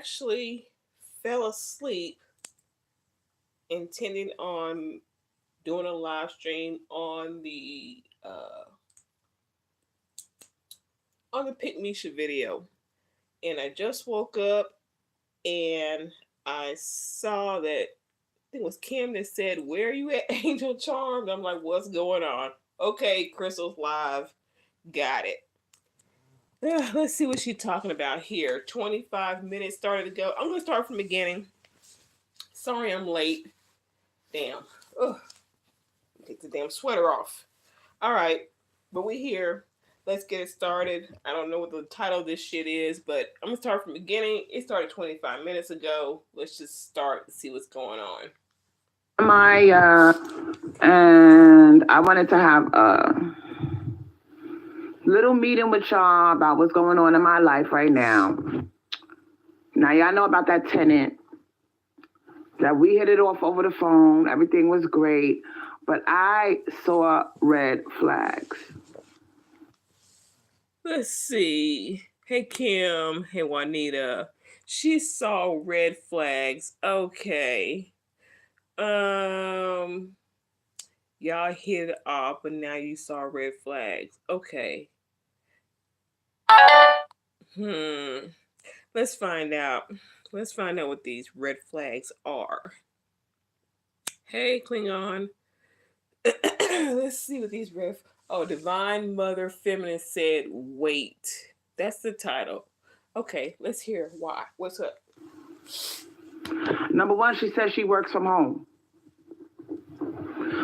actually fell asleep intending doing a live stream on the Pick Misha video, and I just woke up and I saw that I think it was Kim that said, "Where are you at, Angel Charms?" I'm like, "What's going on?" Okay, Crystal's live. Got it. Let's see what she's talking about here. 25 minutes started to go. I'm gonna start from the beginning. Sorry I'm late. Damn. Ugh. Take the damn sweater off. All right, but we here. Let's get it started. I don't know what the title of this shit is, but I'm gonna start from the beginning. It started 25 minutes ago. Let's just start and see what's going on. And I wanted to have a little meeting with y'all about what's going on in my life right now. Now, y'all know about that tenant that we hit it off over the phone. Everything was great, but I saw red flags. Let's see. Hey Kim. Hey Juanita. She saw red flags. Okay. Um. Y'all hit it off, but now you saw red flags. Okay. Hmm. Let's find out. Let's find out what these red flags are. Hey, Klingon. Let's see what these red. Oh, Divine Mother Feminine said, "Wait." That's the title. Okay, let's hear why. What's up? Number one, she says she works from home.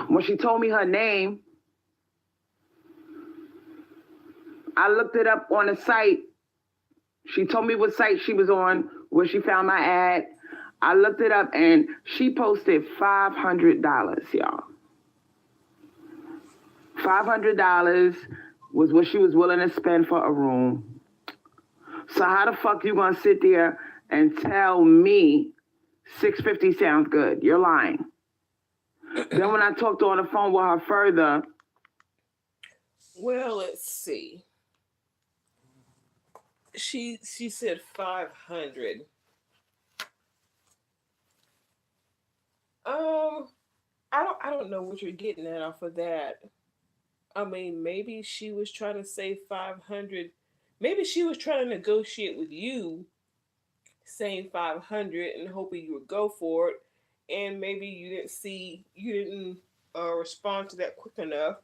When she told me her name, I looked it up on the site. She told me what site she was on, where she found my ad. I looked it up and she posted $500, y'all. $500 was what she was willing to spend for a room. So how the fuck you gonna sit there and tell me $650 sounds good? You're lying. Then when I talked on the phone with her further, well, let's see. She said 500. I don't know what you're getting at off of that. I mean, maybe she was trying to say 500. Maybe she was trying to negotiate with you, saying 500 and hoping you would go for it. And maybe you didn't respond to that quick enough.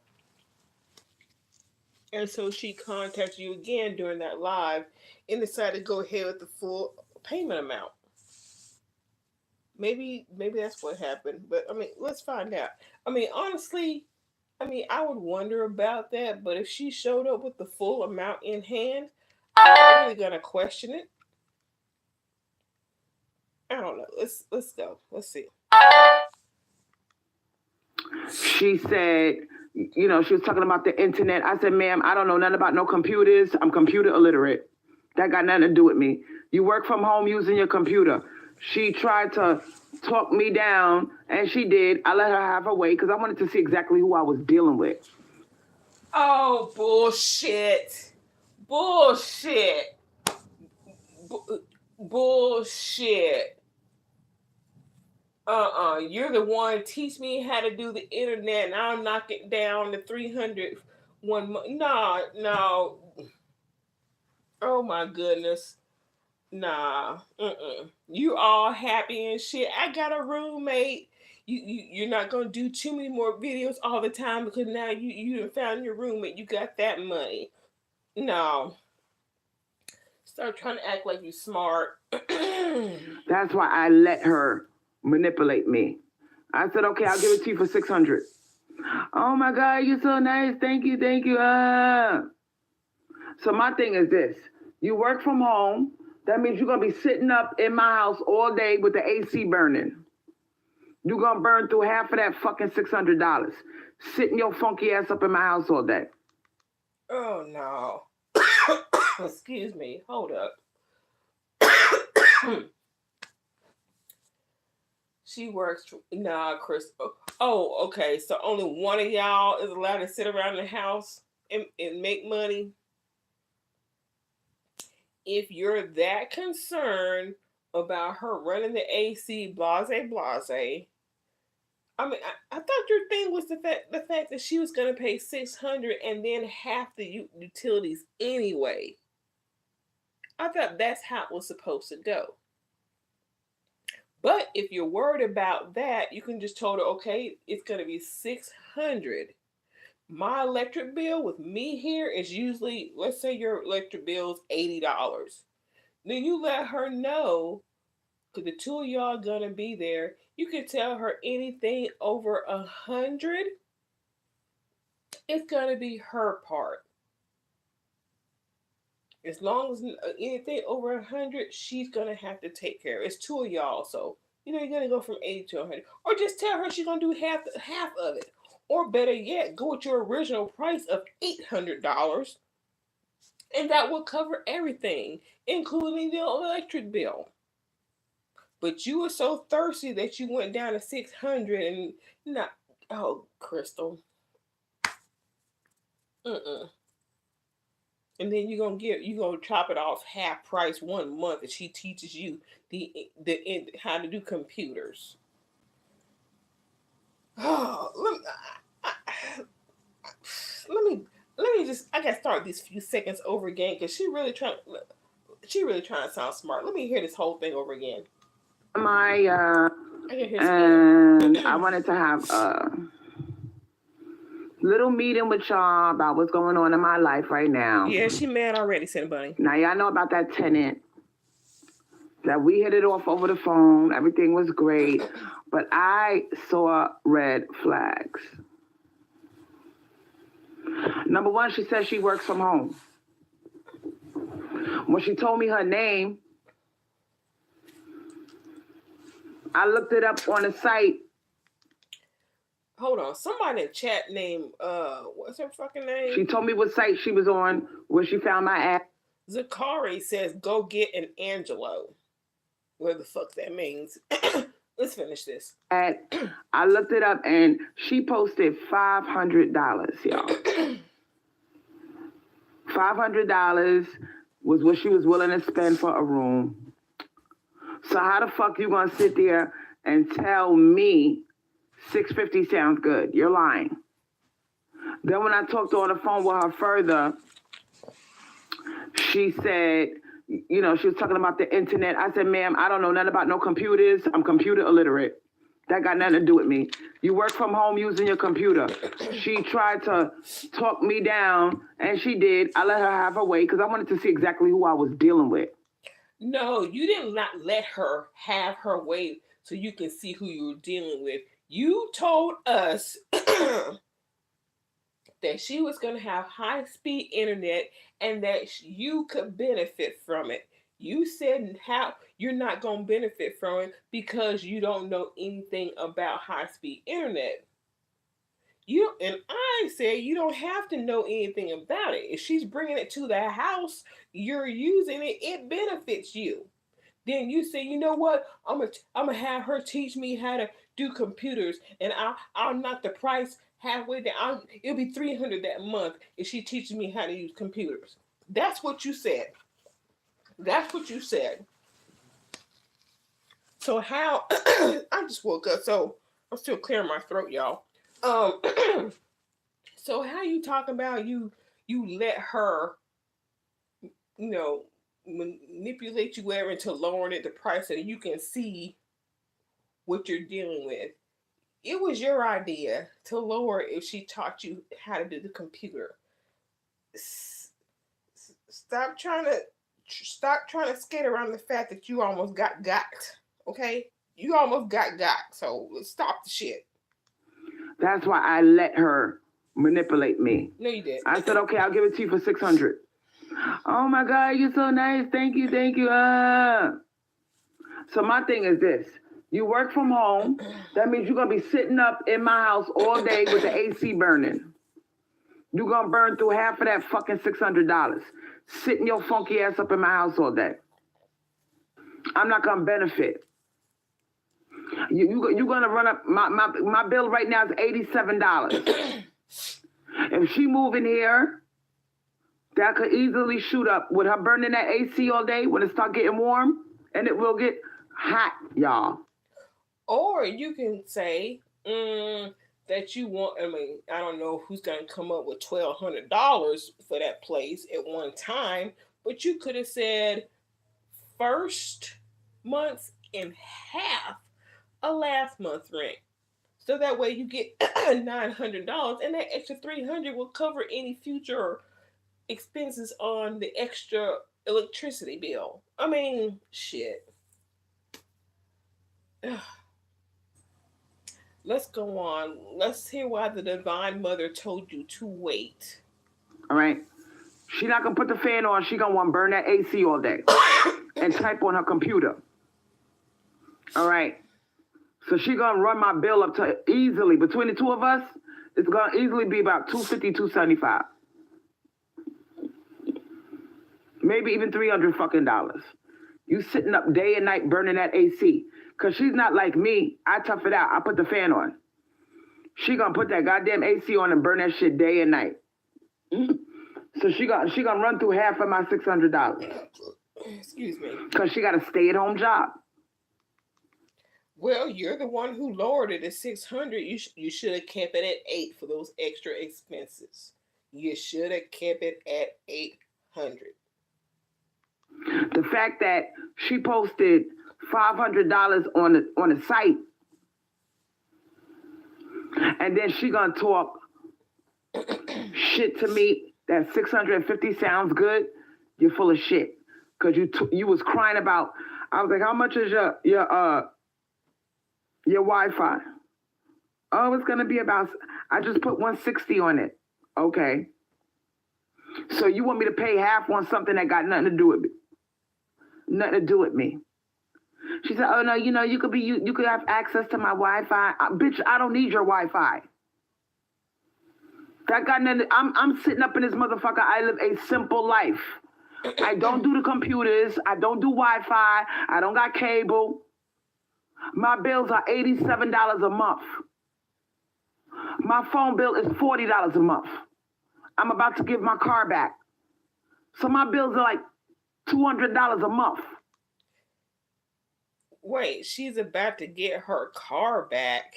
And so she contacted you again during that live and decided to go ahead with the full payment amount. Maybe that's what happened. But I mean, let's find out. I mean, honestly, I would wonder about that, but if she showed up with the full amount in hand, I'm really gonna question it. I don't know. Let's go. Let's see. she said, she was talking about the internet. I said, ma'am, I don't know nothing about no computers. I'm computer illiterate. That got nothing to do with me. You work from home using your computer. She tried to talk me down, and she did. I let her have her way because I wanted to see exactly who I was dealing with. Oh, bullshit. Bullshit. Bullshit. You're the one teach me how to do the internet, and I'll knock it down to 300 one month. No, no. Oh my goodness. Nah. You all happy and shit. I got a roommate. You're not gonna do too many more videos all the time because now you found your roommate. You got that money. No. Start trying to act like you smart. That's why I let her manipulate me. I said, okay, I'll give it to you for 600. Oh my God, you're so nice. Thank you, thank you. So my thing is this. You work from home. That means you're going to be sitting up in my house all day with the AC burning. You're going to burn through half of that fucking $600. Sitting your funky ass up in my house all day. Oh no. Excuse me. Hold up. She works. Nah, Chris. Oh, okay. So only one of y'all is allowed to sit around the house and make money. If you're that concerned about her running the AC, blase, blase. I mean, I thought your thing was the fact that she was going to pay $600 and then half the utilities anyway. I thought that's how it was supposed to go. But if you're worried about that, you can just tell her, okay, it's going to be $600. My electric bill with me here is usually, let's say your electric bill is $80. Then you let her know, because the two of y'all gonna be there. You can tell her anything over 100, it's gonna be her part. As long as anything over 100, she's gonna have to take care of it. It's two of y'all, so you're gonna go from 80 to 100, or just tell her she's gonna do half of it, or better yet, go with your original price of $800, and that will cover everything, including the electric bill. But you were so thirsty that you went down to 600 and not. Oh, Crystal. And then you gonna chop it off half price 1 month, and she teaches you the how to do computers. Oh, let me just. I gotta start these few seconds over again because she really trying to sound smart. Let me hear this whole thing over again. And I wanted to have a little meeting with y'all about what's going on in my life right now. Yeah, she mad already, Cinnamon Bunny. Now y'all know about that tenant that we hit it off over the phone. Everything was great, but I saw red flags. Number one, she says she works from home. When she told me her name, I looked it up on the site. Hold on. Somebody in the chat named, what's her fucking name? She told me what site she was on, where she found my app. Zakari says, go get an Angelo. What the fuck that means. Let's finish this. I looked it up, and she posted $500, y'all. $500 was what she was willing to spend for a room. So how the fuck you gonna sit there and tell me $650 sounds good? You're lying. Then when I talked on the phone with her further, she said, she was talking about the internet. I said, ma'am, I don't know nothing about no computers. I'm computer illiterate. That got nothing to do with me. You work from home using your computer. She tried to talk me down, and she did. I let her have her way because I wanted to see exactly who I was dealing with. No, you did not let her have her way so you can see who you were dealing with. You told us that she was going to have high-speed internet and that you could benefit from it. You said how you're not going to benefit from it because you don't know anything about high-speed internet. I said you don't have to know anything about it. If she's bringing it to the house, you're using it, it benefits you. Then you say, you know what? I'm gonna have her teach me how to do computers, and I'll knock the price halfway down. It'll be $300 that month if she teaches me how to use computers. That's what you said. That's what you said. So how? I just woke up, so I'm still clearing my throat, y'all. So how you talking about you let her, manipulate you ever into lowering it the price so that you can see what you're dealing with? It was your idea to lower it if she taught you how to do the computer. Stop trying to skate around the fact that you almost got, okay? You almost got, so let's stop the shit. That's why I let her manipulate me. No, you didn't. I said, okay, I'll give it to you for $600. Oh my God, you're so nice. Thank you. So my thing is this. You work from home. That means you're going to be sitting up in my house all day with the AC burning. You're going to burn through half of that fucking $600. Sitting your funky ass up in my house all day. I'm not going to benefit. You're going to run up. My bill right now is $87. If she move in here, that could easily shoot up. With her burning that AC all day, when it start getting warm, And it will get hot, y'all. Or you can say that you want. I mean, I don't know who's going to come up with $1,200 for that place at one time, but you could have said first month's in half a last month rent. So that way you get $900, and that extra 300 will cover any future expenses on the extra electricity bill. I mean, shit. Let's go on. Let's hear why the Divine Mother told you to wait. All right. She not gonna put the fan on. She gonna want to burn that AC all day and type on her computer. All right. So she gonna run my bill up to easily between the two of us. It's gonna easily be about $250, $275, maybe even $300 fucking dollars. You sitting up day and night burning that AC. Cause she's not like me. I tough it out. I put the fan on. She gonna put that goddamn AC on and burn that shit day and night. So she gonna run through half of my $600. Excuse me. Cause she got a stay-at-home job. Well, you're the one who lowered it to 600. You should have kept it at 8 for those extra expenses. You should have kept it at 800. The fact that she posted $500 on the site, and then she gonna talk shit to me that 650 sounds good. You're full of shit. Cause you was crying about. I was like, how much is your Wi-Fi? Oh, it's gonna be about. I just put 160 on it. Okay. So you want me to pay half on something that got nothing to do with me? Nothing to do with me. She said, "Oh no, you could have access to my Wi-Fi, bitch. I don't need your Wi-Fi. That got nothing. I'm sitting up in this motherfucker. I live a simple life. I don't do the computers. I don't do Wi-Fi. I don't got cable. My bills are $87 a month. My phone bill is $40 a month. I'm about to give my car back, so my bills are like $200 a month." Wait, she's about to get her car back.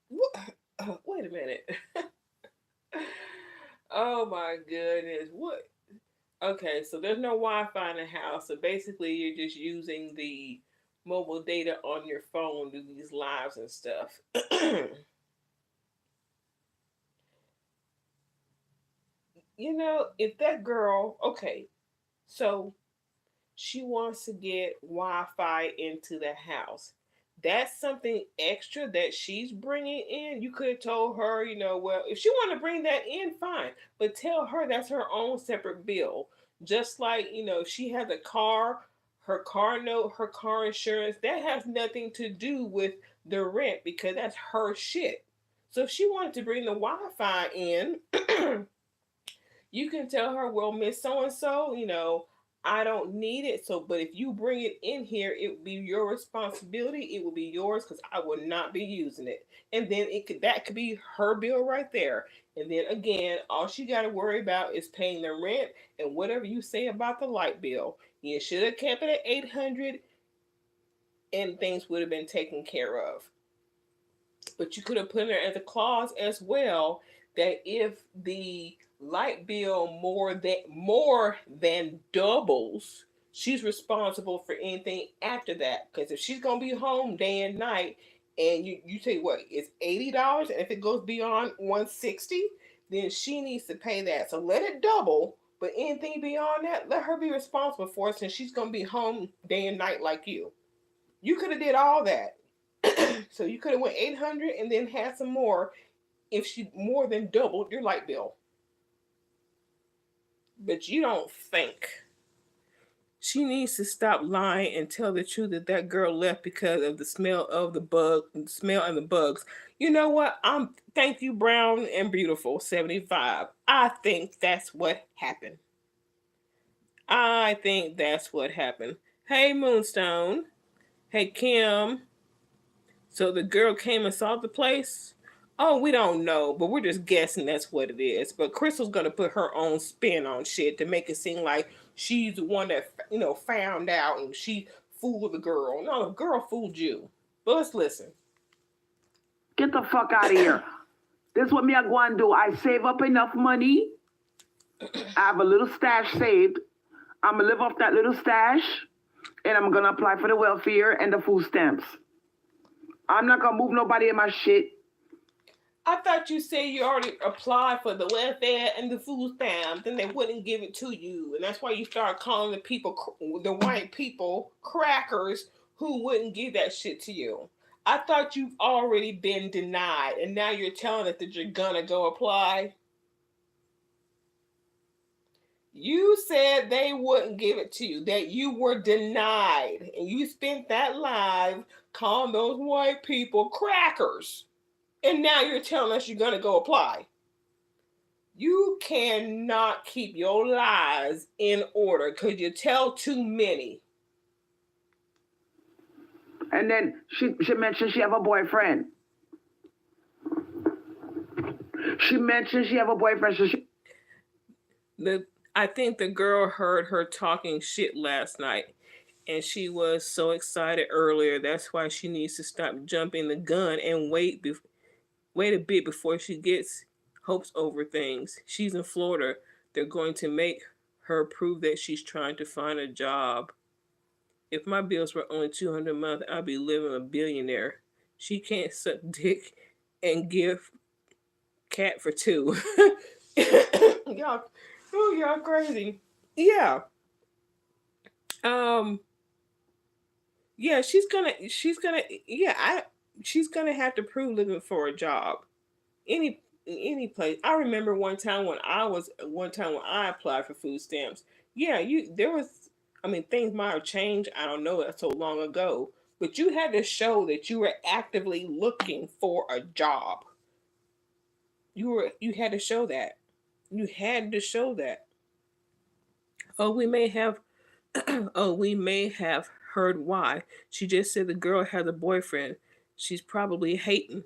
What? Wait a minute. Oh my goodness. What? Okay, so there's no Wi-Fi in the house. So basically, you're just using the mobile data on your phone to do these lives and stuff. If that girl, okay, so she wants to get Wi-Fi into the house. That's something extra that she's bringing in. You could have told her, well, if she wanted to bring that in, fine. But tell her that's her own separate bill. Just like, if she has a car, her car note, her car insurance, that has nothing to do with the rent because that's her shit. So if she wanted to bring the Wi-Fi in, you can tell her, well, Miss So and so, I don't need it. So, but if you bring it in here, it will be your responsibility. It will be yours because I will not be using it. And then that could be her bill right there. And then again, all she got to worry about is paying the rent and whatever you say about the light bill. You should have kept it at 800, and things would have been taken care of. But you could have put in there as a clause as well that if the light bill more than doubles, she's responsible for anything after that. Because if she's gonna be home day and night, and you say what, it's $80, and if it goes beyond 160, then she needs to pay that. So let it double, but anything beyond that, let her be responsible for it since she's gonna be home day and night like you. You could have did all that. So you could have went 800 and then had some more if she more than doubled your light bill. But you don't think. She needs to stop lying and tell the truth that girl left because of the smell of the smell and the bugs. You know what? Thank you, Brown and Beautiful 75. I think that's what happened. I think that's what happened. Hey, Moonstone. Hey, Kim. So the girl came and saw the place? Oh, we don't know, but we're just guessing that's what it is. But Crystal's gonna put her own spin on shit to make it seem like she's the one that found out and she fooled the girl. No, the girl fooled you. But let's listen. Get the fuck out of here. This is what me I go and do. I save up enough money. I have a little stash saved. I'm gonna live off that little stash, and I'm gonna apply for the welfare and the food stamps. I'm not gonna move nobody in my shit. I thought you said you already applied for the welfare and the food stamps, then they wouldn't give it to you, and that's why you start calling the white people, crackers who wouldn't give that shit to you. I thought you've already been denied, and now you're telling us that you're gonna go apply. You said they wouldn't give it to you, that you were denied, and you spent that live calling those white people crackers. And now you're telling us you're going to go apply. You cannot keep your lies in order because you tell too many. And then she mentioned she have a boyfriend. She mentioned she have a boyfriend. So I think the girl heard her talking shit last night, and she was so excited earlier. That's why she needs to stop jumping the gun and wait a bit before she gets hopes over things. She's in Florida. They're going to make her prove that she's trying to find a job. If my bills were only $200 a month, I'd be living a billionaire. She can't suck dick and give cat for two. Y'all crazy. Yeah. Yeah, she's gonna have to prove living for a job. Any place. I remember one time when I applied for food stamps. Yeah, things might have changed. I don't know, that's so long ago. But you had to show that you were actively looking for a job. You had to show that. You had to show that. Oh, we may have heard why. She just said the girl has a boyfriend. She's probably hating.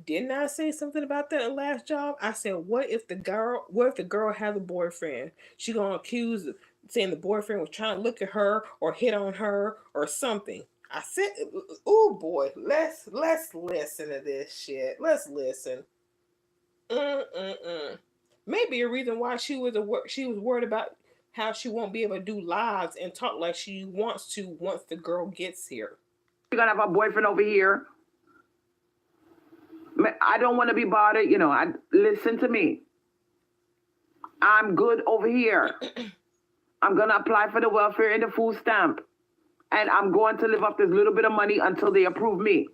Didn't I say something about that in the last job? I said, what if the girl has a boyfriend? She gonna accuse saying the boyfriend was trying to look at her or hit on her or something. I said, oh boy, let's listen to this shit. Let's listen. Maybe a reason why she was worried about how she won't be able to do lives and talk like she wants to once the girl gets here. You're gonna have a boyfriend over here. I don't want to be bothered. Listen to me. I'm good over here. I'm gonna apply for the welfare and the food stamp, and I'm going to live off this little bit of money until they approve me.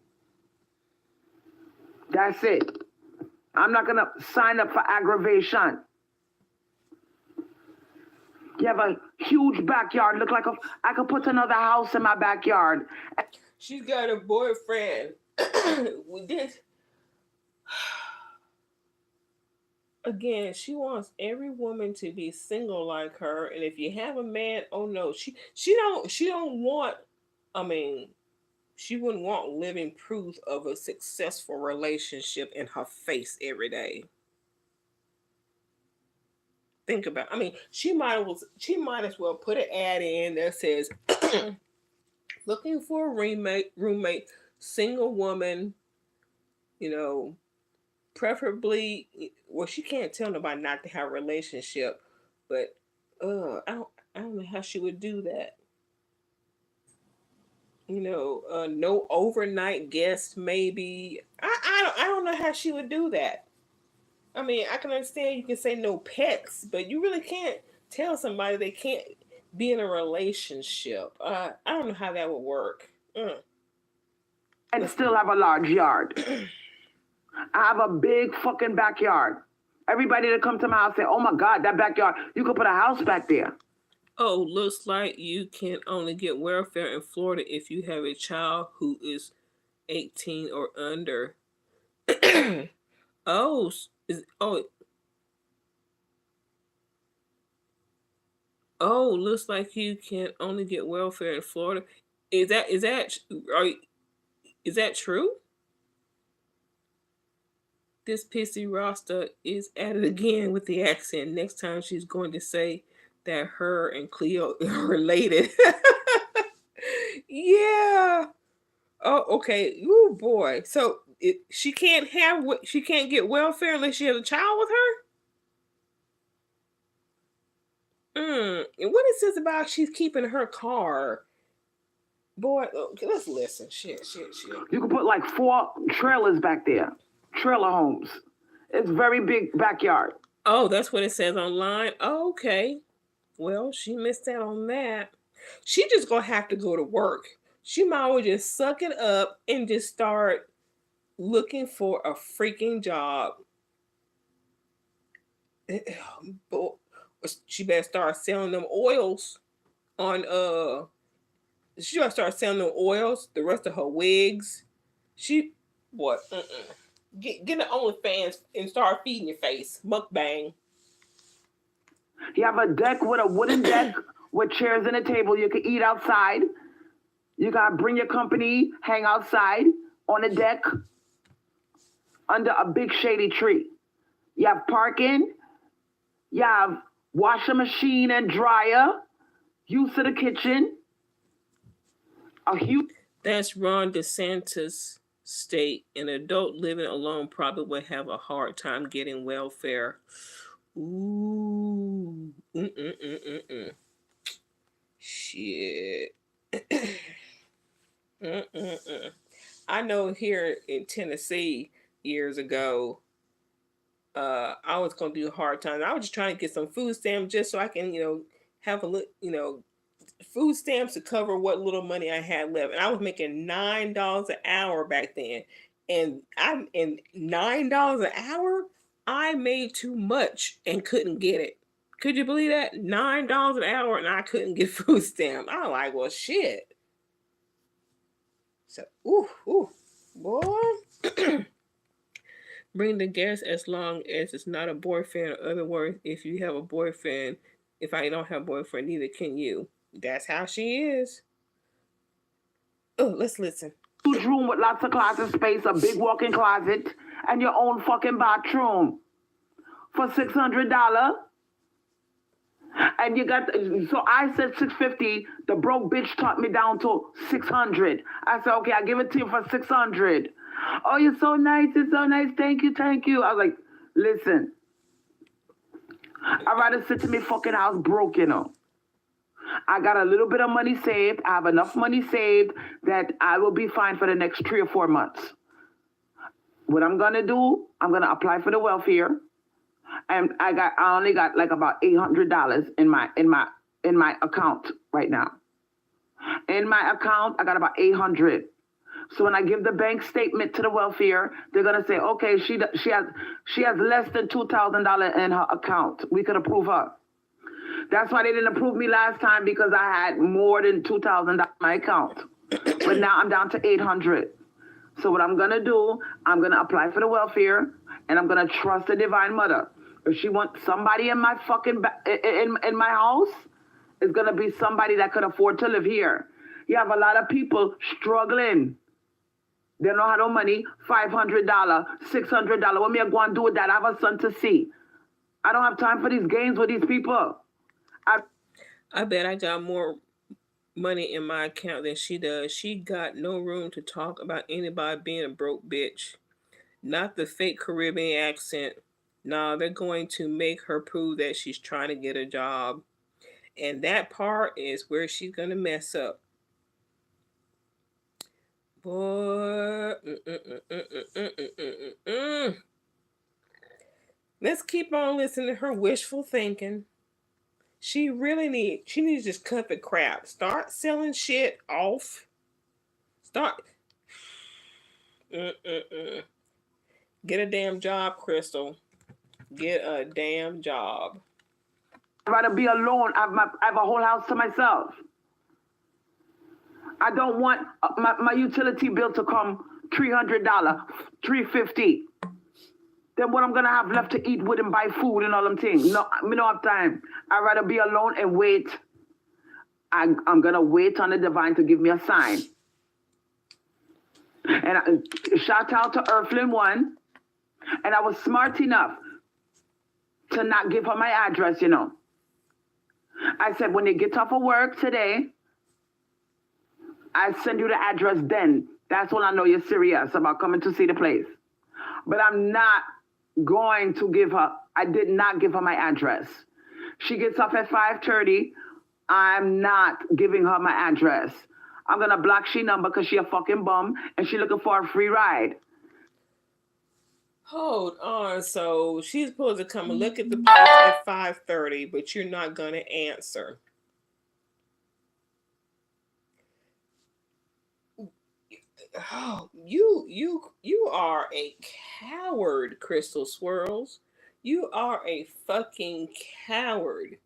That's it. I'm not gonna sign up for aggravation. You have a huge backyard. Look like I could put another house in my backyard. She's got a boyfriend. With this, again, she wants every woman to be single like her. And if you have a man, oh no, she don't want. She wouldn't want living proof of a successful relationship in her face every day. Think about. She might as well put an ad in that says, "Looking for a roommate, single woman, preferably." Well, she can't tell nobody not to have a relationship, but I don't know how she would do that. No overnight guest, maybe. I don't know how she would do that. I can understand you can say no pets, but you really can't tell somebody they can't be in a relationship. I don't know how that would work. And still have a large yard. I have a big fucking backyard. Everybody that come to my house say, oh my God, that backyard, you could put a house back there. Oh, looks like you can only get welfare in Florida if you have a child who is 18 or under. Oh, looks like you can only get welfare in Florida. Is that true? This pissy Rasta is at it again with the accent. Next time she's going to say that her and Cleo are related. Yeah. Oh, okay. Ooh, boy. So she can't she can't get welfare unless she has a child with her. And what is this about? She's keeping her car. Boy, okay, let's listen. Shit. You can put like 4 trailers back there, trailer homes. It's very big backyard. Oh, that's what it says online. Oh, okay. Well, she missed out on that. She just gonna have to go to work. She might well just suck it up and just start looking for a freaking job. She better start selling them oils on she gotta start selling them oils, the rest of her wigs. She what? Get an OnlyFans and start feeding your face. Mukbang. You have a deck with a wooden deck with chairs and a table. You can eat outside. You gotta bring your company, hang outside on a deck under a big shady tree. You have parking. You have washing machine and dryer. Use of the kitchen. A huge. That's Ron DeSantis' state. An adult living alone probably would have a hard time getting welfare. Ooh. Shit. I know here in Tennessee years ago, I was gonna do a hard time. I was just trying to get some food stamps just so I can, have a look, food stamps to cover what little money I had left. And I was making $9 an hour back then. And $9 an hour, I made too much and couldn't get it. Could you believe that? $9 an hour and I couldn't get food stamps. I was like, well, shit. So, boy. Bring the guest as long as it's not a boyfriend. In other words, if you have a boyfriend, if I don't have a boyfriend, neither can you. That's how she is. Oh, let's listen. Huge room with lots of closet space, a big walk-in closet, and your own fucking bathroom for $600. And you got, so I said $650. The broke bitch talked me down to $600. I said, okay, I'll give it to you for $600. Oh, you're so nice. It's so nice. Thank you. I was like, listen, I'd rather sit in my fucking house broke, I got a little bit of money saved. I have enough money saved that I will be fine for the next 3 or 4 months. What I'm gonna do, I'm gonna apply for the welfare, and I only got like about $800 in my account right now. In my account, I got about $800. So when I give the bank statement to the welfare, they're gonna say, okay, she has less than $2,000 in her account. We could approve her. That's why they didn't approve me last time, because I had more than $2,000 in my account. But now I'm down to $800. So what I'm gonna do, I'm gonna apply for the welfare, and I'm gonna trust the Divine Mother. If she wants somebody in my fucking in my house, it's gonna be somebody that could afford to live here. You have a lot of people struggling. They don't have no money. $500, $600. What me I go and do with that? I have a son to see. I don't have time for these games with these people. I bet I got more money in my account than she does. She got no room to talk about anybody being a broke bitch. Not the fake Caribbean accent. Nah, they're going to make her prove that she's trying to get a job. And that part is where she's going to mess up. Boy. Let's keep on listening to her wishful thinking. She needs to just cut the crap. Start selling shit off. Get a damn job, Crystal. Get a damn job. I'd rather be alone. I have a whole house to myself. I don't want my utility bill to come $300, $350. Then what I'm gonna have left to eat with and buy food and all them things? No, I don't have time. I'd rather be alone and wait. I'm gonna wait on the Divine to give me a sign. And shout out to Earthling One. And I was smart enough to not give her my address, you know. I said, when you get off of work today, I send you the address then. That's when I know you're serious about coming to see the place. But I'm not going to give her, I did not give her my address. She gets off at 5:30. I'm not giving her my address. I'm going to block she number because she a fucking bum and she looking for a free ride. Hold on. So she's supposed to come and look at the place at 5:30, but you're not going to answer. Oh, you are a coward, Crystal Swirlz. You are a fucking coward.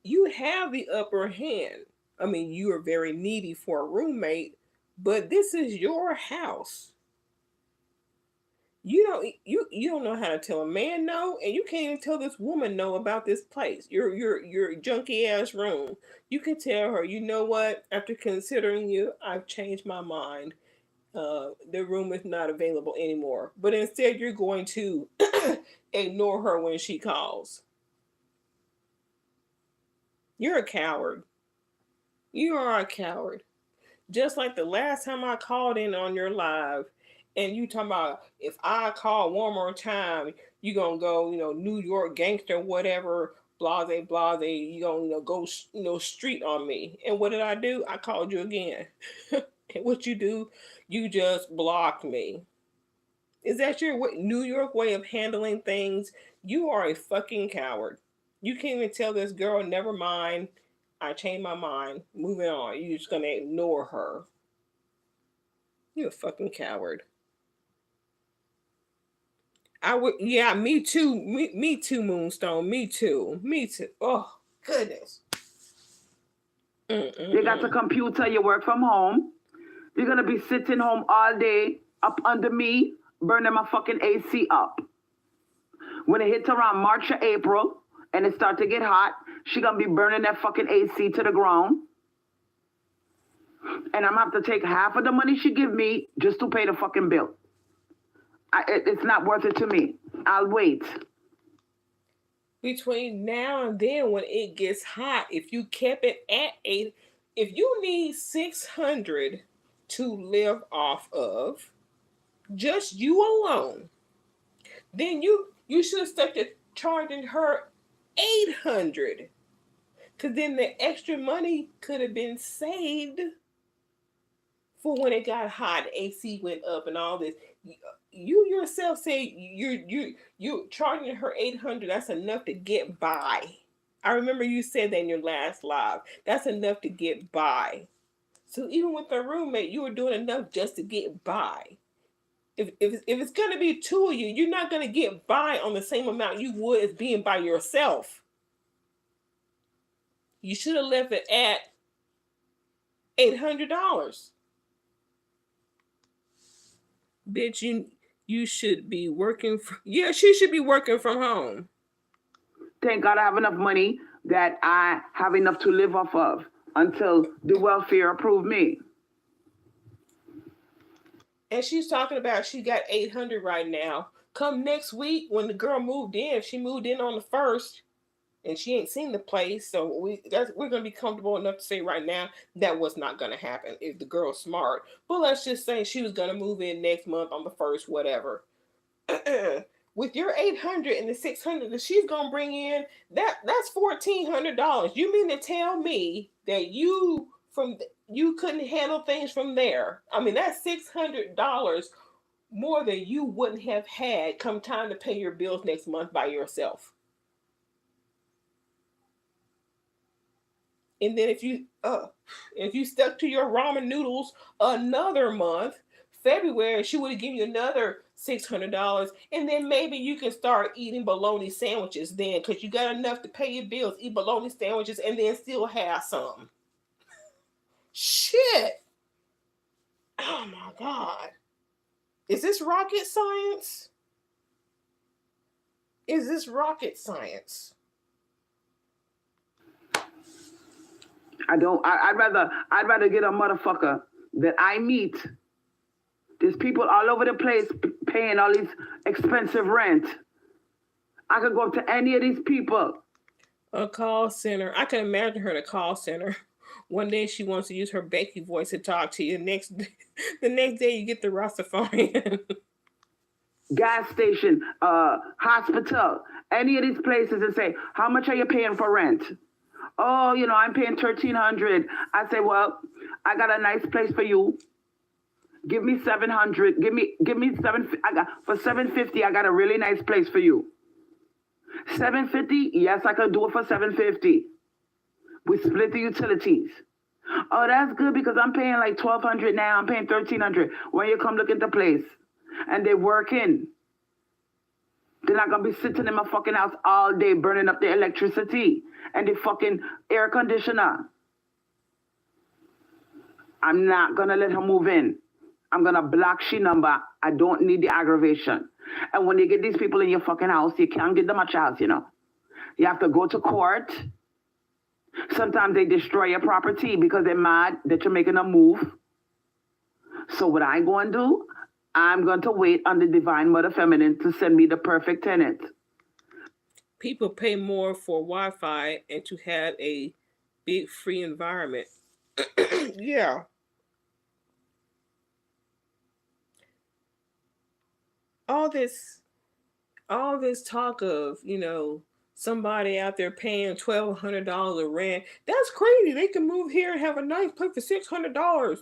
You have the upper hand. I mean, you are very needy for a roommate, but this is your house. You don't know how to tell a man no, and you can't even tell this woman no about this place. Your junky ass room. You can tell her, you know what? After considering you, I've changed my mind. The room is not available anymore. But instead, you're going to ignore her when she calls. You're a coward. You are a coward. Just like the last time I called in on your live, and you talking about if I call one more time, you gonna go, New York gangster, whatever, blase, blase. You gonna, go, street on me. And what did I do? I called you again. And what you do? You just blocked me. Is that your New York way of handling things? You are a fucking coward. You can't even tell this girl, never mind. I changed my mind. Moving on. You're just gonna ignore her. You're a fucking coward. I would, yeah, me too. Me too, Moonstone. Me too. Me too. Oh, goodness. You got a computer, you work from home. You're gonna be sitting home all day up under me, burning my fucking AC up. When it hits around March or April and it starts to get hot, she gonna be burning that fucking AC to the ground. And I'm gonna have to take half of the money she give me just to pay the fucking bill. It's not worth it to me. I'll wait. Between now and then, when it gets hot, if you kept it at 8, if you need 600 to live off of, just you alone, then you should have stuck to charging her 800, because then the extra money could have been saved for when it got hot, AC went up and all this. You yourself say you're charging her 800. That's enough to get by. I remember you said that in your last live. That's enough to get by. So even with a roommate, you were doing enough just to get by. If it's gonna be two of you, you're not gonna get by on the same amount you would as being by yourself. You should have left it at $800. Bitch, you should be working yeah, she should be working from home. Thank God I have enough money that I have enough to live off of until the welfare approve me. And she's talking about she got 800 right now. Come next week when the girl moved in, if she moved in on the 1st and she ain't seen the place, so we're going to be comfortable enough to say right now that was not going to happen if the girl's smart. But let's just say she was going to move in next month on the 1st, whatever. With your 800 and the 600 that she's going to bring in, that's $1,400. You mean to tell me that you couldn't handle things from there? I mean, that's $600 more than you wouldn't have had come time to pay your bills next month by yourself. And then if you stuck to your ramen noodles another month, February, she would have given you another $600, and then maybe you can start eating bologna sandwiches then, because you got enough to pay your bills, eat bologna sandwiches, and then still have some. Shit. Oh my God. Is this rocket science? Is this rocket science? I'd rather get a motherfucker that I meet. There's people all over the place paying all these expensive rent. I could go up to any of these people. A call center. I can imagine her at a call center. One day she wants to use her Becky voice to talk to you. The next day you get the Rastafarian. Gas station, hospital, any of these places, and say, how much are you paying for rent? Oh, I'm paying $1,300. I say, well, I got a nice place for you. Give me 700. Give me seven. I got for 750. I got a really nice place for you. 750. Yes, I can do it for 750. We split the utilities. Oh, that's good because I'm paying like 1,200 now. I'm paying 1,300 when you come look at the place, and they're working. They're not gonna be sitting in my fucking house all day burning up the electricity and the fucking air conditioner. I'm not gonna let her move in. I'm gonna block she number. I don't need the aggravation. And when you get these people in your fucking house, you can't get them a chance, You have to go to court. Sometimes they destroy your property because they're mad that you're making a move. So what I'm going to do, I'm going to wait on the Divine Mother Feminine to send me the perfect tenant. People pay more for Wi-Fi and to have a big free environment. Yeah. All this talk of, somebody out there paying $1,200 of rent. That's crazy. They can move here and have a nice place for $600.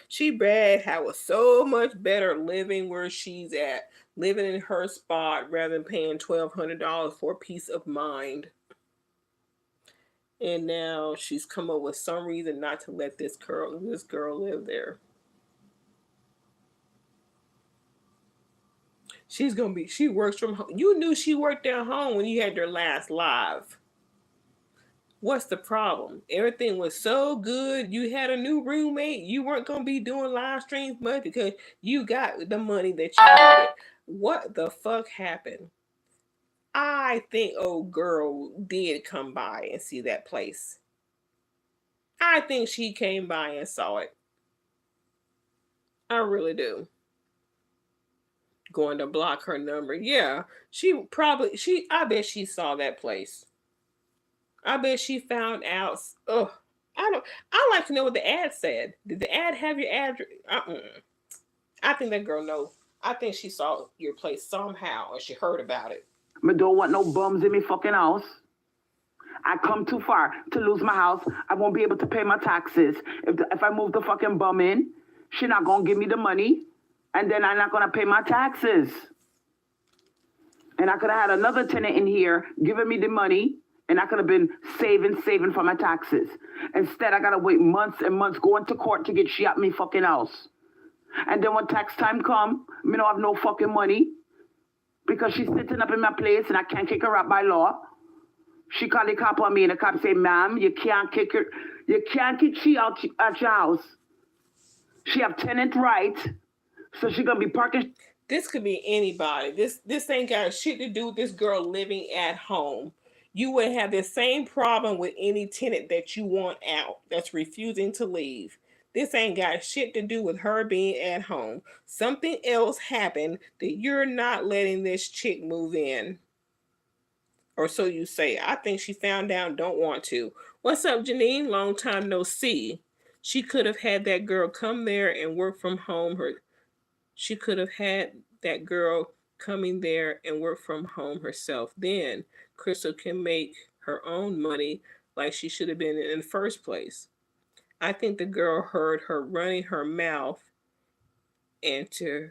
She bragged how it's so much better living where she's at, living in her spot rather than paying $1,200 for peace of mind. And now she's come up with some reason not to let this girl live there. She works from home. You knew she worked at home when you had your last live. What's the problem? Everything was so good. You had a new roommate. You weren't going to be doing live streams much because you got the money that you needed. What the fuck happened? I think old girl did come by and see that place. I think she came by and saw it. I really do. Going to block her number. Yeah, I bet she saw that place. I bet she found out. Ugh, I like to know what the ad said. Did the ad have your address? I think that girl knows. I think she saw your place somehow or she heard about it. I don't want no bums in me fucking house. I come too far to lose my house. I won't be able to pay my taxes. If I move the fucking bum in, she not gonna give me the money. And then I'm not going to pay my taxes. And I could have had another tenant in here giving me the money, and I could have been saving for my taxes. Instead, I got to wait months and months going to court to get she at me fucking house. And then when tax time come, me don't have no fucking money because she's sitting up in my place and I can't kick her out by law. She called the cop on me and the cop say, ma'am, you can't kick she out at your house. She have tenant right. So she gonna be parking. This could be anybody. This ain't got shit to do with this girl living at home. You would have the same problem with any tenant that you want out that's refusing to leave. This ain't got shit to do with her being at home. Something else happened that you're not letting this chick move in. Or so you say. I think she found out and don't want to. What's up, Janine? Long time no see. She could have had that girl come there and work from home. She could have had that girl coming there and work from home herself. Then Crystal can make her own money like she should have been in the first place. I think the girl heard her running her mouth and to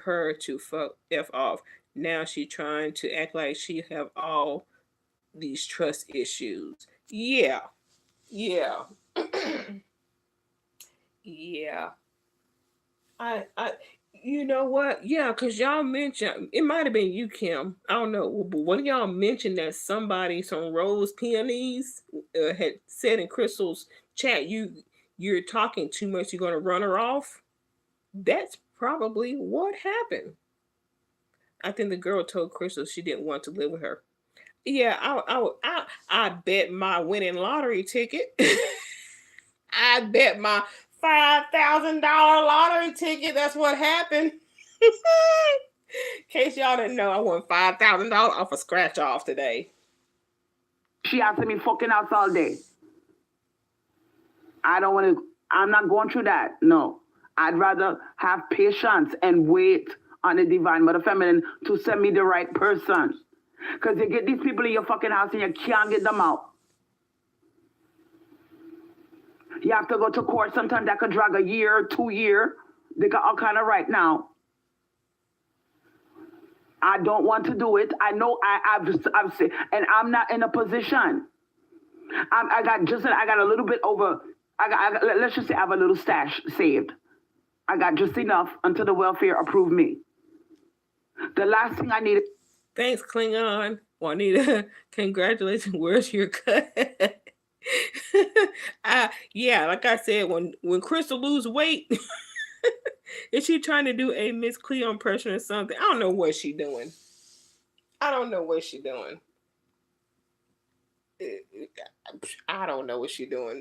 her to fuck F off. Now she trying to act like she have all these trust issues. Yeah. Yeah. Yeah. I you know what? Yeah, because y'all mentioned, it might have been you, Kim. I don't know. But when y'all mentioned that somebody, some Rose Peonies, had said in Crystal's chat, you're talking too much, you're going to run her off. That's probably what happened. I think the girl told Crystal she didn't want to live with her. Yeah, I bet my winning lottery ticket. I bet my $5,000 lottery ticket. That's what happened. In case y'all didn't know, I won $5,000 off a scratch off today. She asking me fucking house all day. I don't want to. I'm not going through that. No. I'd rather have patience and wait on the Divine Mother Feminine to send me the right person. Because you get these people in your fucking house and you can't get them out. You have to go to court. Sometimes that could drag a year, 2 years. They got all kind of right now. I don't want to do it. I know I've said, and I'm not in a position. I got a little bit over. Let's just say I have a little stash saved. I got just enough until the welfare approved me. The last thing I needed. Thanks, Klingon. Juanita, congratulations. Where's your cut? Yeah, like I said, when Crystal lose weight, is she trying to do a Miss Cleo impression or something? I don't know what she's doing. I don't know what she's doing.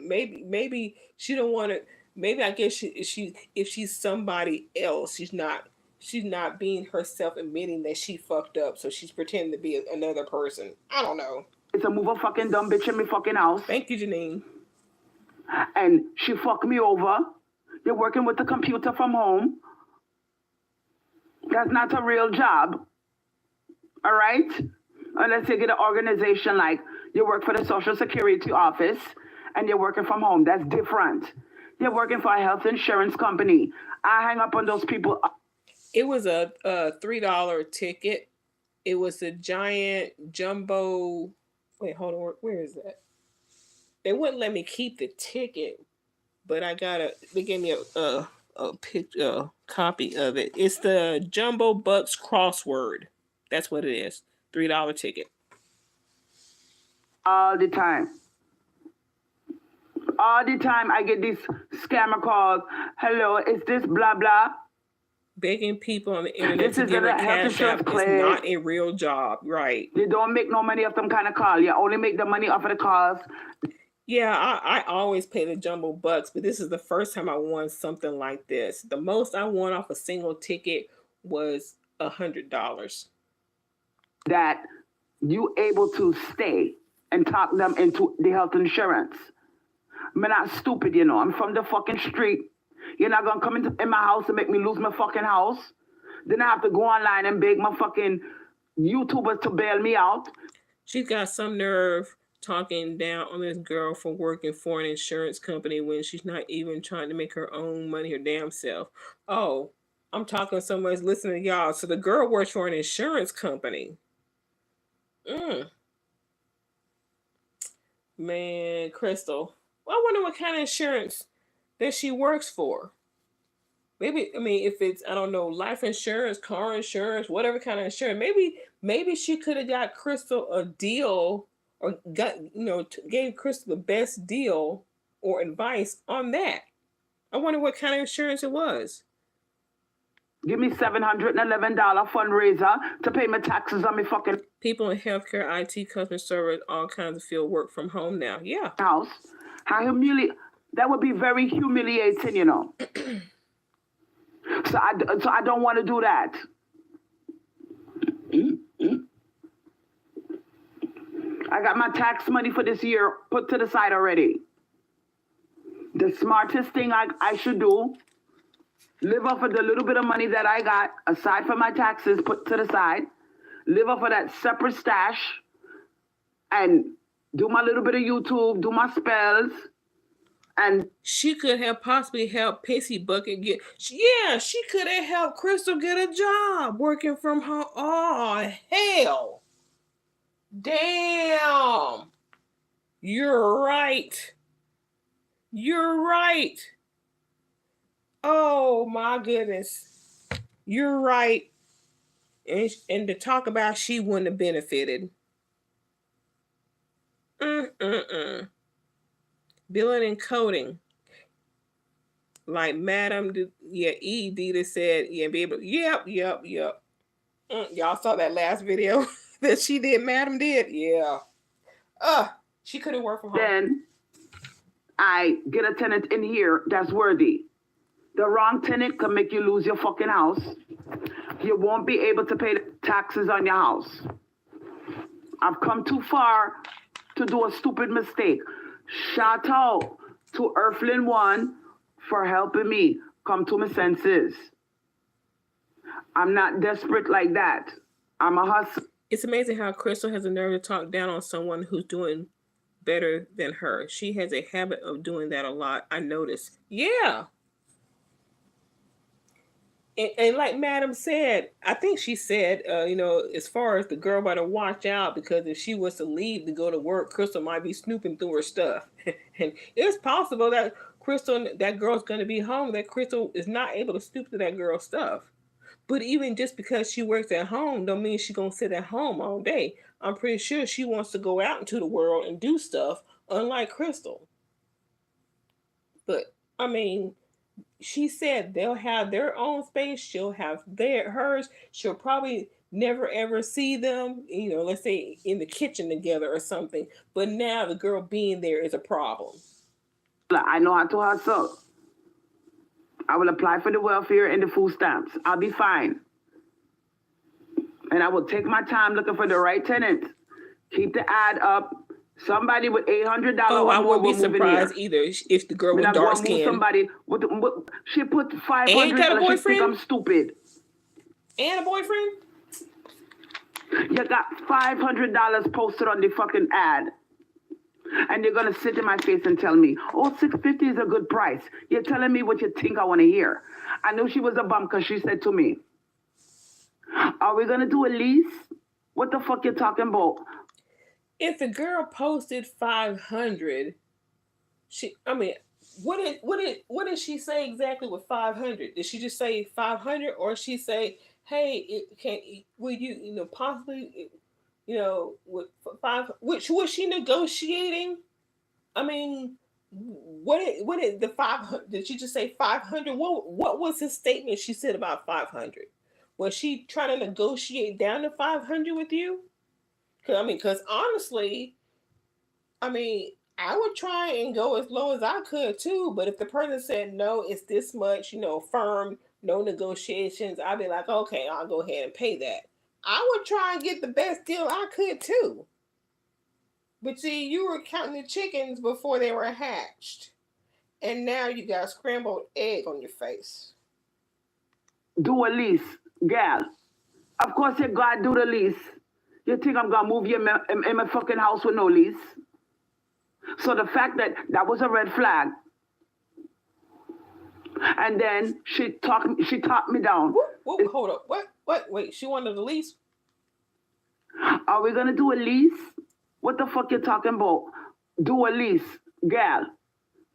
Maybe she don't want to. Maybe I guess if she's somebody else, she's not being herself, admitting that she fucked up, so she's pretending to be another person. I don't know. It's a move a fucking dumb bitch in my fucking house. Thank you, Janine. And she fucked me over. You're working with the computer from home. That's not a real job. All right? Unless you get an organization like you work for the Social Security office and you're working from home. That's different. You're working for a health insurance company. I hang up on those people. It was a $3 ticket. It was a giant jumbo. Wait, hold on. Where is that? They wouldn't let me keep the ticket, but they gave me a copy of it. It's the Jumbo Bucks crossword. That's what it is. $3 ticket. All the time. All the time I get these scammer calls. Hello, is this blah blah? Begging people on the internet to give a cash app is not a real job, right? You don't make no money off them kind of call. You only make the money off of the calls. Yeah, I always pay the Jumbo Bucks, but this is the first time I won something like this. The most I won off a single ticket was $100. That you able to stay and talk them into the health insurance. I'm not stupid, you know. I'm from the fucking street. You're not going to come in my house and make me lose my fucking house. Then I have to go online and beg my fucking YouTubers to bail me out. She's got some nerve talking down on this girl for working for an insurance company when she's not even trying to make her own money her damn self. Oh, I'm talking so much listening to y'all. So the girl works for an insurance company. Man, Crystal. Well, I wonder what kind of insurance that she works for. Maybe, I mean, if it's, I don't know, life insurance, car insurance, whatever kind of insurance, maybe she could have got Crystal a deal or gave Crystal the best deal or advice on that. I wonder what kind of insurance it was. Give me $711 fundraiser to pay my taxes on my fucking people in healthcare, IT, customer service, all kinds of field work from home now. Yeah. House. That would be very humiliating, you know. So I don't want to do that. I got my tax money for this year put to the side already. The smartest thing I should do, live off of the little bit of money that I got aside from my taxes put to the side, live off of that separate stash, and do my little bit of YouTube, do my spells, and she could have possibly helped Pissy Bucket get. Yeah, she could have helped Crystal get a job working from home. Oh hell! Damn! You're right. You're right. Oh my goodness. You're right. And to talk about she wouldn't have benefited. Billing and coding. Like Madam, Edita said, yep. Y'all saw that last video that she did, Madam did? Yeah. She couldn't work from home. Then I get a tenant in here that's worthy. The wrong tenant can make you lose your fucking house. You won't be able to pay the taxes on your house. I've come too far to do a stupid mistake. Shout out to Earthlyn One for helping me come to my senses. I'm not desperate like that. I'm a hustler. It's amazing how Crystal has the nerve to talk down on someone who's doing better than her. She has a habit of doing that a lot. I notice. Yeah. And like Madam said, I think she said, as far as the girl better watch out, because if she was to leave to go to work, Crystal might be snooping through her stuff. And it's possible that that girl's going to be home, that Crystal is not able to snoop through that girl's stuff. But even just because she works at home don't mean she's going to sit at home all day. I'm pretty sure she wants to go out into the world and do stuff, unlike Crystal. But, I mean, she said they'll have their own space. She'll have hers. She'll probably never ever see them, let's say in the kitchen together or something. But now the girl being there is a problem. I know how to hustle. I will apply for the welfare and the food stamps. I'll be fine. And I will take my time looking for the right tenant. Keep the ad up. Somebody with $800. Oh, I wouldn't be surprised either if the girl was dark skinned. Somebody with she put $500. And got a boyfriend? She think I'm stupid. And a boyfriend? You got $500 posted on the fucking ad. And you're gonna sit in my face and tell me, oh, $650 is a good price. You're telling me what you think I want to hear. I knew she was a bum because she said to me, are we gonna do a lease? What the fuck you talking about? If the girl posted 500, what did she say exactly with 500? Did she just say 500, or she say, hey, will you possibly with which was she negotiating? I mean, what did the 500? Did she just say 500? What was his statement she said about 500? Was she trying to negotiate down to 500 with you? Because honestly, I would try and go as low as I could too. But if the person said no, it's this much, firm, no negotiations, I'd be like, okay, I'll go ahead and pay that. I would try and get the best deal I could too. But see, you were counting the chickens before they were hatched. And now you got a scrambled egg on your face. Do a lease, gal. Of course you gotta do the lease. You think I'm gonna move you in my fucking house with no lease? So the fact that was a red flag. And then she talked me down. Whoa, hold up. What? Wait, she wanted a lease? Are we gonna do a lease? What the fuck you talking about? Do a lease, gal.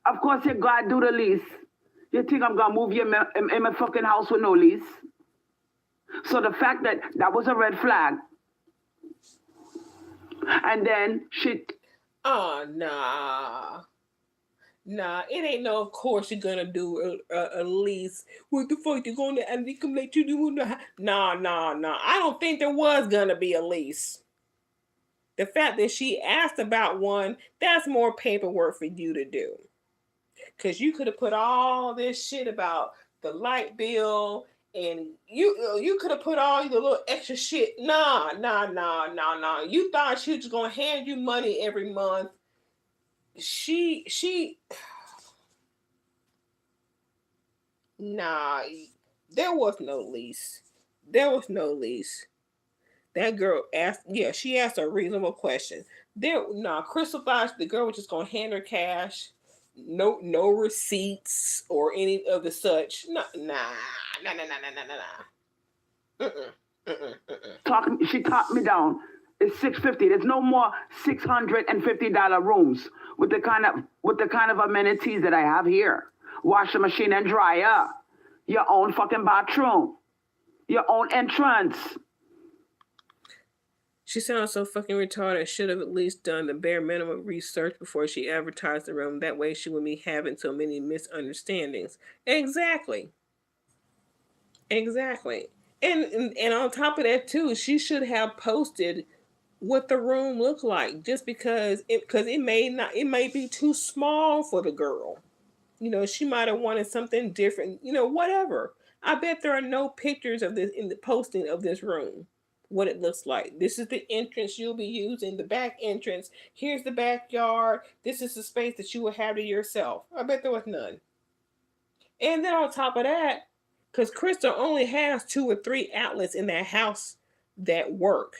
Of course you gotta do the lease. You think I'm gonna move you in my fucking house with no lease? So the fact that was a red flag. And then she... Oh, nah, it ain't no, of course you're gonna do a lease. What the fuck you gonna, and we can let you do? Nah. I don't think there was gonna be a lease. The fact that she asked about one, that's more paperwork for you to do. Because you could have put all this shit about the light bill, and you could have put all the little extra shit. Nah. You thought she was gonna hand you money every month. Nah, there was no lease. That girl she asked a reasonable question. Crystal thought the girl was just gonna hand her cash, no receipts or any of the such. Nah. She talked me down. It's $650. There's no more $650 rooms with the kind of amenities that I have here. Washing machine and dryer, your own fucking bathroom, your own entrance. She sounds so fucking retarded. Should have at least done the bare minimum research before she advertised the room. That way she wouldn't be having so many misunderstandings. Exactly. And on top of that too, she should have posted what the room looked like, just because it may be too small for the girl. She might have wanted something different, whatever. I bet there are no pictures of this in the posting of this room, what it looks like. This is the entrance you'll be using, the back entrance. Here's the backyard. This is the space that you will have to yourself. I bet there was none. And then on top of that, because Crystal only has 2 or 3 outlets in that house that work.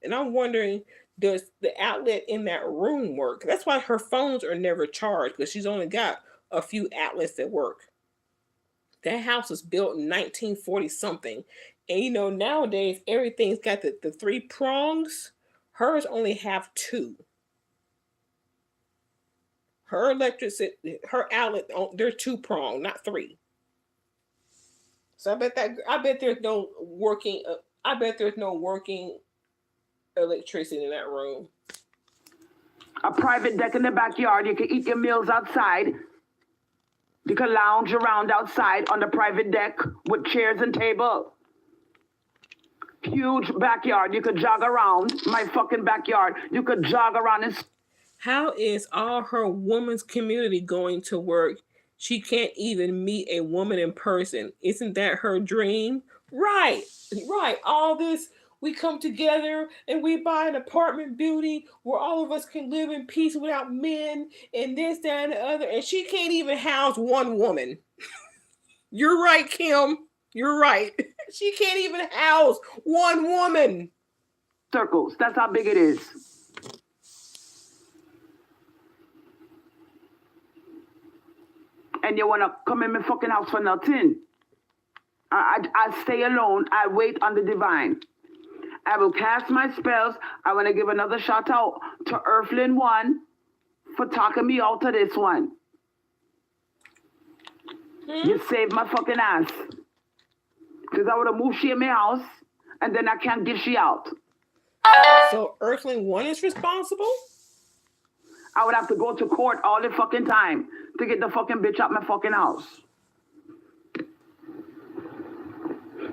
And I'm wondering, does the outlet in that room work? That's why her phones are never charged, because she's only got a few outlets that work. That house was built in 1940 something. And nowadays everything's got the 3 prongs. Hers only have 2. Her her outlet, they're 2 prong, not 3. So I bet there's no working. I bet there's no working electricity in that room. A private deck in the backyard. You can eat your meals outside. You can lounge around outside on the private deck with chairs and table. Huge backyard. You could jog around. My fucking backyard. You could jog around and... How is all her woman's community going to work? She can't even meet a woman in person. Isn't that her dream? Right. All this, we come together and we buy an apartment building where all of us can live in peace without men and this, that, and the other. And she can't even house one woman. You're right, Kim. You're right. She can't even house one woman. Circles. That's how big it is. And you want to come in my fucking house for nothing. I stay alone. I wait on the divine. I will cast my spells. I want to give another shout out to Earthling One for talking me out of this one. You saved my fucking ass. Because I would have moved she in my house and then I can't get she out. So Earthling One is responsible? I would have to go to court all the fucking time to get the fucking bitch out my fucking house.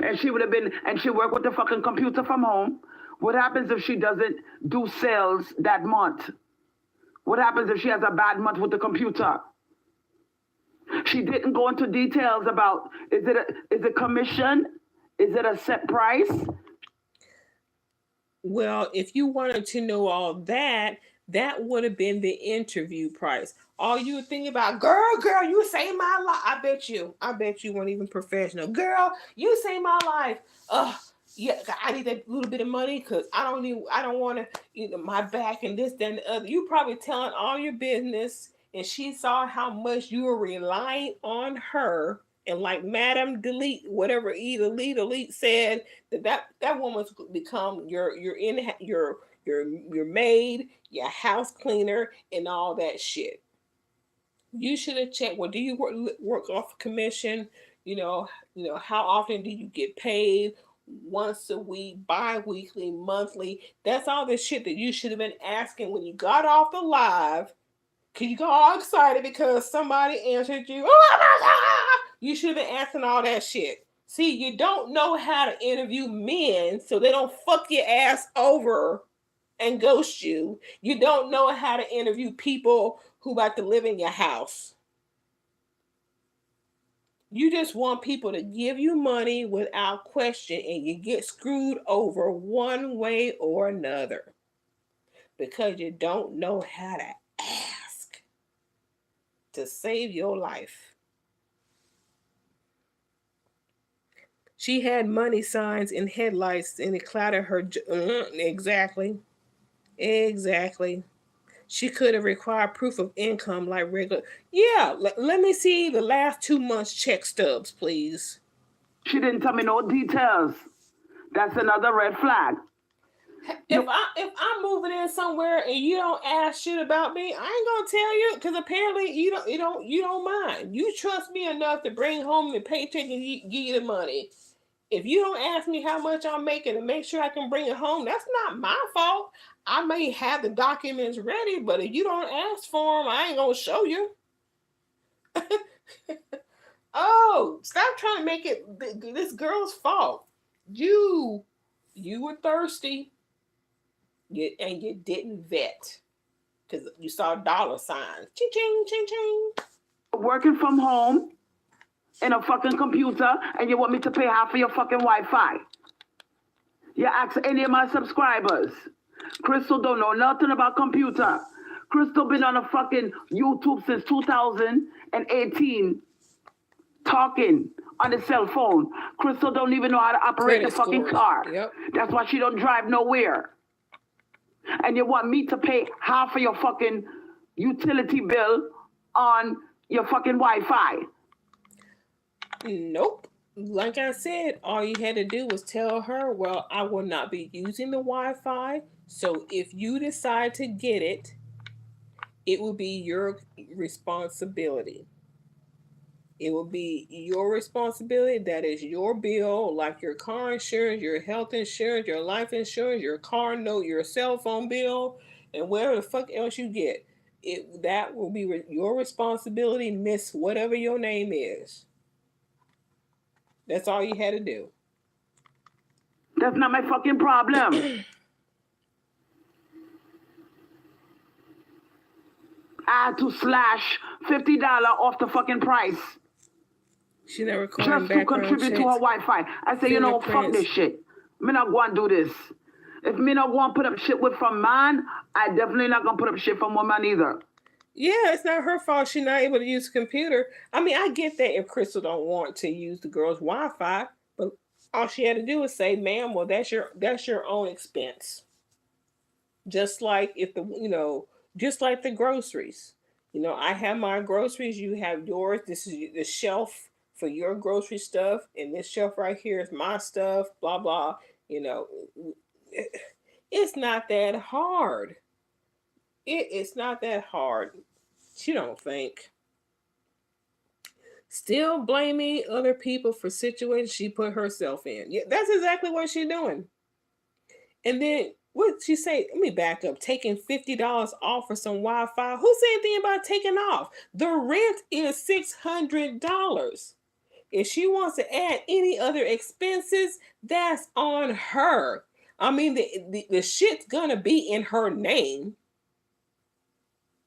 And she would have been, and she worked with the fucking computer from home. What happens if she doesn't do sales that month? What happens if she has a bad month with the computer? She didn't go into details about, is it commission? Is it a set price? Well, if you wanted to know all that, that would have been the interview price. All you would think about, girl, you saved my life. I bet you weren't even professional. Girl, you saved my life. Yeah, I need that little bit of money because I don't want to, my back and this, that, and the other. You probably telling all your business, and she saw how much you were relying on her. And like Madam Delete, whatever Elite said, that woman's become your maid, your house cleaner, and all that shit. You should have checked. Well, do you work off commission? How often do you get paid? Once a week, bi-weekly, monthly. That's all the shit that you should have been asking when you got off the live. Cause you got all excited because somebody answered you. Oh my God! You should have been asking all that shit. See, you don't know how to interview men so they don't fuck your ass over and ghost you. You don't know how to interview people who about to live in your house. You just want people to give you money without question, and you get screwed over one way or another because you don't know how to ask to save your life. She had money signs and headlights, and it clouded her. Exactly. She could have required proof of income like regular. Yeah, let me see the last 2 months check stubs, please. She didn't tell me no details. That's another red flag. If I'm moving in somewhere and you don't ask shit about me, I ain't gonna tell you because apparently you don't mind. You trust me enough to bring home the paycheck and give you the money. If you don't ask me how much I'm making and make sure I can bring it home, that's not my fault. I may have the documents ready, but if you don't ask for them, I ain't gonna show you. Oh, stop trying to make it this girl's fault. You were thirsty. and you didn't vet because you saw dollar signs. Ching ching ching ching. Working from home in a fucking computer, and you want me to pay half of your fucking Wi-Fi. You ask any of my subscribers. Crystal don't know nothing about computer. Crystal been on a fucking YouTube since 2018 talking on the cell phone. Crystal don't even know how to operate Credit the fucking scores. car. Yep. That's why she don't drive nowhere. And you want me to pay half of your fucking utility bill on your fucking Wi-Fi. Nope. Like I said, all you had to do was tell her, well, I will not be using the Wi-Fi. So if you decide to get it, it will be your responsibility. It will be your responsibility. That is your bill, like your car insurance, your health insurance, your life insurance, your car note, your cell phone bill, and whatever the fuck else you get. That will be your responsibility, miss whatever your name is. That's all you had to do. That's not my fucking problem. I had to slash $50 off the fucking price. She never called just to contribute to her Wi-Fi. I say, you know, fuck this shit. Me not going to do this. If me not going to put up shit with from man, I definitely not going to put up shit from woman either. Yeah, it's not her fault she's not able to use the computer. I mean, I get that if Crystal don't want to use the girl's Wi-Fi, but all she had to do was say, ma'am, well, that's your own expense. Just like just like the groceries. I have my groceries, you have yours. This is the shelf for your grocery stuff, and this shelf right here is my stuff, blah, blah. It's not that hard. It's not that hard. She don't think. Still blaming other people for situations she put herself in. Yeah, that's exactly what she's doing. And then what she say? Let me back up. Taking $50 off for some Wi-Fi. Who said anything about taking off? The rent is $600. If she wants to add any other expenses, that's on her. I mean, the shit's gonna be in her name.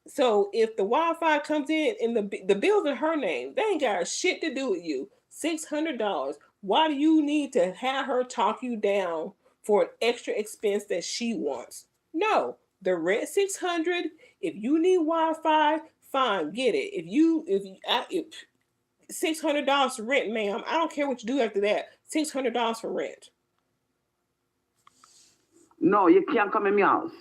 So if the Wi-Fi comes in and the bill's in her name, they ain't got shit to do with you. $600. Why do you need to have her talk you down for an extra expense that she wants? No, the rent $600. If you need Wi-Fi, fine, get it. If $600 for rent, ma'am, I don't care what you do after that. $600 for rent. No, you can't come in my house.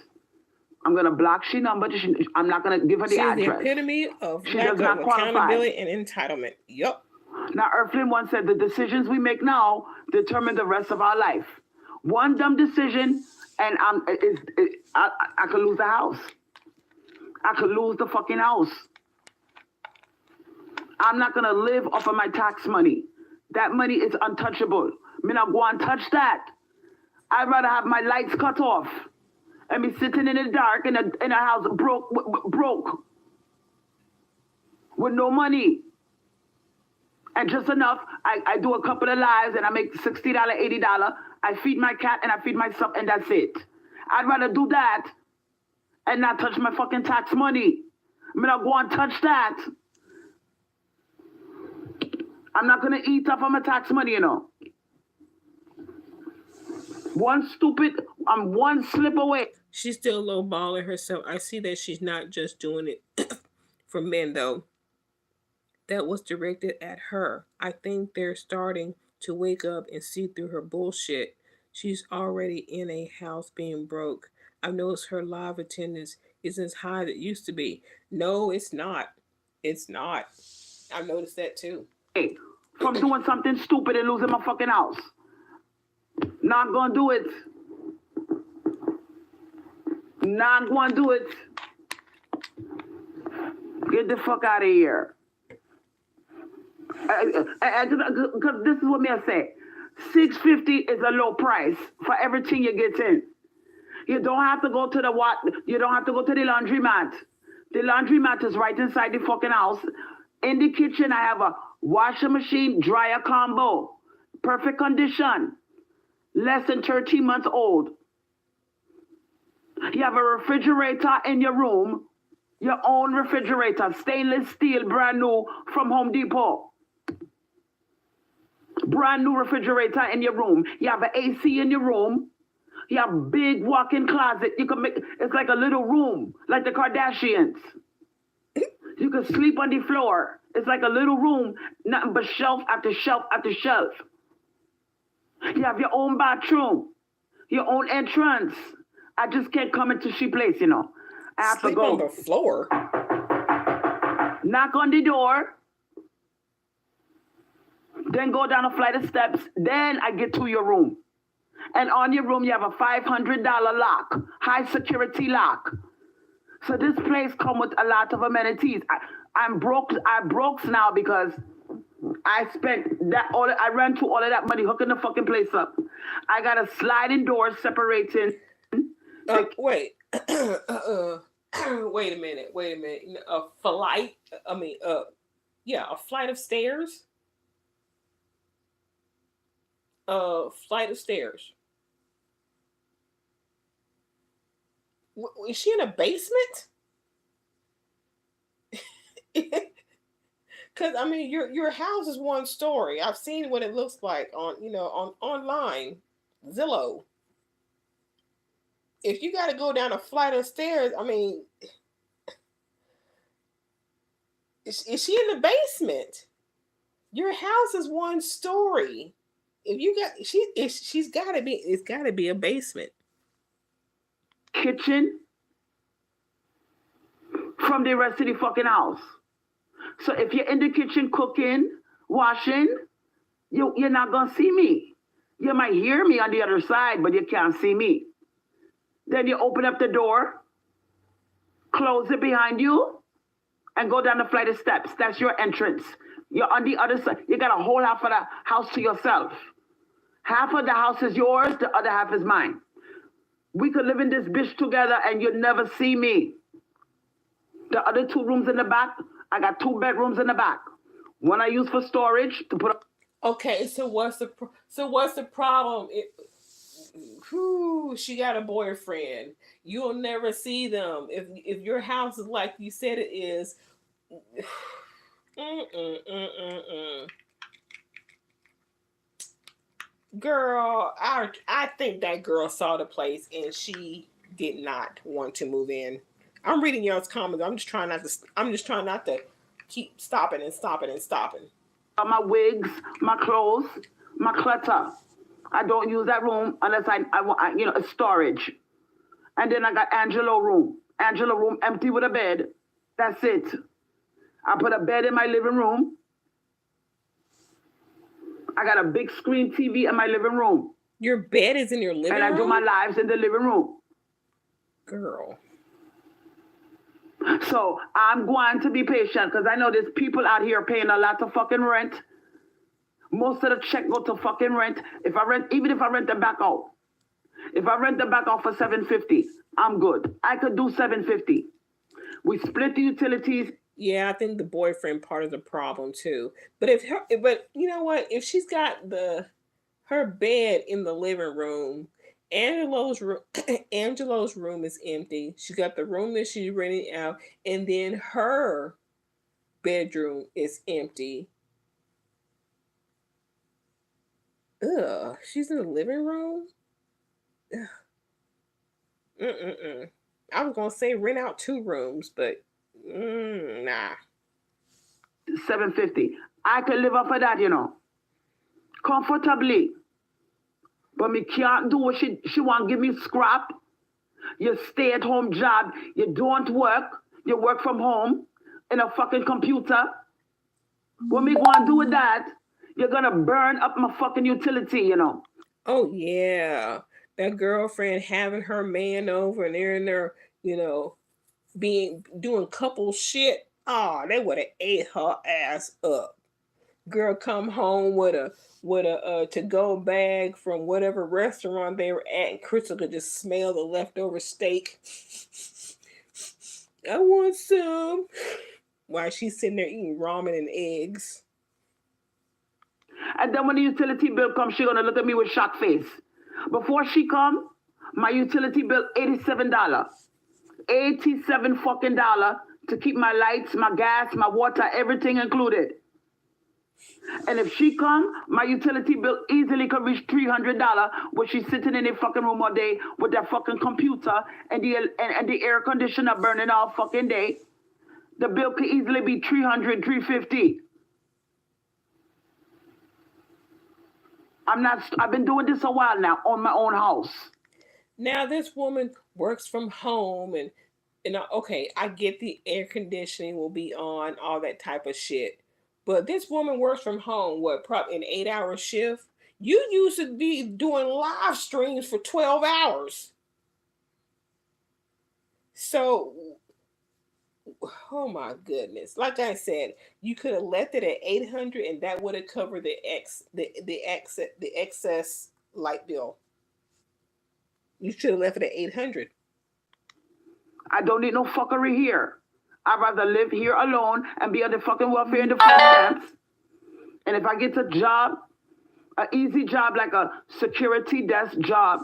I'm gonna block she number. I'm not gonna give her the address. She's the epitome of she does not accountability and entitlement. Yep. Now, Earthling once said, the decisions we make now determine the rest of our life. One dumb decision, and I could lose the house. I could lose the fucking house. I'm not gonna live off of my tax money. That money is untouchable. Me not go and touch that. I'd rather have my lights cut off and be sitting in the dark in a house broke with no money. And just enough, I do a couple of lives and I make $60, $80. I feed my cat and I feed myself and that's it. I'd rather do that and not touch my fucking tax money. I'm not going to touch that. I'm not going to eat off of my tax money, you know. I'm one slip away. She's still lowballing herself. I see that she's not just doing it for men, though. That was directed at her. I think they're starting to wake up and see through her bullshit. She's already in a house being broke. I've noticed her live attendance isn't as high as it used to be. No, it's not. It's not. I've noticed that too. Hey, from doing something stupid and losing my fucking house. Not gonna do it. Not gonna do it. Get the fuck out of here. Because this is what me I say. $650 is a low price for everything you get in. You don't have to go to you don't have to go to the laundromat. The laundromat is right inside the fucking house. In the kitchen, I have a washer machine, dryer combo. Perfect condition. Less than 13 months old. You have a refrigerator in your room, your own refrigerator, stainless steel, brand new from Home Depot. Brand new refrigerator in your room. You have an AC in your room. You have a big walk-in closet. You can make it's like a little room, like the Kardashians. You can sleep on the floor. It's like a little room, nothing but shelf after shelf after shelf. You have your own bathroom, your own entrance. I just can't come into she place, you know. I have Sleep to go. on the floor. Knock on the door. Then go down a flight of steps. Then I get to your room. And on your room, you have a $500 lock, high security lock. So this place come with a lot of amenities. I'm broke. I'm broke now because I spent that all. I ran through all of that money hooking the fucking place up. I got a sliding door separating. Wait. Wait a minute. A flight. A flight of stairs. Flight of stairs. Is she in a basement? Because I mean, your house is one story. I've seen what it looks like on online, Zillow. If you got to go down a flight of stairs, I mean, is she in the basement? Your house is one story. If you got she's got to be. It's got to be a basement. Kitchen from the rest of the fucking house. So if you're in the kitchen cooking, washing, you're not gonna see me. You might hear me on the other side, but you can't see me. Then you open up the door, close it behind you, and go down the flight of steps. That's your entrance. You're on the other side. You got a whole half of the house to yourself. Half of the house is yours, the other half is mine. We could live in this bitch together and you'd never see me. The other 2 rooms in the back, I got 2 bedrooms in the back. One I use for storage to put up. Okay, so what's the problem? She got a boyfriend. You'll never see them. If your house is like you said it is. Girl, I think that girl saw the place and she did not want to move in. I'm reading y'all's comments. I'm just trying not to keep stopping. My wigs, my clothes, my clutter. I don't use that room unless I want, a storage. And then I got Angelo room empty with a bed. That's it. I put a bed in my living room. I got a big screen TV in my living room. Your bed is in your living room? And I do my lives in the living room. Girl. So I'm going to be patient because I know there's people out here paying a lot of fucking rent. Most of the check go to fucking rent. Even if I rent the back out. If I rent the back out for $750, I'm good. I could do $750. We split the utilities. Yeah, I think the boyfriend part is a problem too. But you know what? If she's got her bed in the living room, Angelo's room is empty. She got the room that she's renting out, and then her bedroom is empty. Ugh, she's in the living room. Ugh. I was gonna say rent out 2 rooms, but nah. $750. I can live off of that, comfortably. But me can't do what she want. Give me scrap. You stay at home job. You don't work. You work from home in a fucking computer. What me gonna do with that? You're gonna burn up my fucking utility, Oh yeah, that girlfriend having her man over and they're in there, doing couple shit. Oh, they would have ate her ass up. Girl come home with a to-go bag from whatever restaurant they were at, and Crystal could just smell the leftover steak. I want some. While she's sitting there eating ramen and eggs. And then when the utility bill comes, she's gonna look at me with shocked face. Before she come, My utility bill, $87. 87 fucking dollar to keep my lights, my gas, my water, everything included. And if she come, my utility bill easily could reach $300, where she's sitting in a fucking room all day with that fucking computer and the air conditioner burning all fucking day. The bill could easily be $300, $350. I've been doing this a while now on my own house. Now this woman works from home and okay, I get the air conditioning will be on, all that type of shit. But this woman works from home, what, probably an 8-hour shift? You used to be doing live streams for 12 hours. So, oh my goodness. Like I said, you could have left it at 800 and that would have covered the excess light bill. You should have left it at 800. I don't need no fuckery here. I'd rather live here alone and be on the fucking welfare and the food stamps. And if I get a job, an easy job like a security desk job,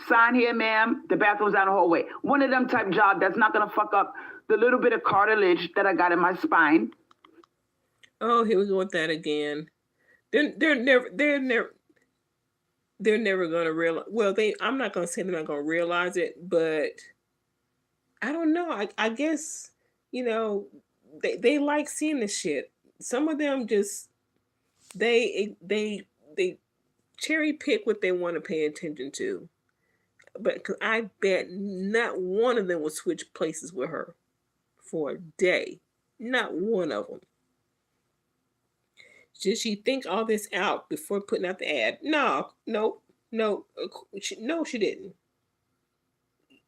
sign here, ma'am, the bathroom's down the hallway. One of them type job that's not gonna fuck up the little bit of cartilage that I got in my spine. Oh, here we go with that again. They're never gonna realize. Well, I'm not gonna say they're not gonna realize it, but I don't know. I guess they like seeing this shit. Some of them just they cherry pick what they want to pay attention to. But cause I bet not one of them will switch places with her for a day. Not one of them. Did she think all this out before putting out the ad? No, no, no, no. She didn't.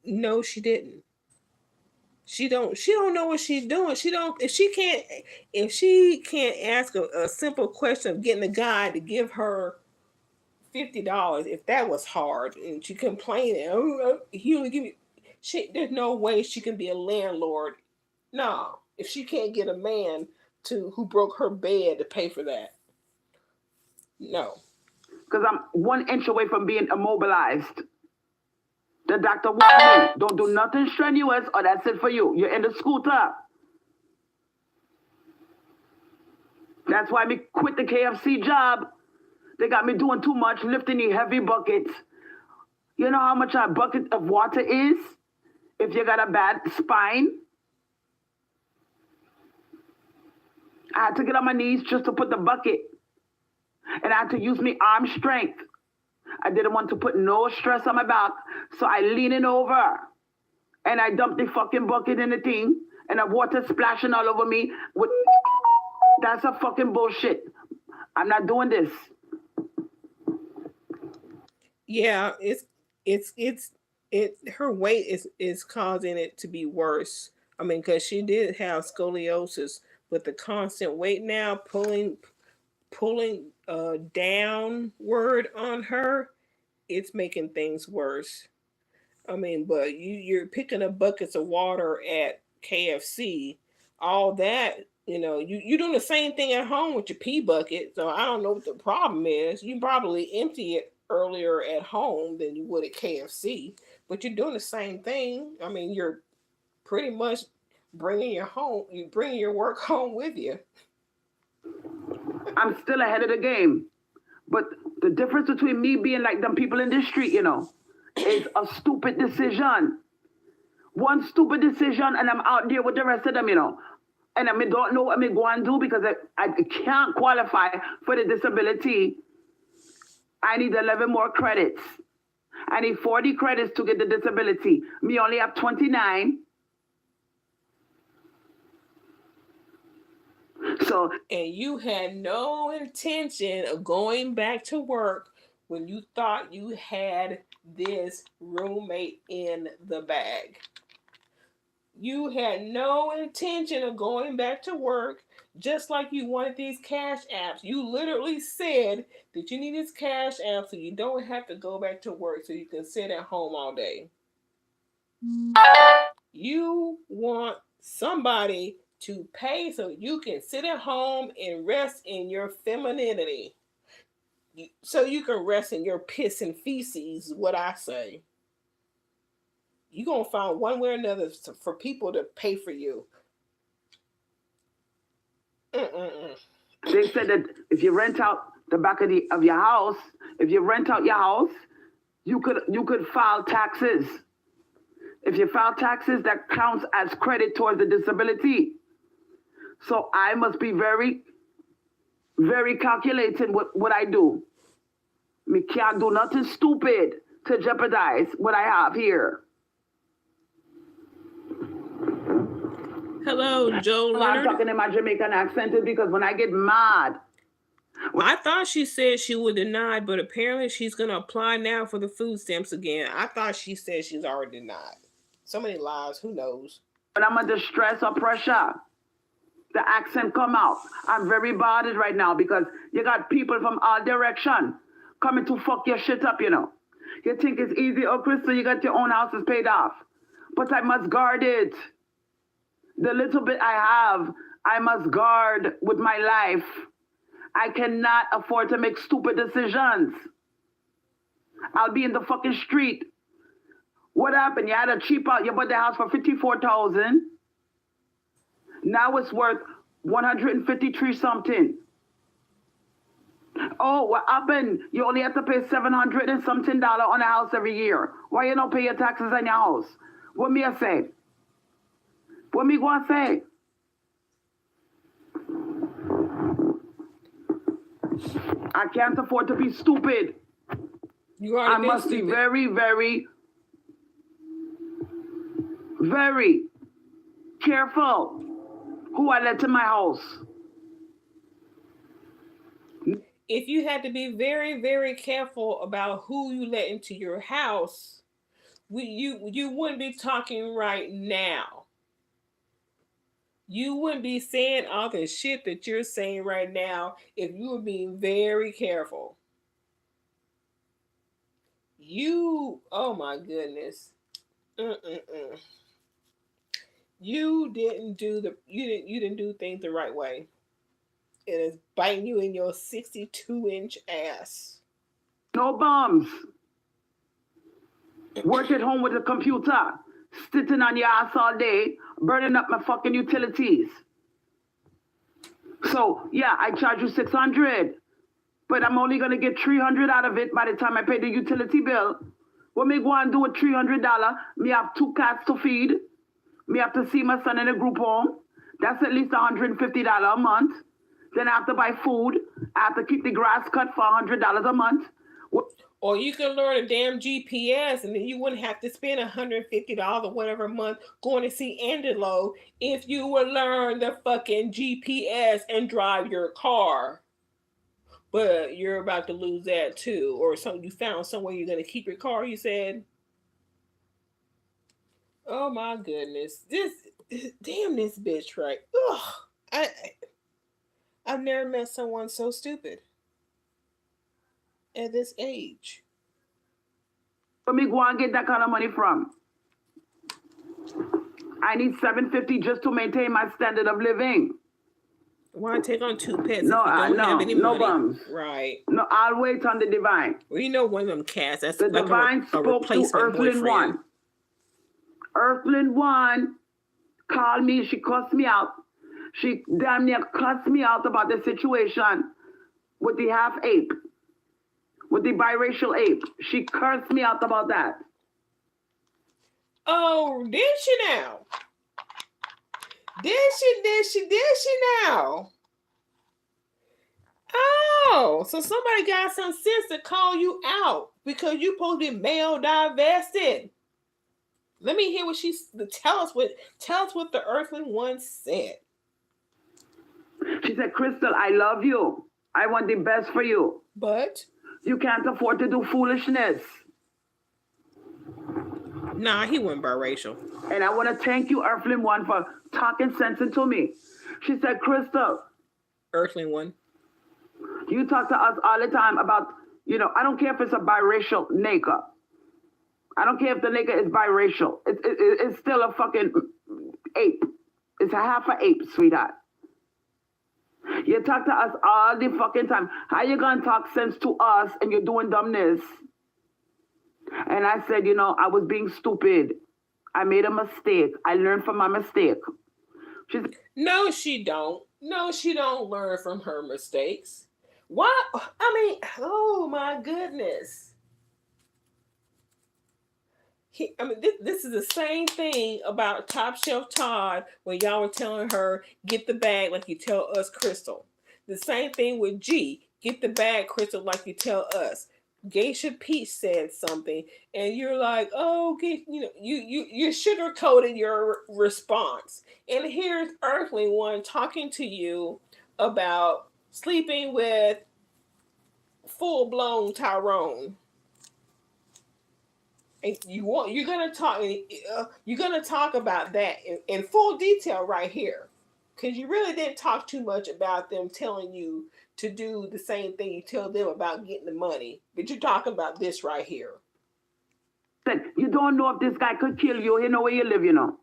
No, she didn't. She don't know what she's doing. She don't if she can't ask a simple question of getting a guy to give her $50, if that was hard, and she complaining, he only give me there's no way she can be a landlord. No, if she can't get a man to who broke her bed to pay for that. No. Because I'm 1 inch away from being immobilized. The doctor warned me, don't do nothing strenuous or that's it for you. You're in the scooter. That's why me quit the KFC job. They got me doing too much, lifting the heavy buckets. You know how much a bucket of water is if you got a bad spine? I had to get on my knees just to put the bucket. And I had to use my arm strength. I didn't want to put no stress on my back, so I leaning over. And I dumped the fucking bucket in the thing, and the water splashing all over me. That's a fucking bullshit. I'm not doing this. Yeah, her weight is causing it to be worse. I mean, because she did have scoliosis, but the constant weight now pulling downward on her, it's making things worse. I mean, but you're picking up buckets of water at KFC, all that, you're doing the same thing at home with your pee bucket. So I don't know what the problem is. You probably empty it earlier at home than you would at KFC, but you're doing the same thing. I mean, you're pretty much you bringing your work home with you. I'm still ahead of the game. But the difference between me being like them people in the street, is a stupid decision. One stupid decision and I'm out there with the rest of them, And I don't know what I'm going to do because I can't qualify for the disability. I need 11 more credits. I need 40 credits to get the disability. Me only have 29. So, and you had no intention of going back to work when you thought you had this roommate in the bag. You had no intention of going back to work, just like you wanted these cash apps. You literally said that you need this cash app so you don't have to go back to work, so you can sit at home all day. You want somebody to pay so you can sit at home and rest in your femininity. So you can rest in your piss and feces, is what I say. you're going to find one way or another for people to pay for you. They said that if you rent out the back of your house, if you rent out your house, you could file taxes. If you file taxes, that counts as credit towards the disability. So I must be very, very calculating what I do. Me can't do nothing stupid to jeopardize what I have here. Hello, Joe Leonard. I'm talking in my Jamaican accent is because when I get mad. I thought she said she would deny, but apparently she's going to apply now for the food stamps again. I thought she said she's already denied. So many lies, who knows? When I'm under stress or pressure, the accent come out. I'm very bothered right now because you got people from all direction coming to fuck your shit up, you know. You think it's easy, oh, Crystal, you got your own houses paid off. But I must guard it. The little bit I have, I must guard with my life. I cannot afford to make stupid decisions. I'll be in the fucking street. What happened? You had a cheap out, you bought the house for $54,000. Now it's worth 153 something. Oh, what happened? You only have to pay $700 and something on a house every year. Why you don't pay your taxes on your house? What me I say? What me gonna say? I can't afford to be stupid. I must be very, very, very careful who I let in my house. If you had to be very, very careful about who you let into your house, you wouldn't be talking right now. You wouldn't be saying all the shit that you're saying right now if you were being very careful. Oh my goodness. You didn't do things the right way. It is biting you in your 62-inch ass. No bums. Work at home with a computer. Sitting on your ass all day, burning up my fucking utilities. So, yeah, I charge you $600, but I'm only going to get $300 out of it by the time I pay the utility bill. What me go and do with $300? Me have 2 cats to feed. Me have to see my son in a group home. That's at least $150 a month. Then I have to buy food. I have to keep the grass cut for $100 a month. Or you could learn a damn GPS and then you wouldn't have to spend $150 or whatever a month going to see Angelo if you would learn the fucking GPS and drive your car. But you're about to lose that too. Or you found somewhere you're going to keep your car, you said. Oh my goodness. This bitch, right? Ugh. I've never met someone so stupid at this age. Where me go and get that kind of money from? I need $750 just to maintain my standard of living. Why take on 2 pets? No, no bums. Right. No, I'll wait on the divine. Well, you know one of them cats. That's the like divine spoke to Earthling One. Earthling One called me. She cussed me out. She damn near cussed me out about the situation with the half ape, with the biracial ape. She cursed me out about that. Oh, did she now? Did she now? Oh, so somebody got some sense to call you out because you supposed to be male divested. Let me hear what tell us what the Earthling One said. She said, Crystal, I love you. I want the best for you. But you can't afford to do foolishness. Nah, he wasn't biracial. And I want to thank you, Earthling One, for talking sense into me. She said, Crystal. Earthling One. You talk to us all the time about, I don't care if it's a biracial nigga. I don't care if the nigga is biracial. It's still a fucking ape. It's a half an ape, sweetheart. You talk to us all the fucking time. How you gonna talk sense to us and you're doing dumbness? And I said, I was being stupid. I made a mistake. I learned from my mistake. She's No, she don't. No, she don't learn from her mistakes. Why? I mean, oh my goodness. This is the same thing about Top Shelf Todd when y'all were telling her, get the bag like you tell us, Crystal. The same thing with G, get the bag, Crystal, like you tell us. Geisha Peach said something, and you're like, oh, you sugarcoated your response. And here's Earthling One talking to you about sleeping with full blown Tyrone. And you're gonna talk about that in full detail right here, because you really didn't talk too much about them telling you to do the same thing you tell them about getting the money, but you're talking about this right here. You don't know if this guy could kill you. He know where you live, you know.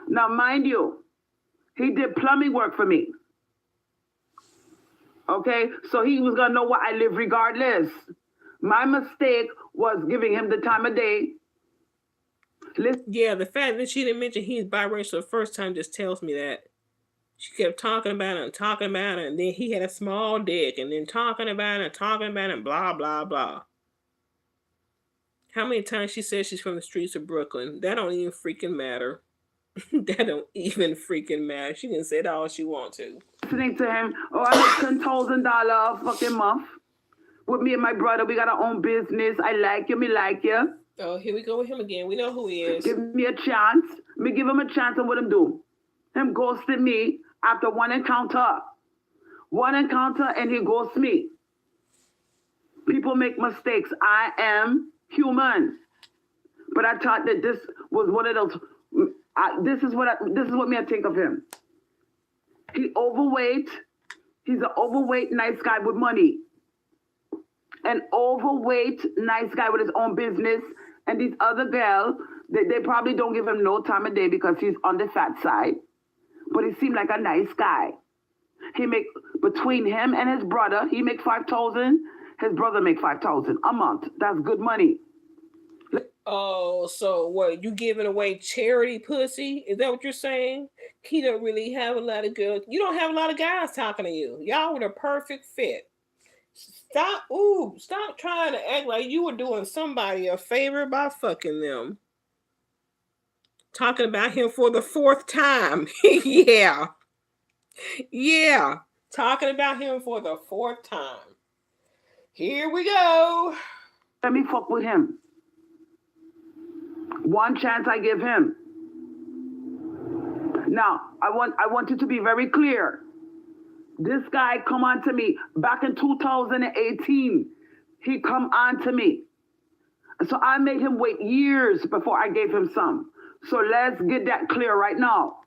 Now, mind you, he did plumbing work for me. Okay, so he was gonna know where I live regardless. My mistake was giving him the time of day. Yeah, the fact that she didn't mention he's biracial the first time just tells me that. She kept talking about it and talking about it, and then he had a small dick, and then talking about it and talking about it, and blah, blah, blah. How many times she says she's from the streets of Brooklyn? That don't even freaking matter. That don't even freaking matter. She can say that all she wants to. Listening to him, oh, I make $10,000 fucking month. With me and my brother, we got our own business. I like you, me like you. Oh, here we go with him again. We know who he is. Give me a chance. Me give him a chance, and what him do? Him ghosted me after one encounter. One encounter, and he ghosts me. People make mistakes. I am human. But I thought that this was one of those. This is what me I think of him. He overweight. He's an overweight nice guy with money. An overweight nice guy with his own business. And these other girls, they probably don't give him no time of day because he's on the fat side. But he seemed like a nice guy. He make, between him and his brother, he make 5,000. His brother make 5,000 a month. That's good money. Oh, so what? You giving away charity pussy? Is that what you're saying? He don't really have a lot of girls. You don't have a lot of guys talking to you. Y'all were the perfect fit. Stop trying to act like you were doing somebody a favor by fucking them. Talking about him for the fourth time. Yeah. Yeah. Talking about him for the fourth time. Here we go. Let me fuck with him. One chance I give him. Now, I want it to be very clear. This guy come on to me back in 2018. He come on to me. So I made him wait years before I gave him some. So let's get that clear right now.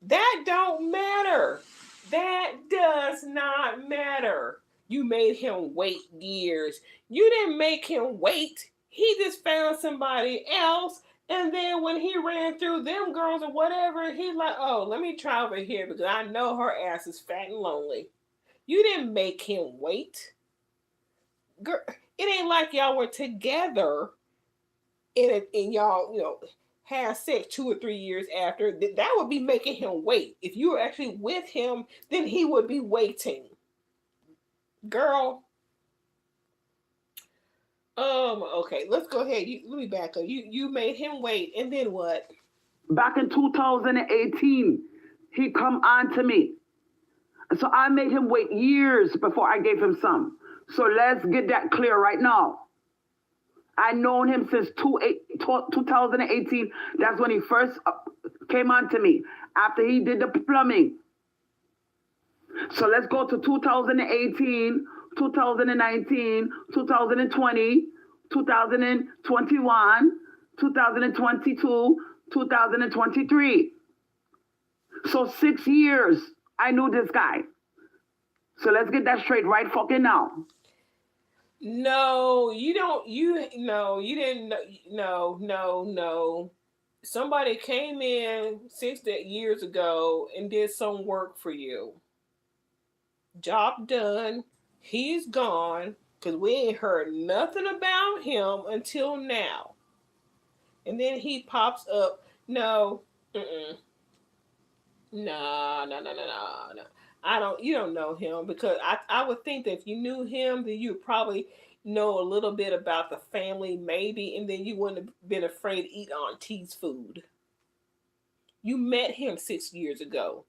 That don't matter. That does not matter. You made him wait years. You didn't make him wait. He just found somebody else. And then when he ran through them girls or whatever, he's like, oh, let me try over here because I know her ass is fat and lonely. You didn't make him wait. Girl, it ain't like y'all were together and y'all, had sex 2 or 3 years after. That would be making him wait. If you were actually with him, then he would be waiting. Girl. Okay, let's go ahead. Let me back up. You made him wait, and then what? Back in 2018, he come on to me. So I made him wait years before I gave him some. So let's get that clear right now. I known him since 2018. That's when he first came on to me, after he did the plumbing. So let's go to 2018, 2019, 2020, 2021, 2022, 2023. So 6 years I knew this guy. So let's get that straight right fucking now. No, you don't. You didn't. No. Somebody came in 6 years ago and did some work for you. Job done. He's gone because we ain't heard nothing about him until now. And then he pops up. No, mm-mm. No, no, no, no, no, no. I don't. You don't know him because I would think that if you knew him, then you'd probably know a little bit about the family, maybe, and then you wouldn't have been afraid to eat Auntie's food. You met him 6 years ago.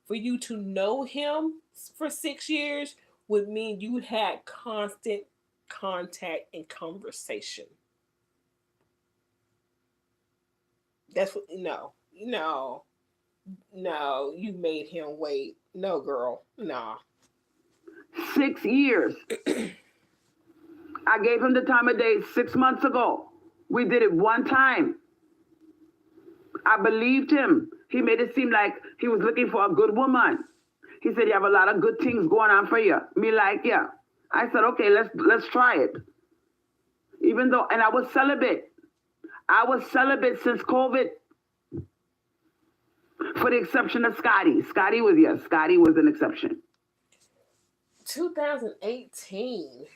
For you to know him for 6 years would mean you had constant contact and conversation. That's what. No, no, no. You made him wait. No, girl. Nah. 6 years. I gave him the time of day 6 months ago. We did it one time. I believed him. He made it seem like he was looking for a good woman. He said, you have a lot of good things going on for you. Me like, yeah. I said, okay, let's try it. Even though, and I was celibate. I was celibate since COVID. For the exception of Scotty. Scotty was an exception. 2018.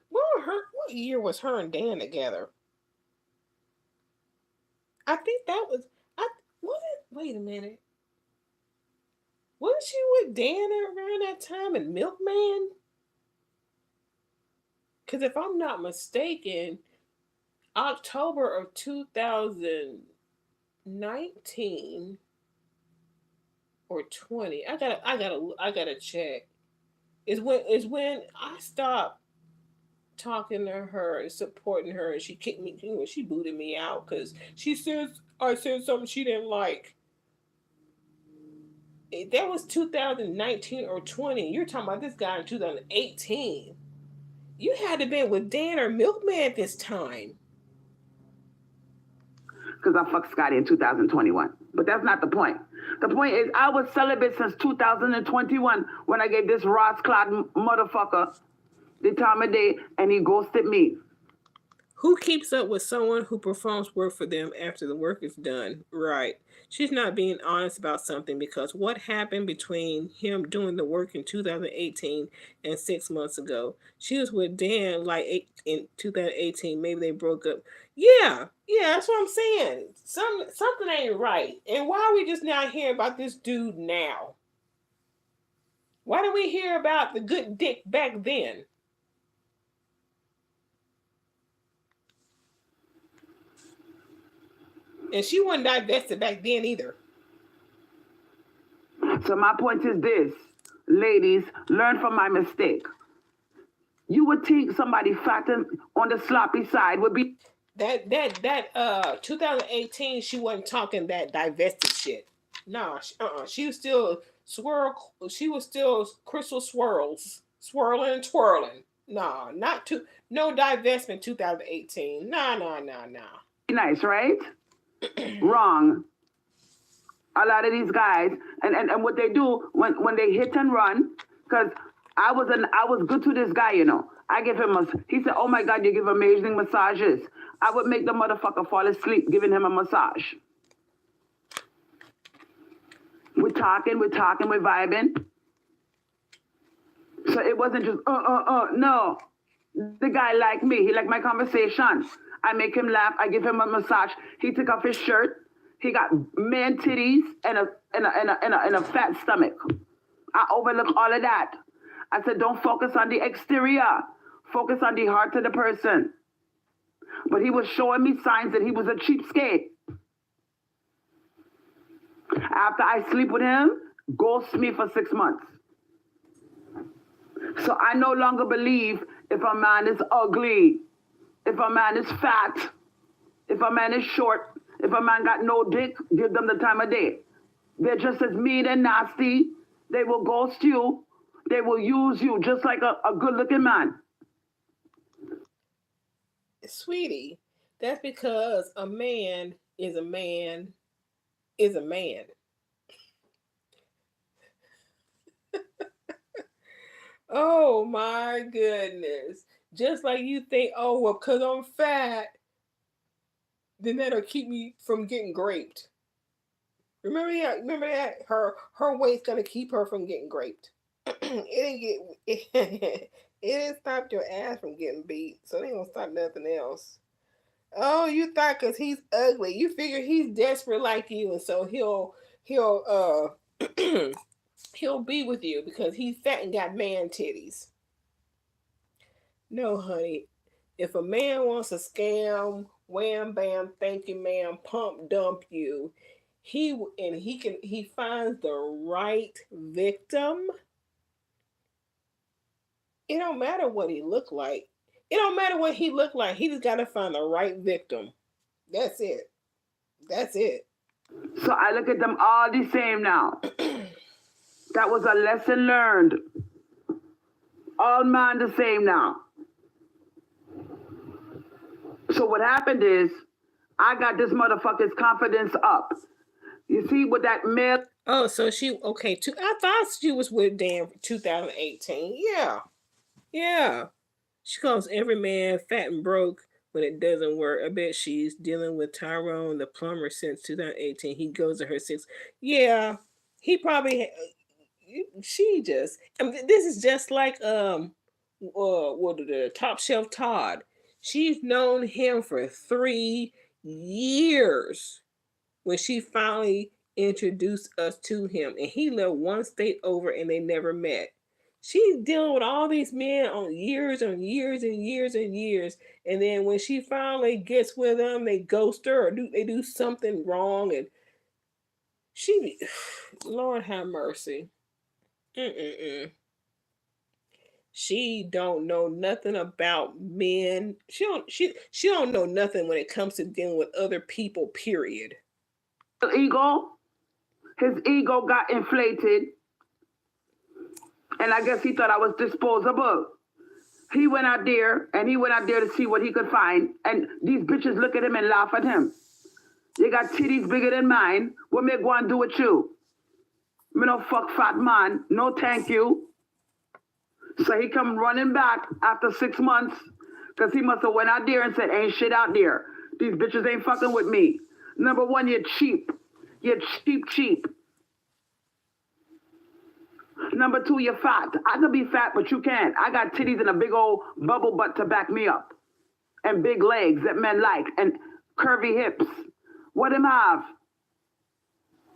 What year was her and Dan together? I think that was wait a minute. Wasn't she with Dan around that time in Milkman? Because if I'm not mistaken, October of 2019 or 20. I gotta check. Is when I stopped talking to her and supporting her, and she kicked me. She booted me out because she says I said something she didn't like. That was 2019 or 20. You're talking about this guy in 2018. You had to be with Dan or Milkman this time. Because I fucked Scotty in 2021. But that's not the point. The point is, I was celibate since 2021 when I gave this Ross Clod motherfucker the time of day and he ghosted me. Who keeps up with someone who performs work for them after the work is done? Right. She's not being honest about something because what happened between him doing the work in 2018 and 6 months ago? She was with Dan in 2018. Maybe they broke up. Yeah, that's what I'm saying. Something ain't right. And why are we just now hearing about this dude now? Why did we hear about the good dick back then? And she wasn't divested back then either. So my point is this, ladies, learn from my mistake. You would think somebody fat and on the sloppy side would be that 2018. She wasn't talking that divested shit. Nah, she was still swirl. She was still crystal swirls, swirling and twirling. Nah, no divestment. 2018. Nah. nice, right? Wrong. A lot of these guys, and what they do when they hit and run, because I was good to this guy, you know. I give him he said, oh my God, you give amazing massages. I would make the motherfucker fall asleep giving him a massage. We're talking, we're vibing. So it wasn't just, no. The guy liked me. He liked my conversation. I make him laugh. I give him a massage. He took off his shirt. He got man titties and a fat stomach. I overlook all of that. I said, don't focus on the exterior. Focus on the heart of the person. But he was showing me signs that he was a cheapskate. After I sleep with him, ghosts me for 6 months. So I no longer believe if a man is ugly, if a man is fat, if a man is short, if a man got no dick, give them the time of day. They're just as mean and nasty. They will ghost you. They will use you just like a good-looking man. Sweetie, that's because a man is a man is a man. Oh my goodness. Just like you think, oh, well, because I'm fat, then that'll keep me from getting raped. Remember that? Her weight's gonna keep her from getting raped. It didn't stop your ass from getting beat, so they gonna stop nothing else. Oh, you thought because he's ugly, you figure he's desperate like you, and so he'll he'll be with you because he's fat and got man titties. No, honey. If a man wants to scam, wham bam, thank you, ma'am, pump dump you, he finds the right victim. It don't matter what he look like. It don't matter what he look like. He just gotta find the right victim. That's it. That's it. So I look at them all the same now. That was a lesson learned. All man the same now. So what happened is, I got this motherfucker's confidence up. You see, with that male. Oh, so she okay? I thought she was with Dan for 2018. Yeah, yeah. She calls every man fat and broke when it doesn't work. I bet she's dealing with Tyrone, the plumber, since 2018. He goes to her six. Yeah, he probably. She just. I mean, this is just like what the Top Shelf Todd. She's known him for 3 years when she finally introduced us to him, and he lived one state over, and they never met. She's dealing with all these men on years and years and years and years, and then when she finally gets with them, they ghost her or they do something wrong, and she, Lord have mercy. Mm-mm-mm. She don't know nothing about men. She don't know nothing when it comes to dealing with other people. Period. His ego got inflated, and I guess he thought I was disposable. He went out there to see what he could find, and these bitches look at him and laugh at him. You got titties bigger than mine. What me go and do with you? Me no fuck fat man. No thank you. So he come running back after 6 months, because he must have went out there and said, ain't shit out there. These bitches ain't fucking with me. Number one, you're cheap. You're cheap. Number two, you're fat. I could be fat, but you can't. I got titties and a big old bubble butt to back me up. And big legs that men like. And curvy hips. What him have?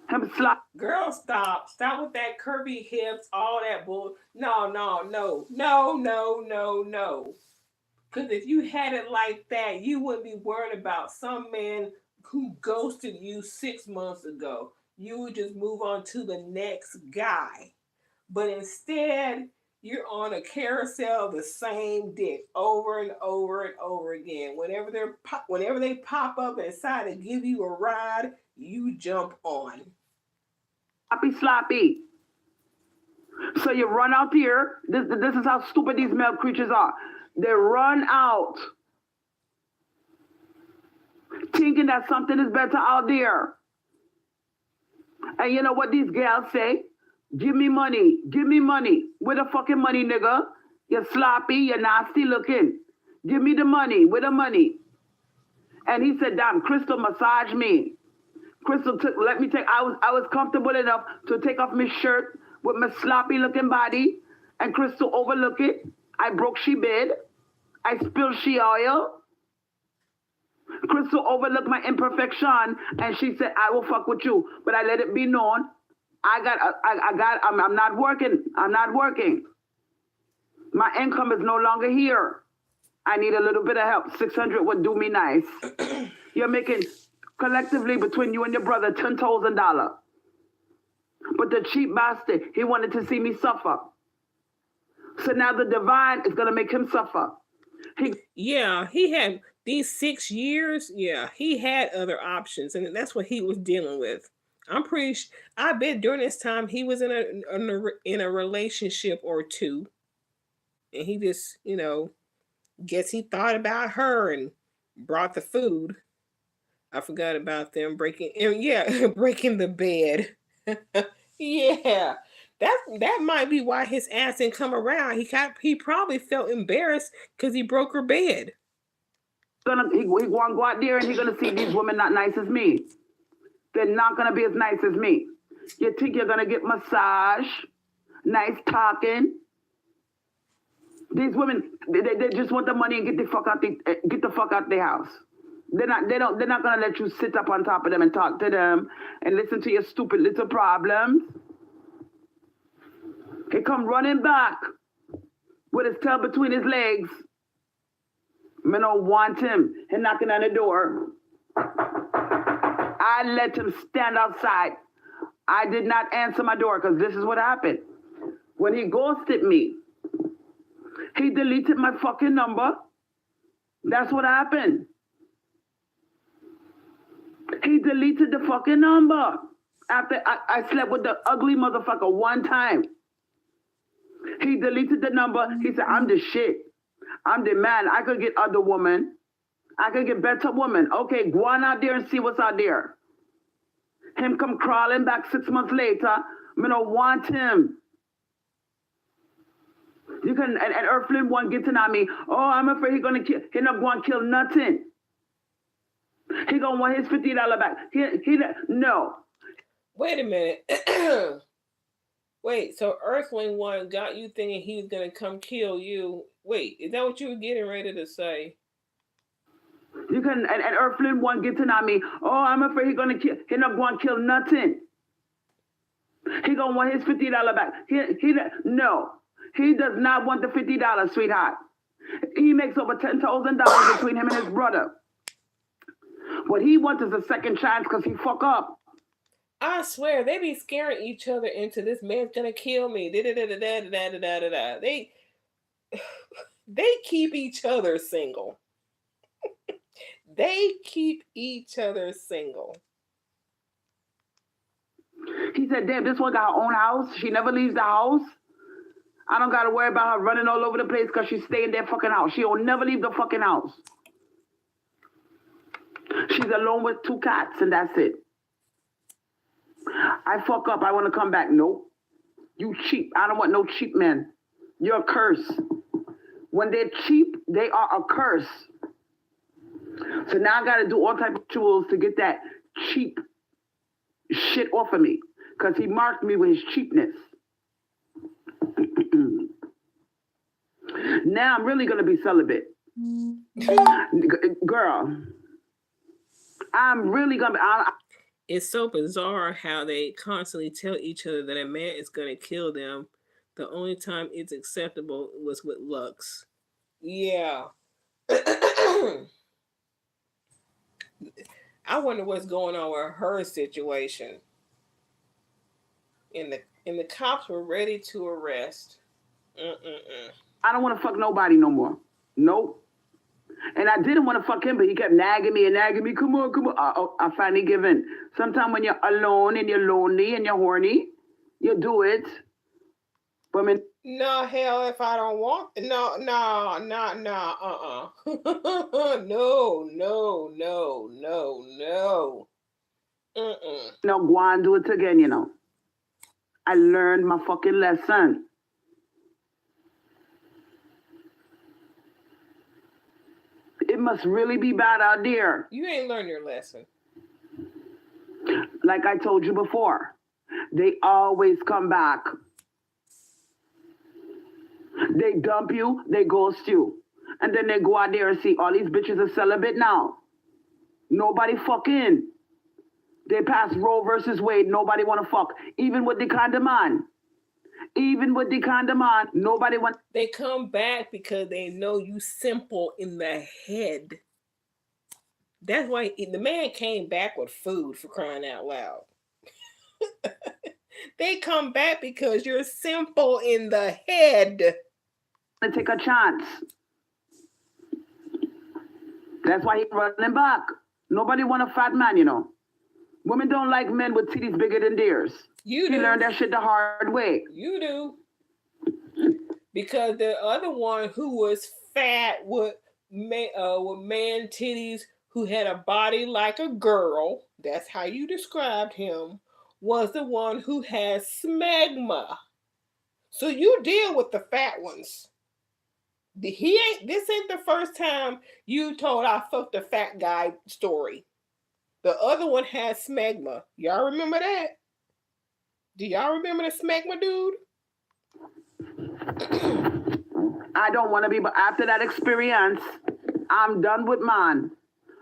Him slap. Girl, stop. Stop with that curvy hips, all that bull. No. Because if you had it like that, you wouldn't be worried about some man who ghosted you 6 months ago. You would just move on to the next guy. But instead, you're on a carousel of the same dick over and over and over again. Whenever they pop up and decide to give you a ride, you jump on. Sloppy. So you run out here. This is how stupid these male creatures are. They run out thinking that something is better out there. And you know what these gals say? Give me money. Where the fucking money, nigga? You're sloppy, you're nasty looking. Give me the money. Where the money? And he said, damn, Crystal massage me. Crystal I was comfortable enough to take off my shirt with my sloppy looking body, and Crystal overlook it. I broke she bed. I spilled she oil. Crystal overlooked my imperfection, and she said, I will fuck with you. But I let it be known, I'm not working. My income is no longer here. I need a little bit of help. 600 would do me nice. You're making collectively between you and your brother $10,000. But the cheap bastard, he wanted to see me suffer. So now the divine is gonna make him suffer. He had these 6 years. Yeah, he had other options, and that's what he was dealing with. I'm pretty sure. I bet during this time he was in a relationship or two, and he just guess he thought about her and brought the food. I forgot about them breaking the bed. Yeah. That might be why his ass didn't come around. He probably felt embarrassed because he broke her bed. He going to go out there and he's gonna see these women not nice as me. They're not gonna be as nice as me. You think you're gonna get massage, nice talking, These women, they just want the money and get the fuck out their house. They're not gonna let you sit up on top of them and talk to them and listen to your stupid little problems. He come running back with his tail between his legs. Me don't want him. He knocking on the door. I let him stand outside. I did not answer my door because this is what happened. When he ghosted me, he deleted my fucking number. That's what happened. He deleted the fucking number after I slept with the ugly motherfucker one time. He deleted the number. He said, I'm the shit. I'm the man. I could get other women. I could get better women. Okay, go on out there and see what's out there. Him come crawling back 6 months later. I don't want him. You can and Earthling one getting on me. Oh, I'm afraid he's gonna kill. He not going to kill nothing. He gonna want his $50 back. No. Wait a minute. Wait, so Earthling one got you thinking he was gonna come kill you. Wait, is that what you were getting ready to say? You can and Earthling one getting on me. Oh, I'm afraid he's gonna kill. He not going to kill nothing. He gonna want his $50 back. No. He does not want the $50, sweetheart. He makes over $10,000 between him and his brother. What he wants is a second chance because he fuck up. I swear, they be scaring each other into this man's gonna kill me. They keep each other single. They keep each other single. He said, damn, this one got her own house. She never leaves the house. I don't got to worry about her running all over the place because she's staying in their fucking house. She'll never leave the fucking house. She's alone with 2 cats and that's it. I fuck up. I want to come back. Nope. You cheap. I don't want no cheap men. You're a curse. When they're cheap, they are a curse. So now I got to do all type of tools to get that cheap shit off of me because he marked me with his cheapness. Now I'm really going to be celibate. Girl, I'm really going to be... It's so bizarre how they constantly tell each other that a man is going to kill them. The only time it's acceptable was with Lux. Yeah. I wonder what's going on with her situation. And the cops were ready to arrest. I don't want to fuck nobody no more. Nope. And I didn't want to fuck him, but he kept nagging me. Come on. I finally give in. Sometimes when you're alone and you're lonely and you're horny, you do it. But I mean, no, hell, if I don't want... No. No, go on, do it again, you know. I learned my fucking lesson. It must really be bad out there. You ain't learned your lesson. Like I told you before, they always come back. They dump you, they ghost you. And then they go out there and see all these bitches are celibate now. Nobody fucking. They pass Roe versus Wade, nobody want to fuck. Even with the condom on. Nobody want. They come back because they know you simple in the head. That's why the man came back with food, for crying out loud. They come back because you're simple in the head. To take a chance. That's why he's running back. Nobody want a fat man, you know. Women don't like men with titties bigger than theirs. You do. He learned that shit the hard way. You do. Because the other one who was fat with man titties, who had a body like a girl, that's how you described him, was the one who has smegma. So you deal with the fat ones. This ain't the first time you told I fucked a fat guy story. The other one has smegma. Y'all remember that? Do y'all remember the smegma dude? I don't want to be, but after that experience, I'm done with man.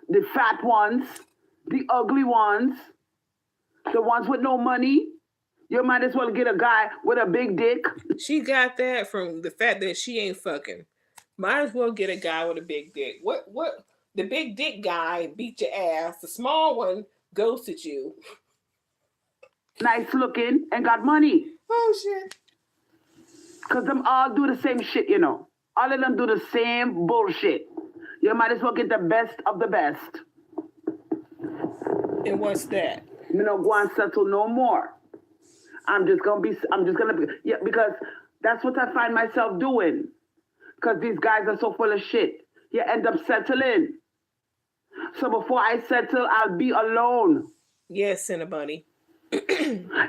The fat ones, the ugly ones, the ones with no money. You might as well get a guy with a big dick. She got that from the fact that she ain't fucking. Might as well get a guy with a big dick. What? The big dick guy beat your ass. The small one ghosted you. Nice looking and got money. Oh shit. Because them all do the same shit, you know. All of them do the same bullshit. You might as well get the best of the best. And what's that? You know, go and settle no more. Yeah, because that's what I find myself doing. Because these guys are so full of shit. You end up settling. So before I settle, I'll be alone. Yes, Cinnabunny.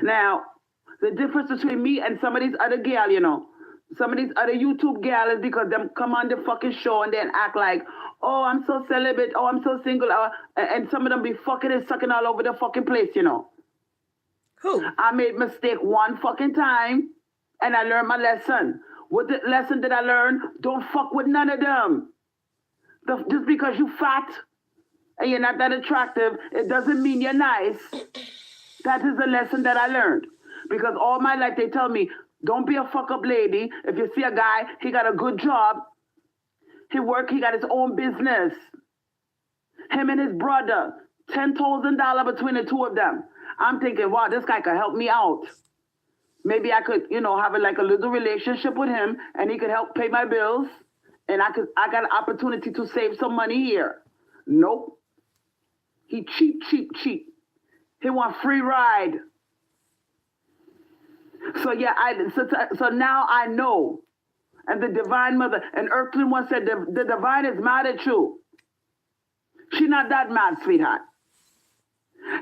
Now, the difference between me and some of these other gal, you know, some of these other YouTube gal is because them come on the fucking show and then act like, oh, I'm so celibate, oh, I'm so single, and some of them be fucking and sucking all over the fucking place, you know. Who? I made mistake one fucking time, and I learned my lesson. What the lesson did I learn? Don't fuck with none of them. Just because you fat and you're not that attractive, it doesn't mean you're nice. That is the lesson that I learned. Because all my life they tell me, don't be a fuck up lady. If you see a guy, he got a good job. He got his own business. Him and his brother, $10,000 between the two of them. I'm thinking, wow, this guy could help me out. Maybe I could, you know, have like a little relationship with him and he could help pay my bills. And I got an opportunity to save some money here. Nope. He cheap. He want free ride. So yeah, so now I know. And the divine mother, and Earthly One said, the divine is mad at you. She's not that mad, sweetheart.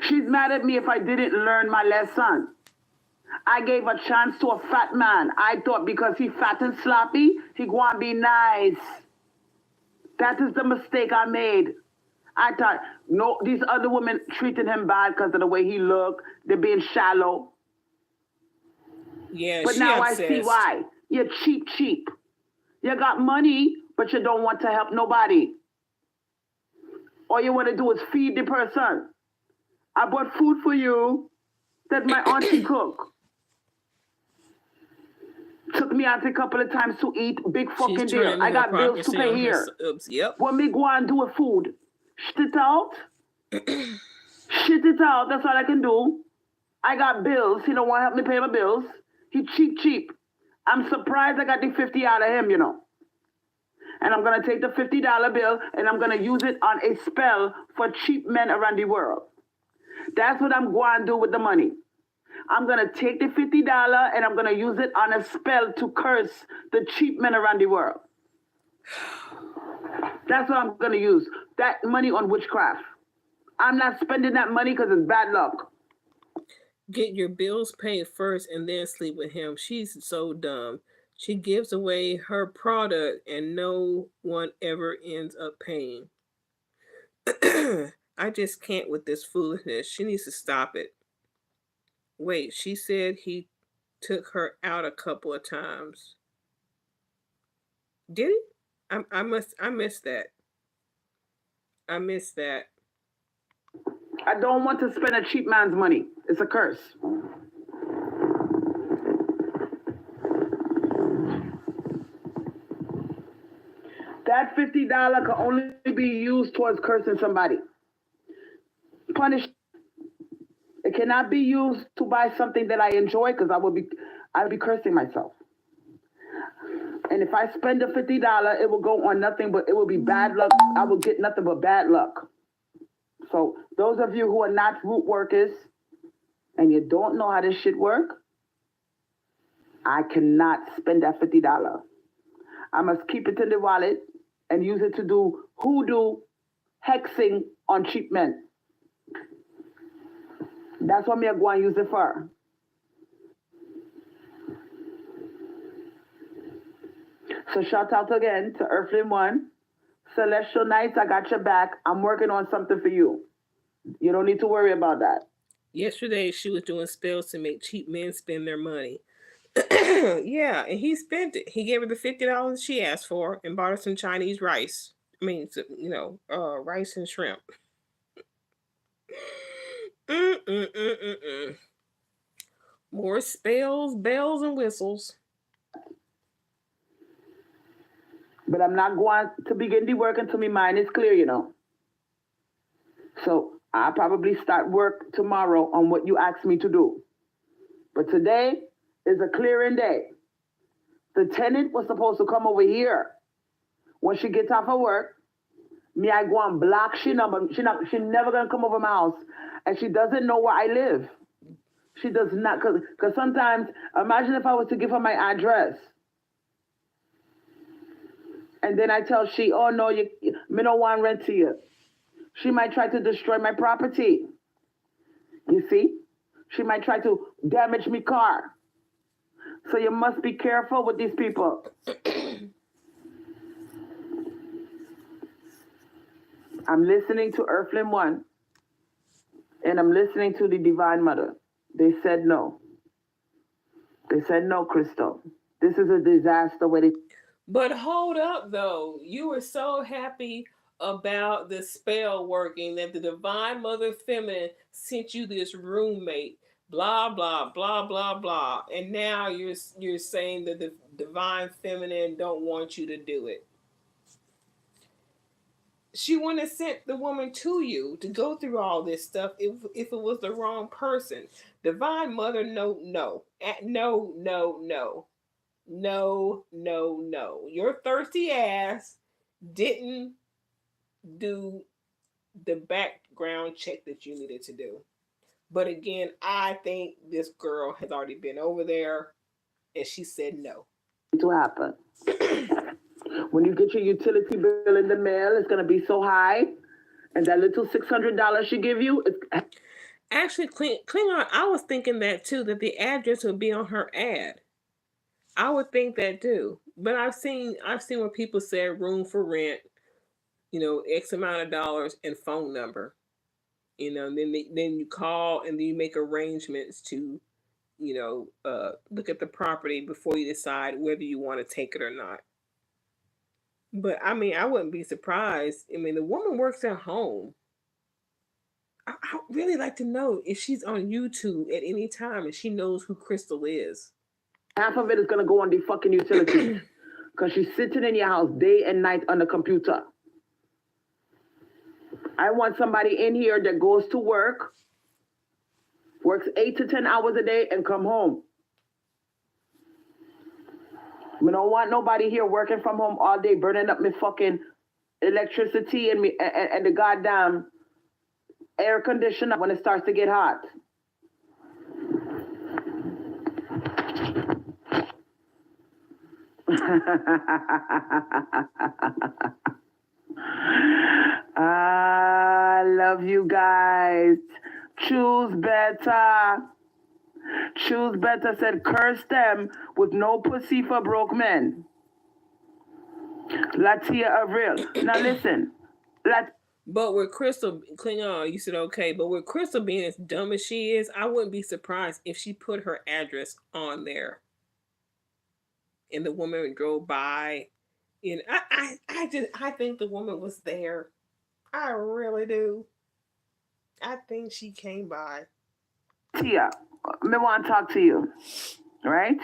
She's mad at me if I didn't learn my lesson. I gave a chance to a fat man. I thought because he fat and sloppy, he gonna be nice. That is the mistake I made. I thought, no, these other women treating him bad because of the way he looked. They're being shallow. Yeah, but now obsessed. I see why. You're cheap. You got money, but you don't want to help nobody. All you want to do is feed the person. I bought food for you that my auntie cook. Took me out a couple of times to eat big fucking deal. I got bills to pay here. Yep. What me go and do with food? Shit it out. Shit it out. That's all I can do. I got bills. He don't want to help me pay my bills. He cheap. I'm surprised I got the 50 out of him, you know. And I'm going to take the $50 bill and I'm going to use it on a spell for cheap men around the world. That's what I'm going to do with the money. I'm going to take the $50 and I'm going to use it on a spell to curse the cheap men around the world. That's what I'm going to use. That money on witchcraft. I'm not spending that money because it's bad luck. Get your bills paid first and then sleep with him. She's so dumb. She gives away her product and no one ever ends up paying. I just can't with this foolishness. She needs to stop it. Wait, she said he took her out a couple of times. Did he? I missed that. I missed that. I don't want to spend a cheap man's money. It's a curse. That $50 can only be used towards cursing somebody. Punish. It cannot be used to buy something that I enjoy because I'll be cursing myself. And if I spend the $50, it will go on nothing but it will be bad luck. I will get nothing but bad luck. So those of you who are not root workers and you don't know how this shit work, I cannot spend that $50. I must keep it in the wallet and use it to do hoodoo hexing on cheap men. That's what I'm going to use it for. So shout out again to Earthly One. Celestial Knights, I got your back. I'm working on something for you. You don't need to worry about that. Yesterday, she was doing spells to make cheap men spend their money. Yeah, and he spent it. He gave her the $50 she asked for and bought her some Chinese rice. I mean, rice and shrimp. Mm-mm-mm-mm-mm. More spells, bells, and whistles. But I'm not going to begin the work until my mind is clear, So I'll probably start work tomorrow on what you asked me to do. But today is a clearing day. The tenant was supposed to come over here. When she gets off of work, me I go and block she number. She never gonna come over my house, and she doesn't know where I live. She does not, cause sometimes imagine if I was to give her my address, and then I tell she, oh no, me don't want rent to you. She might try to destroy my property. You see, she might try to damage my car. So you must be careful with these people. I'm listening to Earthling One, and I'm listening to the Divine Mother. They said no. They said no, Crystal. This is a disaster. But hold up, though. You were so happy about the spell working that the Divine Mother Feminine sent you this roommate. Blah blah blah blah blah. And now you're saying that the Divine Feminine don't want you to do it. She wouldn't have sent the woman to you to go through all this stuff if it was the wrong person. Divine Mother, no, no, no, no, no, no, no, no. Your thirsty ass didn't do the background check that you needed to do. But again, I think this girl has already been over there, and she said no. To happen. When you get your utility bill in the mail, it's gonna be so high, and that little $600 she give you, Actually, Klingon, I was thinking that too, that the address would be on her ad. I would think that too. But I've seen where people said room for rent, X amount of dollars and phone number. Then you call and then you make arrangements to, look at the property before you decide whether you want to take it or not. But I mean, I wouldn't be surprised. I mean, the woman works at home. I really like to know if she's on YouTube at any time and she knows who Crystal is. Half of it is gonna go on the fucking utilities. Because she's sitting in your house day and night on the computer. I want somebody in here that goes to work, works 8 to 10 hours a day, and come home. We don't want nobody here working from home all day, burning up my fucking electricity and the goddamn air conditioner when it starts to get hot. I love you guys. Choose better. Choose better said, curse them with no pussy for broke men. Latia Avril. Now listen. But with Crystal, Klingon, you said okay. But with Crystal being as dumb as she is, I wouldn't be surprised if she put her address on there. And the woman drove by. And I think the woman was there. I really do. I think she came by. Tia, I want to talk to you, right?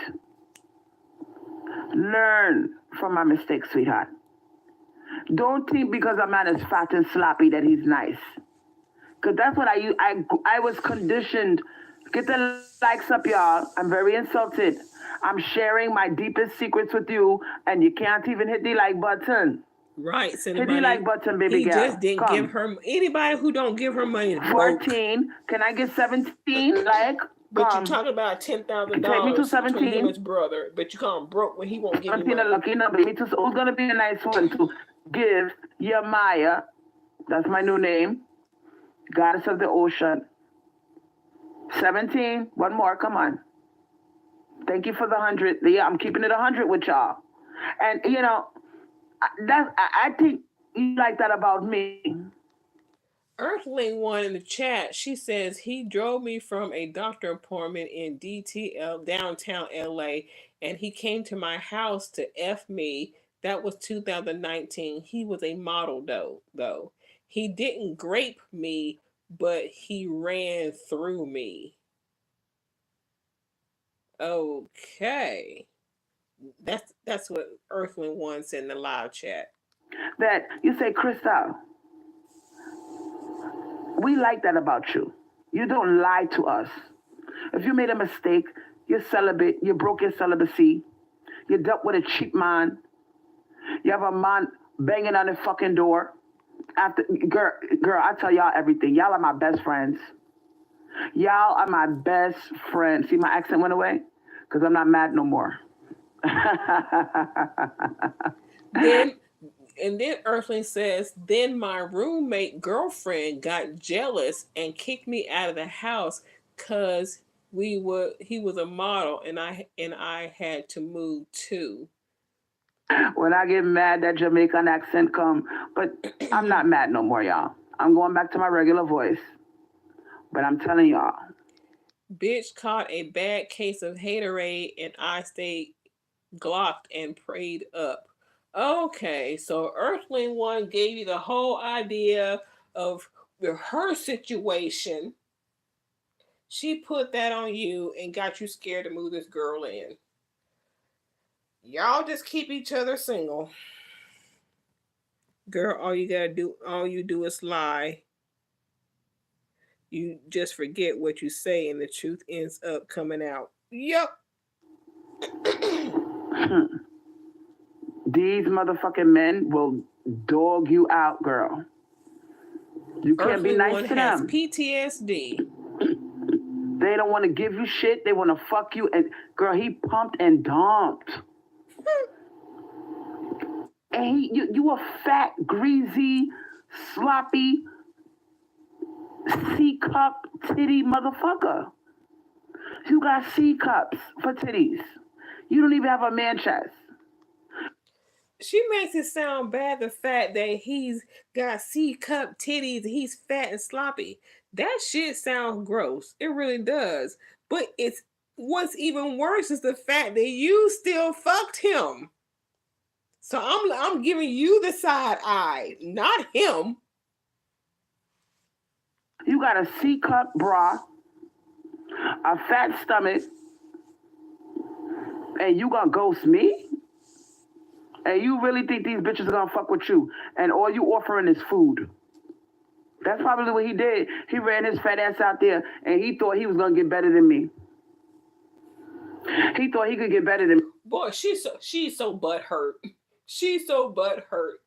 Learn from my mistakes, sweetheart. Don't think because a man is fat and sloppy that he's nice. Because that's what I was conditioned. Get the likes up, y'all. I'm very insulted. I'm sharing my deepest secrets with you, and you can't even hit the like button. Right. So hit the like button, baby girl. He just didn't give her, anybody who don't give her money. 14. Can I get 17? Like, but you're talking about $10,000. Take me to 17. To his brother, but you call him broke when he won't give you money. A lucky number. Who's gonna be a nice one to give Yamaya? That's my new name. Goddess of the ocean. 17. One more. Come on. Thank you for the 100. Yeah, I'm keeping it 100 with y'all. And I think you like that about me. Earthling one in the chat, she says he drove me from a doctor appointment in DTL downtown LA and he came to my house to F me. That was 2019. He was a model though. He didn't grape me, but he ran through me. Okay. That's what Earthling one said in the live chat. That you say, Crystal, we like that about you. You don't lie to us. If you made a mistake, you're celibate, you broke your celibacy, you dealt with a cheap man, you have a man banging on the fucking door. After girl, I tell y'all everything. Y'all are my best friends. Y'all are my best friends. See, my accent went away? Because I'm not mad no more. Then Earthling says, then my roommate girlfriend got jealous and kicked me out of the house because he was a model and I had to move too. When I get mad, that Jamaican accent come. But I'm not mad no more, y'all. I'm going back to my regular voice. But I'm telling y'all. Bitch caught a bad case of haterade and I stayed glocked and prayed up. Okay, so Earthling one gave you the whole idea of her situation. She put that on you and got you scared to move this girl in. Y'all just keep each other single. Girl, all you do is lie. You just forget what you say and the truth ends up coming out. Yup. These motherfucking men will dog you out, girl. You can't be nice to them. PTSD. They don't want to give you shit. They want to fuck you. And girl, he pumped and dumped. And you a fat, greasy, sloppy, C-cup titty motherfucker. You got C-cups for titties. You don't even have a man chest. She makes it sound bad, the fact that he's got C-cup titties, he's fat and sloppy. That shit sounds gross. It really does. But what's even worse is the fact that you still fucked him. So I'm giving you the side eye, not him. You got a C-cup bra, a fat stomach, and you gonna ghost me? And you really think these bitches are gonna fuck with you? And all you offering is food. That's probably what he did. He ran his fat ass out there and he thought he was gonna get better than me. He thought he could get better than me. Boy, she's so butthurt. She's so butthurt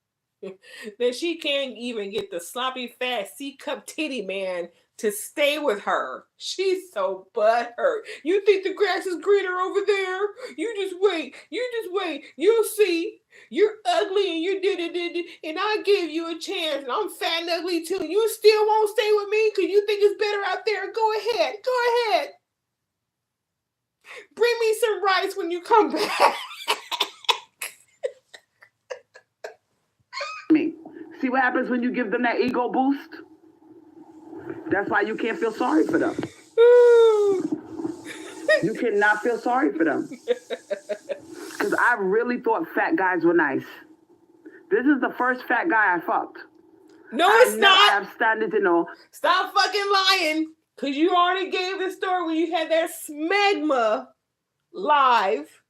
that she can't even get the sloppy fat C-cup titty man to stay with her. She's so butthurt. You think the grass is greener over there? You just wait. You'll see. You're ugly and you did it, and I gave you a chance, and I'm fat and ugly too. You still won't stay with me because you think it's better out there. Go ahead. Bring me some rice when you come back. See what happens when you give them that ego boost? That's why you can't feel sorry for them. You cannot feel sorry for them. Because I really thought fat guys were nice. This is the first fat guy I fucked. No, it's not. I have standards to know. Stop fucking lying. Because you already gave the story when you had that smegma live.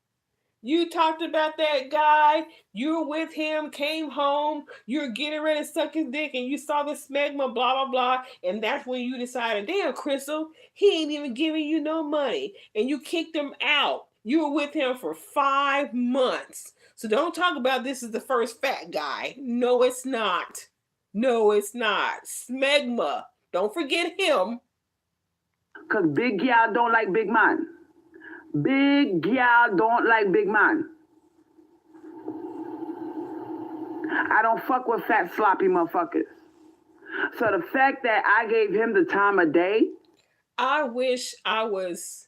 You talked about that guy. You were with him, came home. You were getting ready to suck his dick, and you saw the smegma, blah, blah, blah. And that's when you decided, damn, Crystal, he ain't even giving you no money. And you kicked him out. You were with him for 5 months. So don't talk about this is the first fat guy. No, it's not. Smegma. Don't forget him. Because big gal don't like big man. Big gal don't like big man. I don't fuck with fat, sloppy motherfuckers. So the fact that I gave him the time of day. I wish I was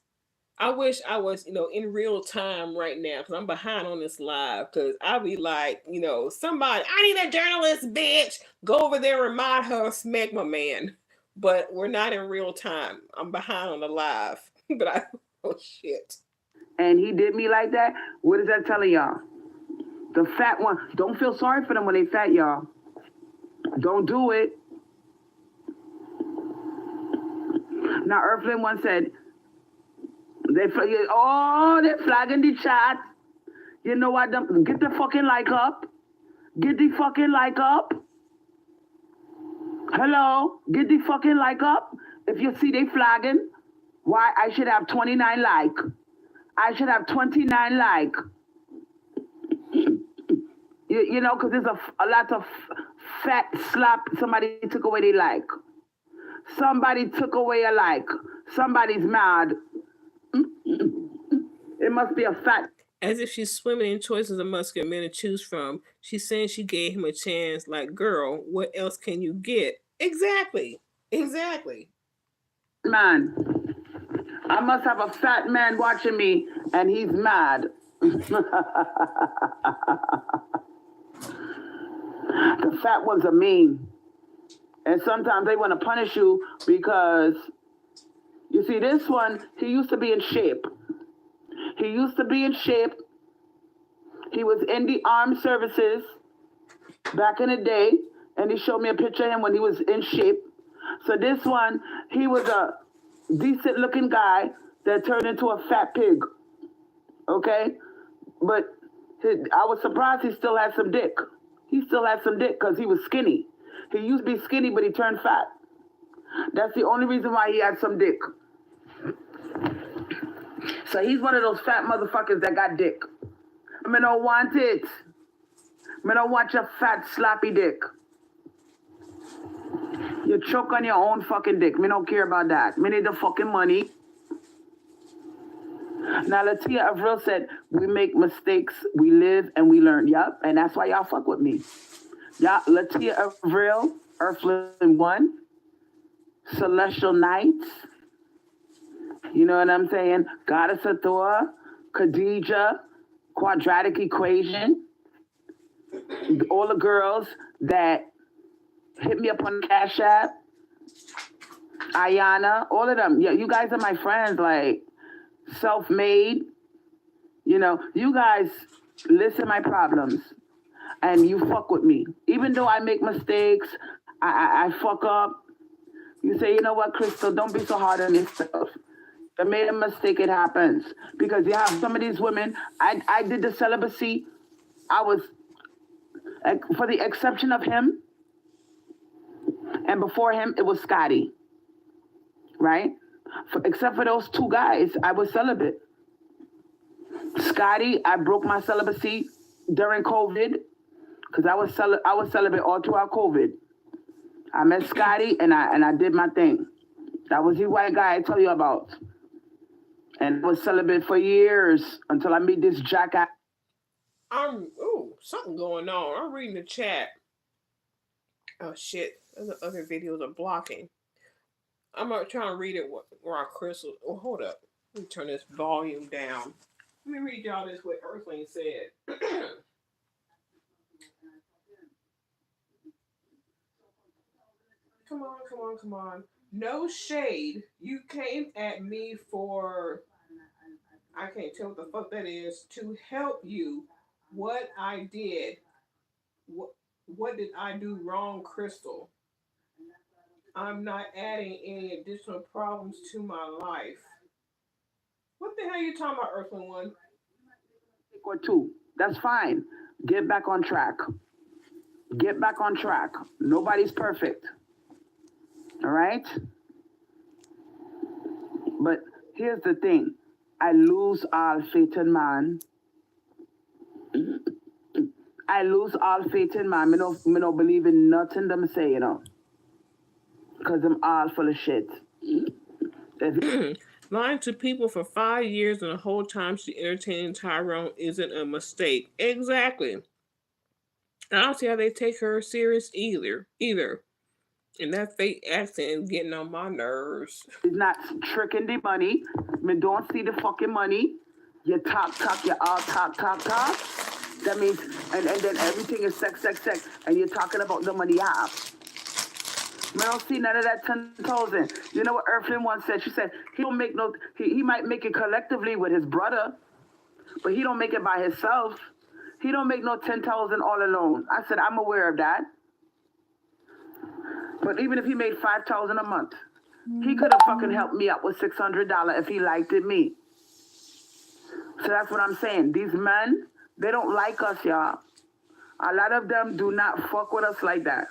I wish I was, in real time right now because I'm behind on this live. Because I'll be like, somebody, I need a journalist, bitch. Go over there, remind her, smack my man. But we're not in real time. I'm behind on the live. But oh shit. And he did me like that. What is that telling y'all? The fat one. Don't feel sorry for them when they fat, y'all. Don't do it. Now, Earthling one said, they're flagging the chat. You know what? Get the fucking like up. Get the fucking like up. Hello? Get the fucking like up. If you see they flagging, why I should have 29 like. I should have 29 like. Because there's a lot of fat slap. Somebody took away their like. Somebody took away a like. Somebody's mad. It must be a fat. As if she's swimming in choices of muscular men to choose from. She's saying she gave him a chance. Like, girl, what else can you get? Exactly. Man, I must have a fat man watching me, and he's mad. The fat ones are mean. And sometimes they want to punish you because, you see, this one, he used to be in shape. He was in the armed services back in the day, and he showed me a picture of him when he was in shape. So this one, he was a decent-looking guy that turned into a fat pig. Okay? But I was surprised he still had some dick. He still had some dick because he was skinny. He used to be skinny, but he turned fat. That's the only reason why he had some dick. So he's one of those fat motherfuckers that got dick. I don't want it. I don't want your fat sloppy dick. You choke on your own fucking dick. Me don't care about that. Me need the fucking money. Now, Latia Avril said, we make mistakes, we live, and we learn. Yup, and that's why y'all fuck with me. Yeah, Latia Avril, Earthling One, Celestial Knights. You know what I'm saying? Goddess of Thor, Khadija, Quadratic Equation. All the girls that hit me up on Cash App. Ayana, all of them. Yeah, you guys are my friends, like self-made. You guys listen to my problems and you fuck with me. Even though I make mistakes, I fuck up. You say, you know what, Crystal, don't be so hard on yourself. I made a mistake, it happens. Because you have some of these women, I did the celibacy. I was, for the exception of him, and before him, it was Scotty. Right? Except for those two guys, I was celibate. Scotty, I broke my celibacy during COVID because I was celibate all throughout COVID. I met Scotty and I did my thing. That was the white guy I tell you about. And I was celibate for years until I meet this jackass. Something going on. I'm reading the chat. Oh shit. The other videos are blocking. I'm trying to read it while Crystal. Oh, hold up. Let me turn this volume down. Let me read y'all this what Earthling said. Come on. No shade. You came at me for, I can't tell what the fuck that is, to help you. What I did. What did I do wrong, Crystal? I'm not adding any additional problems to my life. What the hell are you talking about, Earthling One? Or two. That's fine. Get back on track. Nobody's perfect. All right? But here's the thing. I lose all faith in man. I don't believe in nothing them say, Because I'm all full of shit. Lying to people for 5 years and the whole time she entertaining Tyrone isn't a mistake. Exactly. I don't see how they take her serious either. And that fake accent is getting on my nerves. He's not tricking the money. Me don't see the fucking money. You talk, you all talk. That means, and then everything is sex. And you're talking about the money you have. Me don't see none of that 10,000. You know what Earthlyn once said? She said, he don't make no, he might make it collectively with his brother, but he don't make it by himself. He don't make no 10,000 all alone. I said, I'm aware of that. But even if he made 5,000 a month, he could have fucking helped me out with $600 if he liked it me. So that's what I'm saying. These men, they don't like us, y'all. A lot of them do not fuck with us like that.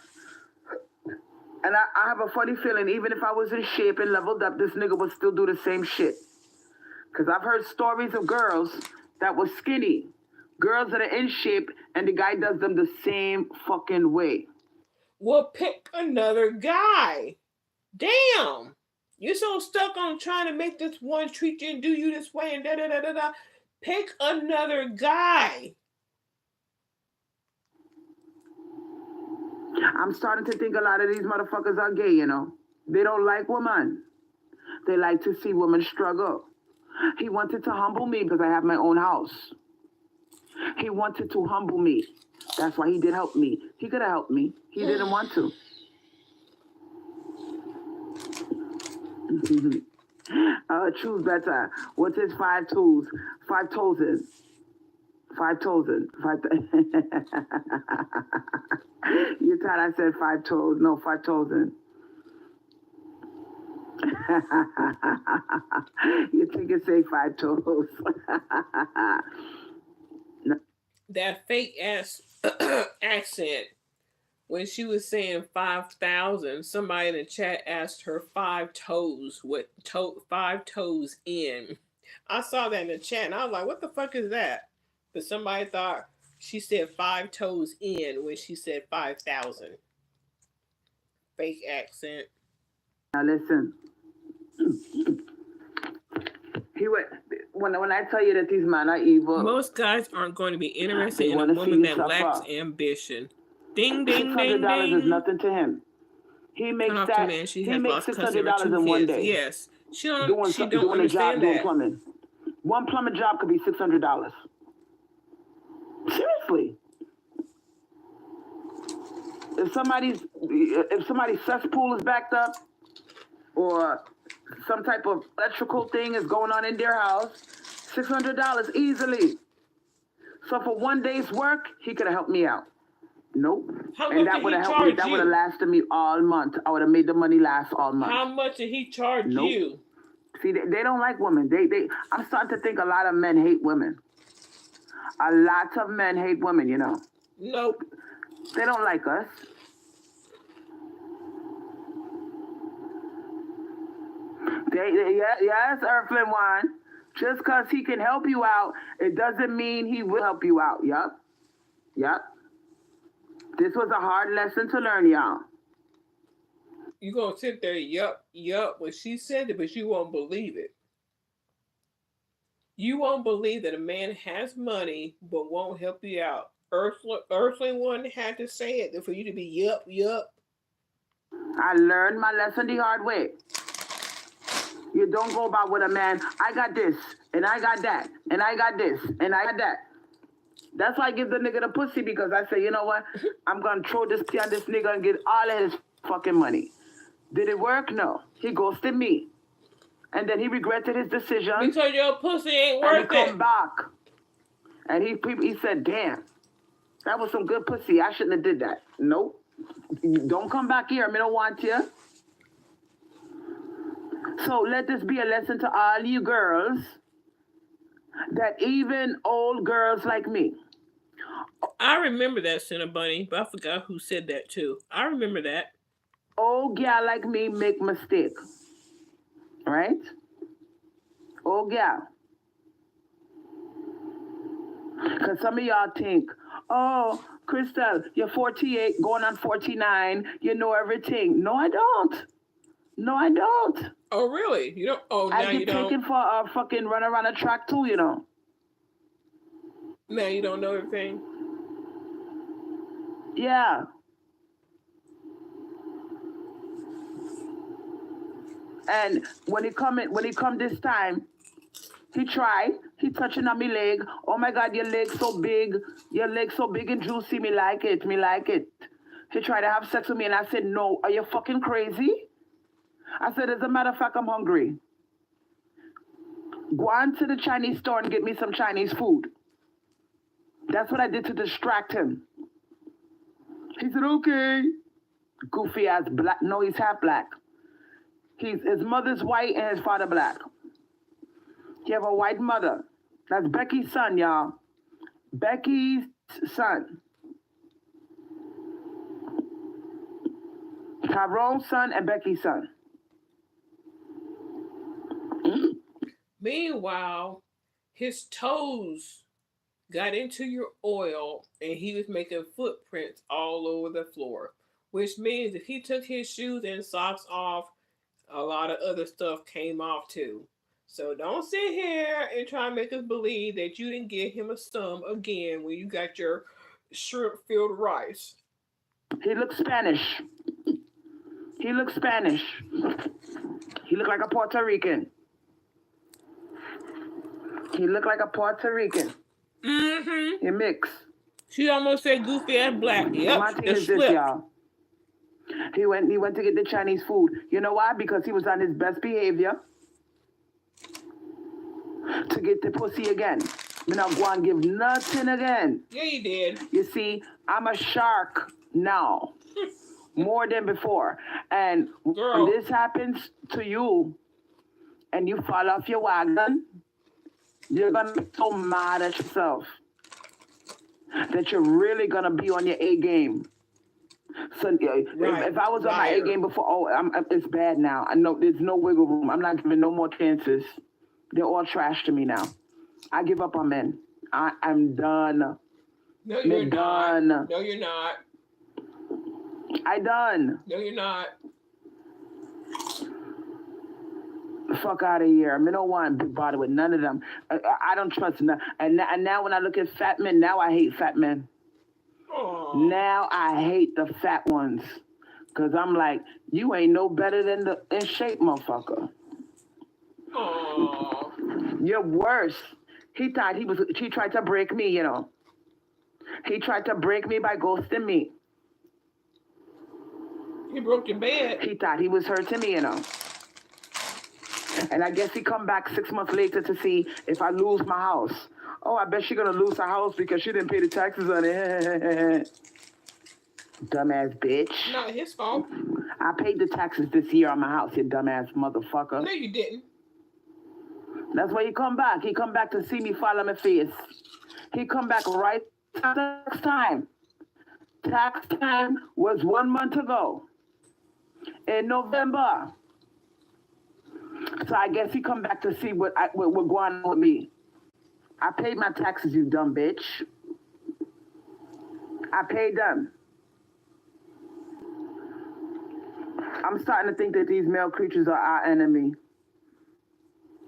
And I have a funny feeling, even if I was in shape and leveled up, this nigga would still do the same shit. Because I've heard stories of girls that were skinny. Girls that are in shape, and the guy does them the same fucking way. Well, pick another guy. Damn. You're so stuck on trying to make this one treat you and do you this way and da-da-da-da-da. Pick another guy. I'm starting to think a lot of these motherfuckers are gay, you know. They don't like women. They like to see women struggle. He wanted to humble me because I have my own house. He wanted to humble me. That's why he did help me. He could have helped me. He didn't want to. Choose better. What is 5 tools? 5,000. 5,000. You thought I said 5 toes. No, 5,000. You think it say 5 toes. No. That fake ass accent. When she was saying 5,000, somebody in the chat asked her 5 toes. What 5 toes in? I saw that in the chat and I was like, what the fuck is that? But somebody thought she said 5 toes in when she said 5,000. Fake accent. Now listen. When I tell you that these men are evil. Most guys aren't going to be interested in a woman that lacks ambition. Ding, ding, ding, $600 ding. is nothing to him. He makes that. Man, He makes $600 in one day. Yes, she don't doing understand a job that. doing plumbing. One plumbing job could be $600. Seriously. If somebody's cesspool is backed up, or some type of electrical thing is going on in their house, $600 easily. So for one day's work, he could have helped me out. Nope. And that would have helped me. That would have lasted me all month. I would have made the money last all month. How much did he charge you? See, they don't like women. I'm starting to think a lot of men hate women. A lot of men hate women, you know. Nope. They don't like us. Yes, Earthlyn one. Just because he can help you out, it doesn't mean he will help you out. Yup. This was a hard lesson to learn, y'all. You gonna sit there, yup, when she said it, but you won't believe it. You won't believe that a man has money but won't help you out. Earthling one had to say it for you to be yup. I learned my lesson the hard way. You don't go about with a man, I got this, and I got that, and I got this, and I got that. That's why I give the nigga the pussy, because I say, you know what? I'm going to throw this pee on this nigga and get all of his fucking money. Did it work? No. He ghosted me. And then he regretted his decision. Because your pussy ain't worth it. And he come back. And he said, damn, that was some good pussy. I shouldn't have did that. Nope. Don't come back here. I don't want you. So let this be a lesson to all you girls, that even old girls like me. I remember that, Cinnabunny, but I forgot who said that too. I remember that. Old gal like me make mistake. Right? Old gal. Because some of y'all think, oh, Crystal, you're 48, going on 49, you know everything. No, I don't. Oh, really? You don't? Oh, now you don't? I get taken for a fucking run around a track too, you know. Now you don't know everything? Yeah. And when he come this time, He tried. He touching on me leg. Oh my God, your leg so big. Your leg so big and juicy. Me like it. Me like it. He tried to have sex with me and I said, no, are you fucking crazy? I said, as a matter of fact, I'm hungry. Go on to the Chinese store and get me some Chinese food. That's what I did to distract him. He said, okay. Goofy ass black. No, he's half black. His mother's white and his father black. He have a white mother. That's Becky's son, y'all. Becky's son. Tyrone's son and Becky's son. Meanwhile, his toes got into your oil and he was making footprints all over the floor, which means if he took his shoes and socks off, a lot of other stuff came off too. So don't sit here and try and make us believe that you didn't give him a stum again when you got your shrimp filled rice. He looks Spanish. He looks Spanish. He looked like a Puerto Rican. He looked like a Puerto Rican. Mm-hmm. He mixed. She almost said goofy ass black. Yep. My thing is this, y'all. He went to get the Chinese food. You know why? Because he was on his best behavior to get the pussy again. Me not go and give nothing again. Yeah, you did. You see, I'm a shark now. More than before. And Girl, when this happens to you and you fall off your wagon, you're going to be so mad at yourself that you're really going to be on your A game. So if I was on my A game before, it's bad now. I know there's no wiggle room. I'm not giving no more chances. They're all trash to me now. I give up on men. I'm done. No, you're done. Not. No, you're not. I done. No, you're not. Fuck out of here. I don't want to be bothered with none of them. I don't trust none. And now when I look at fat men, now I hate fat men. Aww. Now I hate the fat ones. Because I'm like, you ain't no better than the in shape motherfucker. Aww. You're worse. He tried to break me, you know. He tried to break me by ghosting me. He broke your bed. He thought he was hurting me, you know. And I guess he come back 6 months later to see if I lose my house. Oh, I bet she's going to lose her house because she didn't pay the taxes on it. Dumbass bitch. Not his fault. I paid the taxes this year on my house, you dumbass motherfucker. No, you didn't. That's why he come back. He come back to see me fall on my face. He come back right tax time. Tax time was 1 month ago. In November. So I guess he come back to see what going on with me. I paid my taxes, you dumb bitch. I paid them. I'm starting to think that these male creatures are our enemy.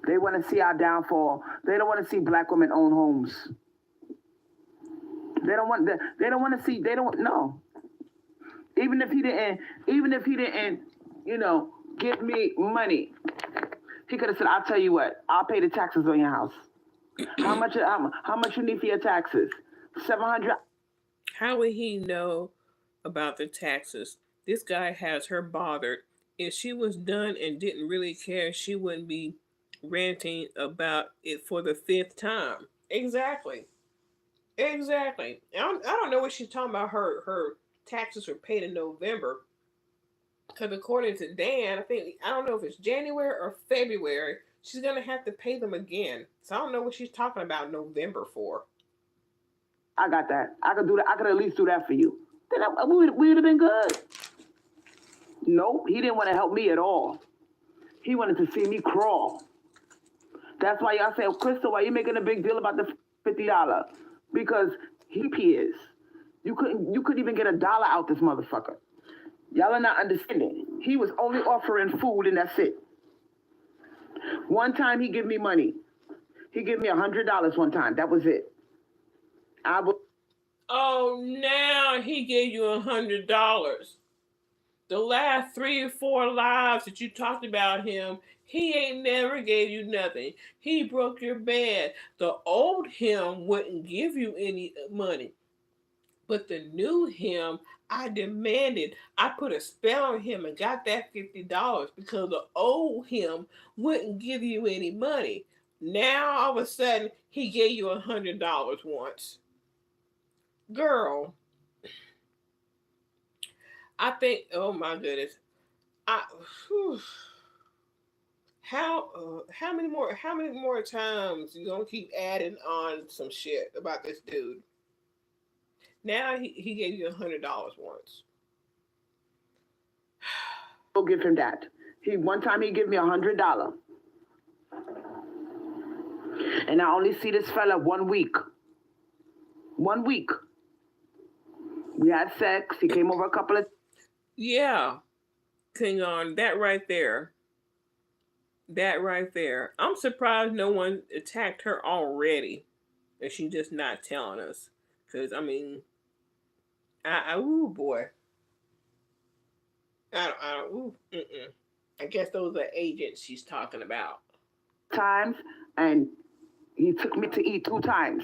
They want to see our downfall. They don't want to see black women own homes. They don't want to see. They don't know. Even if he didn't, you know, give me money, he could have said, "I'll tell you what. I'll pay the taxes on your house. How much you need for your taxes? $700." How would he know about the taxes? This guy has her bothered. If she was done and didn't really care, she wouldn't be ranting about it for the 5th time. Exactly. I don't know what she's talking about. Her taxes were paid in November. Because according to Dan, I don't know if it's January or February, she's going to have to pay them again. So I don't know what she's talking about November for. I got that. I could do that. I could at least do that for you. Then we would have been good. Nope, he didn't want to help me at all. He wanted to see me crawl. That's why y'all say, Crystal, why you making a big deal about the $50? Because he is. You couldn't even get $1 out this motherfucker. Y'all are not understanding. He was only offering food and that's it. One time he gave me money. He gave me $100 one time. That was it. Oh, now he gave you $100. The last 3 or 4 lives that you talked about him, he ain't never gave you nothing. He broke your bed. The old him wouldn't give you any money. But the new him, I demanded. I put a spell on him and got that $50 because the old him wouldn't give you any money. Now all of a sudden he gave you $100 once. Girl, I think. Oh my goodness. I. Whew, how many more times you gonna keep adding on some shit about this dude? Now he gave you $100 once. Go give him that. One time he gave me $100, and I only see this fella 1 week. 1 week. We had sex. He came over a couple of. Yeah, hang on. That right there. That right there. I'm surprised no one attacked her already, and she just not telling us. Cause I mean, ooh boy. I don't. Ooh, mm-mm. I guess those are agents she's talking about. Times, and he took me to eat 2 times.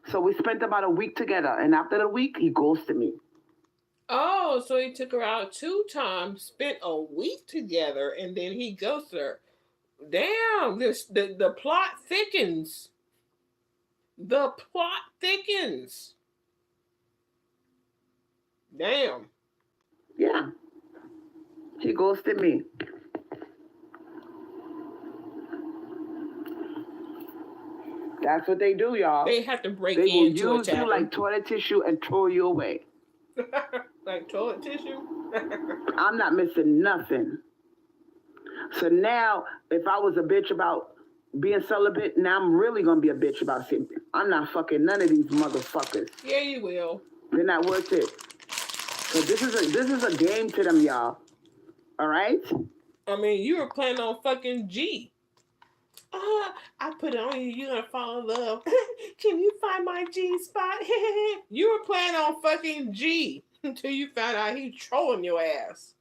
So we spent about a week together, and after the week, he ghosted me. Oh, so he took her out 2 times, spent a week together, and then he ghosted her. Damn, the plot thickens. The plot thickens. Damn. Yeah. He ghosted me. That's what they do, y'all. They have to break they will into use you like toilet tissue and throw you away. Like toilet tissue? I'm not missing nothing. So now, if I was a bitch about being celibate, now I'm really gonna be a bitch about saying I'm not fucking none of these motherfuckers. Yeah, you will. They're not worth it. So this is a game to them, y'all. All right? I mean, you were planning on fucking G. I put it on you. You're gonna fall in love. Can you find my G spot? You were planning on fucking G until you found out he trolling your ass.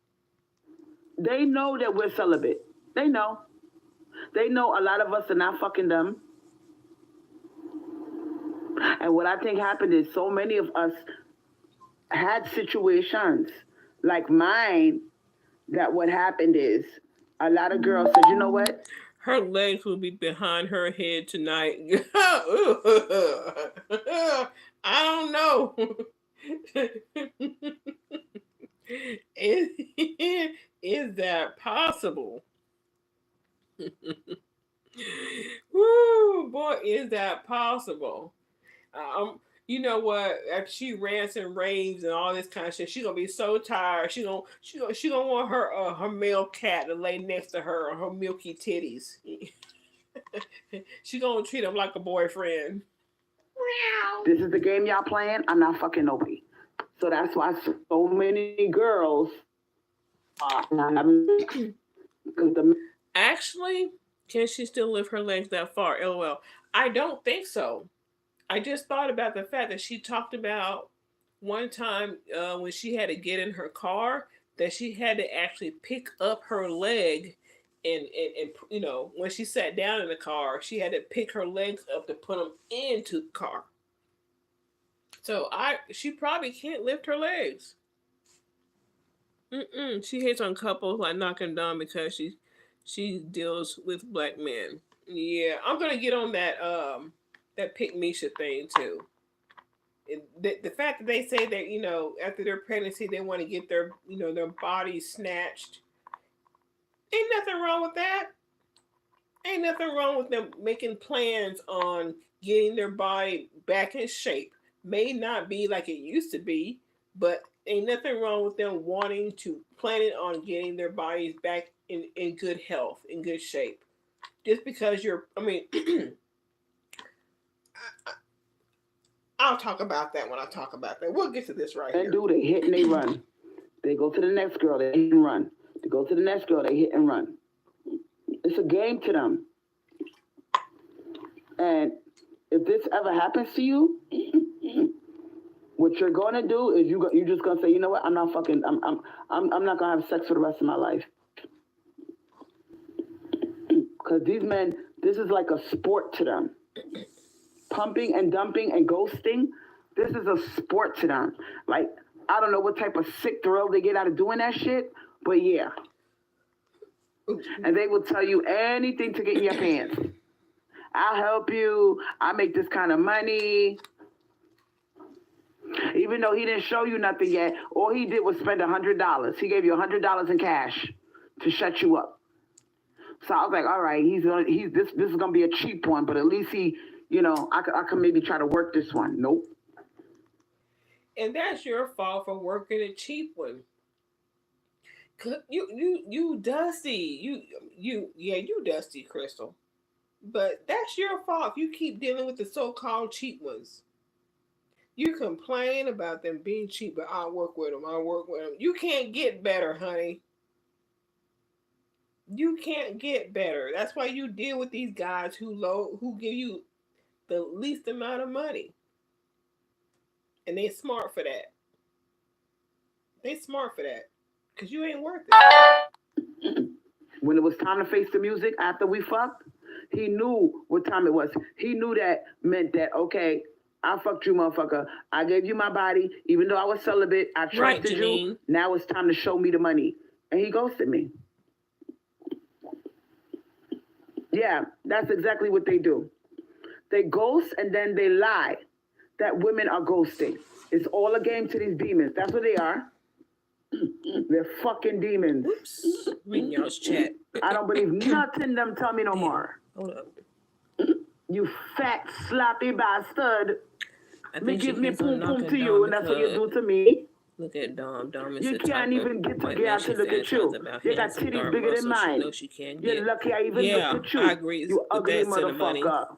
They know that we're celibate. They know. They know a lot of us are not fucking them. And what I think happened is so many of us had situations like mine that what happened is a lot of girls said, you know what? Her legs will be behind her head tonight. I don't know. Is that possible? Woo, boy, is that possible? You know what? After she rants and raves and all this kind of shit, she's gonna be so tired. She gonna want her male cat to lay next to her, her milky titties. She gonna treat him like a boyfriend. This is the game y'all playing. I'm not fucking nobody. So that's why so many girls Actually, can she still lift her legs that far? LOL. I don't think so. I just thought about the fact that she talked about one time when she had to get in her car that she had to actually pick up her leg and you know, when she sat down in the car, she had to pick her legs up to put them into the car. So she probably can't lift her legs. She hates on couples like knocking them down because she deals with black men. Yeah, I'm gonna get on that Pick Misha thing too. The fact that they say that, you know, after their pregnancy they want to get their, you know, their bodies snatched. Ain't nothing wrong with that. Ain't nothing wrong with them making plans on getting their body back in shape. May not be like it used to be, but ain't nothing wrong with them wanting to planning on getting their bodies back in good health, in good shape. Just because I'll talk about that when I talk about that. We'll get to this right here. They hit and they run. They go to the next girl, they hit and run. They go to the next girl, they hit and run. It's a game to them. And if this ever happens to you, What you're gonna do is you're just gonna say, you know what? I'm not fucking. I'm not gonna have sex for the rest of my life. Because these men, this is like a sport to them. Pumping and dumping and ghosting, this is a sport to them. Like, I don't know what type of sick thrill they get out of doing that shit, but yeah. And they will tell you anything to get in your pants. I'll help you. I make this kind of money. Even though he didn't show you nothing yet, all he did was spend $100. He gave you $100 in cash to shut you up. So I was like, all right, this is gonna be a cheap one, but at least he, you know, I could maybe try to work this one. Nope. And that's your fault for working a cheap one. You dusty. You dusty, Crystal. But that's your fault if you keep dealing with the so-called cheap ones. You complain about them being cheap, but I'll work with them. You can't get better, honey. You can't get better. That's why you deal with these guys who give you the least amount of money. And they smart for that. Because you ain't worth it. When it was time to face the music after we fucked, he knew what time it was. He knew that meant that, okay, I fucked you, motherfucker. I gave you my body. Even though I was celibate, I trusted you. Now it's time to show me the money. And he ghosted me. Yeah, that's exactly what they do. They ghost and then they lie that women are ghosting. It's all a game to these demons. That's what they are. They're fucking demons. Oops. Reading y'all's chat. I don't believe nothing them tell me no more. Hold up. You fat, sloppy bastard. Me give me pum pum to you, and that's what you do to me. Look at Dom. You can't even get to girl to look at you. You got titties bigger than mine. You're lucky I even look at you. I agree. You ugly motherfucker.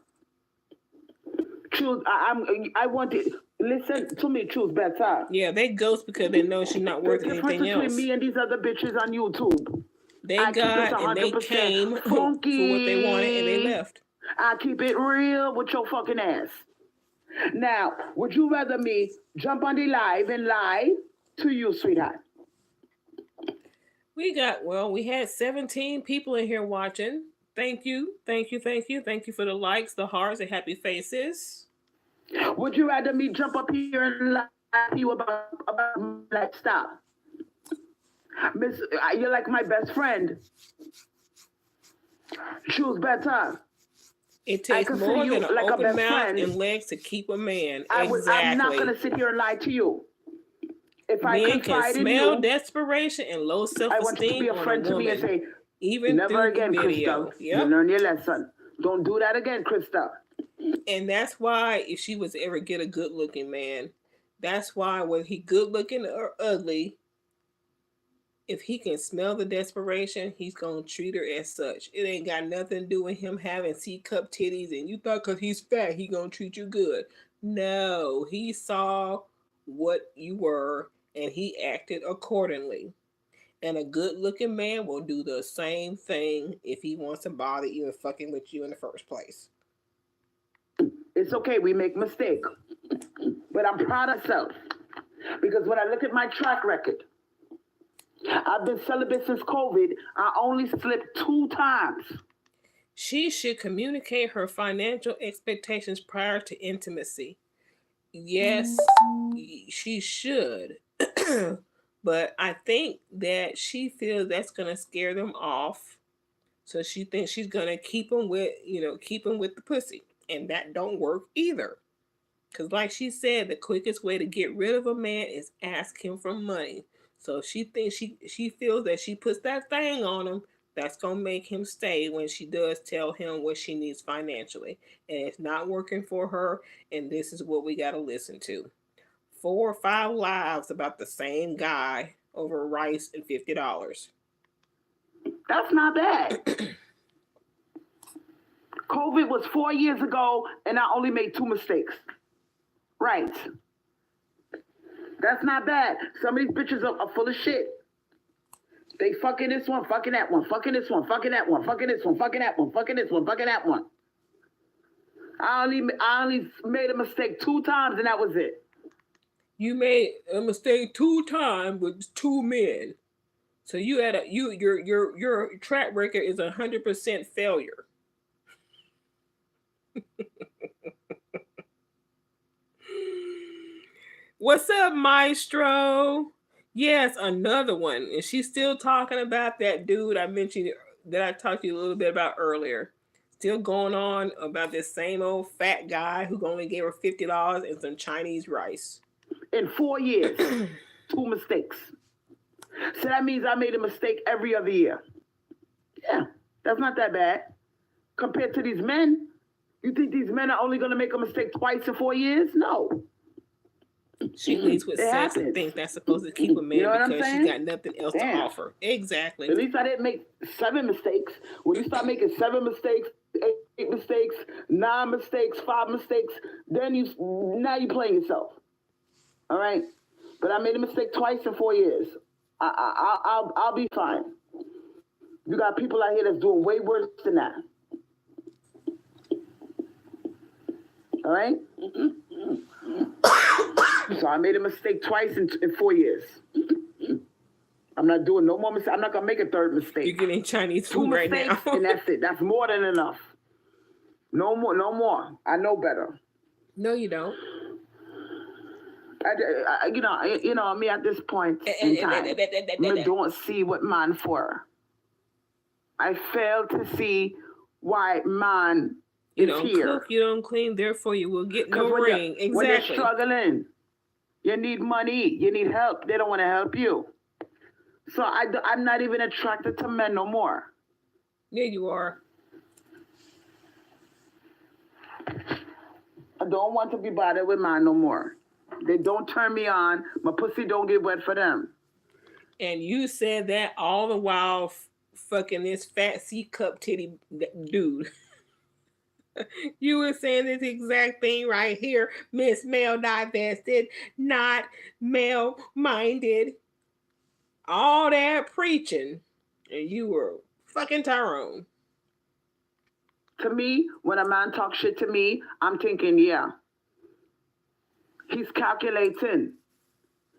Choose. I want it. Listen to me. Choose better. Yeah, they ghost because they know she's not worth anything else. Between me and these other bitches on YouTube. They got and they came for what they wanted and they left. I keep it real with your fucking ass. Now, would you rather me jump on the live and lie to you, sweetheart? We had 17 people in here watching. Thank you for the likes, the hearts, the happy faces. Would you rather me jump up here and lie to you about like stop? Miss, you're like my best friend. Choose better. It takes more than an open mouth and legs to keep a man. I'm not going to sit here and lie to you. If Men can smell desperation and low self-esteem. I want you to be a friend to me and say, even never again, Krista. Yep. You learn your lesson. Don't do that again, Krista. And that's why if she was to ever get a good-looking man, that's why whether he good-looking or ugly, if he can smell the desperation, he's going to treat her as such. It ain't got nothing to do with him having C-cup titties and you thought because he's fat, he going to treat you good. No, he saw what you were and he acted accordingly. And a good-looking man will do the same thing if he wants to bother even fucking with you in the first place. It's okay, we make mistakes. But I'm proud of myself. Because when I look at my track record, I've been celibate since COVID. I only slipped 2 times. She should communicate her financial expectations prior to intimacy. Yes, she should. But I think that she feels that's going to scare them off. So she thinks she's going to keep them with the pussy. And that don't work either. Because like she said, the quickest way to get rid of a man is ask him for money. So she thinks she feels that she puts that thing on him, that's going to make him stay when she does tell him what she needs financially. And it's not working for her, and this is what we got to listen to. 4 or 5 lives about the same guy over rice and $50. That's not bad. COVID was 4 years ago, and I only made 2 mistakes. Right. That's not bad. Some of these bitches are full of shit. They fucking this one, fucking that one, fucking this one, fucking that one, fucking this one, fucking that one, fucking this one, fucking that one. I only made a mistake 2 times, and that was it. You made a mistake 2 times with 2 men. So you had your track record is 100% failure. What's up, Maestro? Yes, another one. And she's still talking about that dude I mentioned that I talked to you a little bit about earlier. Still going on about this same old fat guy who only gave her $50 and some Chinese rice. In 4 years, 2 mistakes. So that means I made a mistake every other year. Yeah, that's not that bad. Compared to these men, you think these men are only going to make a mistake twice in 4 years? No. She leads with sex and think that's supposed to keep a man because she got nothing else to offer. Exactly. At least I didn't make 7 mistakes. When you start making 7 mistakes, 8 mistakes, 9 mistakes, 5 mistakes, then now you're playing yourself. All right? But I made a mistake twice in 4 years. I'll be fine. You got people out here that's doing way worse than that. All right? So I made a mistake twice in 4 years. I'm not doing no more mistakes. I'm not going to make a third mistake. You're getting Chinese food right now. And that's it. That's more than enough. No more. No more. I know better. No, you don't. You know, me at this point in time, I don't see what man for. I fail to see why man you don't here. Cook, you don't clean, therefore you will get no ring. Exactly. When you're struggling, you need money, you need help. They don't want to help you. So I'm not even attracted to men no more. Yeah, you are. I don't want to be bothered with man no more. They don't turn me on. My pussy don't get wet for them. And you said that all the while fucking this fat C-cup titty dude. You were saying this exact thing right here. Miss Male Divested, not male-minded. All that preaching. And you were fucking Tyrone. To me, when a man talks shit to me, I'm thinking, yeah. He's calculating.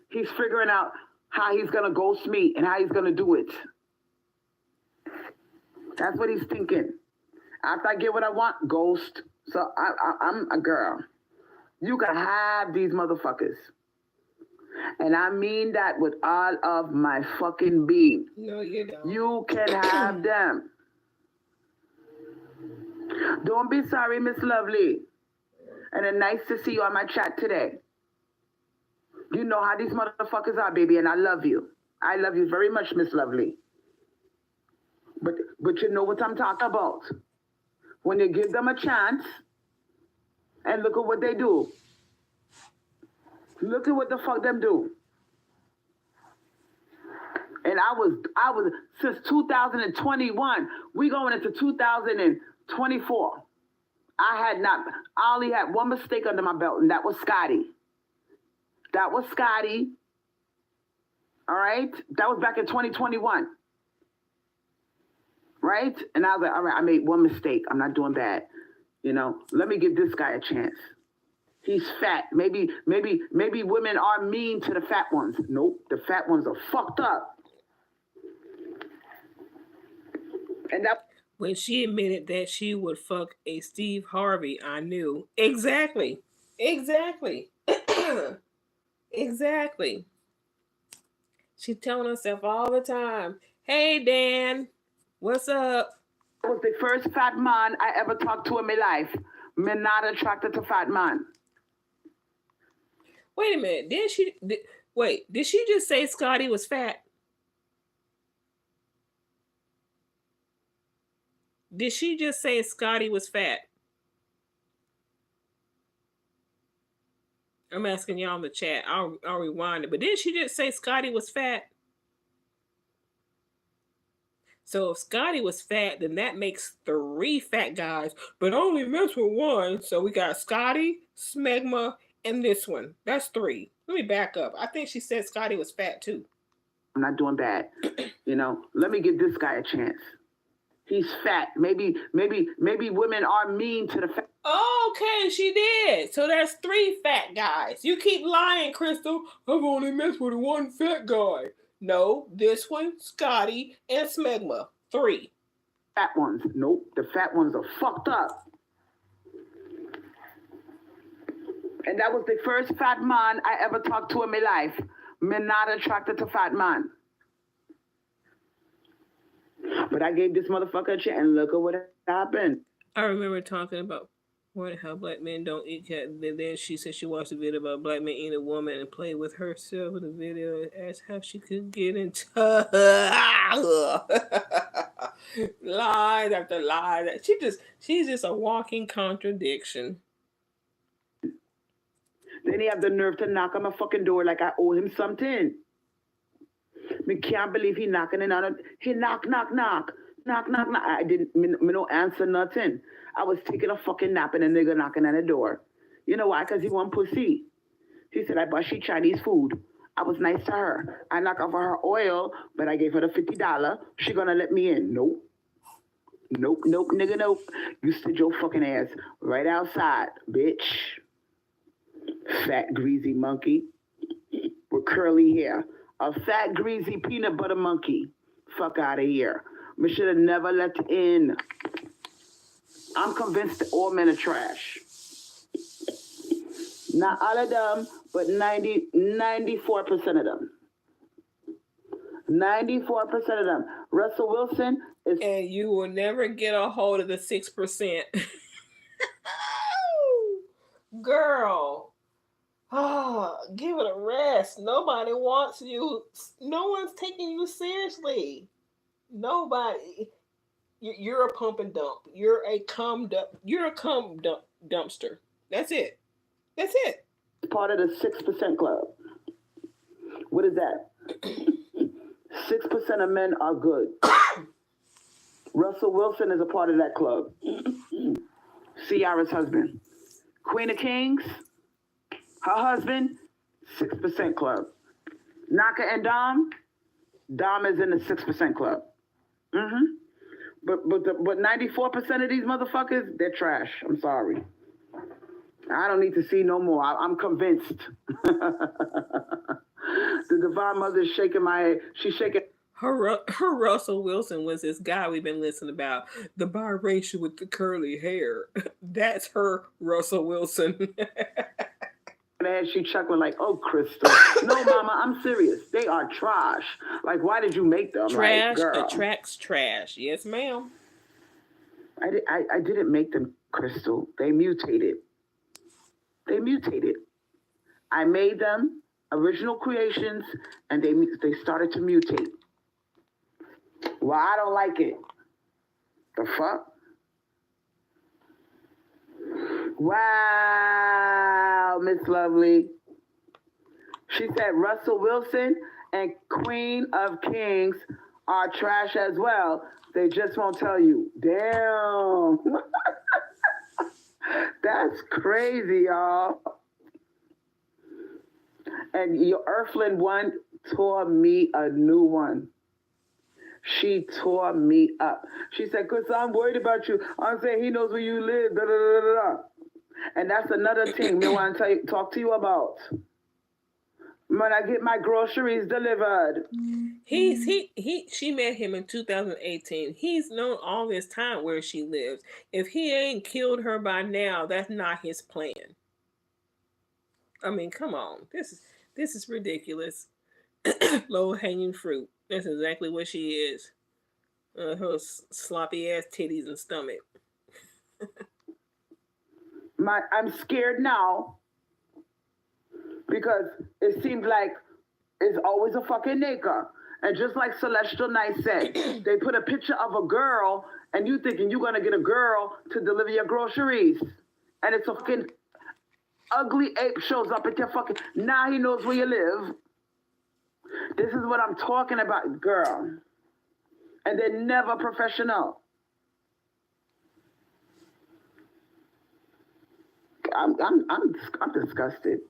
He's figuring out how he's going to ghost me and how he's going to do it. That's what he's thinking. After I get what I want, ghost. So I'm a girl. You can have these motherfuckers. And I mean that with all of my fucking being. No, you don't. You can have them. Don't be sorry, Miss Lovely. And it's nice to see you on my chat today. You know how these motherfuckers are, baby, and I love you. I love you very much, Miss Lovely. But you know what I'm talking about. When you give them a chance, and look at what they do. Look at what the fuck them do. And I was since 2021. We going into 2024. I only had one mistake under my belt, and that was Scotty. That was Scotty. All right? That was back in 2021. Right? And I was like, all right, I made one mistake. I'm not doing bad. You know, let me give this guy a chance. He's fat. Maybe women are mean to the fat ones. Nope, the fat ones are fucked up. And that when she admitted that she would fuck a Steve Harvey, I knew. Exactly. Exactly. Exactly. She's telling herself all the time, hey, Dan, what's up? That was the first fat man I ever talked to in my life. I'm not attracted to fat man. Wait a minute. Did she just say Scotty was fat? Did she just say Scotty was fat? I'm asking y'all in the chat. I'll rewind it. But didn't she just say Scotty was fat? So if Scotty was fat, then that makes 3 fat guys, but only mess with one. So we got Scotty, Smegma, and this one. That's 3. Let me back up. I think she said Scotty was fat too. I'm not doing bad. You know, let me give this guy a chance. He's fat. Maybe women are mean to the fat. Okay, she did. So that's 3 fat guys. You keep lying, Crystal. I've only messed with 1 fat guy. No, this one, Scotty, and Smegma. 3. Fat ones. Nope. The fat ones are fucked up. And that was the first fat man I ever talked to in my life. Me not attracted to fat man. But I gave this motherfucker a chance and look at what happened. I remember talking about how black men don't eat cat. Then she said she watched a video about black men eating a woman and played with herself in the video and asked how she could get in touch. Lies after lies. She's just a walking contradiction. Then he have the nerve to knock on my fucking door like I owe him something. Me can't believe he knocking it on. He knock. I didn't, me no answer nothing. I was taking a fucking nap and a nigga knocking on the door. You know why? Because he want pussy. He said I bought she Chinese food. I was nice to her. I knock off her oil, but I gave her the $50. She gonna let me in. Nope, nigga, nope. You stood your fucking ass right outside, bitch. Fat, greasy monkey with curly hair. A fat, greasy peanut butter monkey. Fuck out of here. We should have never let in. I'm convinced that all men are trash. Not all of them, but 94% of them. 94% of them. Russell Wilson is... And you will never get a hold of the 6%. Girl. Oh, give it a rest. Nobody wants you. No one's taking you seriously. Nobody. You're a pump and dump. You're a cum dumpster. That's it. Part of the 6% club. What is that? 6% of men are good. Russell Wilson is a part of that club. Ciara's husband. Queen of Kings, her husband, 6% club. Naka and Dom is in the 6% club. But 94% of these motherfuckers, they're trash. I'm sorry. I don't need to see no more. I'm convinced. The Divine Mother is shaking my head. She's shaking. Her Russell Wilson was this guy we've been listening about, the biracial with the curly hair. That's her Russell Wilson. And she chuckling like, "Oh, Crystal, no, Mama, I'm serious. They are trash. Like, why did you make them? Trash like, attracts trash. Yes, ma'am. I didn't make them, Crystal. They mutated. I made them original creations, and they started to mutate. Well, I don't like it. The fuck? Wow, Miss Lovely. She said Russell Wilson and Queen of Kings are trash as well. They just won't tell you. Damn. That's crazy, y'all. And your Earthling one tore me a new one. She tore me up. She said, "Cause I'm worried about you. I'm saying he knows where you live. Da, da, da, da, da." And that's another thing I want to talk to you about. When I get my groceries delivered. She met him in 2018. He's known all this time where she lives. If he ain't killed her by now, that's not his plan. I mean, come on. This is ridiculous. Low hanging fruit. That's exactly what she is. Her sloppy ass titties and stomach. I'm scared now because it seems like it's always a fucking nigga. And just like Celestial Night said, they put a picture of a girl and you thinking you're gonna get a girl to deliver your groceries. And it's a fucking ugly ape shows up at your fucking, now he knows where you live. This is what I'm talking about, girl. And they're never professional. I'm disgusted.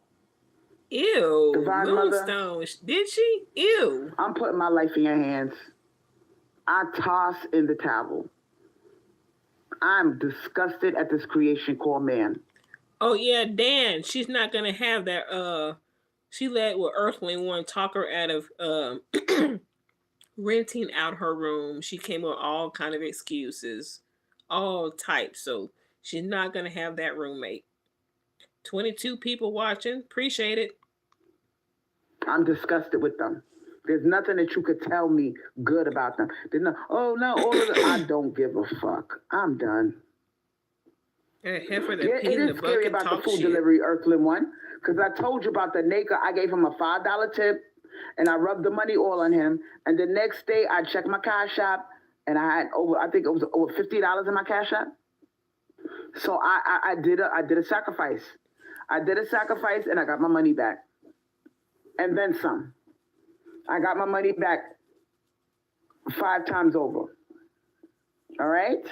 Ew. Divine Moonstone. Mother, did she? Ew. I'm putting my life in your hands. I toss in the towel. I'm disgusted at this creation called man. Oh yeah, Dan. She's not gonna have that. She let Earthling One talk her out of renting out her room. She came up with all kind of excuses, all types. So she's not gonna have that roommate. 22 people watching. Appreciate it. I'm disgusted with them. There's nothing that you could tell me good about them. Oh no, all of I don't give a fuck. I'm done. Heifer that Yeah, peed it in is the scary bucket about the talk food shit. delivery Earthling One, because I told you about the naked. I gave him a $5 tip, and I rubbed the money all on him. And the next day, I checked my cash app, and I had I think it was over $50 in my cash app. So I did a sacrifice. I did a sacrifice, and I got my money back, and then some. I got my money back 5 times over. All right?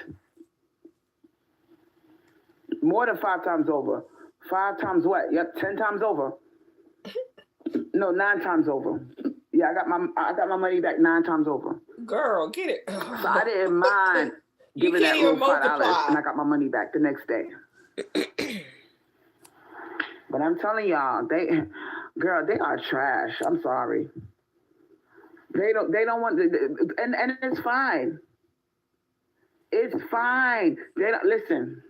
More than 5 times over. 5 times what? Yep, 10 times over. No, 9 times over. Yeah, I got my money back 9 times over. Girl, get it. So I didn't mind giving that little $5, and I got my money back the next day. But I'm telling y'all, they are trash. I'm sorry. They don't want, and it's fine. It's fine. They don't listen.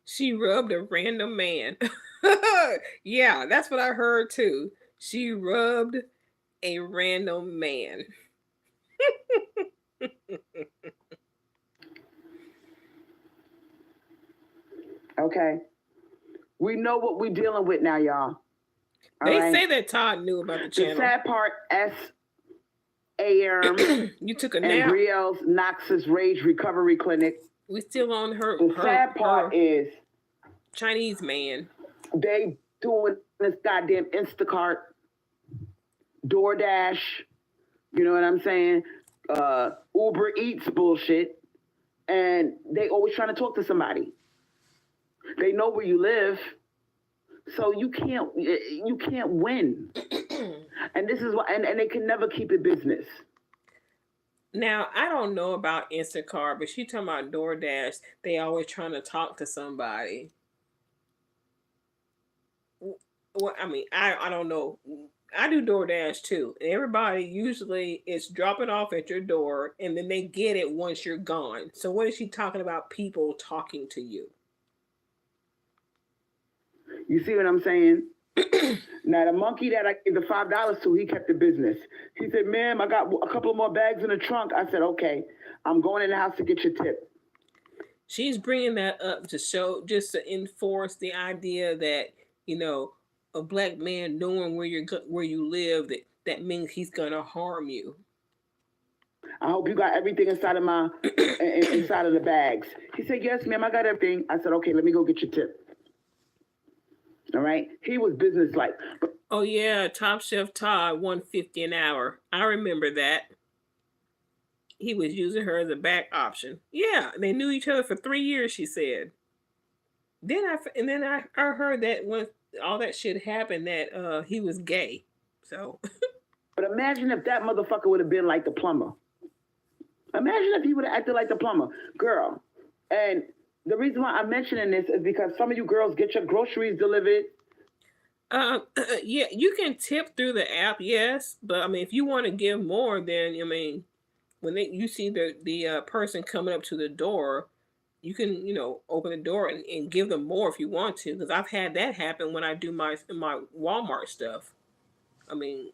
She rubbed a random man. Yeah, that's what I heard too. She rubbed a random man. Okay. We know what we're dealing with now, y'all. They say that Todd knew about the channel. The sad part, you took a nap. And Brielle's Knox's Rage Recovery Clinic. We still on her. The sad part is Chinese man. They doing this goddamn Instacart, DoorDash, you know what I'm saying? Uber Eats bullshit, and they always trying to talk to somebody. They know where you live, so you can't win. And this is why, and they can never keep it business. Now, I don't know about Instacart, but she talking about DoorDash. They always trying to talk to somebody. Well, I mean, I don't know. I do DoorDash too. Everybody usually is dropping off at your door, and then they get it once you're gone. So what is she talking about? People talking to you. You see what I'm saying? Now, the monkey that I gave the $5 to, he kept the business. He said, ma'am, I got a couple of more bags in the trunk. I said, okay, I'm going in the house to get your tip. She's bringing that up to show, just to enforce the idea that, you know, a black man knowing where you live, that means he's going to harm you. I hope you got everything inside of inside of the bags. He said, yes, ma'am, I got everything. I said, okay, let me go get your tip. All right. He was businesslike. Oh yeah, Top Chef Todd, $150 an hour. I remember that. He was using her as a back option. Yeah, they knew each other for 3 years. She said. Then I heard that when all that shit happened, that he was gay. So. But imagine if that motherfucker would have been like the plumber. Imagine if he would have acted like the plumber, girl. And the reason why I'm mentioning this is because some of you girls get your groceries delivered. Yeah, you can tip through the app, yes, but I mean, if you want to give more, then I mean, when you see the person coming up to the door, you can open the door and give them more if you want to. Because I've had that happen when I do my Walmart stuff. I mean,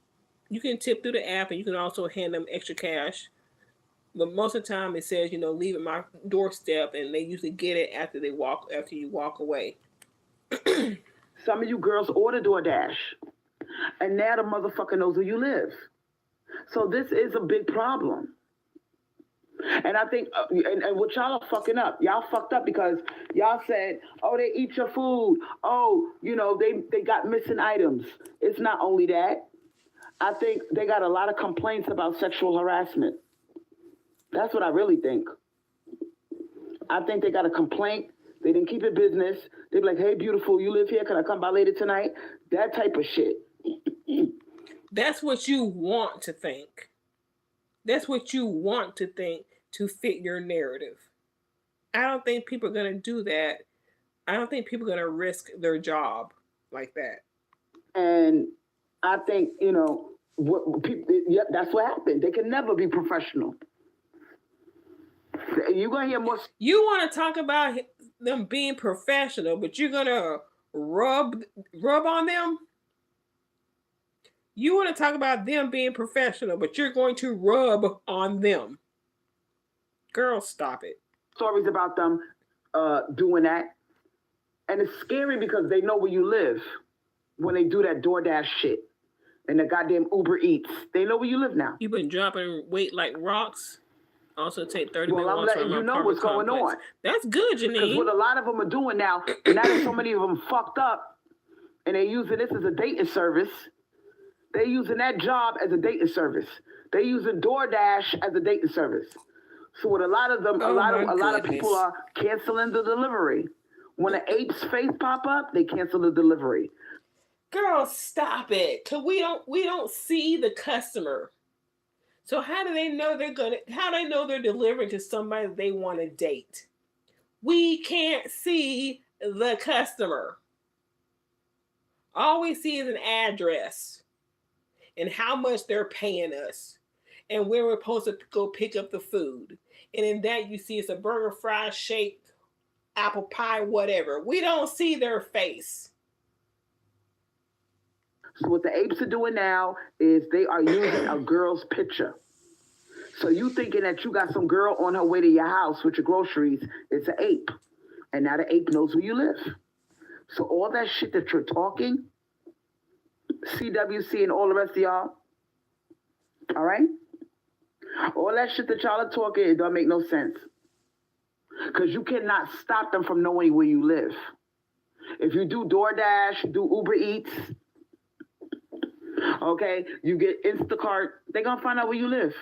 you can tip through the app, and you can also hand them extra cash. But most of the time, it says, leave at my doorstep, and they usually get it after you walk away. Some of you girls order DoorDash, and now the motherfucker knows where you live. So this is a big problem. And I think, and what y'all are fucking up. Y'all fucked up because y'all said, oh, they eat your food. Oh, they got missing items. It's not only that. I think they got a lot of complaints about sexual harassment. That's what I really think. I think they got a complaint. They didn't keep it business. They be like, hey, beautiful, you live here? Can I come by later tonight? That type of shit. That's what you want to think. That's what you want to think, to fit your narrative. I don't think people are going to do that. I don't think people are going to risk their job like that. And I think, what people, yep, that's what happened. They can never be professional. You're going to hear more. You want to talk about them being professional, but you're going to rub on them? You want to talk about them being professional, but you're going to rub on them. Girl, stop it. Stories about them doing that. And it's scary because they know where you live when they do that DoorDash shit and the goddamn Uber Eats. They know where you live now. You've been dropping weight like rocks. Also take 30-minute walks. Well, I'm letting you know what's going on. That's good, Janine. Because what a lot of them are doing now that so many of them fucked up and they're using this as a dating service, they're using that job as a dating service. They're using DoorDash as a dating service. So what a lot of them, a lot of people are canceling the delivery. When an ape's face pop up, they cancel the delivery. Girl, stop it. Cause we don't see the customer. So how do they know they're delivering to somebody they want to date? We can't see the customer. All we see is an address and how much they're paying us and where we're supposed to go pick up the food. And in that you see it's a burger, fries, shake, apple pie, whatever. We don't see their face. So what the apes are doing now is they are using a girl's picture. So you thinking that you got some girl on her way to your house with your groceries, it's an ape. And now the ape knows where you live. So all that shit that you're talking, CWC and all the rest of y'all, all right? All that shit that y'all are talking, it don't make no sense. Because you cannot stop them from knowing where you live. If you do DoorDash, do Uber Eats, okay, you get Instacart, they're going to find out where you live.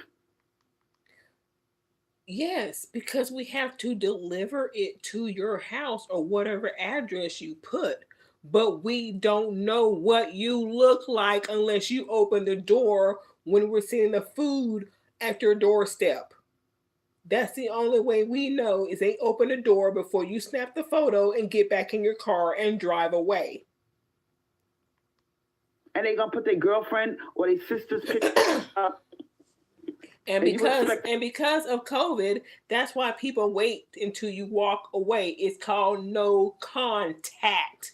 Yes, because we have to deliver it to your house or whatever address you put. But we don't know what you look like unless you open the door when we're seeing the food at your doorstep. That's the only way we know is they open the door before you snap the photo and get back in your car and drive away. And they gonna put their girlfriend or their sister's picture up. And because of COVID, that's why people wait until you walk away. It's called no contact.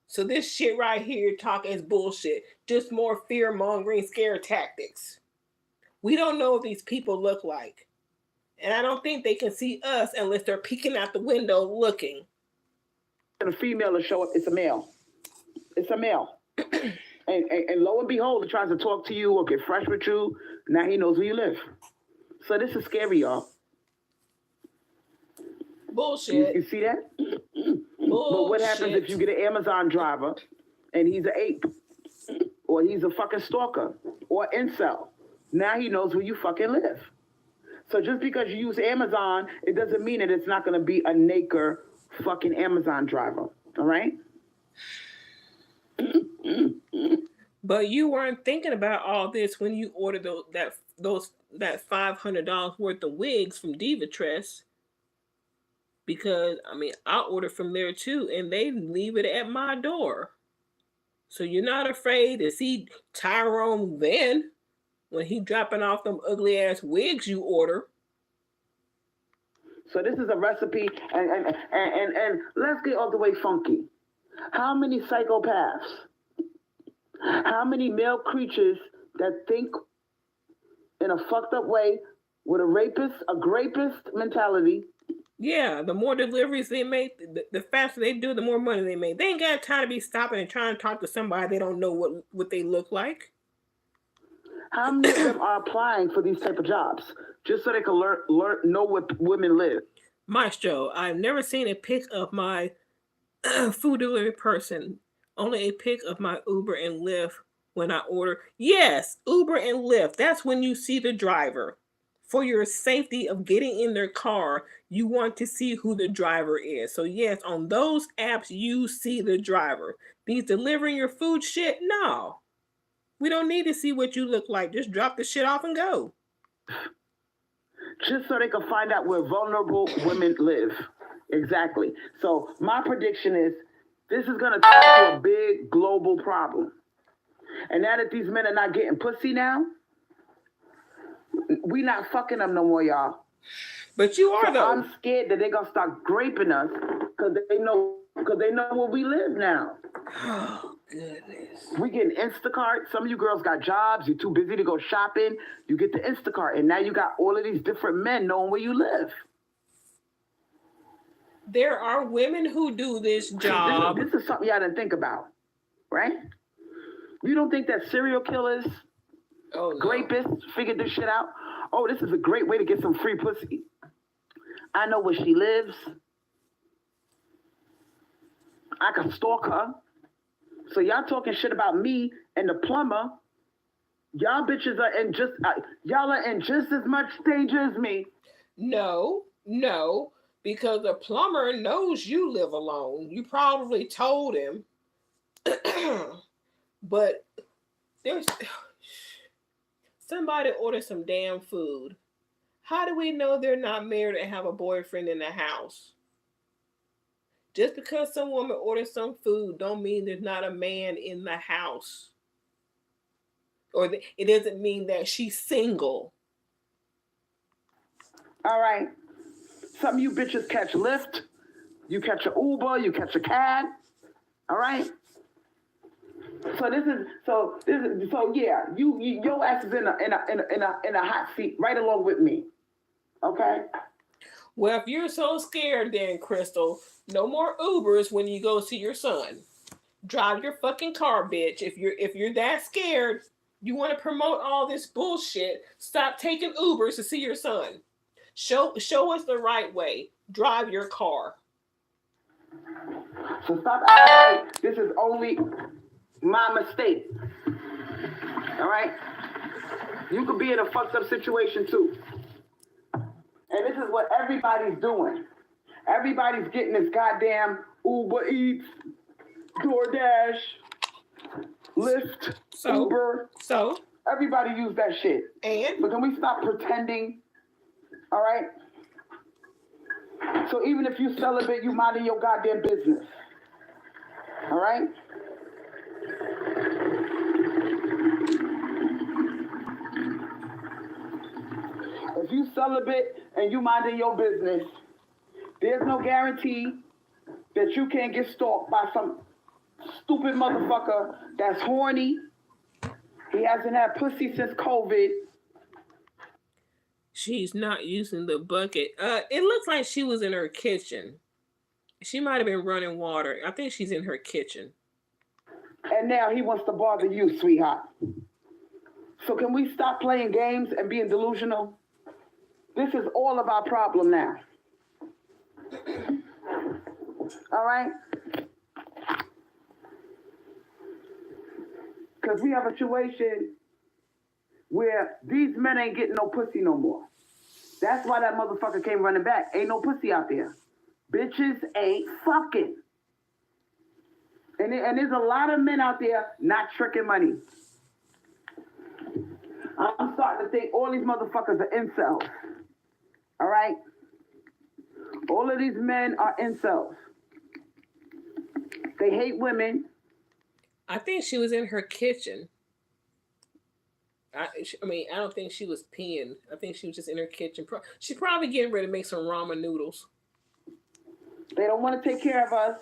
So this shit right here talking is bullshit. Just more fear-mongering scare tactics. We don't know what these people look like. And I don't think they can see us unless they're peeking out the window looking. And a female will show up, it's a male. It's a male. and lo and behold, he tries to talk to you or get fresh with you. Now he knows where you live. So this is scary, y'all. Bullshit. You see that? Bullshit. But what happens if you get an Amazon driver and he's an ape? Or he's a fucking stalker? Or incel? Now he knows where you fucking live. So just because you use Amazon, it doesn't mean that it's not going to be a naked fucking Amazon driver. All right? But you weren't thinking about all this when you ordered that $500 worth of wigs from Divatress. Because, I mean, I ordered from there too, and they leave it at my door. So you're not afraid to see Tyrone then when he dropping off them ugly ass wigs you order. So this is a recipe, and let's get all the way funky. How many psychopaths? How many male creatures that think in a fucked up way with a grapist mentality? Yeah, the more deliveries they make, the faster they do, the more money they make. They ain't got time to be stopping and trying to talk to somebody they don't know what they look like. How many of them are applying for these type of jobs just so they can know what women live? Maestro, I've never seen a pic of my food delivery person. Only a pic of my Uber and Lyft when I order. Yes, Uber and Lyft. That's when you see the driver. For your safety of getting in their car, you want to see who the driver is. So yes, on those apps, you see the driver. These delivering your food shit, no. We don't need to see what you look like. Just drop the shit off and go. just so they can find out where vulnerable women live. Exactly. So my prediction is this is going to turn into a big global problem. And now that these men are not getting pussy now, we not fucking them no more, y'all. But you are, so though. I'm scared that they're going to start graping us because they know where we live now. Oh, goodness. We getting Instacart. Some of you girls got jobs. You're too busy to go shopping. You get the Instacart. And now you got all of these different men knowing where you live. There are women who do this job. This is something y'all didn't think about, right? You don't think that serial killers, rapists figured this shit out? Oh, this is a great way to get some free pussy. I know where she lives. I can stalk her. So y'all talking shit about me and the plumber. Y'all bitches are y'all are in just as much danger as me. No. Because the plumber knows you live alone. You probably told him. But there's somebody ordered some damn food. How do we know they're not married and have a boyfriend in the house? Just because some woman orders some food don't mean there's not a man in the house. Or it doesn't mean that she's single. All right. Some of you bitches catch Lyft. You catch an Uber. You catch a cab. All right. So yeah. Your ass is in a hot seat right along with me. Okay. Well, if you're so scared, then Crystal, no more Ubers when you go see your son. Drive your fucking car, bitch. If you're that scared, you want to promote all this bullshit. Stop taking Ubers to see your son. Show us the right way. Drive your car. So stop acting like this is only my mistake. All right? You could be in a fucked up situation too. And this is what everybody's doing. Everybody's getting this goddamn Uber Eats, DoorDash, Lyft, Uber. So? Everybody use that shit. And? But can we stop pretending? All right? So even if you celibate, you minding your goddamn business. All right? If you celibate and you minding your business, there's no guarantee that you can't get stalked by some stupid motherfucker that's horny. He hasn't had pussy since COVID. She's not using the bucket. It looks like she was in her kitchen. She might have been running water. I think she's in her kitchen. And now he wants to bother you, sweetheart. So can we stop playing games and being delusional? This is all of our problem now. All right? Because we have a situation where these men ain't getting no pussy no more. That's why that motherfucker came running back. Ain't no pussy out there. Bitches ain't fucking. And there's a lot of men out there not tricking money. I'm starting to think all these motherfuckers are incels. All right? All of these men are incels. They hate women. I think she was in her kitchen. I don't think she was peeing. I think she was just in her kitchen. She's probably getting ready to make some ramen noodles. They don't want to take care of us.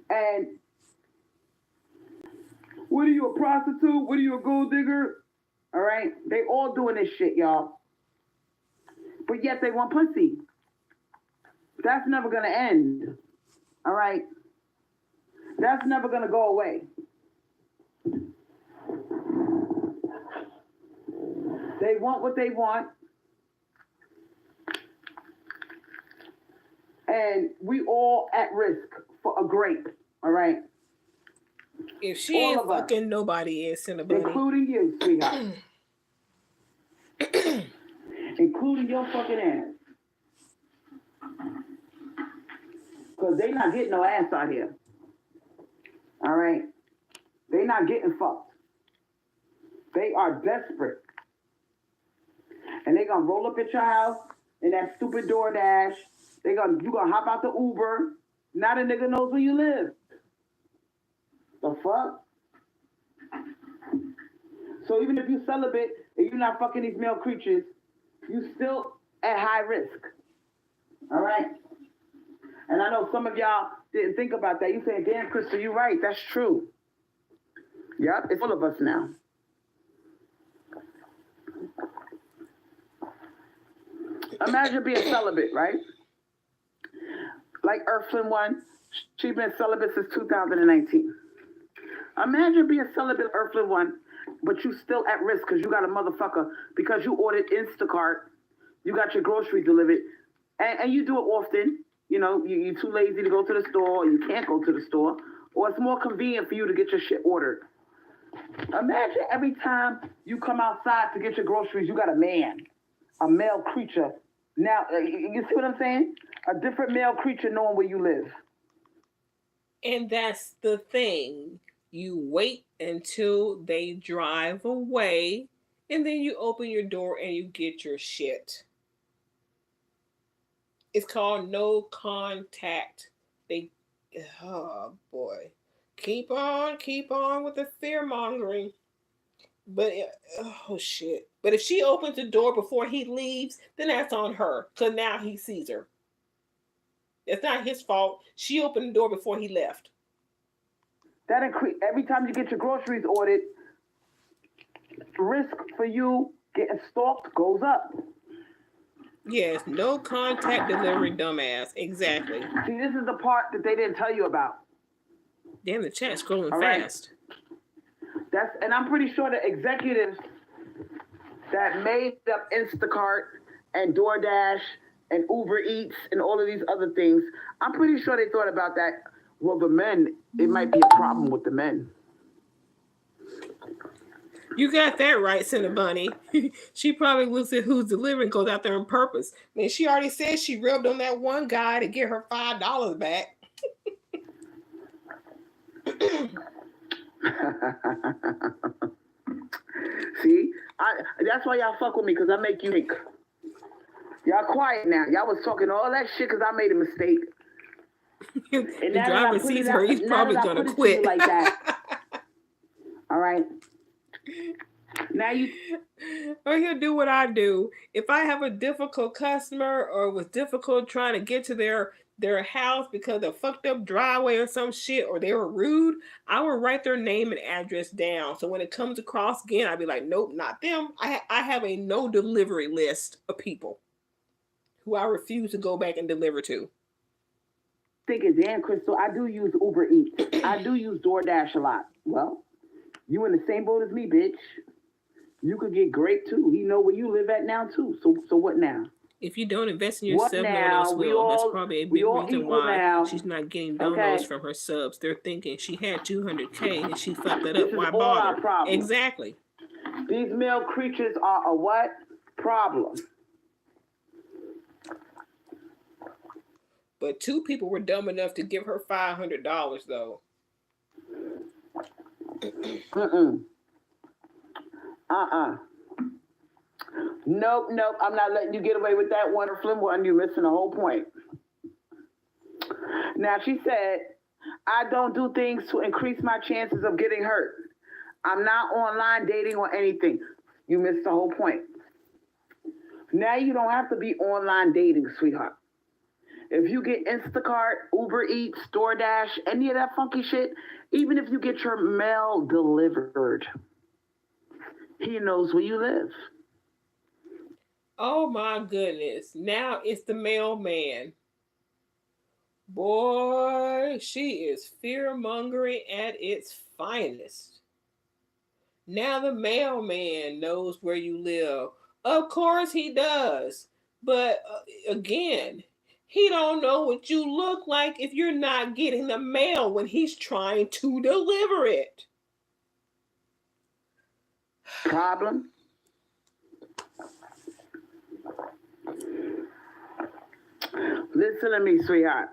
And what are you, a prostitute? What are you, a gold digger? All right? They all doing this shit, y'all. But yet they want pussy. That's never going to end. All right? That's never going to go away. They want what they want. And we all at risk for a grape. All right? If she all ain't fucking, nobody is, Cinnabon. Including you, sweetheart. Including your fucking ass. Because they not getting no ass out here. All right? They not getting fucked. They are desperate. and they gonna roll up at your house in that stupid DoorDash. You gonna hop out the Uber. Now the nigga knows where you live. The fuck? So even if you celibate and you're not fucking these male creatures, you still at high risk. All right? And I know some of y'all didn't think about that. You saying, damn, Crystal, you're right. That's true. Yep, it's full of us now. Imagine being celibate, right? Like Earthling one, she's been celibate since 2019. Imagine being celibate Earthling one, but you still at risk because you got a motherfucker, because you ordered Instacart, you got your groceries delivered, and you do it often. You know, you're too lazy to go to the store, or you can't go to the store, or it's more convenient for you to get your shit ordered. Imagine every time you come outside to get your groceries, you got a man, a male creature. Now, you see what I'm saying? A different male creature knowing where you live. And that's the thing. You wait until they drive away, and then you open your door and you get your shit. It's called no contact. Oh boy. Keep on with the fear mongering. But oh shit. But if she opens the door before he leaves, then that's on her. Cause now he sees her. It's not his fault. She opened the door before he left. That every time you get your groceries ordered, risk for you getting stalked goes up. Yes, no contact delivery, dumbass. Exactly. See, this is the part that they didn't tell you about. Damn, the chat's scrolling fast. And I'm pretty sure the executives that made up Instacart and DoorDash and Uber Eats and all of these other things, I'm pretty sure they thought about that. Well, the men, it might be a problem with the men. You got that right, Cinnabunny. She probably looks at who's delivering, goes out there on purpose. I mean, she already said she rubbed on that one guy to get her $5 back. See, that's why y'all fuck with me, because I make you think. Y'all quiet now. Y'all was talking all that shit because I made a mistake. The driver sees her, he's probably going to quit. Like that. All right. Now or he'll do what I do. If I have a difficult customer or was difficult trying to get to their house because of fucked up driveway or some shit, or they were rude, I will write their name and address down. So when it comes across again, I'd be like, nope, not them. I have a no delivery list of people who I refuse to go back and deliver to. Thinking, damn, Crystal, I do use Uber Eats. I do use DoorDash a lot. Well, you in the same boat as me, bitch. You could get great too. He know where you live at now too. So what now? If you don't invest in yourself, no one else will. That's probably a big reason why she's not getting donos from her subs. They're thinking she had 200K and she fucked that up. Why bother? Exactly. These male creatures are a what? Problem. But 2 people were dumb enough to give her $500 though. Nope. I'm not letting you get away with that one or flim one. You're missing the whole point. Now, she said, I don't do things to increase my chances of getting hurt. I'm not online dating or anything. You missed the whole point. Now you don't have to be online dating, sweetheart. If you get Instacart, Uber Eats, DoorDash, any of that funky shit, even if you get your mail delivered, he knows where you live. Oh my goodness. Now it's the mailman. Boy, she is fear-mongering at its finest. Now the mailman knows where you live. Of course he does. But again, he don't know what you look like if you're not getting the mail when he's trying to deliver it. Problem? Listen to me, sweetheart.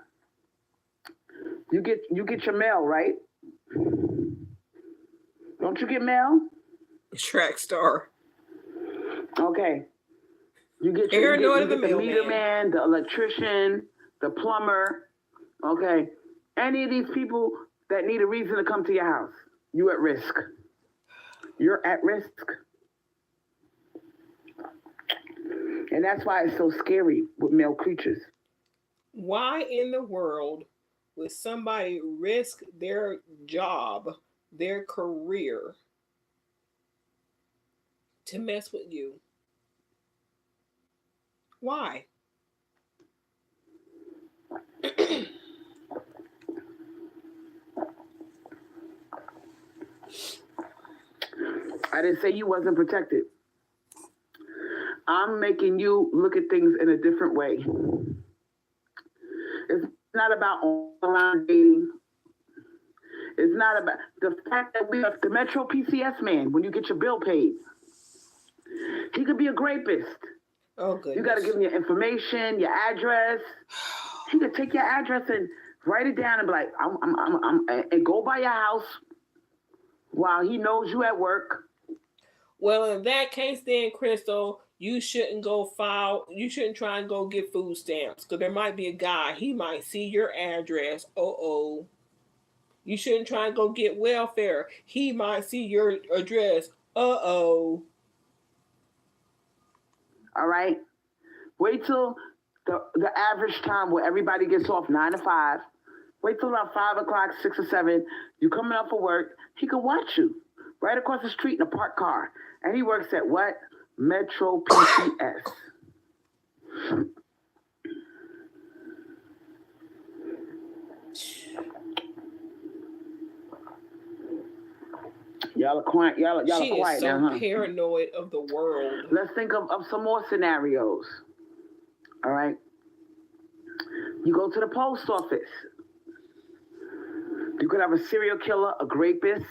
You get your mail, right? Don't you get mail? Track star. Okay. You get Paranoid of the meter mailman. man, the electrician, the plumber. Okay, any of these people that need a reason to come to your house, you at risk. You're at risk. And that's why it's so scary with male creatures. Why in the world would somebody risk their job, their career, to mess with you? Why? I didn't say you wasn't protected. I'm making you look at things in a different way. It's not about online dating. It's not about the fact that we have the Metro PCS man, when you get your bill paid, he could be a rapist. Oh, goodness. You got to give him your information, your address. He could take your address and write it down and be like, and go by your house while he knows you at work. Well, in that case, then, Crystal, you shouldn't you shouldn't try and go get food stamps, because there might be a guy, he might see your address. Uh-oh. You shouldn't try and go get welfare. He might see your address. Uh-oh. All right? Wait till the average time where everybody gets off 9 to 5. Wait till about 5 o'clock, 6 or 7. You coming up for work. He can watch you right across the street in a parked car. And he works at what? Metro PCS. Y'all are quiet. Y'all are quiet now, huh? She is so paranoid of the world. Let's think of some more scenarios. All right. You go to the post office. You could have a serial killer, a rapist.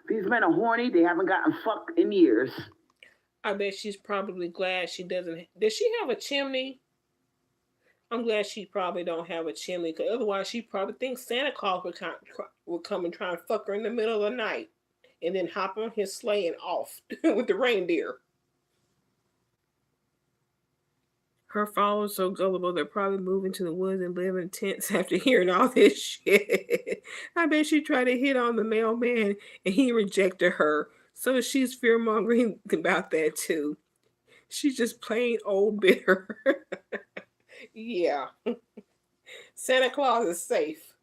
These men are horny. They haven't gotten fucked in years. I bet she's probably glad she doesn't. Does she have a chimney? I'm glad she probably don't have a chimney, because otherwise she probably thinks Santa Claus would come and try and fuck her in the middle of the night and then hop on his sleigh and off with the reindeer. Her followers so gullible, they're probably moving to the woods and live in tents after hearing all this shit. I bet she tried to hit on the mailman and he rejected her. So she's fear-mongering about that too. She's just plain old bitter. Yeah. Santa Claus is safe.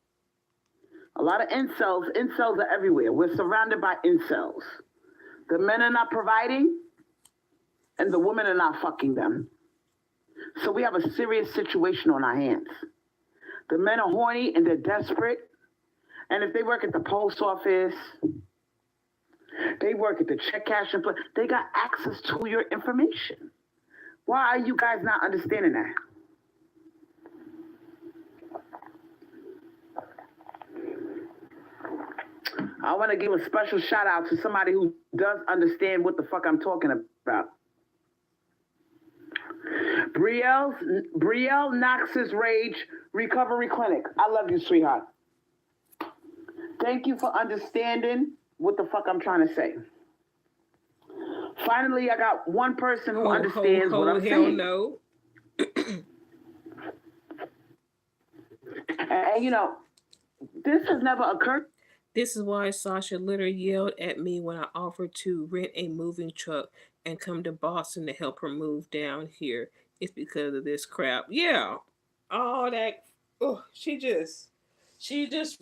A lot of incels. Incels are everywhere. We're surrounded by incels. The men are not providing, and the women are not fucking them. So we have a serious situation on our hands. The men are horny and they're desperate. And if they work at the post office, they work at the check cashing place, they got access to your information. Why are you guys not understanding that? I want to give a special shout out to somebody who does understand what the fuck I'm talking about. Brielle Knox's Rage Recovery Clinic. I love you, sweetheart. Thank you for understanding what the fuck I'm trying to say. Finally, I got one person who understands what I'm saying. No. And you know, this has never occurred. This is why Sasha literally yelled at me when I offered to rent a moving truck and come to Boston to help her move down here. It's because of this crap. Yeah. All that. Oh, she just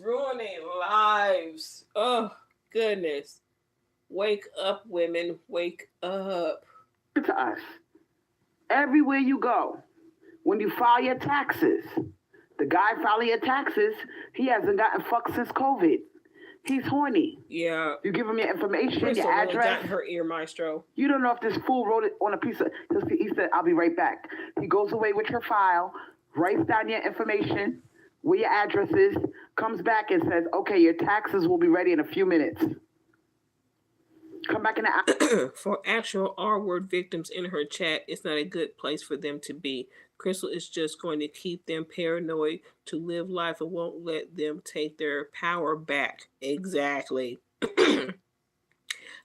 ruining lives. Oh, goodness. Wake up, women. Wake up. To us. Everywhere you go, when you file your taxes, the guy filing your taxes, he hasn't gotten fucked since COVID. He's horny. Yeah. You give him your information, Crystal your address. Really got her ear, maestro. You don't know if this fool wrote it on a piece of. He said, "I'll be right back." He goes away with your file, writes down your information, where your address is, comes back and says, "Okay, your taxes will be ready in a few minutes." Come back in the hour. For actual R-word victims in her chat, it's not a good place for them to be. Crystal is just going to keep them paranoid to live life and won't let them take their power back. Exactly. I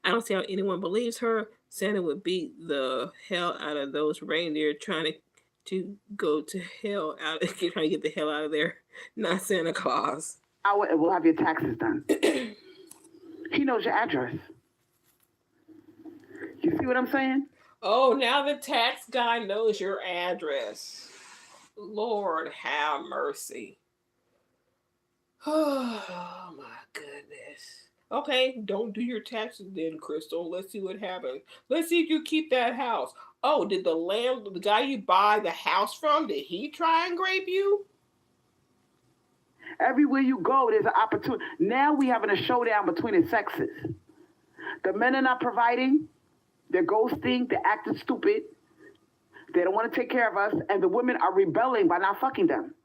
don't see how anyone believes her. Santa would beat the hell out of those reindeer trying to go to hell out trying to get the hell out of there. Not Santa Claus. We'll have your taxes done. He knows your address. You see what I'm saying? Oh, now the tax guy knows your address. Lord have mercy. Oh my goodness. Okay, don't do your taxes then, Crystal. Let's see what happens. Let's see if you keep that house. Oh, did the guy you buy the house from, did he try and grape you? Everywhere you go, there's an opportunity. Now we having a showdown between the sexes. The men are not providing. They're ghosting. They're acting stupid. They don't want to take care of us. And the women are rebelling by not fucking them.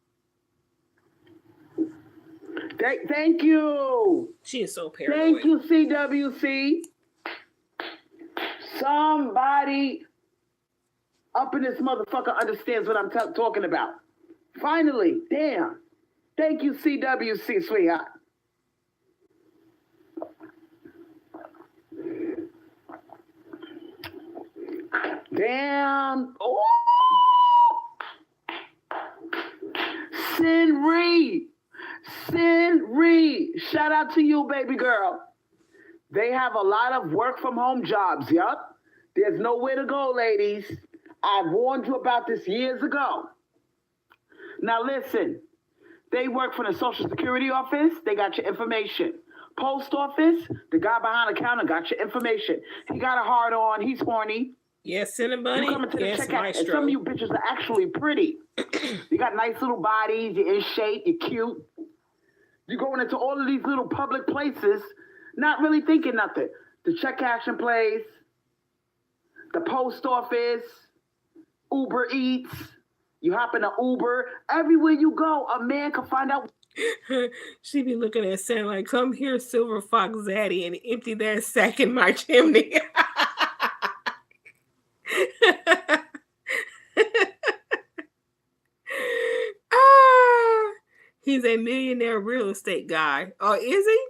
Thank you. She is so paranoid. Thank you, CWC. Somebody up in this motherfucker understands what I'm talking about. Finally, damn. Thank you, CWC, sweetheart. Damn. Oh! Sin Shout out to you, baby girl. They have a lot of work from home jobs, yup. There's nowhere to go, ladies. I warned you about this years ago. Now listen, they work for the Social Security office, they got your information. Post office, the guy behind the counter got your information. He got a hard on, he's horny. Yes, Cinnamon Bunny. You coming to the yes, checkout, Maestro. and some of you bitches are actually pretty. You got nice little bodies, you're in shape, you're cute. You're going into all of these little public places, not really thinking nothing. The check cashing place, the post office, Uber Eats, you hop in an Uber. Everywhere you go, a man can find out. She be looking at Santa like, come here, Silver Fox Zaddy, and empty that sack in my chimney. He's a millionaire real estate guy. Oh, is he?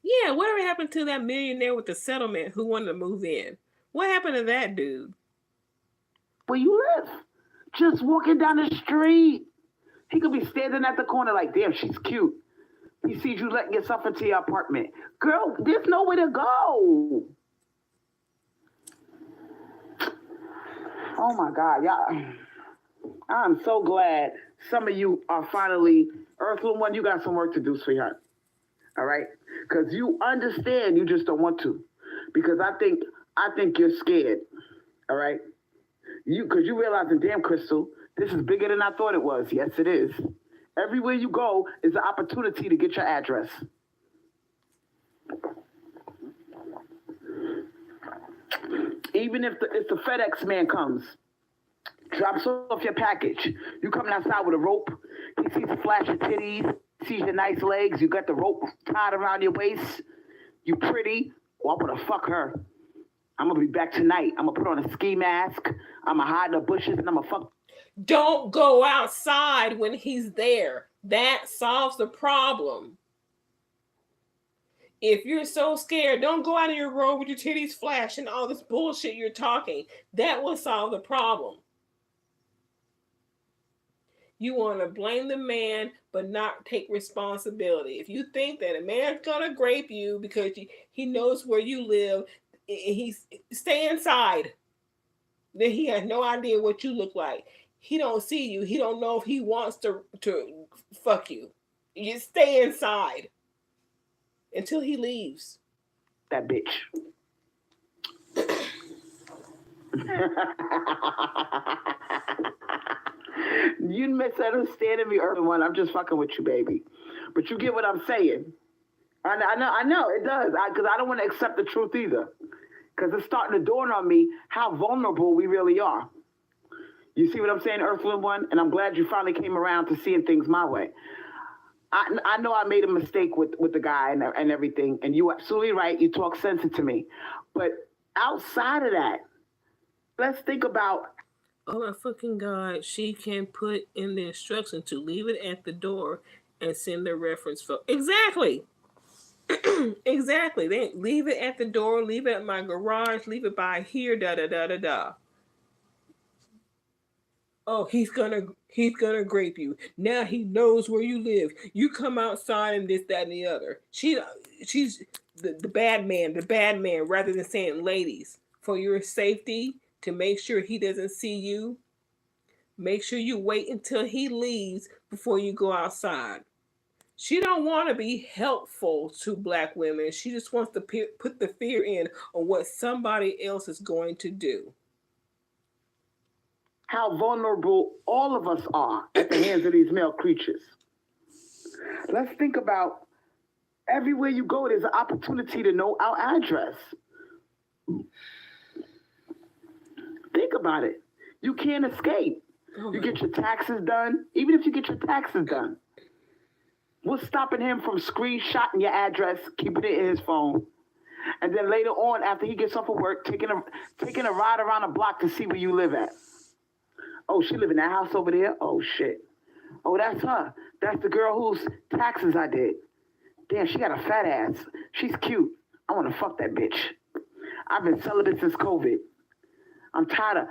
Yeah, whatever happened to that millionaire with the settlement who wanted to move in? What happened to that dude? Where you live? Just walking down the street. He could be standing at the corner like, damn, she's cute. He sees you letting yourself into your apartment. Girl, there's nowhere to go. Oh my God, y'all. I'm so glad some of you are finally, Earthling One, you got some work to do, sweetheart. All right? Because you understand, you just don't want to. Because I think you're scared. All right? Because you realizing, damn, Crystal, this is bigger than I thought it was. Yes, it is. Everywhere you go is an opportunity to get your address. Even if the FedEx man comes, drops off your package, you coming outside with a rope, he sees a flash of titties, sees your nice legs, you got the rope tied around your waist, you pretty, well, I'm gonna fuck her. I'm gonna be back tonight. I'm gonna put on a ski mask, I'm gonna hide in the bushes, and I'm gonna fuck. Don't go outside when he's there. That solves the problem. If you're so scared, don't go out in your road with your titties flashing, all this bullshit you're talking. That will solve the problem. You want to blame the man, but not take responsibility. If you think that a man's going to grape you because he knows where you live, stay inside. Then he has no idea what you look like. He don't see you. He don't know if he wants to fuck you. You just stay inside until he leaves. That bitch. You misunderstanding me, Urban One. I'm just fucking with you, baby. But you get what I'm saying. I know it does. Because I don't want to accept the truth either. Because it's starting to dawn on me how vulnerable we really are. You see what I'm saying, Earthling One? And I'm glad you finally came around to seeing things my way. I know I made a mistake with the guy and everything, and you're absolutely right. You talk sense to me. But outside of that, let's think about... Oh my fucking God, she can put in the instruction to leave it at the door and send the reference photo. Exactly. Exactly. They leave it at the door, leave it at my garage, leave it by here, da da da da da. Oh, he's gonna grape you. Now he knows where you live. You come outside and this, that, and the other. She's the bad man, rather than saying ladies, for your safety, to make sure he doesn't see you, make sure you wait until he leaves before you go outside. She don't want to be helpful to black women. She just wants to put the fear in on what somebody else is going to do. How vulnerable all of us are at the hands of these male creatures. Let's think about everywhere you go, there's an opportunity to know our address. Think about it. You can't escape. You get your taxes done, even if you get your taxes done. What's stopping him from screenshotting your address, keeping it in his phone, and then later on, after he gets off of work, taking a ride around the block to see where you live at? Oh, she live in that house over there? Oh, shit. Oh, that's her. That's the girl whose taxes I did. Damn, she got a fat ass. She's cute. I want to fuck that bitch. I've been celibate since COVID. I'm tired of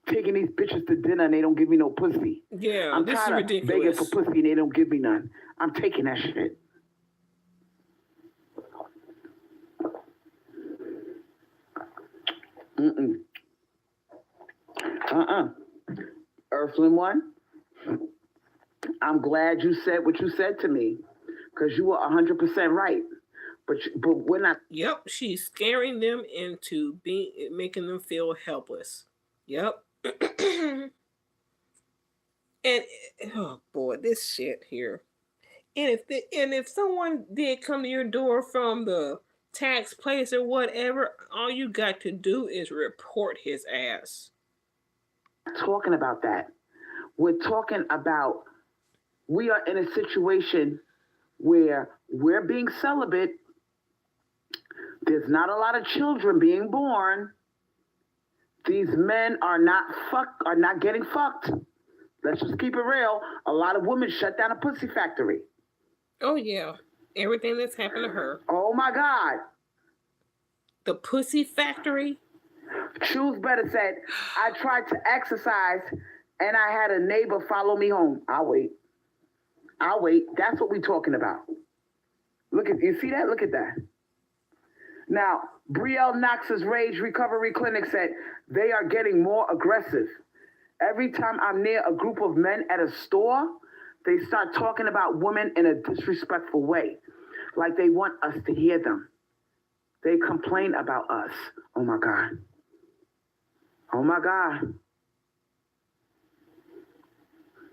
taking these bitches to dinner and they don't give me no pussy. Yeah, I'm this is tired of begging ridiculous. for pussy and they don't give me none. I'm taking that shit. Mm-mm. Earthling one, I'm glad you said what you said to me, because you were 100% right. But we're not. Yep, she's scaring them into making them feel helpless. Yep. And oh boy, this shit here. And if someone did come to your door from the tax place or whatever, all you got to do is report his ass. Talking about that. We're talking about we are in a situation where we're being celibate. There's not a lot of children being born. These men are not getting fucked. Let's just keep it real. A lot of women shut down a pussy factory. Oh yeah. Everything that's happened to her. Oh my God. The pussy factory? Choose Better said, I tried to exercise and I had a neighbor follow me home. I'll wait. That's what we're talking about. You see that? Look at that. Now, Brielle Knox's Rage Recovery Clinic said they are getting more aggressive. Every time I'm near a group of men at a store, they start talking about women in a disrespectful way, like they want us to hear them. They complain about us. Oh my God. Oh my God.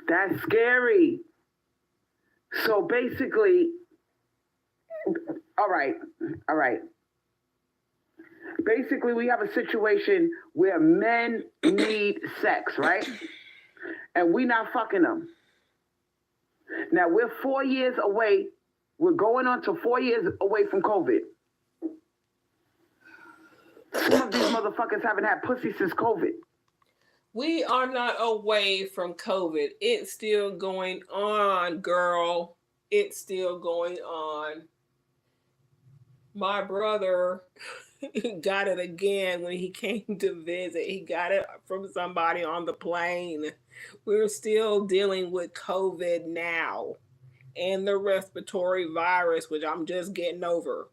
That's scary. So basically, all right. Basically, we have a situation where men need sex, right? And we not fucking them. Now, we're 4 years away. We're going on to 4 years away from COVID. Some of these motherfuckers haven't had pussy since COVID. We are not away from COVID. It's still going on, girl. It's still going on. My brother got it again when he came to visit. He got it from somebody on the plane. We're still dealing with COVID now and the respiratory virus, which I'm just getting over.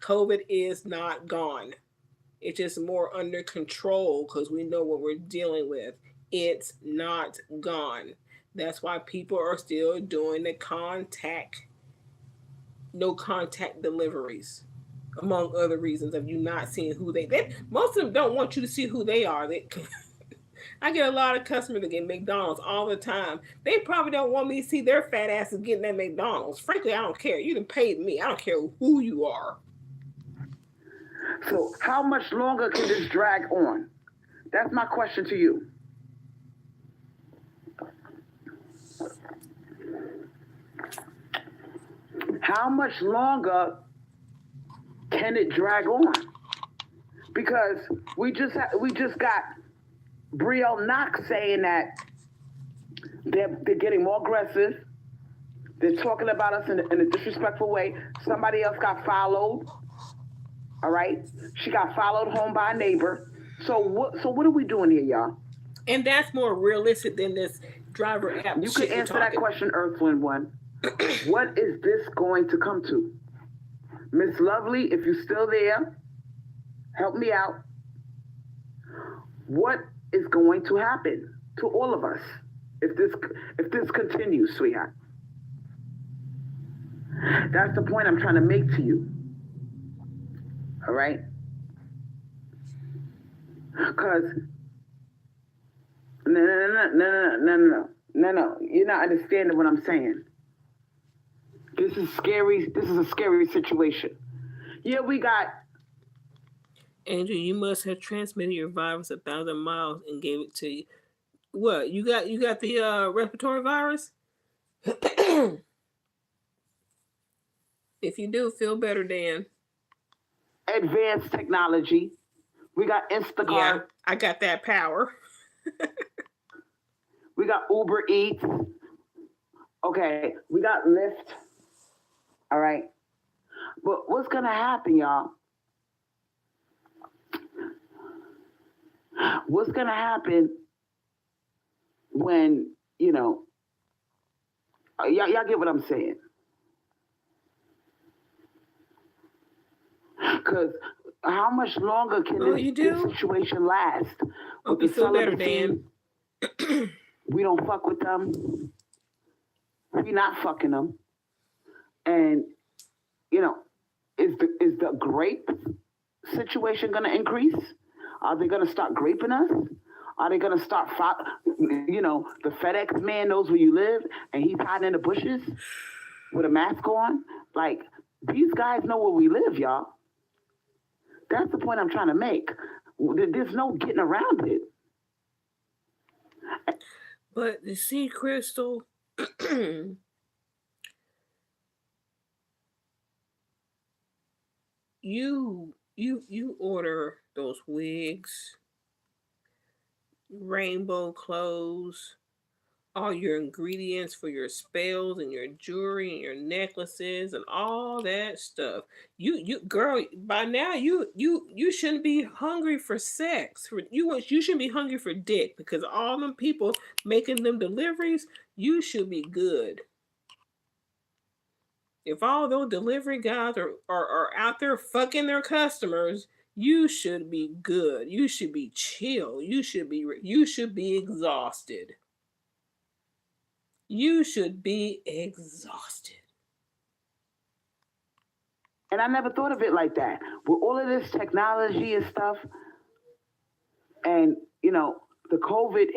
COVID is not gone. It's just more under control because we know what we're dealing with. It's not gone. That's why people are still doing the no contact deliveries, among other reasons of you not seeing who most of them don't want you to see who they are. I get a lot of customers that get McDonald's all the time. They probably don't want me to see their fat asses getting that McDonald's. Frankly, I don't care. You done paid me. I don't care who you are. So how much longer can this drag on? That's my question to you. How much longer can it drag on? Because we just got Brielle Knox saying that they're getting more aggressive. They're talking about us in a disrespectful way. Somebody else got followed. All right, she got followed home by a neighbor. So what? So what are we doing here, y'all? And that's more realistic than this driver app You could shit we're answer that talking. question, Earth Wind One. What is this going to come to? Miss Lovely, if you're still there, help me out. What is going to happen to all of us if this continues, sweetheart? That's the point I'm trying to make to you. All right? Because no. You're not understanding what I'm saying. This is scary. This is a scary situation. Yeah, we got. Angel, you must have transmitted your virus 1,000 miles and gave it to you. What? You got the respiratory virus? If you do, feel better, Dan. Advanced technology. We got Instacart. Yeah, I got that power. We got Uber Eats. Okay, we got Lyft. All right. But what's going to happen, y'all? What's going to happen when, y'all get what I'm saying? Because how much longer can this situation last? Hope you feel better, Dan. We don't fuck with them. We not fucking them. And, is the grape situation going to increase? Are they going to start graping us? Are they going to start, the FedEx man knows where you live and he's hiding in the bushes with a mask on? Like, these guys know where we live, y'all. That's the point I'm trying to make. There's no getting around it. But you see, Crystal, you order those wigs, rainbow clothes, all your ingredients for your spells and your jewelry and your necklaces and all that stuff. You girl, by now you shouldn't be hungry for sex. You shouldn't be hungry for dick, because all them people making them deliveries, you should be good. If all those delivery guys are out there fucking their customers, you should be good. You should be chill. You should be exhausted. You should be exhausted. And I never thought of it like that. With all of this technology and stuff, and, the COVID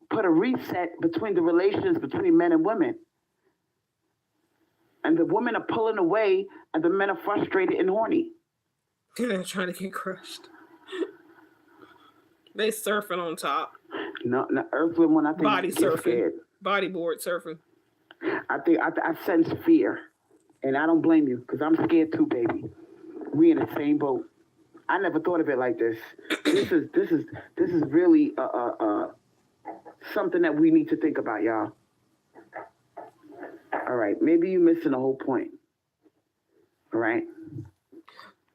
put a reset between the relations between men and women. And the women are pulling away, and the men are frustrated and horny. They're trying to get crushed. They surfing on top. No, Earth Women, I think body surfing, scared. Bodyboard surfing. I sense fear, and I don't blame you, because I'm scared too, baby. We in the same boat. I never thought of it like this. This is really something that we need to think about, y'all. All right, maybe you're missing the whole point. All right.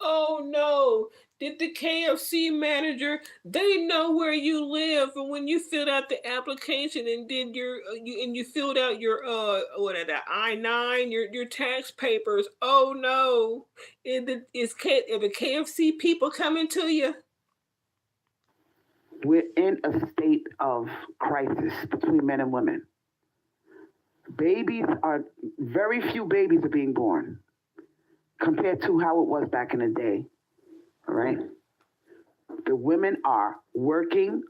Oh no! Did the KFC manager? They know where you live, and when you filled out the application and did you filled out your I-9, your tax papers. Oh no! Is the KFC people coming to you? We're in a state of crisis between men and women. Very few babies are being born compared to how it was back in the day. All right. The women are working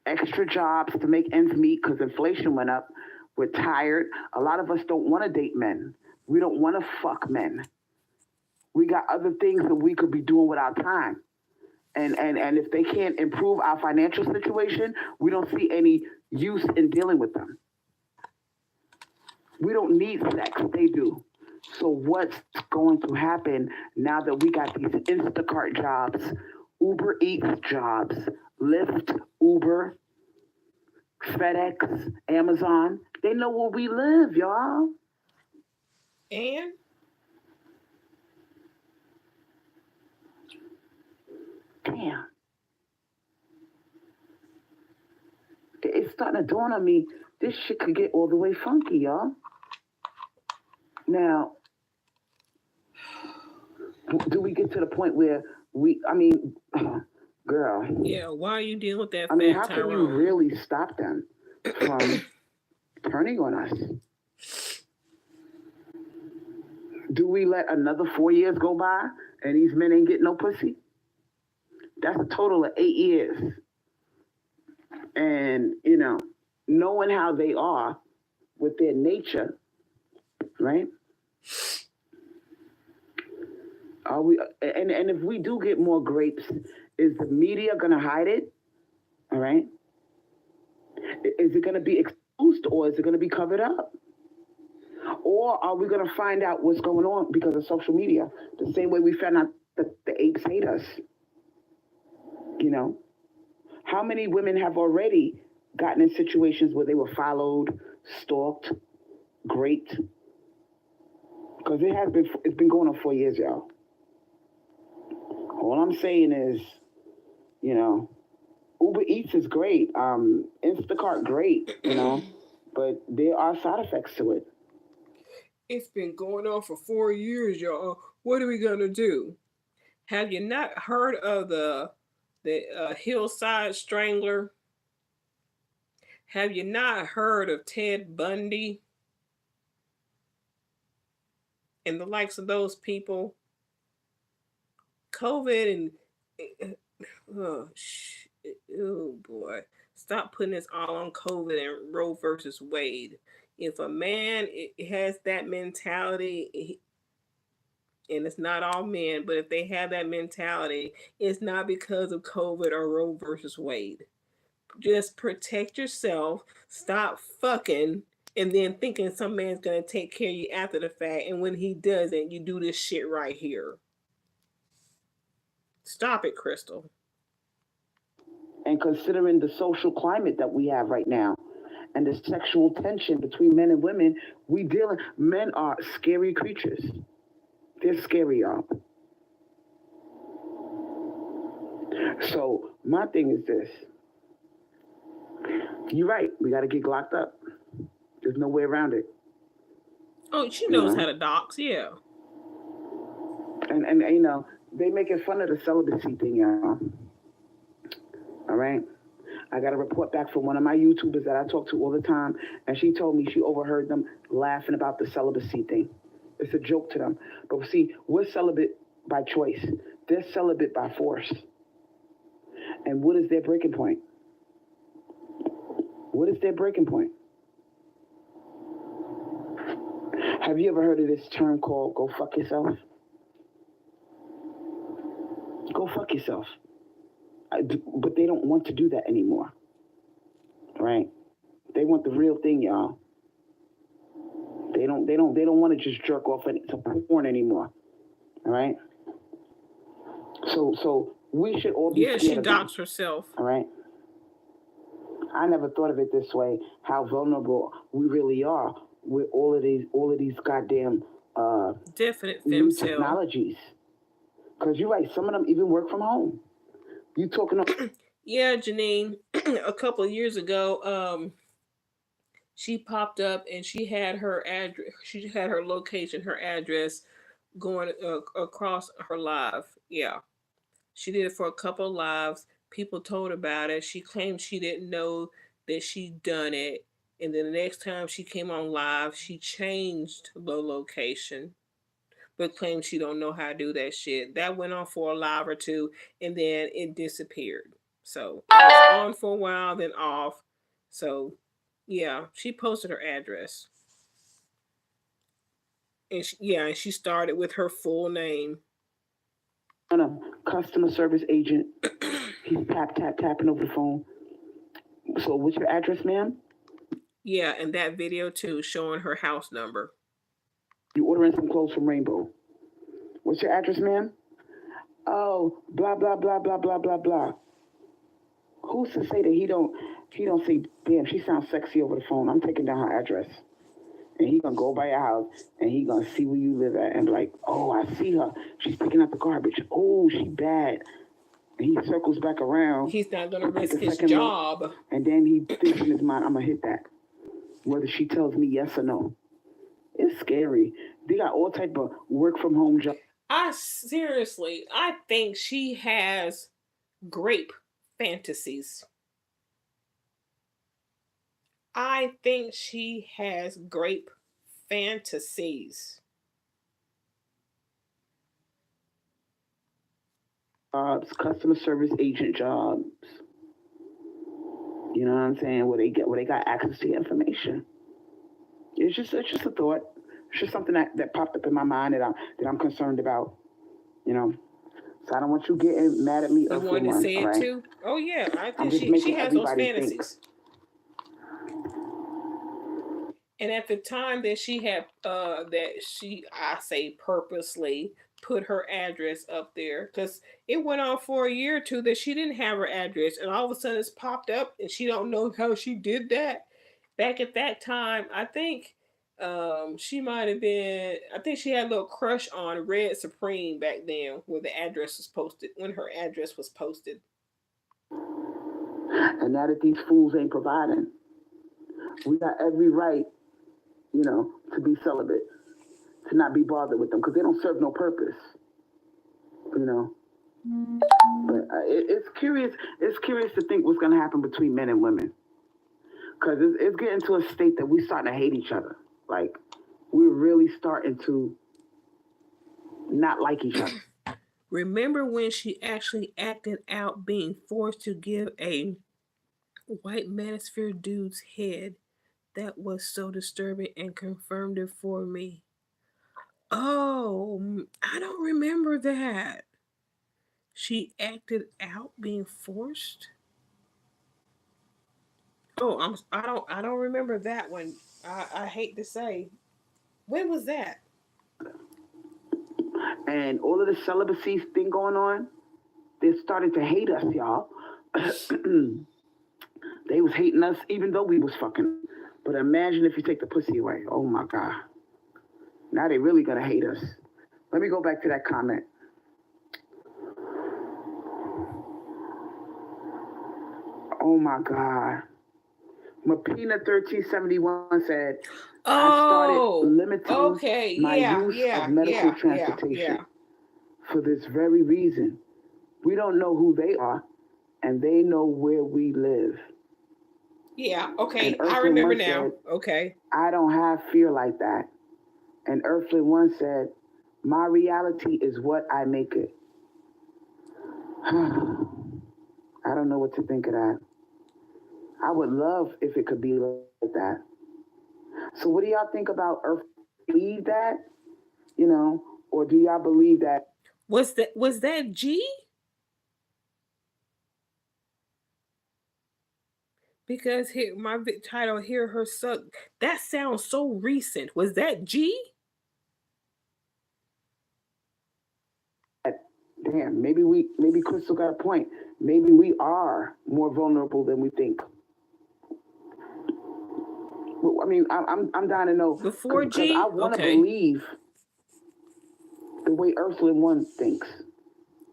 extra jobs to make ends meet because inflation went up. We're tired. A lot of us don't want to date men. We don't want to fuck men. We got other things that we could be doing with our time. And if they can't improve our financial situation, we don't see any use in dealing with them. We don't need sex. They do. So what's going to happen now that we got these Instacart jobs, Uber Eats jobs, Lyft, Uber, FedEx, Amazon, They know where we live, y'all. And damn. It's starting to dawn on me, this shit could get all the way funky, y'all. Now, do we get to the point where girl. Yeah, why are you dealing with that? How can you really stop them from turning on us? Do we let another 4 years go by and these men ain't getting no pussy? That's a total of 8 years. And, knowing how they are with their nature, right? Are we? And if we do get more grapes, is the media gonna hide it? All right. Is it gonna be exposed or is it gonna be covered up? Or are we gonna find out what's going on because of social media? The same way we found out that the apes hate us. How many women have already gotten in situations where they were followed, stalked, raped? Because it's been going on 4 years, y'all. All I'm saying is, Uber Eats is great. Instacart, great, but there are side effects to it. It's been going on for 4 years, y'all. What are we gonna do? Have you not heard of the hillside strangler? Have you not heard of Ted Bundy and the likes of those people? COVID and oh boy, stop putting this all on COVID and Roe versus Wade. If a man has that mentality, and it's not all men, but if they have that mentality, it's not because of COVID or Roe versus Wade. Just protect yourself. Stop fucking and then thinking some man's gonna take care of you after the fact, and when he doesn't, you do this shit right here. Stop it, Crystal. And considering the social climate that we have right now and the sexual tension between men and women, men are scary creatures. They're scary, y'all. So my thing is this. You're right. We got to get locked up. There's no way around it. Oh, she knows how to dox, yeah. And they making fun of the celibacy thing, y'all. All right? I got a report back from one of my YouTubers that I talk to all the time, and she told me she overheard them laughing about the celibacy thing. It's a joke to them. But see, we're celibate by choice. They're celibate by force. And what is their breaking point? What is their breaking point? Have you ever heard of this term called go fuck yourself? Go fuck yourself. But they don't want to do that anymore. Right? They want the real thing, y'all. They don't want to just jerk off to porn anymore. All right? So we should all be scared she of doxed herself. All right? I never thought of it this way, how vulnerable we really are with all of these goddamn definite new technologies. Because you're right, some of them even work from home. You talking about yeah, Janine, a couple of years ago, she popped up and she had her address, she had her location, her address going across her live. Yeah. She did it for a couple of lives. People told about it. She claimed she didn't know that she'd done it. And then the next time she came on live, she changed the location, but claimed she don't know how to do that shit. That went on for a live or two, and then it disappeared. So it was on for a while, then off. So yeah, she posted her address. And she started with her full name. A customer service agent. He's tapping over the phone. So what's your address, ma'am? Yeah, and that video too, showing her house number. You ordering some clothes from Rainbow. What's your address, ma'am? Oh, blah, blah, blah, blah, blah, blah, blah. who's to say that he don't say, damn, she sounds sexy over the phone. I'm taking down her address. And he gonna go by your house and he gonna see where you live at and be like, oh, I see her. She's picking up the garbage. Oh, she bad. And he circles back around. He's not gonna risk his job. Look, and then he thinks in his mind, I'm gonna hit that. Whether she tells me yes or no. It's scary. They got all type of work from home jobs. I think she has grape fantasies. I think she has grape fantasies. Customer service agent jobs. You know what I'm saying? Where they got access to information. It's just a thought. It's just something that popped up in my mind that I'm concerned about. You know. So I don't want you getting mad at me. You wanted to say it too? Oh yeah, I think she has those fantasies. And at the time that she had I say purposely put her address up there, because it went on for a year or two that she didn't have her address, and all of a sudden it's popped up and she don't know how she did that. Back at that time, I think she might have been, I think she had a little crush on Red Supreme back then when the address was posted, when her address was posted. And now that these fools ain't providing, we got every right, you know, to be celibate, to not be bothered with them, because they don't serve no purpose, you know. But it's curious to think what's going to happen between men and women, because it's getting to a state that we're starting to hate each other. Like, we're really starting to not like each other. Remember when she actually acted out being forced to give a white manosphere dude's head? That was so disturbing and confirmed it for me. Oh, I don't remember that. She acted out being forced. Oh, I don't remember that one. I hate to say. When was that? And all of the celibacy thing going on, they started to hate us, y'all. They was hating us even though we was fucking. But imagine if you take the pussy away. Oh my God. Now they really gonna hate us. Let me go back to that comment. Oh my God. Mapina 1371 said, I started limiting my use of medical transportation for this very reason. We don't know who they are, and they know where we live. Yeah, okay, I remember now. Said, okay. I don't have fear like that. And Earthly One said, my reality is what I make it. I don't know what to think of that. I would love if it could be like that. So what do y'all think about Earth? Believe that? You know, or do y'all believe that? Was that G? Because here my title, Hear Her Suck, that sounds so recent. Was that G? Damn, maybe Crystal got a point. Maybe we are more vulnerable than we think. I mean, I'm dying to know. Before G? I want to believe the way Ursula One thinks.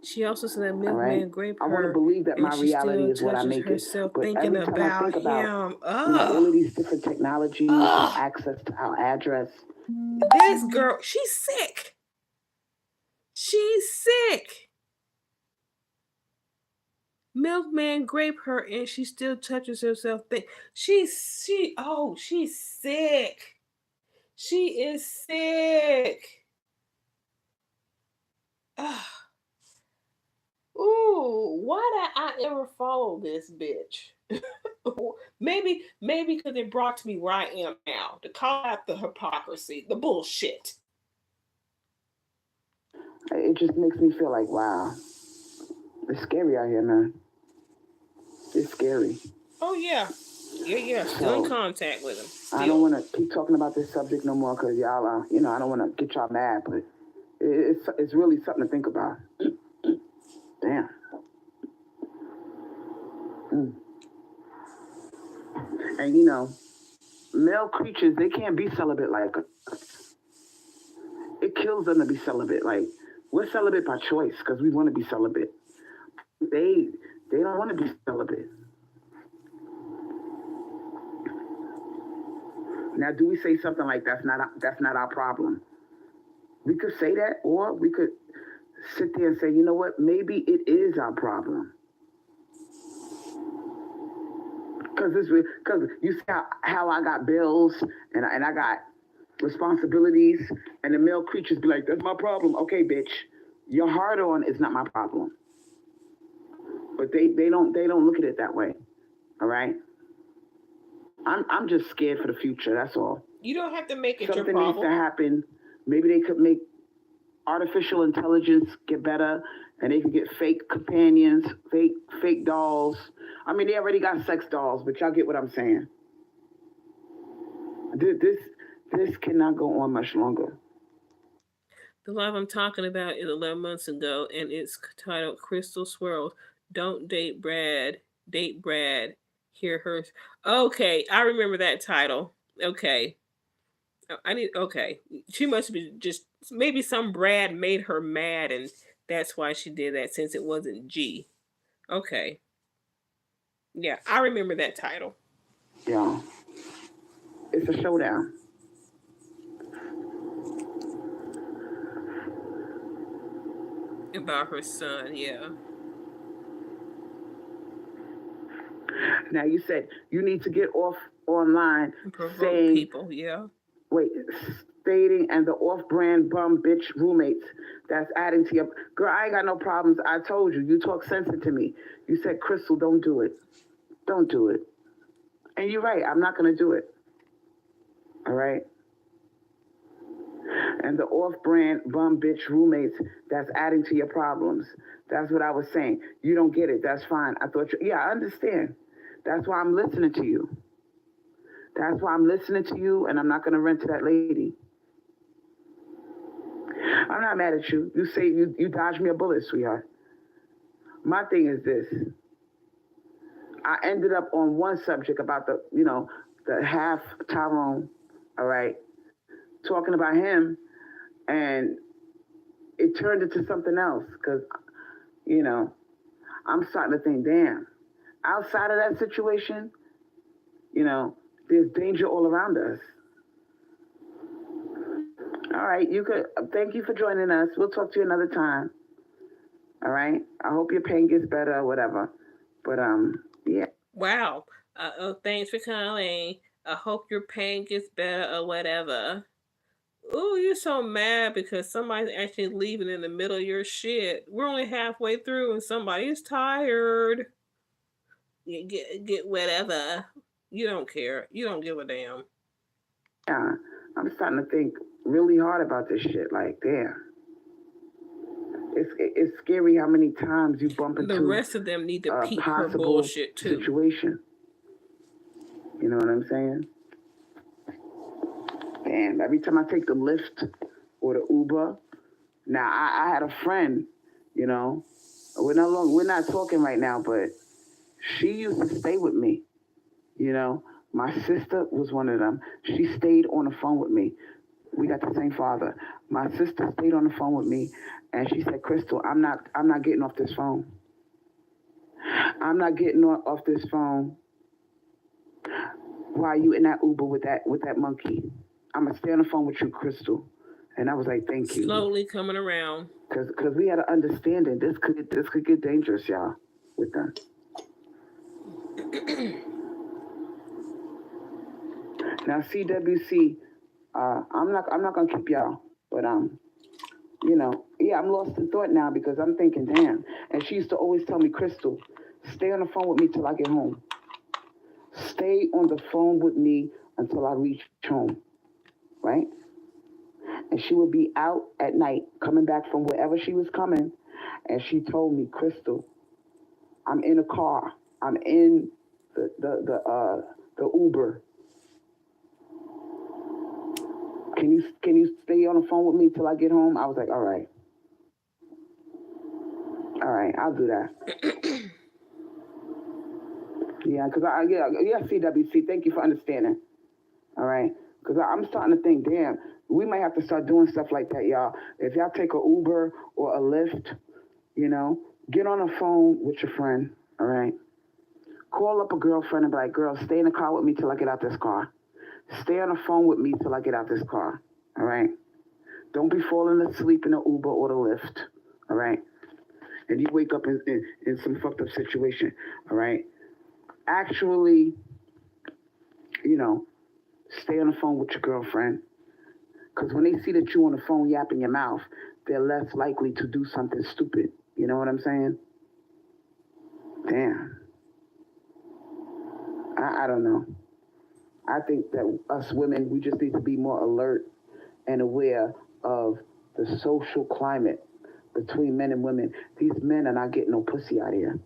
She also said that Milkman raped her. I want to believe that my reality is what I make it. But thinking every time I think about him, all of these different technologies, access to our address. This girl, she's sick. She's sick. Milkman raped her and she still touches herself. She's sick. She is sick. Ooh, why did I ever follow this bitch? maybe because it brought me where I am now, to call out the hypocrisy, the bullshit. It just makes me feel like, wow, it's scary out here, man. It's scary. Oh yeah. Still in contact with him. Still. I don't want to keep talking about this subject no more because y'all are, I don't want to get y'all mad, but it's really something to think about. Damn. Mm. And you know, male creatures, they can't be celibate like us. It kills them to be celibate. Like, we're celibate by choice because we want to be celibate. They they don't want to be celibate. Now, do we say something like that's not our problem? We could say that, or we could sit there and say, you know what? Maybe it is our problem. Because you see how I got bills and I got responsibilities, and the male creatures be like, that's my problem. Okay, bitch, your hard on is not my problem. But they don't look at it that way. All right. I'm just scared for the future. That's all. You don't have to make it your Something needs to problem. happen. Maybe they could make artificial intelligence get better, and they could get fake companions, fake dolls. I mean, they already got sex dolls, but y'all get what I'm saying. This cannot go on much longer. The live I'm talking about is 11 months ago, and it's titled Crystal Swirls. Don't date Brad. Date Brad. Hear her. Okay, I remember that title. Okay. I need. Okay. She must be just. Maybe some Brad made her mad, and that's why she did that since it wasn't G. Okay. Yeah, I remember that title. Yeah, it's a showdown. About her son, yeah. Now you said you need to get off online Provoke saying, people, yeah. wait, stating and the off-brand bum bitch roommates that's adding to your girl. I ain't got no problems. I told you. You talk sense to me. You said, Crystal, don't do it. Don't do it. And you're right. I'm not gonna do it. All right. And the off-brand bum bitch roommates that's adding to your problems. That's what I was saying. You don't get it. That's fine. I thought you. Yeah, I understand. That's why I'm listening to you. That's why I'm listening to you, and I'm not gonna rent to that lady. I'm not mad at you. You say you dodged me a bullet, sweetheart. My thing is this. I ended up on one subject about the half Tyrone, all right, talking about him, and it turned into something else because, you know, I'm starting to think, damn, outside of that situation, you know, there's danger all around us. All right, you could thank you for joining us. We'll talk to you another time. All right. I hope your pain gets better or whatever. But yeah. Wow. Thanks for calling. I hope your pain gets better or whatever. Ooh, you're so mad because somebody's actually leaving in the middle of your shit. We're only halfway through and somebody's tired. You get whatever. You don't care. You don't give a damn. Yeah. I'm starting to think really hard about this shit. Like, damn. It's scary how many times you bump into The rest of them need to a peep her possible bullshit too. situation. You know what I'm saying? Damn, every time I take the Lyft or the Uber, now I had a friend, you know, we're not talking right now, but she used to stay with me, you know. My sister was one of them. She stayed on the phone with me. We got the same father. My sister stayed on the phone with me, and she said, "Crystal, I'm not getting off this phone. I'm not getting off this phone while you in that Uber with that monkey. I'm gonna stay on the phone with you, Crystal." And I was like, "Thank you." Slowly coming around. Cause we had an understanding. This could get dangerous, y'all, with them. Now CWC, I'm not gonna keep y'all, but you know, yeah, I'm lost in thought now because I'm thinking, damn. And she used to always tell me, Crystal, stay on the phone with me till I get home. Stay on the phone with me until I reach home, right? And she would be out at night, coming back from wherever she was coming, and she told me, Crystal, I'm in a car. I'm in the Uber. Can you stay on the phone with me till I get home? I was like, all right, I'll do that. Yeah, because yeah, CWC, thank you for understanding. All right. Because I'm starting to think, damn, we might have to start doing stuff like that, y'all. If y'all take a Uber or a Lyft, you know, get on the phone with your friend, all right? Call up a girlfriend and be like, girl, stay in the car with me till I get out this car. Stay on the phone with me till I get out this car, all right? Don't be falling asleep in the Uber or the Lyft, all right? And you wake up in some fucked up situation, all right? Actually, you know, stay on the phone with your girlfriend. Because when they see that you on the phone yapping your mouth, they're less likely to do something stupid. You know what I'm saying? Damn. I don't know. I think that us women, we just need to be more alert and aware of the social climate between men and women. These men are not getting no pussy out here.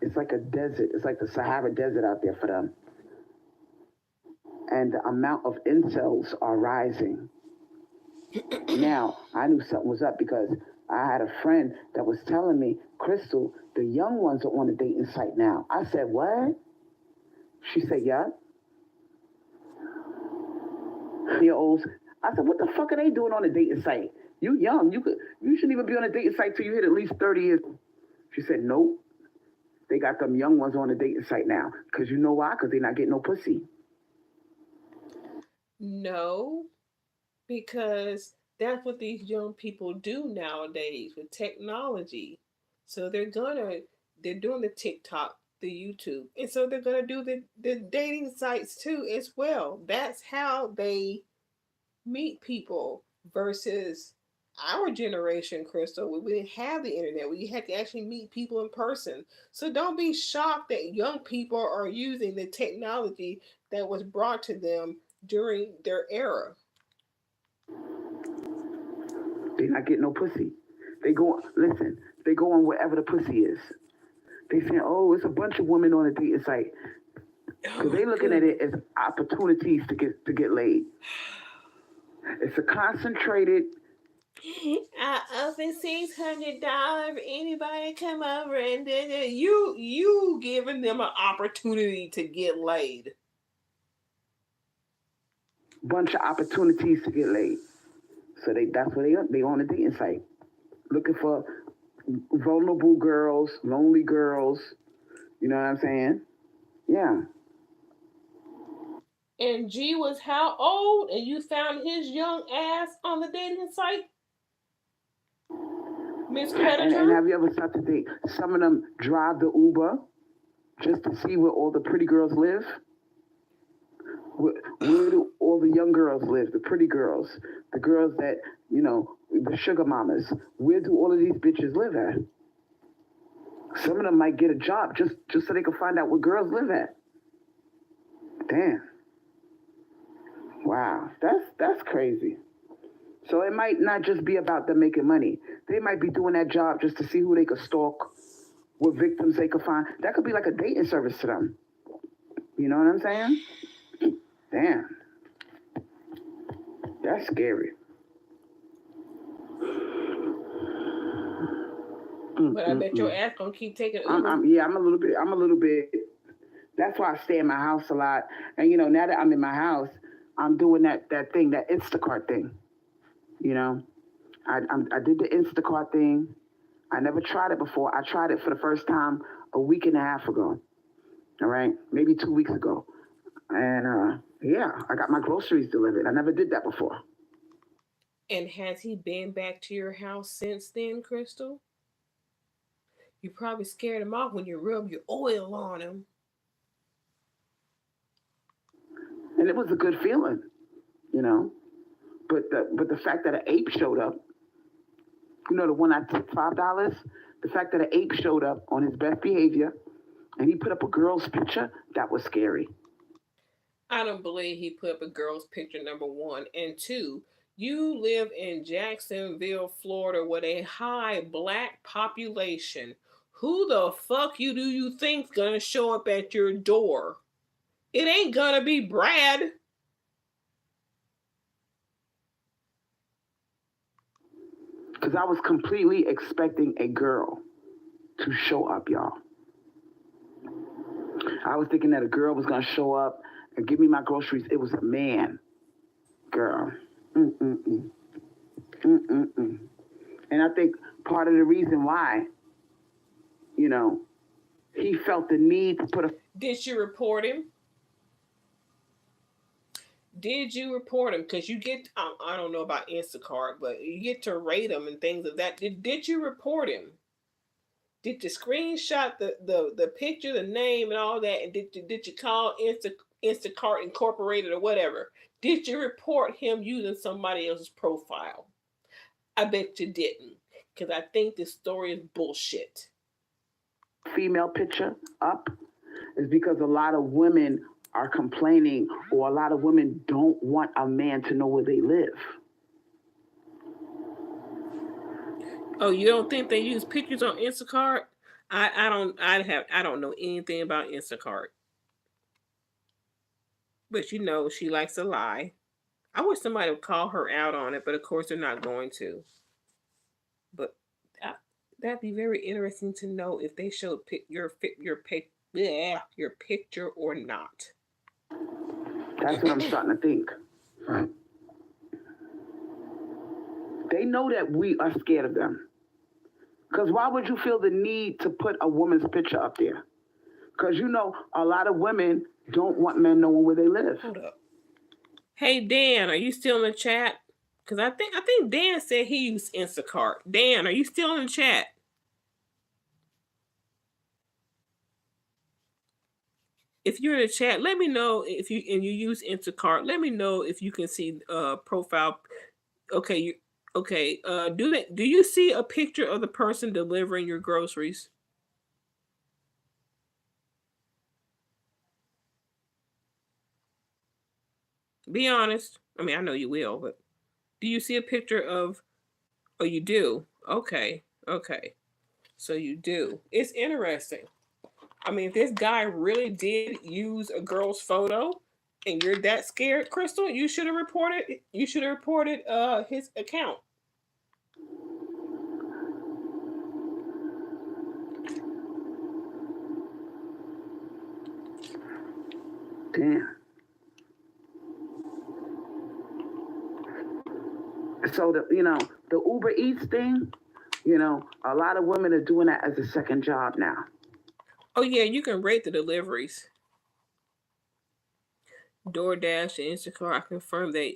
It's like a desert. It's like the Sahara Desert out there for them. And the amount of incels are rising. Now, I knew something was up because I had a friend that was telling me, Crystal, the young ones are on the dating site now. I said, what? She said, yeah. Year olds. I said, what the fuck are they doing on a dating site? You young. You shouldn't even be on a dating site till you hit at least 30 years. She said, nope. They got them young ones on the dating site now. Because you know why? Because they're not getting no pussy. No, because that's what these young people do nowadays with technology. So they're doing the TikTok, the YouTube, and so they're gonna do the dating sites too as well. That's how they meet people versus our generation, Crystal. We didn't have the internet. We had to actually meet people in person. So don't be shocked that young people are using the technology that was brought to them during their era. They're not getting no pussy. Listen, they go on wherever the pussy is. They say, oh, it's a bunch of women on a dating site. Because they looking at it as opportunities to get laid. It's a concentrated. I open $600 for anybody to come over and you giving them an opportunity to get laid. Bunch of opportunities to get laid. So that's what they on the dating site. Looking for vulnerable girls, lonely girls. You know what I'm saying? Yeah. And G was how old? And you found his young ass on the dating site? Miss And Predator? have you ever started to think some of them drive the Uber just to see where all the pretty girls live? Where do all the young girls live? The pretty girls, the girls that the sugar mamas. Where do all of these bitches live at? Some of them might get a job just so they can find out where girls live at. Damn. Wow, that's crazy. So it might not just be about them making money. They might be doing that job just to see who they could stalk, what victims they could find. That could be like a dating service to them. You know what I'm saying? Damn. That's scary. But I bet your ass gonna keep taking Uber. I'm a little bit. That's why I stay in my house a lot. And now that I'm in my house, I'm doing that thing, that Instacart thing. I did the Instacart thing. I never tried it before. I tried it for the first time a week and a half ago. All right, maybe 2 weeks ago. And yeah, I got my groceries delivered. I never did that before. And has he been back to your house since then, Crystal? You probably scared him off when you rubbed your oil on him. And it was a good feeling, you know. But the fact that an ape showed up, the one I tipped $5, the fact that an ape showed up on his best behavior and he put up a girl's picture, that was scary. I don't believe he put up a girl's picture, number one. And two, you live in Jacksonville, Florida, with a high black population. Who the fuck do you think's gonna show up at your door? It ain't gonna be Brad. Because I was completely expecting a girl to show up, y'all. I was thinking that a girl was gonna show up and give me my groceries. It was a man, girl. Mm-mm-mm. Mm-mm-mm. And I think part of the reason why, you know, he felt the need to put a. Did you report him? Did you report him? Because you get, I don't know about Instacart, but you get to rate them and things of that. Did you report him? Did you screenshot the picture, the name, and all that? And did you call Instacart Incorporated or whatever? Did you report him using somebody else's profile? I bet you didn't, because I think this story is bullshit. Female picture up is because a lot of women are complaining, or a lot of women don't want a man to know where they live. Oh, you don't think they use pictures on Instacart? I don't know anything about Instacart. But you know she likes to lie. I wish somebody would call her out on it, but of course they're not going to. But that'd be very interesting to know if they showed your picture or not. That's what I'm starting to think. They know that we are scared of them. Because why would you feel the need to put a woman's picture up there? Because you know a lot of women don't want men knowing where they live. Hold up. Hey Dan, are you still in the chat? Because I think Dan said he used Instacart. Dan, are you still in the chat? If you're in the chat, let me know if you use Instacart. Let me know if you can see profile. Okay, okay. Do you see a picture of the person delivering your groceries? Be honest. I mean, I know you will, but do you see a picture of? Oh, you do. Okay, okay. So you do. It's interesting. I mean, if this guy really did use a girl's photo and you're that scared, Crystal, you should have reported his account. Damn. So the Uber Eats thing, a lot of women are doing that as a second job now. Oh yeah, you can rate the deliveries. DoorDash and Instacart, I confirm that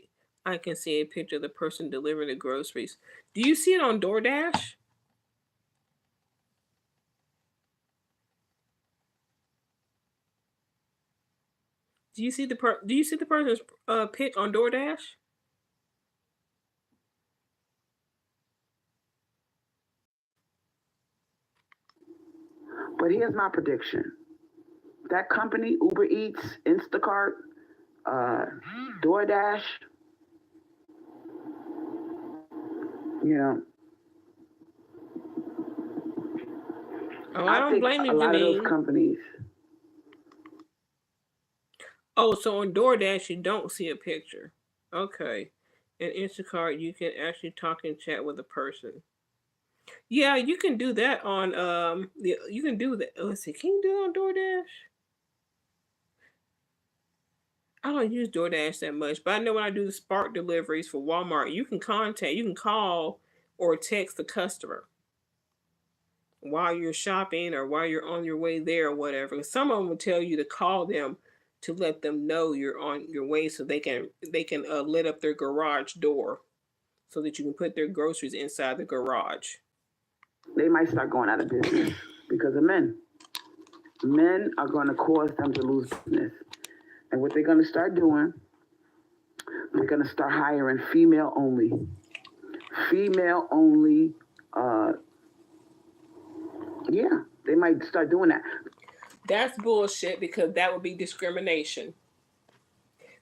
I can see a picture of the person delivering the groceries. Do you see it on DoorDash? Do you see the person's pic on DoorDash? But here's my prediction: that company, Uber Eats, Instacart, DoorDash, Oh, I don't blame you, a lot of those companies. Oh, so on DoorDash you don't see a picture. Okay. In Instacart you can actually talk and chat with a person. Yeah, you can do that on you can do that. Let's see, can you do it on DoorDash? I don't use DoorDash that much, but I know when I do the Spark deliveries for Walmart, you can call or text the customer while you're shopping or while you're on your way there or whatever. Some of them will tell you to call them to let them know you're on your way, so they can lit up their garage door so that you can put their groceries inside the garage. They might start going out of business because of men. Men are going to cause them to lose business. And what they're going to start doing, they're going to start hiring female only. Female only, yeah, they might start doing that. That's bullshit, because that would be discrimination.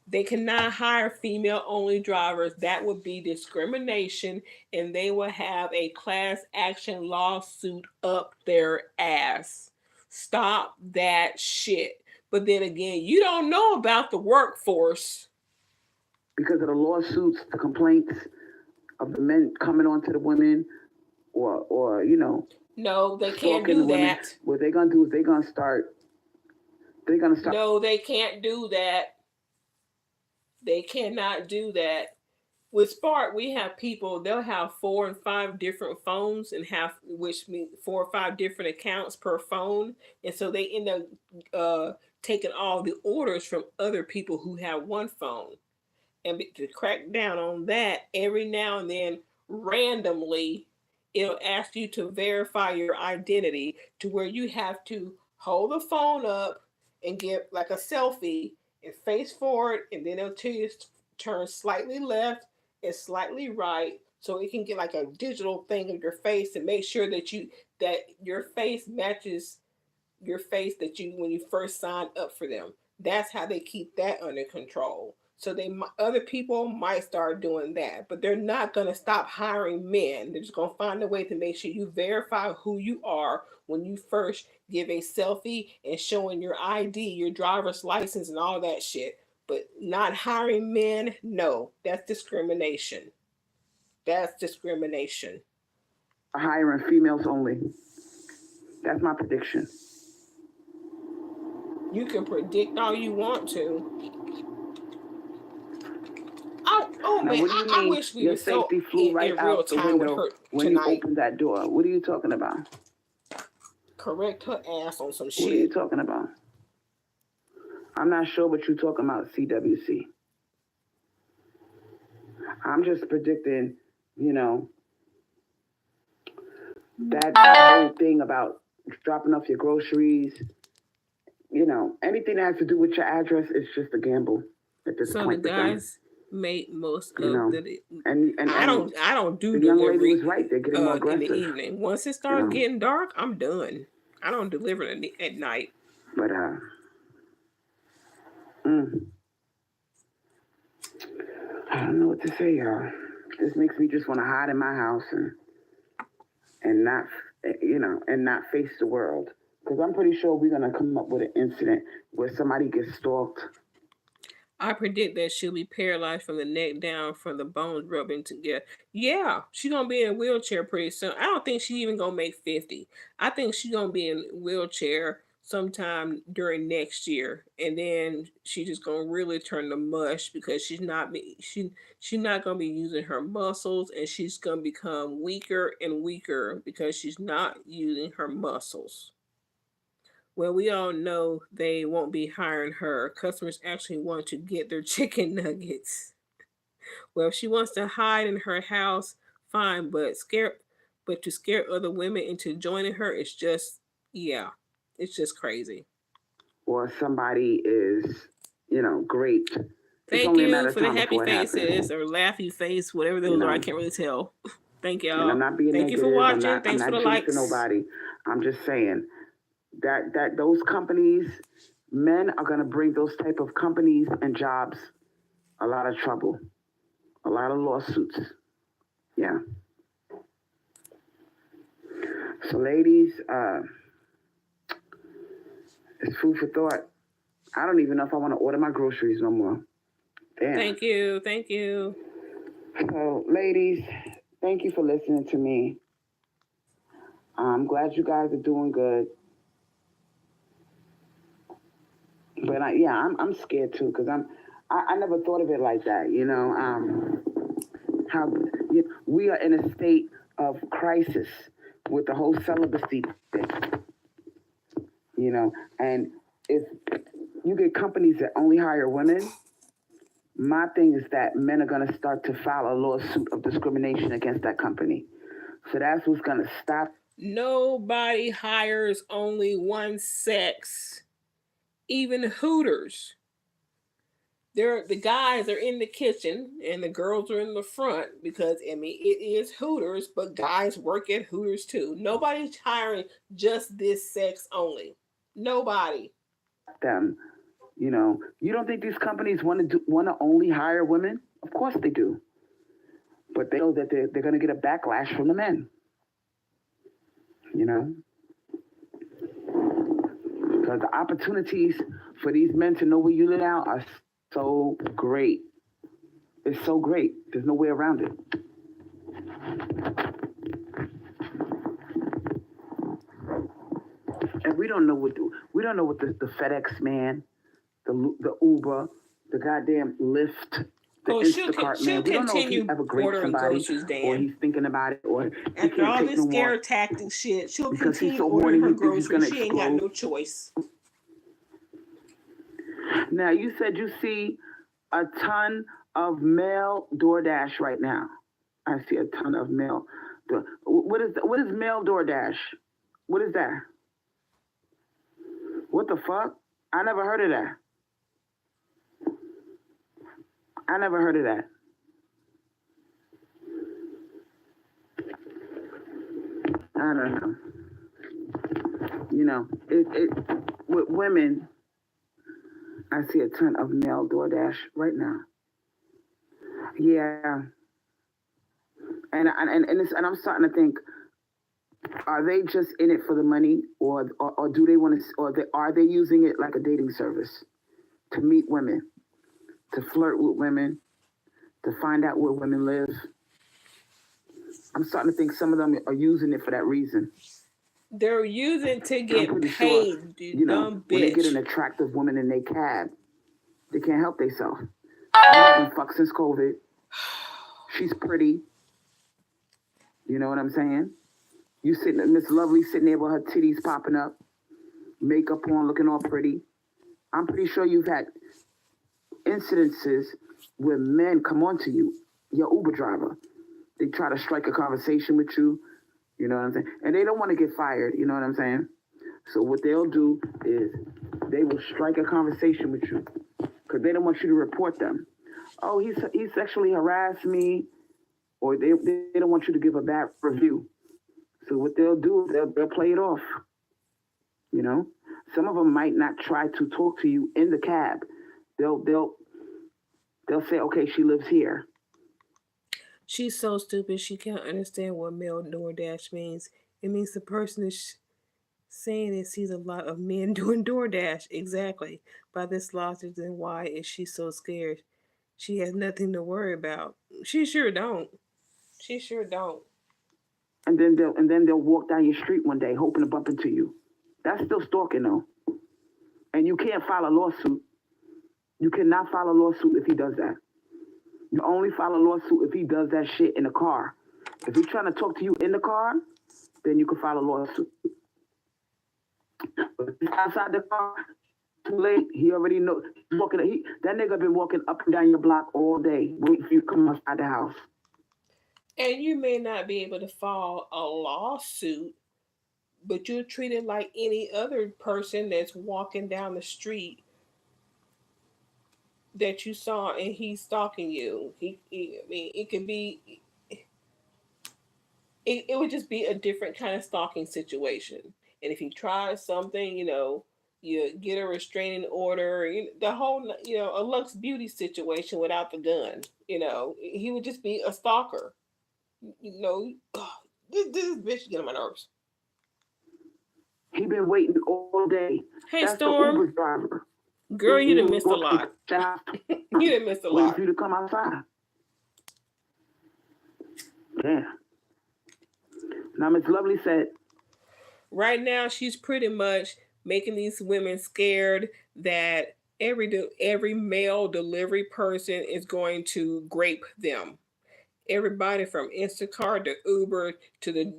They cannot hire female only drivers. That would be discrimination, and they will have a class action lawsuit up their ass. Stop that shit. But then again, you don't know about the workforce. Because of the lawsuits, the complaints of the men coming on to the women, or No, they can't do that. What they're going to do is they're going to start They're gonna start. No, they can't do that. They cannot do that. With Spark, we have people, they'll have 4 and 5 different phones and have, which means 4 or 5 different accounts per phone. And so they end up taking all the orders from other people who have one phone. And to crack down on that, every now and then, randomly, it'll ask you to verify your identity to where you have to hold the phone up and give like a selfie and face forward, and then it'll tell you to turn slightly left and slightly right so it can get like a digital thing of your face and make sure that your face matches your face that you when you first signed up for them. That's how they keep that under control. So other people might start doing that, but they're not going to stop hiring men. They're just going to find a way to make sure you verify who you are when you first give a selfie and showing your ID, your driver's license, and all that shit. But not hiring men, no, that's discrimination. That's discrimination. Hiring females only. That's my prediction. You can predict all you want to. Oh now, man, what do you mean? I wish we your were safety so flew right in real out the time with window her when tonight. you opened that door. What are you talking about? Correct her ass on some shit. What are you talking about? I'm not sure what you're talking about, CWC. I'm just predicting, that whole thing about dropping off your groceries, anything that has to do with your address is just a gamble at this point. So the guys make most of the. And I don't do the young delivery. lady was right. They're getting more aggressive in the evening. Once it starts getting dark, I'm done. I don't deliver at night. But I don't know what to say, y'all. This makes me just want to hide in my house and not, and not face the world. Because I'm pretty sure we're going to come up with an incident where somebody gets stalked. I predict that she'll be paralyzed from the neck down from the bones rubbing together. Yeah, she's going to be in a wheelchair pretty soon. I don't think she's even going to make 50. I think she's going to be in a wheelchair sometime during next year. And then she's just going to really turn to mush because she's not going to be using her muscles, and she's going to become weaker and weaker because she's not using her muscles. Well, we all know they won't be hiring her. Customers actually want to get their chicken nuggets. Well, if she wants to hide in her house, fine, but to scare other women into joining her, it's just crazy. Or somebody is, great. Thank you for the happy faces or laughy face, whatever those are. I can't really tell. Thank y'all. And I'm not being Thank negative. you for watching. Thanks for the likes. Nobody. I'm just saying that those companies, men are going to bring those type of companies and jobs a lot of trouble, a lot of lawsuits. Yeah. So ladies, it's food for thought. I don't even know if I want to order my groceries no more. Damn. Thank you. So ladies, thank you for listening to me. I'm glad you guys are doing good. But I'm scared too, because I never thought of it like that, how we are in a state of crisis with the whole celibacy thing, and if you get companies that only hire women, my thing is that men are going to start to file a lawsuit of discrimination against that company. So that's what's going to stop. Nobody hires only one sex. Even Hooters. The guys are in the kitchen and the girls are in the front because, it is Hooters, but guys work at Hooters too. Nobody's hiring just this sex only. Nobody. Them, you don't think these companies want to only hire women? Of course they do. But they know that they're going to get a backlash from the men. Because the opportunities for these men to know where you live now are so great. It's so great. There's no way around it. And we don't know We don't know what the FedEx man, the Uber, the goddamn Lyft, the Instacart man. We don't know if he ever graped somebody or he's thinking about it or he after can't all take this no more. scare tactic shit, she'll because continue he's so ordering horny, her he thinks he's groceries. gonna She ain't got no choice. Now, you said you see a ton of male DoorDash right now. I see a ton of male. What is male DoorDash? What is that? What the fuck? I never heard of that. I never heard of that. I don't know. You know, with women, I see a ton of male DoorDash right now. Yeah. And I'm starting to think, are they just in it for the money, or do they want to, are they using it like a dating service to meet women, to flirt with women, to find out where women live? I'm starting to think some of them are using it for that reason. They're using to get paid, sure, you know, dumb bitch. When they get an attractive woman in their cab, they can't help themselves. I've been fucked since COVID. She's pretty. You know what I'm saying? You sitting, Miss Lovely sitting there with her titties popping up, makeup on, looking all pretty. I'm pretty sure you've had incidences where men come on to you, your Uber driver. They try to strike a conversation with you, you know what I'm saying? And they don't want to get fired, you know what I'm saying? So what they'll do is they will strike a conversation with you because they don't want you to report them. Oh, he sexually harassed me, or they don't want you to give a bad review. So what they'll do is they'll play it off. You know, some of them might not try to talk to you in the cab. They'll say, okay, she lives here. She's so stupid. She can't understand what male DoorDash means. It means the person is saying it sees a lot of men doing DoorDash. Exactly. By this logic, then why is she so scared? She has nothing to worry about. She sure don't. She sure don't. And then they'll walk down your street one day hoping to bump into you. That's still stalking though. And you can't file a lawsuit. You cannot file a lawsuit if he does that. You only file a lawsuit if he does that shit in the car. If he's trying to talk to you in the car, then you can file a lawsuit. But if he's outside the car, too late. He already know. That nigga been walking up and down your block all day, waiting for you to come outside the house. And you may not be able to file a lawsuit, but you're treated like any other person that's walking down the street that you saw and he's stalking you. I mean, it could be, it would just be a different kind of stalking situation. And if he tries something, you know, you get a restraining order, the whole, a Lux Beauty situation without the gun, he would just be a stalker. This bitch get on my nerves. He been waiting all day. Hey, That's Storm. the Uber driver. Girl, you done missed a lot. You done missed a lot. Waiting for you to come outside. Yeah. Now, Miss Lovely said, right now she's pretty much making these women scared that every mail delivery person is going to grape them. Everybody from Instacart to Uber to the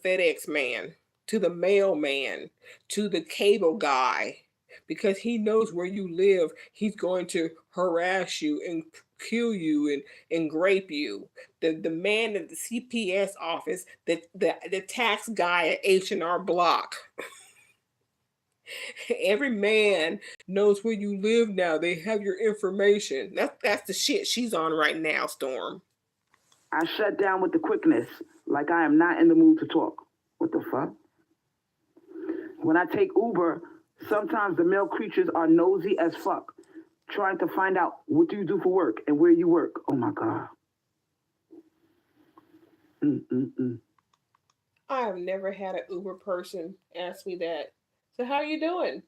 FedEx man to the mailman to the cable guy, because he knows where you live. He's going to harass you and kill you and grape you. The man at the CPS office, the tax guy at H&R Block. Every man knows where you live now. They have your information. That's the shit she's on right now, Storm. I shut down with the quickness, like I am not in the mood to talk. What the fuck? When I take Uber, sometimes the male creatures are nosy as fuck, trying to find out what do you do for work and where you work. Oh my God. I have never had an Uber person ask me that. So how are you doing?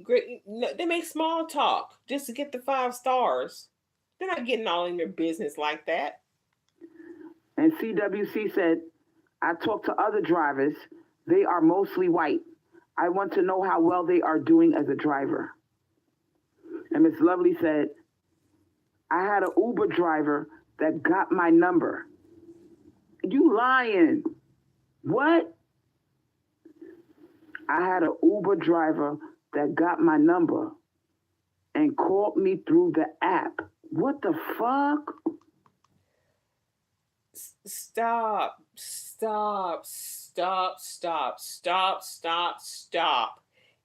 Great. They make small talk just to get the 5 stars. They're not getting all in your business like that. And CWC said, I talked to other drivers. They are mostly white. I want to know how well they are doing as a driver. And Miss Lovely said, I had an Uber driver that got my number. You lying. What? I had an Uber driver that got my number and called me through the app. What the fuck? Stop.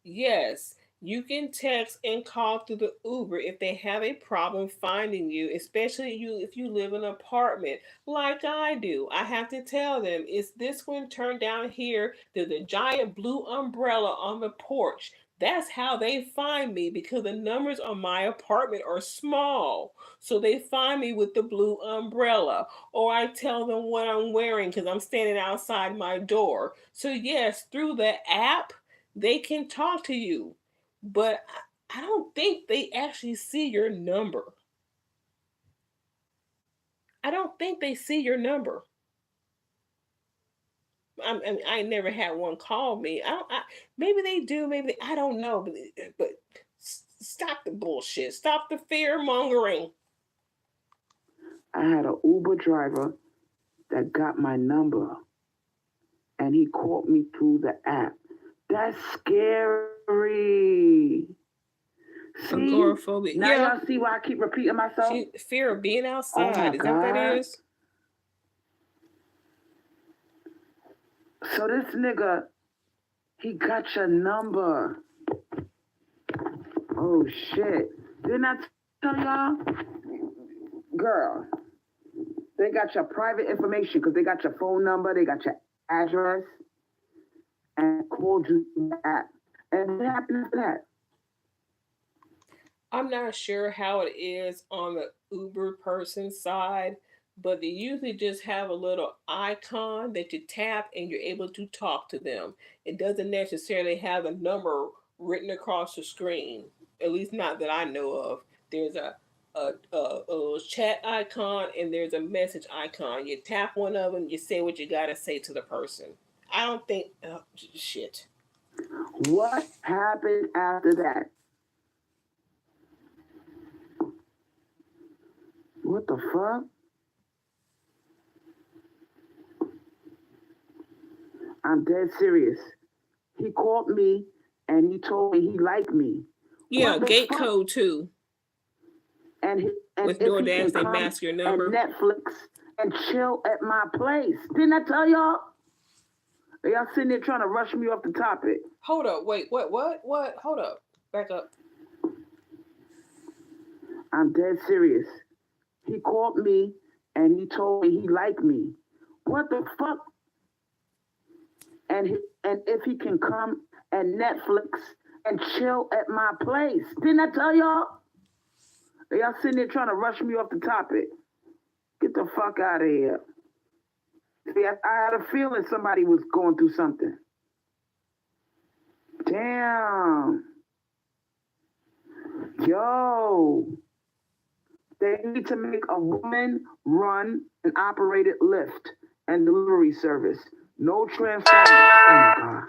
Yes, you can text and call through the Uber if they have a problem finding you, especially if you live in an apartment like I do. I have to tell them, is this one turned down here? There's a giant blue umbrella on the porch. That's how they find me because the numbers on my apartment are small. So they find me with the blue umbrella, or I tell them what I'm wearing because I'm standing outside my door. So, yes, through the app, they can talk to you, but I don't think they actually see your number. I don't think they see your number. I never had one call me. Maybe they do. Maybe I don't know. But stop the bullshit. Stop the fear mongering. I had an Uber driver that got my number and he called me through the app. That's scary. See? Agoraphobia. Now y'all see why I keep repeating myself? Fear of being outside. Oh, is that what that is? So this nigga, he got your number. Oh shit. Didn't I tell y'all? Girl, they got your private information because they got your phone number, they got your address, and called you the app. And what happened after that? I'm not sure how it is on the Uber person side, but they usually just have a little icon that you tap and you're able to talk to them. It doesn't necessarily have a number written across the screen, at least not that I know of. There's a little chat icon and there's a message icon. You tap one of them, you say what you got to say to the person. I don't think, shit. What happened after that? What the fuck? I'm dead serious. He called me and he told me he liked me. Yeah, gate code too. And with DoorDash, they mask your number. And Netflix and chill at my place. Didn't I tell y'all? Y'all sitting there trying to rush me off the topic. Hold up, wait, what? Hold up, back up. I'm dead serious. He called me and he told me he liked me. What the fuck? And if he can come and Netflix and chill at my place. Didn't I tell y'all? Y'all sitting there trying to rush me off the topic. Get the fuck out of here. See, I had a feeling somebody was going through something. Damn. Yo. They need to make a woman-run and operated Lyft and delivery service. No transformers. Oh my God.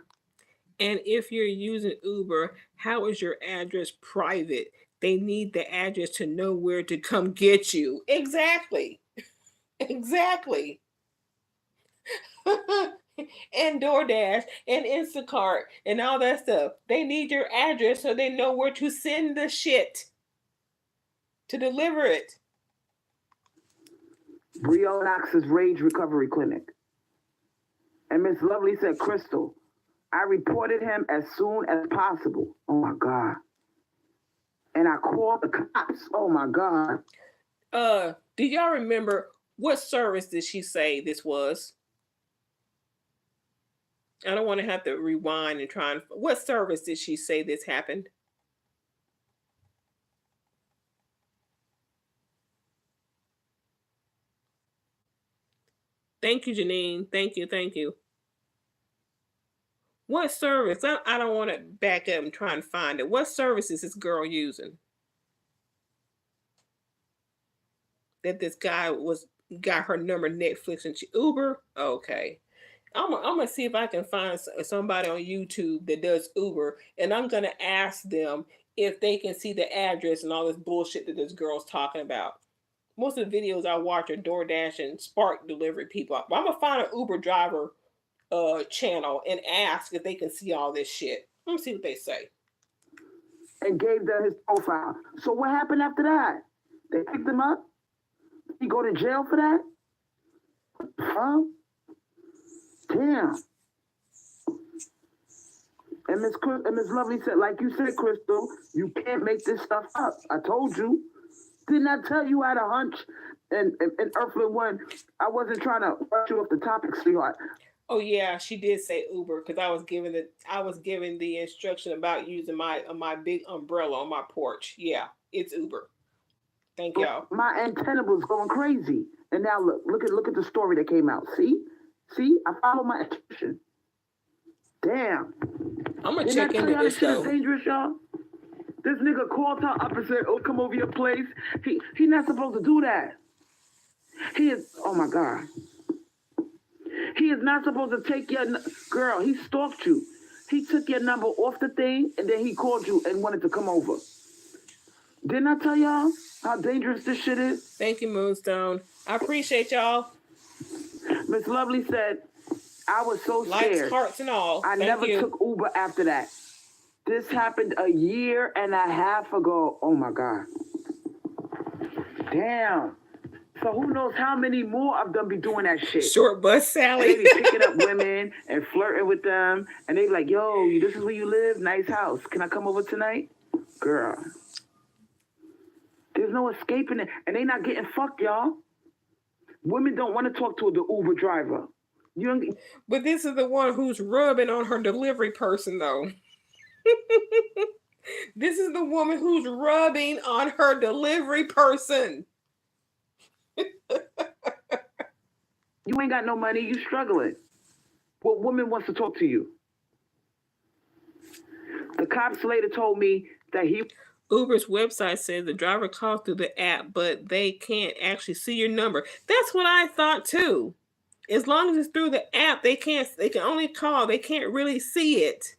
And if you're using Uber, how is your address private? They need the address to know where to come get you. Exactly. Exactly. And DoorDash and Instacart and all that stuff. They need your address so they know where to send the shit to deliver it. Brio Knox's Rage Recovery Clinic. And Miss Lovely said, Crystal, I reported him as soon as possible. Oh my God. And I called the cops. Oh my God. Do y'all remember what service did she say this was? I don't want to have to rewind and try and. What service did she say this happened? Thank you, Janine. Thank you. What service? I don't want to back up and try and find it. What service is this girl using? That this guy got her number Netflix and Uber? Okay. I'm gonna see if I can find somebody on YouTube that does Uber, and I'm gonna ask them if they can see the address and all this bullshit that this girl's talking about. Most of the videos I watch are DoorDash and Spark delivery people. But I'm gonna find an Uber driver channel and ask if they can see all this shit. Let me see what they say. And gave them his profile. So what happened after that? They picked him up? He go to jail for that? Huh? Damn. And Miss Lovely said, like you said, Crystal, you can't make this stuff up. I told you. Didn't I tell you I had a hunch? And Earthling One, I wasn't trying to rush you off the topic, sweetheart. Oh yeah, she did say Uber because I was given the instruction about using my big umbrella on my porch. Yeah, it's Uber. Thank y'all. My antenna was going crazy, and now look at the story that came out. See, I follow my intuition. Damn. I'm gonna check into this though. This dangerous, y'all. This nigga called her up and said, "Oh, come over your place." He not supposed to do that. He is. Oh my God. He is not supposed to take your girl. He stalked you. He took your number off the thing, and then he called you and wanted to come over. Didn't I tell y'all how dangerous this shit is? Thank you, Moonstone. I appreciate y'all. Miss Lovely said, I was so scared. Likes, hearts, and all. I never took Uber after that. This happened a year and a half ago. Oh, my God. Damn. So who knows how many more of them be doing that shit? Short bus Sally. And they be picking up women and flirting with them. And they be like, yo, this is where you live? Nice house. Can I come over tonight? Girl. There's no escaping it. And they not getting fucked, y'all. Women don't want to talk to the Uber driver. But this is the one who's rubbing on her delivery person, though. This is the woman who's rubbing on her delivery person. You ain't got no money. You struggling. What woman wants to talk to you? The cops later told me that Uber's website says the driver called through the app, but they can't actually see your number. That's what I thought too. As long as it's through the app, they can only call. They can't really see it.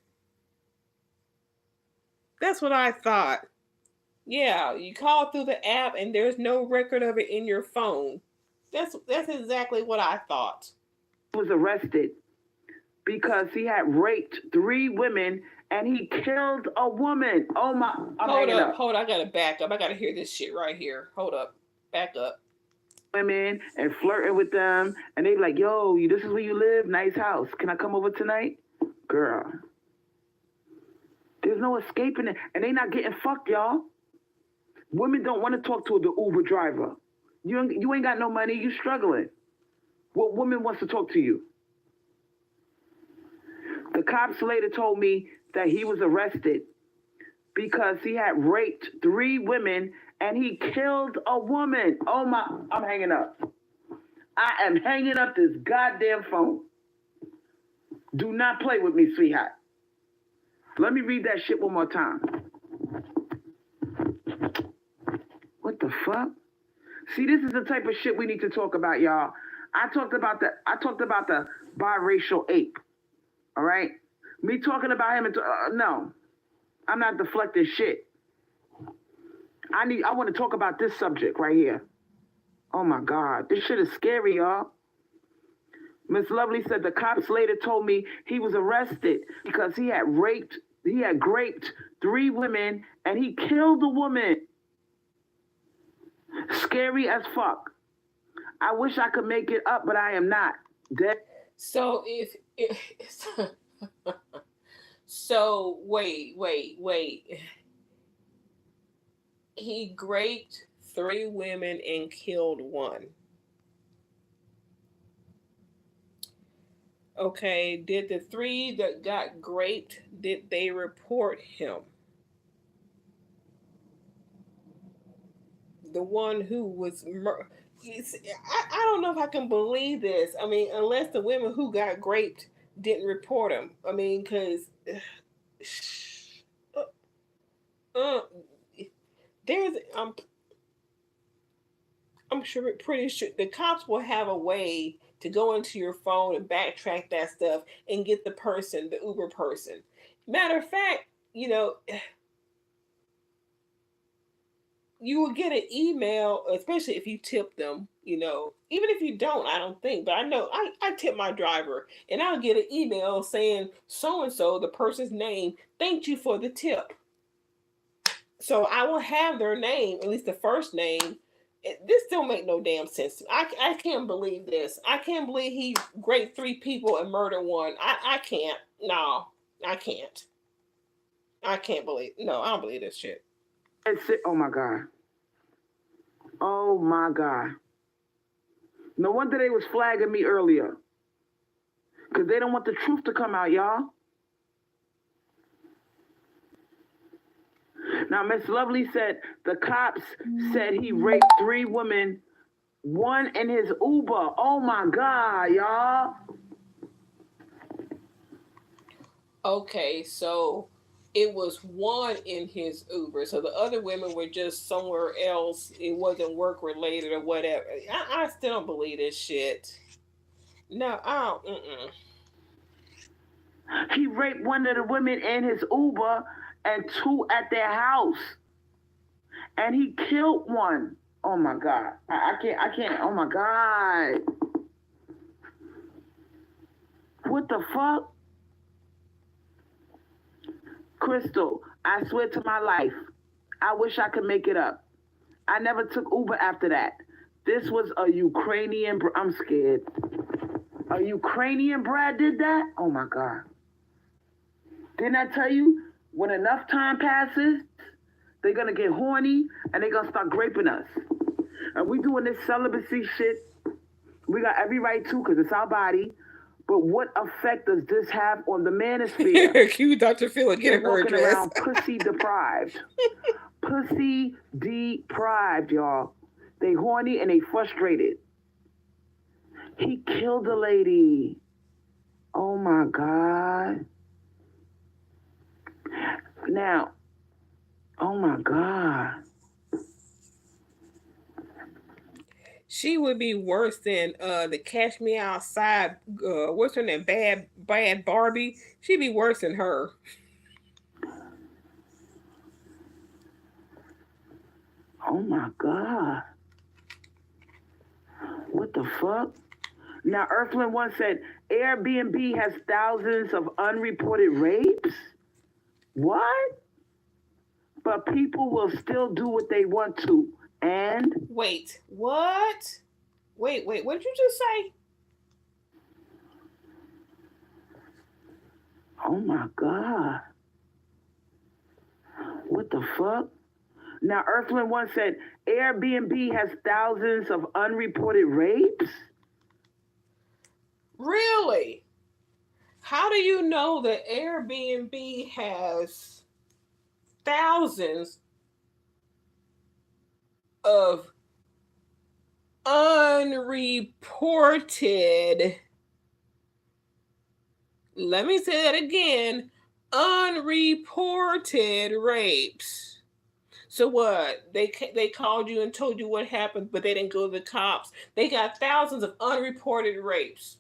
That's what I thought. Yeah, you call through the app and there's no record of it in your phone. That's exactly what I thought. He was arrested because he had raped 3 women and he killed a woman. Oh my! Hold up. I gotta back up. I gotta hear this shit right here. Hold up. Back up. Women and flirting with them, and they be like, yo, this is where you live? Nice house. Can I come over tonight? Girl. There's no escaping it. And they not getting fucked, y'all. Women don't want to talk to the Uber driver. You ain't got no money. You struggling. What woman wants to talk to you? The cops later told me that he was arrested because he had raped 3 women and he killed a woman. Oh my, I'm hanging up. I am hanging up this goddamn phone. Do not play with me, sweetheart. Let me read that shit one more time. What the fuck? See, this is the type of shit we need to talk about, y'all. I talked about the biracial ape. All right? Me talking about him, no. I'm not deflecting shit. I want to talk about this subject right here. Oh my God, this shit is scary, y'all. Miss Lovely said the cops later told me he was arrested because he had raped 3 women and he killed a woman. Scary as fuck. I wish I could make it up, but I am not. Dead. So so wait. He raped 3 women and killed 1. Okay, did the 3 that got raped, did they report him? The one who was I don't know if I can believe this. I mean, unless the women who got raped didn't report him. I mean, because there's I'm pretty sure the cops will have a way to go into your phone and backtrack that stuff and get the person, the Uber person. Matter of fact, you will get an email, especially if you tip them, even if you don't, I don't think, but I know I tip my driver and I'll get an email saying so and so, the person's name, thanked you for the tip. So I will have their name, at least the first name. This don't make no damn sense. I can't believe this. I can't believe he raped 3 people and murdered 1. I can't. No, I can't. I can't believe. No, I don't believe this shit. Oh my God. Oh my God. No wonder they was flagging me earlier. Because they don't want the truth to come out, y'all. Now, Miss Lovely said the cops said he raped 3 women, 1 in his Uber. Oh my God, y'all. Okay, so it was 1 in his Uber. So the other women were just somewhere else. It wasn't work related or whatever. I still don't believe this shit. No, I don't. He raped 1 of the women in his Uber and 2 at their house. And he killed 1. Oh my God. I can't. Oh my God. What the fuck? Crystal, I swear to my life, I wish I could make it up. I never took Uber after that. This was a Ukrainian, I'm scared. A Ukrainian Brad did that? Oh my God. Didn't I tell you, when enough time passes, they're going to get horny and they're going to start graping us. And we doing this celibacy shit. We got every right to because it's our body. But what effect does this have on the manosphere? Cue Dr. Phil and get her walking address. around pussy deprived. Pussy deprived, y'all. They horny and they frustrated. He killed a lady. Oh my God. Now, oh my God. She would be worse than the Catch Me Outside. What's her name? Bad Barbie. She'd be worse than her. Oh my God. What the fuck? Now, Earthling One said Airbnb has thousands of unreported rapes. What? But people will still do what they want to. And wait, what? Wait, what did you just say? Oh my God. What the fuck? Now, Earthling One said Airbnb has thousands of unreported rapes. Really? How do you know that Airbnb has thousands of unreported, let me say that again, unreported rapes? So what? They called you and told you what happened, but they didn't go to the cops. They got thousands of unreported rapes.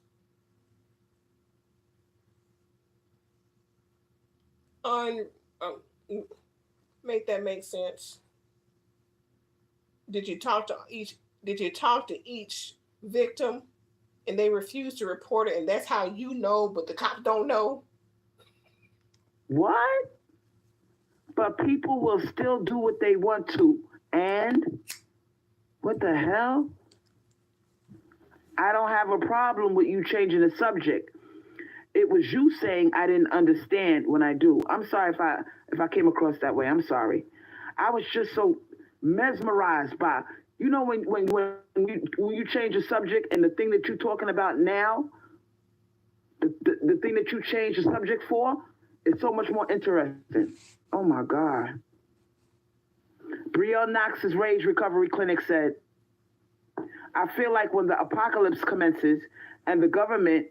Make that make sense? Did you talk to each? Did you talk to each victim, and they refused to report it, and that's how you know, but the cops don't know? What? But people will still do what they want to. And what the hell? I don't have a problem with you changing the subject. It was you saying I didn't understand when I do. I'm sorry if I came across that way. I'm sorry. I was just so mesmerized by, you know, when you change a subject and the thing that you're talking about now, the thing that you change the subject for is so much more interesting. Oh my God. Brielle Knox's Rage Recovery Clinic said, I feel like when the apocalypse commences and the government,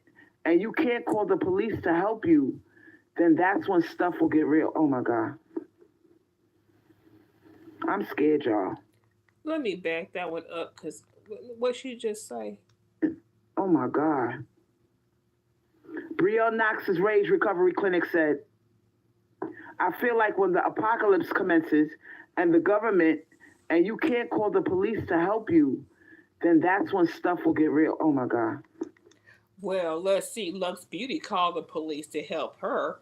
and you can't call the police to help you, then that's when stuff will get real. Oh my God. I'm scared, y'all. Let me back that one up, because what she just say? Oh Oh my God. Brielle Knox's Rage Recovery Clinic said, I feel like when the apocalypse commences and the government, and you can't call the police to help you, then that's when stuff will get real. Oh my God. Well, let's see. Lux Beauty called the police to help her,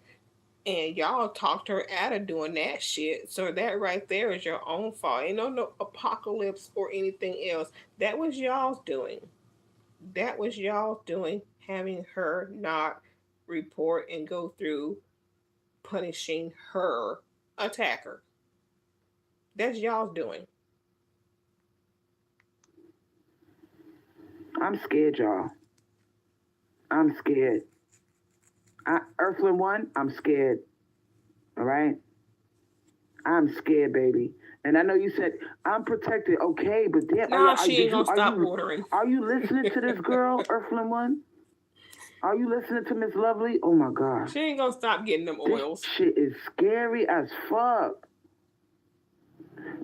and y'all talked her out of doing that shit. So that right there is your own fault. Ain't no apocalypse or anything else. That was y'all's doing. That was y'all doing, having her not report and go through punishing her attacker. That's y'all's doing. I'm scared, y'all. I'm scared. Earthling One, I'm scared. All right? I'm scared, baby. And I know you said I'm protected. Okay, but damn, No, she ain't gonna stop ordering. Are you listening to this girl, Earthling One? Are you listening to Miss Lovely? Oh my God. She ain't gonna stop getting them oils. This shit is scary as fuck.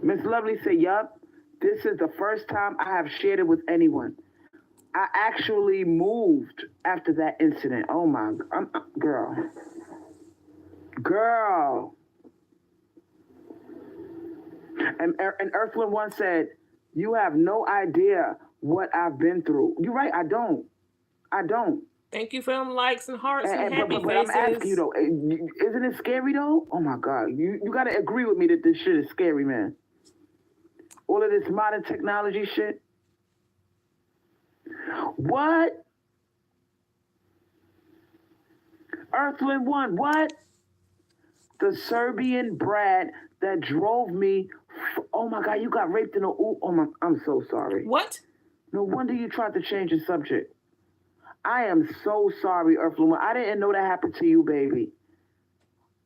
Miss Lovely said, yup, this is the first time I have shared it with anyone. I actually moved after that incident. Oh my God. Girl. Girl. And Earthling One said, you have no idea what I've been through. You're right, I don't. Thank you for them likes and hearts and happy but faces. I'm asking you though, isn't it scary though? Oh my God, you gotta agree with me that this shit is scary, man. All of this modern technology shit. What? Earthling One, what? The Serbian brat that drove me. Oh my God, you got raped in a. Oh my, I'm so sorry. What? No wonder you tried to change the subject. I am so sorry, Earthling One. I didn't know that happened to you, baby.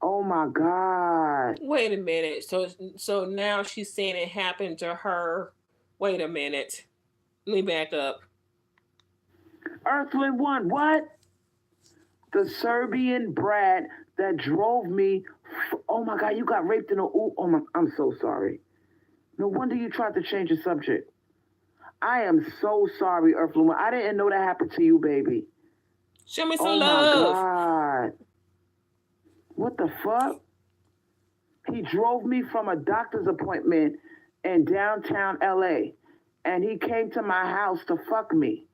Oh my God. Wait a minute. So now she's saying it happened to her. Wait a minute. Let me back up. Earthling One, what? The Serbian brat that drove me. Oh my God, you got raped in a. Oh my, I'm so sorry. No wonder you tried to change the subject. I am so sorry, Earthling One. I didn't know that happened to you, baby. Show me some love. Oh my God. What the fuck? He drove me from a doctor's appointment in downtown LA, and he came to my house to fuck me.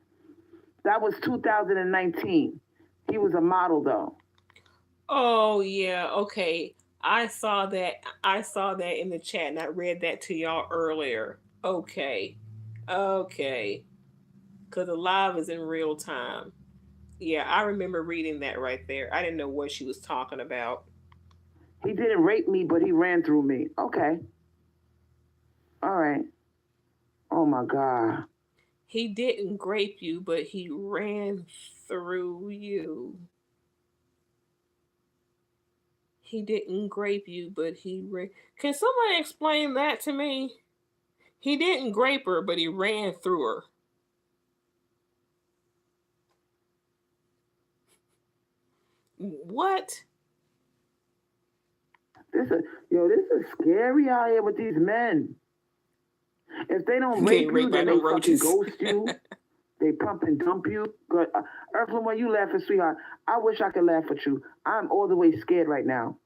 That was 2019. He was a model though. Oh yeah, okay. I saw that. I saw that in the chat, and I read that to y'all earlier. Okay, because the live is in real time. Yeah, I remember reading that right there. I didn't know what she was talking about. He didn't rape me, but he ran through me. Okay. All right. Oh my God. He didn't grape you, but he ran through you. He didn't grape you, but he ran. Can somebody explain that to me? He didn't grape her, but he ran through her. What? This is scary out here with these men. If they don't rape you, then they fucking ghost you. They pump and dump you. Good. Earthling, when you laughing, sweetheart, I wish I could laugh at you. I'm all the way scared right now.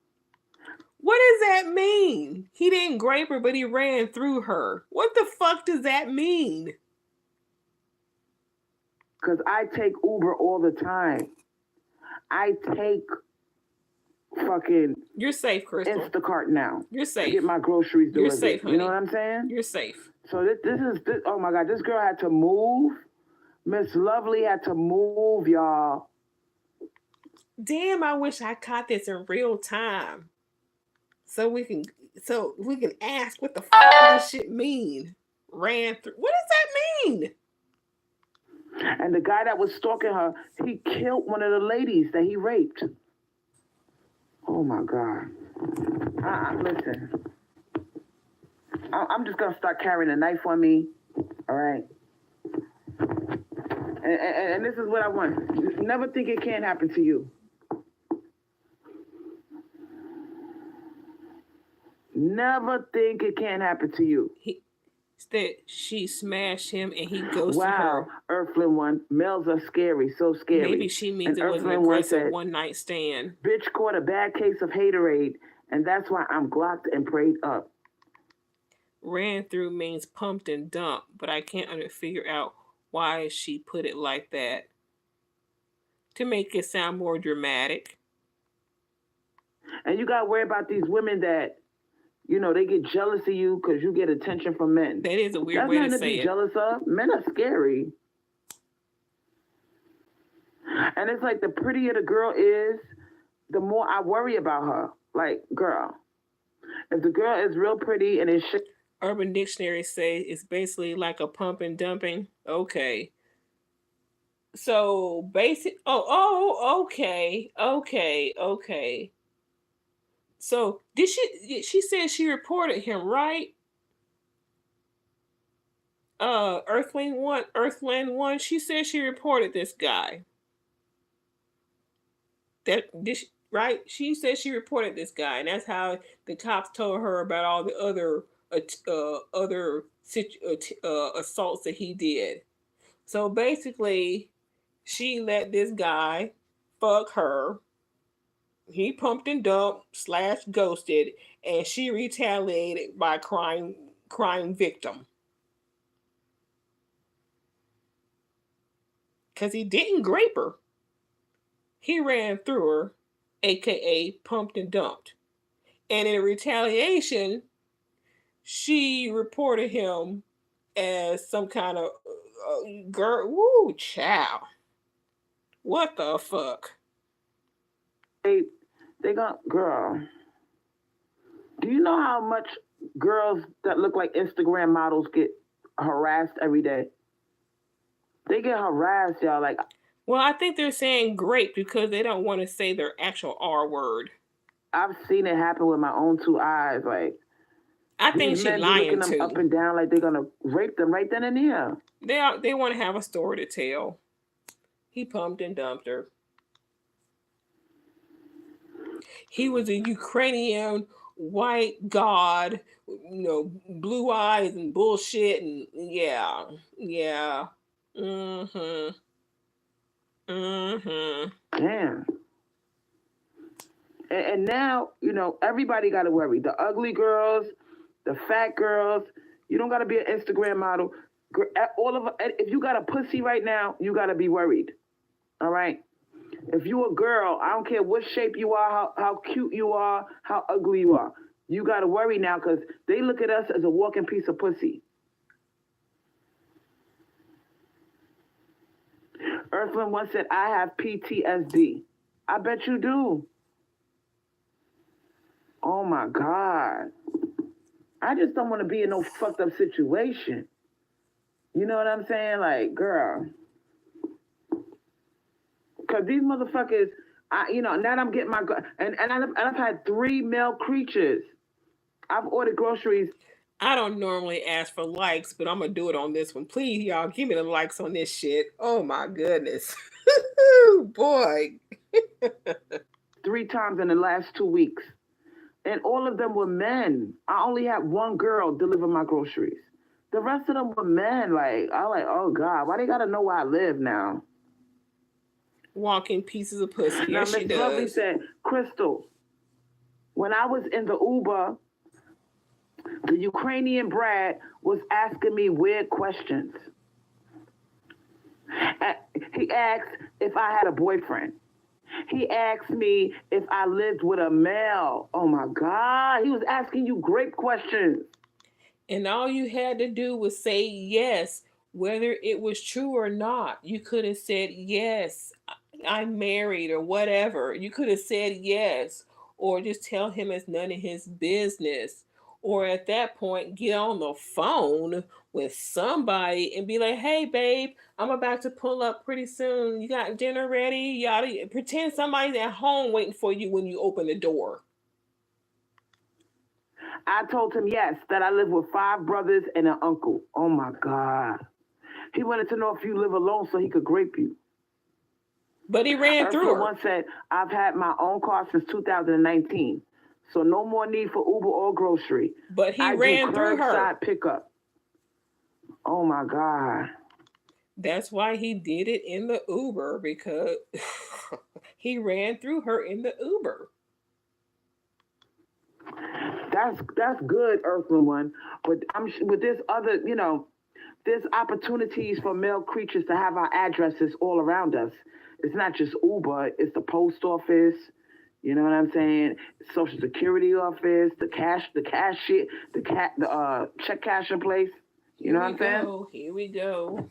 What does that mean? He didn't grape her, but he ran through her. What the fuck does that mean? Because I take Uber all the time. I take fucking... You're safe, Crystal. Instacart now. You're safe. To get my groceries delivered. You're safe, honey. You know what I'm saying? You're safe. So this is... oh my God, this girl had to move. Miss Lovely had to move, y'all. Damn, I wish I caught this in real time. So we can ask what the fuck does this shit mean? Ran through. What does that mean? And the guy that was stalking her, he killed one of the ladies that he raped. Oh my God. Listen. I'm just gonna start carrying a knife on me. All right. And this is what I want. Never think it can't happen to you. Never think it can't happen to you. That she smashed him and he ghosted Wow, her. Earthling one, males are scary, so Maybe scary. she means And it was an Earthling one aggressive said, one night stand. bitch caught a bad case of haterade, and that's why I'm glocked and prayed up. Ran through means pumped and dumped, but I can't figure out why she put it like that. To make it sound more dramatic. And you gotta worry about these women that, they get jealous of you because you get attention from men. That is a weird That's way to nothing to say be it. jealous of. Men are scary. And it's like the prettier the girl is, the more I worry about her. Like, girl, if the girl is real pretty and is Urban Dictionary say it's basically like a pump and dumping. Okay. So basic. Okay. So did she? She said she reported him, right? Earthland one. She said she reported this guy. Right? She said she reported this guy, and that's how the cops told her about all the other assaults that he did. So basically, she let this guy fuck her. He pumped and dumped / ghosted, and she retaliated by crime victim. Cause he didn't grape her. He ran through her, aka pumped and dumped. And in retaliation, she reported him as some kind of girl. Woo, child. What the fuck? they got, girl, do you know how much girls that look like Instagram models get harassed every day? They get harassed, y'all. Like, well, I think they're saying grape because they don't want to say their actual R word. I've seen it happen with my own two eyes. Like, I think these she's men be lying looking them too. up and down like they're gonna rape them right then and there. They want to have a story to tell. He pumped and dumped her. He was a Ukrainian white god, blue eyes and bullshit, and yeah. Mm-hmm. Mm-hmm. Damn. And now, everybody got to worry. The ugly girls, the fat girls. You don't got to be an Instagram model. All of if you got a pussy right now, you got to be worried. All right. If you a girl, I don't care what shape you are, how cute you are, how ugly you are. You got to worry now because they look at us as a walking piece of pussy. Earthling once said, I have PTSD. I bet you do. Oh my God. I just don't want to be in no fucked up situation. You know what I'm saying? Like, girl. Because these motherfuckers, now I'm getting my, and I've had 3 male creatures. I've ordered groceries. I don't normally ask for likes, but I'm going to do it on this one. Please, y'all, give me the likes on this shit. Oh my goodness. Boy. 3 times in the last 2 weeks. And all of them were men. I only had 1 girl deliver my groceries. The rest of them were men. Like, I'm like, oh God, why they gotta know where I live now? Walking pieces of pussy. Now, Yes, she Miss Lovely does. said, Crystal, when I was in the Uber, the Ukrainian Brad was asking me weird questions. He asked if I had a boyfriend. He asked me if I lived with a male. Oh my God. He was asking you great questions. And all you had to do was say yes, whether it was true or not. You could have said yes, I'm married or whatever. You could have said yes, or just tell him it's none of his business. Or at that point, get on the phone with somebody and be like, hey, babe, I'm about to pull up pretty soon. You got dinner ready? Yada. Pretend somebody's at home waiting for you when you open the door. I told him yes, that I live with 5 brothers and an uncle. Oh my God. He wanted to know if you live alone so he could grape you. But he ran through her. Once said, I've had my own car since 2019. So no more need for Uber or grocery. But he ran through her. Pickup. Oh my God. That's why he did it in the Uber, because he ran through her in the Uber. That's good, Earthling One. But with this other, there's opportunities for male creatures to have our addresses all around us. It's not just Uber, it's the post office. You know what I'm saying? Social Security office, the cash shit, the check cashing place. You Here know what we I'm saying? go. Here we go.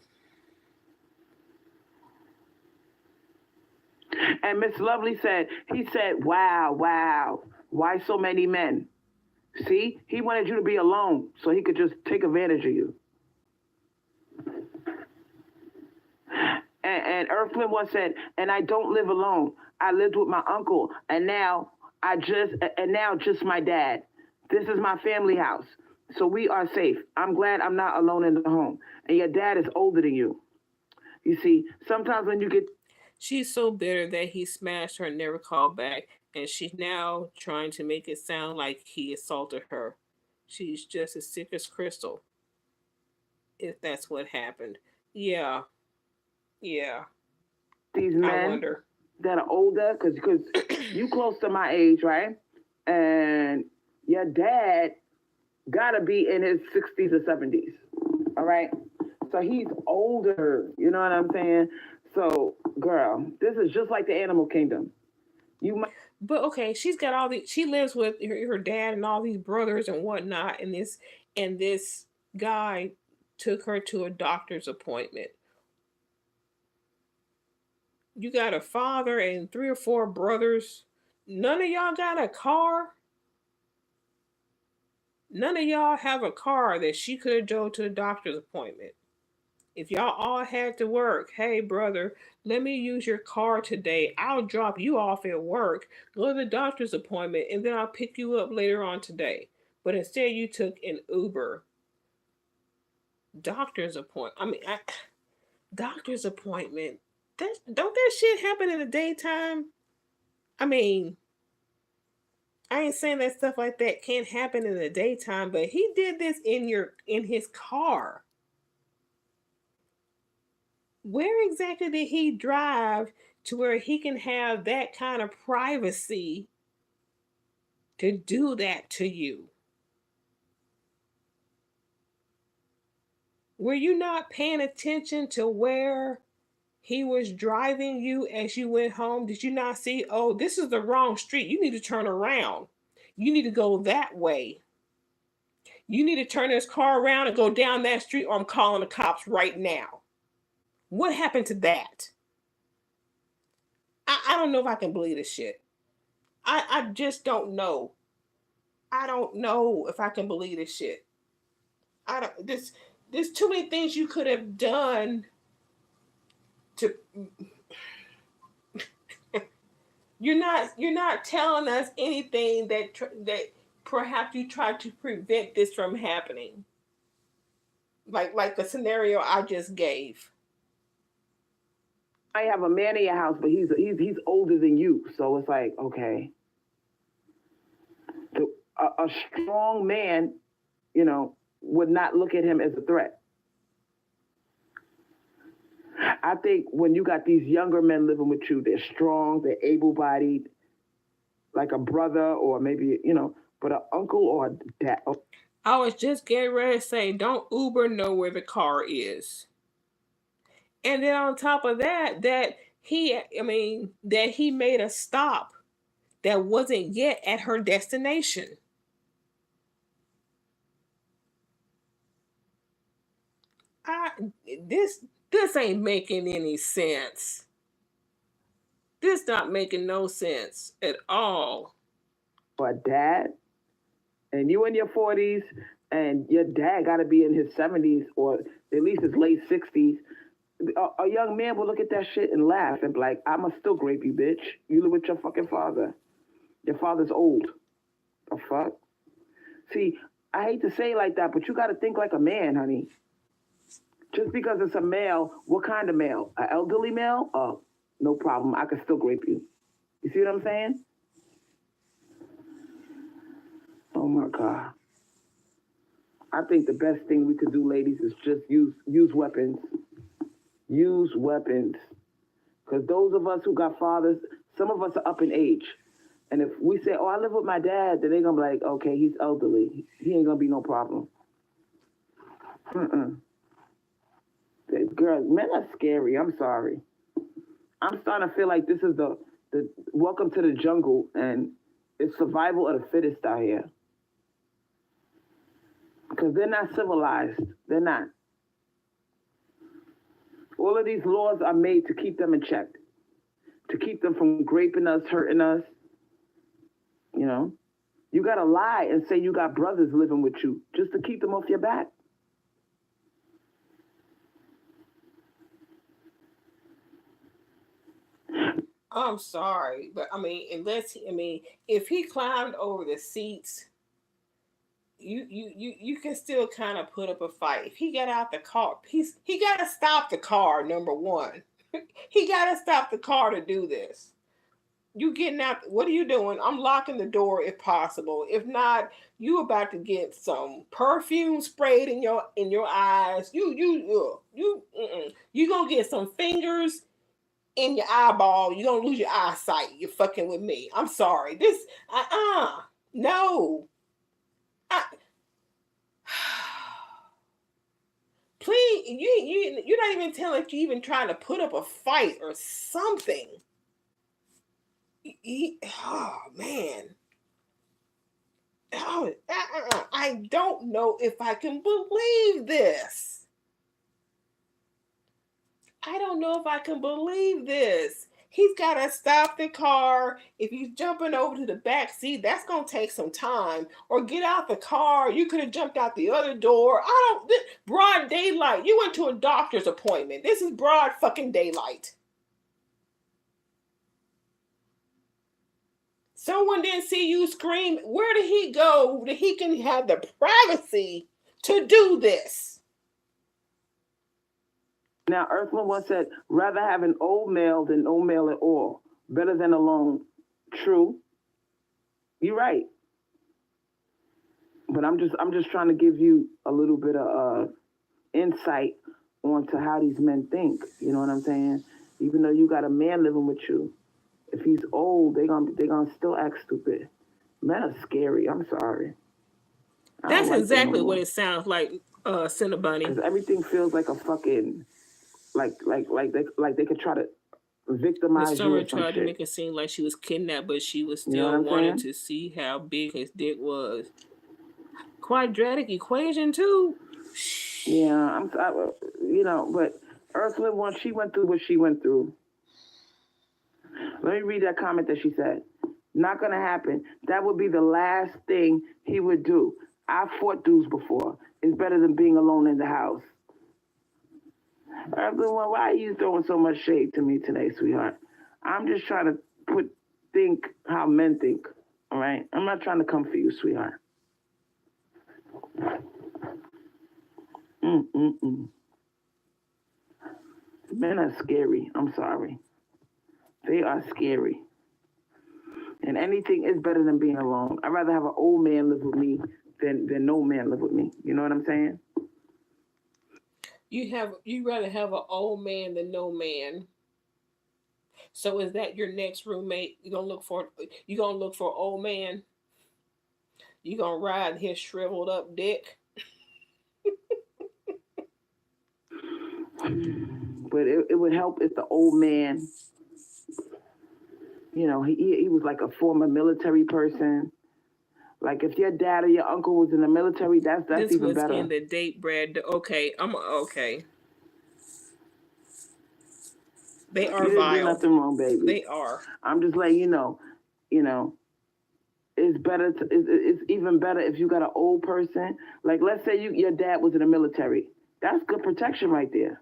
And Miss Lovely said, he said, wow, wow, why so many men? See, he wanted you to be alone so he could just take advantage of you. And Earthling once said, and I don't live alone. I lived with my uncle, and now just my dad. This is my family house, so we are safe. I'm glad I'm not alone in the home. And your dad is older than you. You see, sometimes when you get She's so bitter that he smashed her and never called back, and she's now trying to make it sound like he assaulted her. She's just as sick as Crystal, if that's what happened. Yeah, yeah. these I men wonder. that are older, because you close to my age, right? And your dad gotta be in his 60s or 70s. All right. So he's older. You know what I'm saying? So, girl, this is just like the animal kingdom. You might But okay, she's got all these. She lives with her dad and all these brothers and whatnot, and this guy took her to a doctor's appointment. You got a father and three or four brothers. None of y'all got a car. None of y'all have a car that she could go to a doctor's appointment. If y'all all had to work, hey brother, let me use your car today. I'll drop you off at work, go to the doctor's appointment, and then I'll pick you up later on today. But instead, you took an Uber. Doctor's appointment. Doctor's appointment. Don't that shit happen in the daytime? I mean, I ain't saying that stuff like that can't happen in the daytime, but he did this in his car. Where exactly did he drive to where he can have that kind of privacy to do that to you? Were you not paying attention to where he was driving you as you went home? Did you not see, oh, this is the wrong street? You need to turn around. You need to go that way. You need to turn this car around and go down that street, or I'm calling the cops right now. What happened to that? I don't know if I can believe this shit. I just don't know. I don't know if I can believe this shit. I don't this There's too many things you could have done to you're not telling us anything that perhaps you tried to prevent this from happening. Like the scenario I just gave. have a man in your house, but he's older than you. So it's like, okay, a strong man, would not look at him as a threat. I think when you got these younger men living with you, they're strong, they're able-bodied, like a brother or maybe, but an uncle or a dad. I was just getting ready to say, don't Uber know where the car is. And then on top of that, that he made a stop that wasn't yet at her destination. I this ain't making any sense. This not making no sense at all. Or a dad, and you in your 40s, and your dad got to be in his 70s or at least his late 60s. A young man will look at that shit and laugh and be like, I'ma still grape you, bitch. You live with your fucking father. Your father's old. The fuck? See, I hate to say it like that, but you got to think like a man, honey. Just because it's a male, what kind of male? An elderly male? Oh, no problem. I can still grape you. You see what I'm saying? Oh my God. I think the best thing we could do, ladies, is just use weapons. Use weapons. Because those of us who got fathers, some of us are up in age. And if we say, oh, I live with my dad, then they're going to be like, okay, he's elderly. He ain't going to be no problem. Girls, men are scary. I'm sorry. I'm starting to feel like this is the welcome to the jungle, and it's survival of the fittest out here. Because they're not civilized. They're not. All of these laws are made to keep them in check, to keep them from raping us, hurting us. You know, you got to lie and say you got brothers living with you just to keep them off your back. I'm sorry, but if he climbed over the seats, you can still kind of put up a fight. If he got out the car, he got to stop the car. Number one, he got to stop the car to do this. You getting out? What are you doing? I'm locking the door if possible. If not, you about to get some perfume sprayed in your eyes. You gonna get some fingers in your eyeball. You're gonna lose your eyesight. You're fucking with me. I'm sorry. This no. Please, you're not even telling if you even trying to put up a fight or something. Oh man. Oh, I don't know if I can believe this. I don't know if I can believe this. He's got to stop the car. If he's jumping over to the back seat, that's going to take some time. Or get out the car. You could have jumped out the other door. Broad daylight. You went to a doctor's appointment. This is broad fucking daylight. Someone didn't see you scream. Where did he go that he can have the privacy to do this? Now, Earthling once said, rather have an old male than no male at all. Better than alone. True. You're right. But I'm just trying to give you a little bit of insight onto how these men think. You know what I'm saying? Even though you got a man living with you, if he's old, they're gonna still act stupid. Men are scary. I'm sorry. That's exactly what it sounds like, Cinnabunny. Because everything feels like a fucking like they could try to victimize you. Summer tried to make it seem like she was kidnapped, but she was still wanting to see how big his dick was. Quadratic equation too. Yeah, but Earthling, once she went through what she went through. Let me read that comment that she said. Not gonna happen. That would be the last thing he would do. I fought dudes before. It's better than being alone in the house. Everyone, why are you throwing so much shade to me today, sweetheart? I'm just trying to think how men think. All right? I'm not trying to come for you, sweetheart. Men are scary. I'm sorry. They are scary. And anything is better than being alone. I'd rather have an old man live with me than no man live with me. You know what I'm saying? You rather have an old man than no man. So is that your next roommate? You gonna look for an old man? You gonna ride his shriveled up dick? But it would help if the old man, he was like a former military person. Like if your dad or your uncle was in the military, that's this even better. This was in the date, Brad. Okay, I'm okay. They are vile. There's nothing wrong, baby. They are. I'm just letting you know. It's better. It's even better if you got an old person. Like let's say your dad was in the military. That's good protection right there.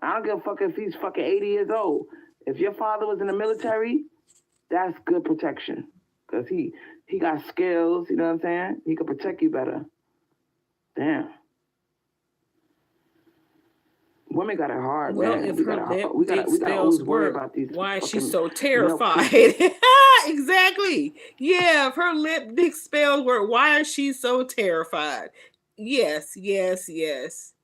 I don't give a fuck if he's fucking 80 years old. If your father was in the military, that's good protection. Because he got skills, you know what I'm saying? He could protect you better. Damn. Women got it hard, well, man. If we gotta always worry work, about these. Why is she so terrified? Exactly. Yeah, if her lip dick spells work, why is she so terrified? Yes, yes, yes.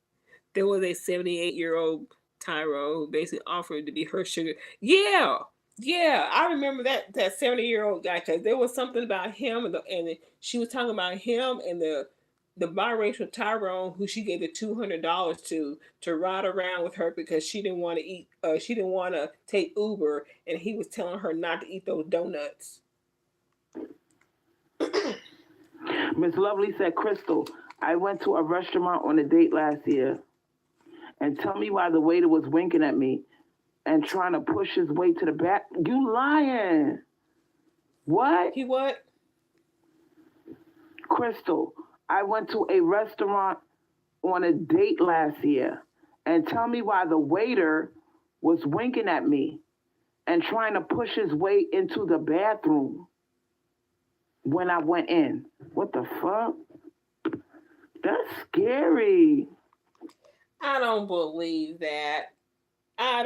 There was a 78-year-old Tyrone who basically offered to be her sugar. Yeah, yeah, I remember that 70-year-old guy because there was something about him and she was talking about him and the biracial Tyrone who she gave the $200 to ride around with her because she didn't want to eat. She didn't want to take Uber, and he was telling her not to eat those donuts. Miss Lovely said, Crystal, I went to a restaurant on a date last year, and tell me why the waiter was winking at me and trying to push his way to the back. You lying. What? He what? Crystal, I went to a restaurant on a date last year, and tell me why the waiter was winking at me and trying to push his way into the bathroom when I went in. What the fuck? That's scary. I don't believe that. I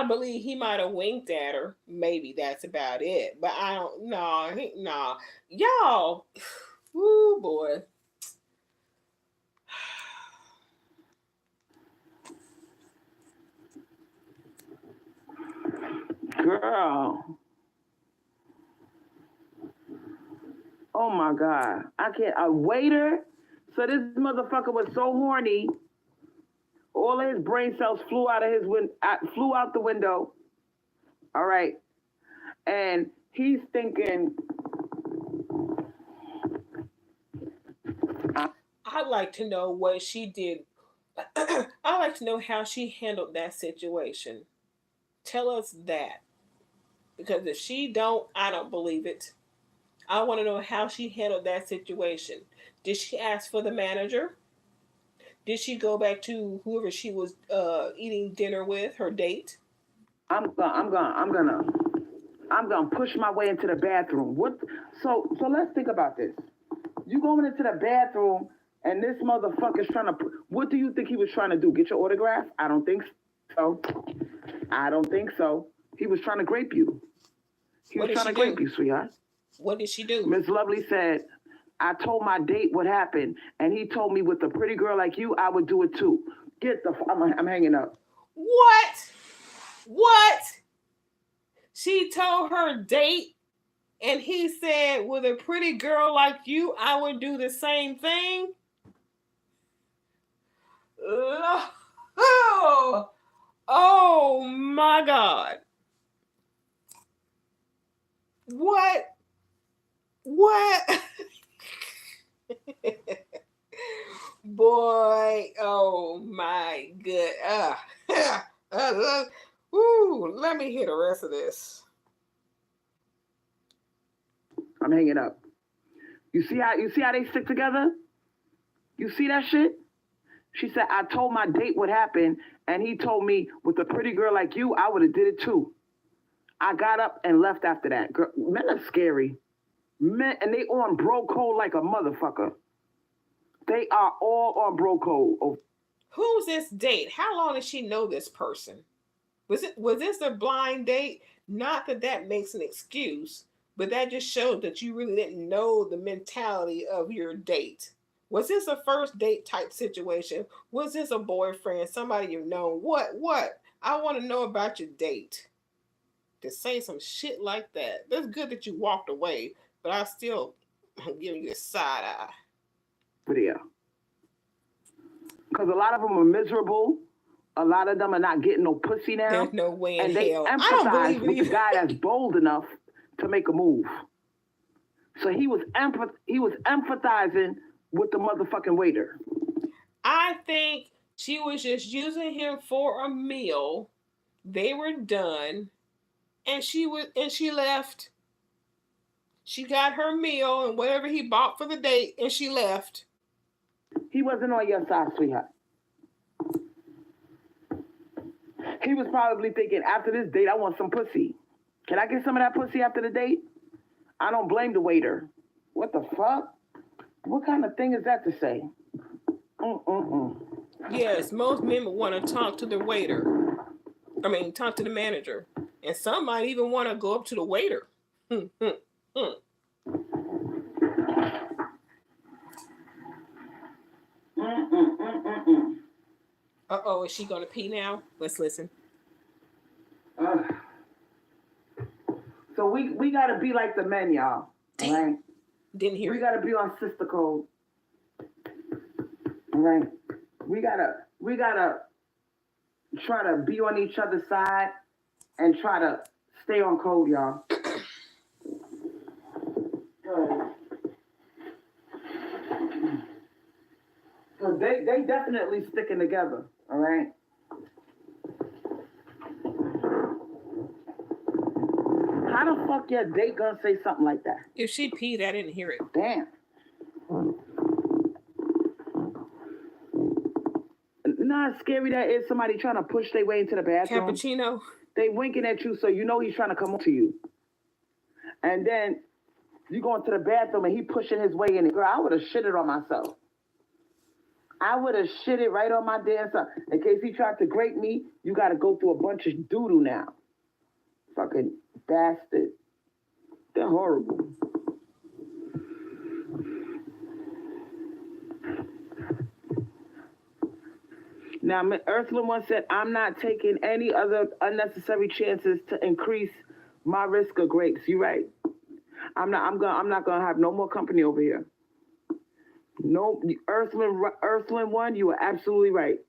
believe he might have winked at her. Maybe that's about it. But I don't. No, no. Y'all. Woo, boy. Girl. Oh my God. I can't. A waiter? So this motherfucker was so horny, all his brain cells flew out of flew out the window. All right. And he's thinking, I'd like to know what she did. I'd like to know how she handled that situation. Tell us that. Because if she don't, I don't believe it. I want to know how she handled that situation. Did she ask for the manager? Did she go back to whoever she was eating dinner with, her date? I'm gonna push my way into the bathroom. What? So let's think about this. You going into the bathroom and this motherfucker's trying to. What do you think he was trying to do? Get your autograph? I don't think so. I don't think so. He was trying to grape you. He was trying to grape you, sweetheart. What did she do? Miss Lovely said, I told my date what happened, and he told me with a pretty girl like you, I would do it too. I'm hanging up. What? What? She told her date, and he said, with a pretty girl like you, I would do the same thing? Oh, oh my God. What? What? Boy, oh my good. Let me hear the rest of this. I'm hanging up. You see how they stick together? You see that shit? She said, I told my date what happened, and he told me with a pretty girl like you, I would have did it too. I got up and left after that. Girl, men are scary. Men, and they on bro code like a motherfucker. They are all on bro code. Oh. Who's this date? How long did she know this person? Was this a blind date? Not that makes an excuse, but that just shows that you really didn't know the mentality of your date. Was this a first date type situation? Was this a boyfriend, somebody you've known? What? I want to know about your date. To say some shit like that. That's good that you walked away, but I still am giving you a side eye. Video. Because a lot of them are miserable. A lot of them are not getting no pussy now. There's no way in and they hell. empathize with the guy that's bold enough to make a move. So he was empathizing with the motherfucking waiter. I think she was just using him for a meal. They were done, and she left. She got her meal and whatever he bought for the date, and she left. He wasn't on your side, sweetheart. He was probably thinking, after this date, I want some pussy. Can I get some of that pussy after the date? I don't blame the waiter. What the fuck? What kind of thing is that to say? Yes, most men would want to talk to the waiter. Talk to the manager. And some might even want to go up to the waiter. Uh-oh, is she gonna pee now? Let's listen. Uh, so we gotta be like the men, y'all. Damn. All right? Didn't hear We it. gotta be on sister code. All right? We gotta try to be on each other's side and try to stay on code, y'all. Cause they definitely sticking together, all right? How the fuck your date gonna say something like that? If she peed, I didn't hear it. Damn. Not scary that is somebody trying to push their way into the bathroom. Cappuccino. They winking at you, so you know he's trying to come up to you. And then you go into the bathroom and he pushing his way in. Girl, I would have shitted on myself. I would have shitted right on my damn self. In case he tried to grape me, you got to go through a bunch of doo-doo now. Fucking bastard. They're horrible. Now, Ursula once said, I'm not taking any other unnecessary chances to increase my risk of grapes. You're right. I'm not gonna have no more company over here. No, Earthling one, you are absolutely right.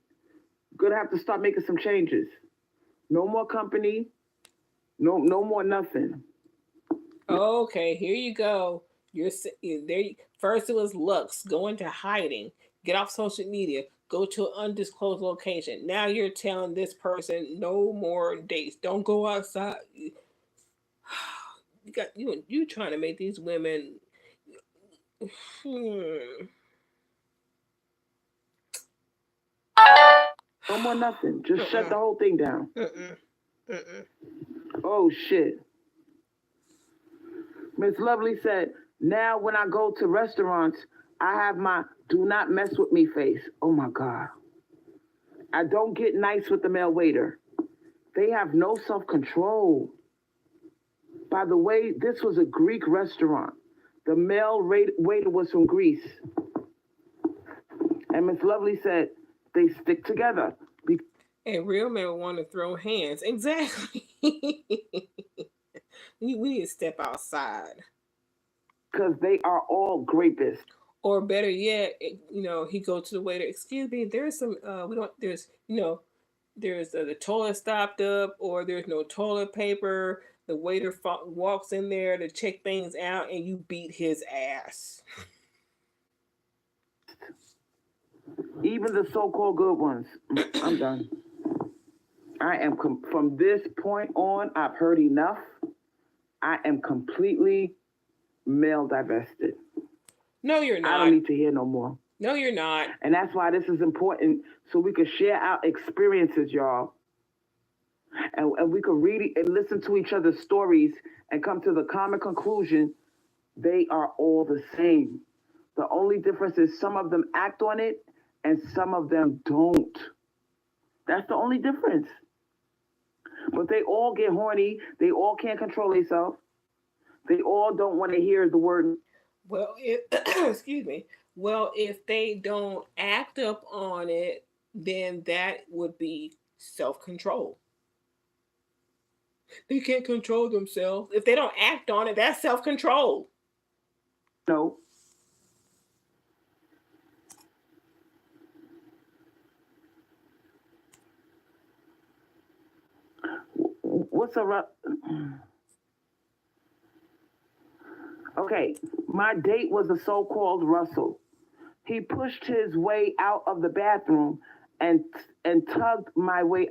Gonna have to start making some changes. No more company. No more nothing. Okay, here you go. You're there. First it was Lux, go into hiding, get off social media, go to an undisclosed location. Now you're telling this person no more dates. Don't go outside. You trying to make these women. No more nothing. Just shut the whole thing down. Oh shit. Miss Lovely said, now when I go to restaurants, I have my do not mess with me face. Oh my God. I don't get nice with the male waiter. They have no self-control. By the way, this was a Greek restaurant. The male waiter was from Greece. And Miss Lovely said, they stick together. And real men want to throw hands. Exactly. We need to step outside. Because they are all grapists. Or better yet, he goes to the waiter. Excuse me, there's some. There's the toilet stopped up, or there's no toilet paper. The waiter walks in there to check things out, and you beat his ass. Even the so-called good ones. I'm done. I am from this point on, I've heard enough. I am completely male divested. No, you're not. I don't need to hear no more. No, you're not. And that's why this is important, so we can share our experiences, y'all. And we can read and listen to each other's stories and come to the common conclusion, they are all the same. The only difference is some of them act on it and some of them don't. That's the only difference. But they all get horny. They all can't control themselves. They all don't want to hear the word. Well, excuse me. Well, if they don't act up on it, then that would be self-control. They can't control themselves. If they don't act on it, that's self-control. No. What's a Okay, my date was a so-called Russell. He pushed his way out of the bathroom and tugged my way.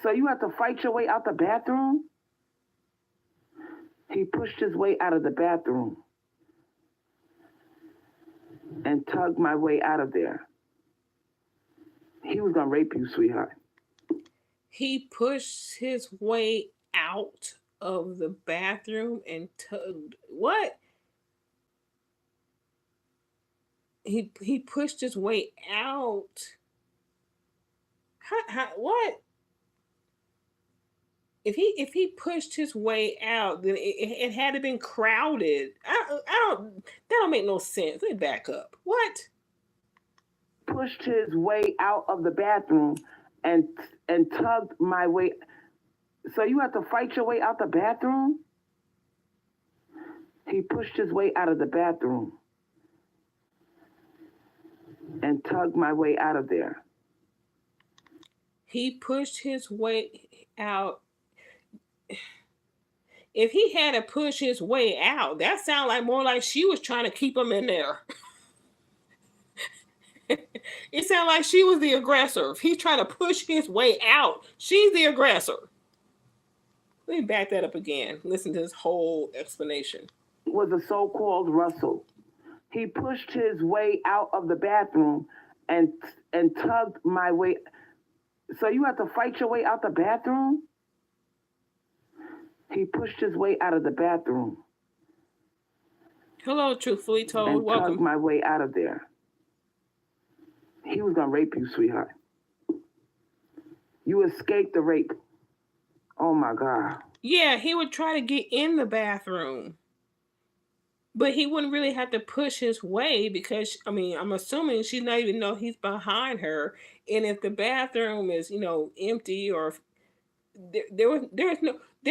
So you have to fight your way out the bathroom? He pushed his way out of the bathroom and tugged my way out of there. He was gonna rape you, sweetheart. He pushed his way out of the bathroom and tugged what? He pushed his way out. What? If he pushed his way out, then it had to been crowded. I don't. That don't make no sense. Let me back up. What? pushed his way out of the bathroom and tugged my way. So you have to fight your way out the bathroom? He pushed his way out of the bathroom and tugged my way out of there. He pushed his way out. If he had to push his way out, that sounded like more like she was trying to keep him in there. It sounded like she was the aggressor. If he's trying to push his way out, she's the aggressor. Let me back that up again. Listen to this whole explanation. Was a so-called Russell. He pushed his way out of the bathroom and tugged my way. So you have to fight your way out the bathroom? He pushed his way out of the bathroom. Hello, Truthfully Told. And Welcome. tugged my way out of there. He was gonna rape you, sweetheart. You escaped the rape. Oh my God. Yeah, he would try to get in the bathroom. But he wouldn't really have to push his way because, I mean, I'm assuming she's not even know he's behind her. And if the bathroom is, empty or there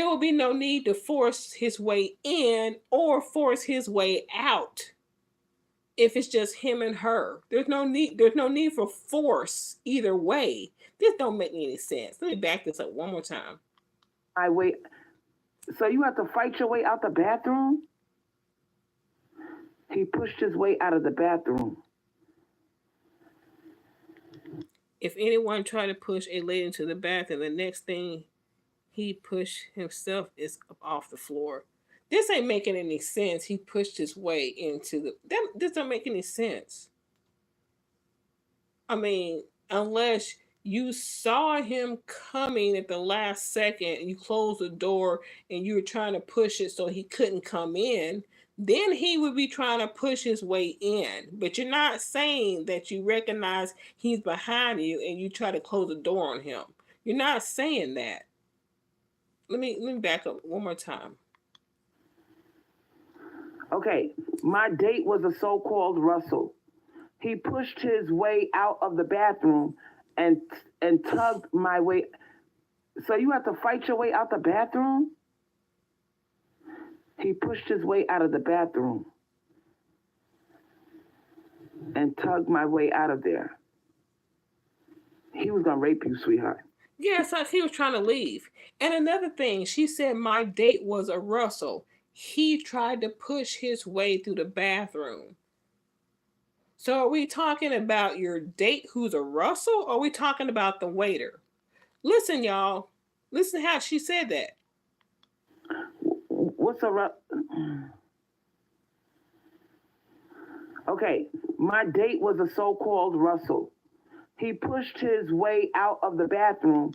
will be no need to force his way in or force his way out. If it's just him and her, there's no need for force either way. This don't make any sense. Let me back this up one more time. My way. So you have to fight your way out the bathroom? He pushed his way out of the bathroom. If anyone tried to push a lady into the bathroom, the next thing he pushed himself is off the floor. This ain't making any sense. He pushed his way into this don't make any sense. I mean, unless you saw him coming at the last second and you closed the door and you were trying to push it so he couldn't come in, then he would be trying to push his way in. But you're not saying that you recognize he's behind you and you try to close the door on him. You're not saying that. Let me back up one more time. Okay, my date was a so-called Russell. He pushed his way out of the bathroom and tugged my way. So you have to fight your way out the bathroom? He pushed his way out of the bathroom and tugged my way out of there. He was gonna rape you, sweetheart. Yeah, so he was trying to leave. And another thing, she said my date was a Russell. He tried to push his way through the bathroom. So are we talking about your date who's a Russell, or are we talking about the waiter? Listen, y'all. Listen how she said that. What's a Okay, my date was a so-called Russell. He pushed his way out of the bathroom.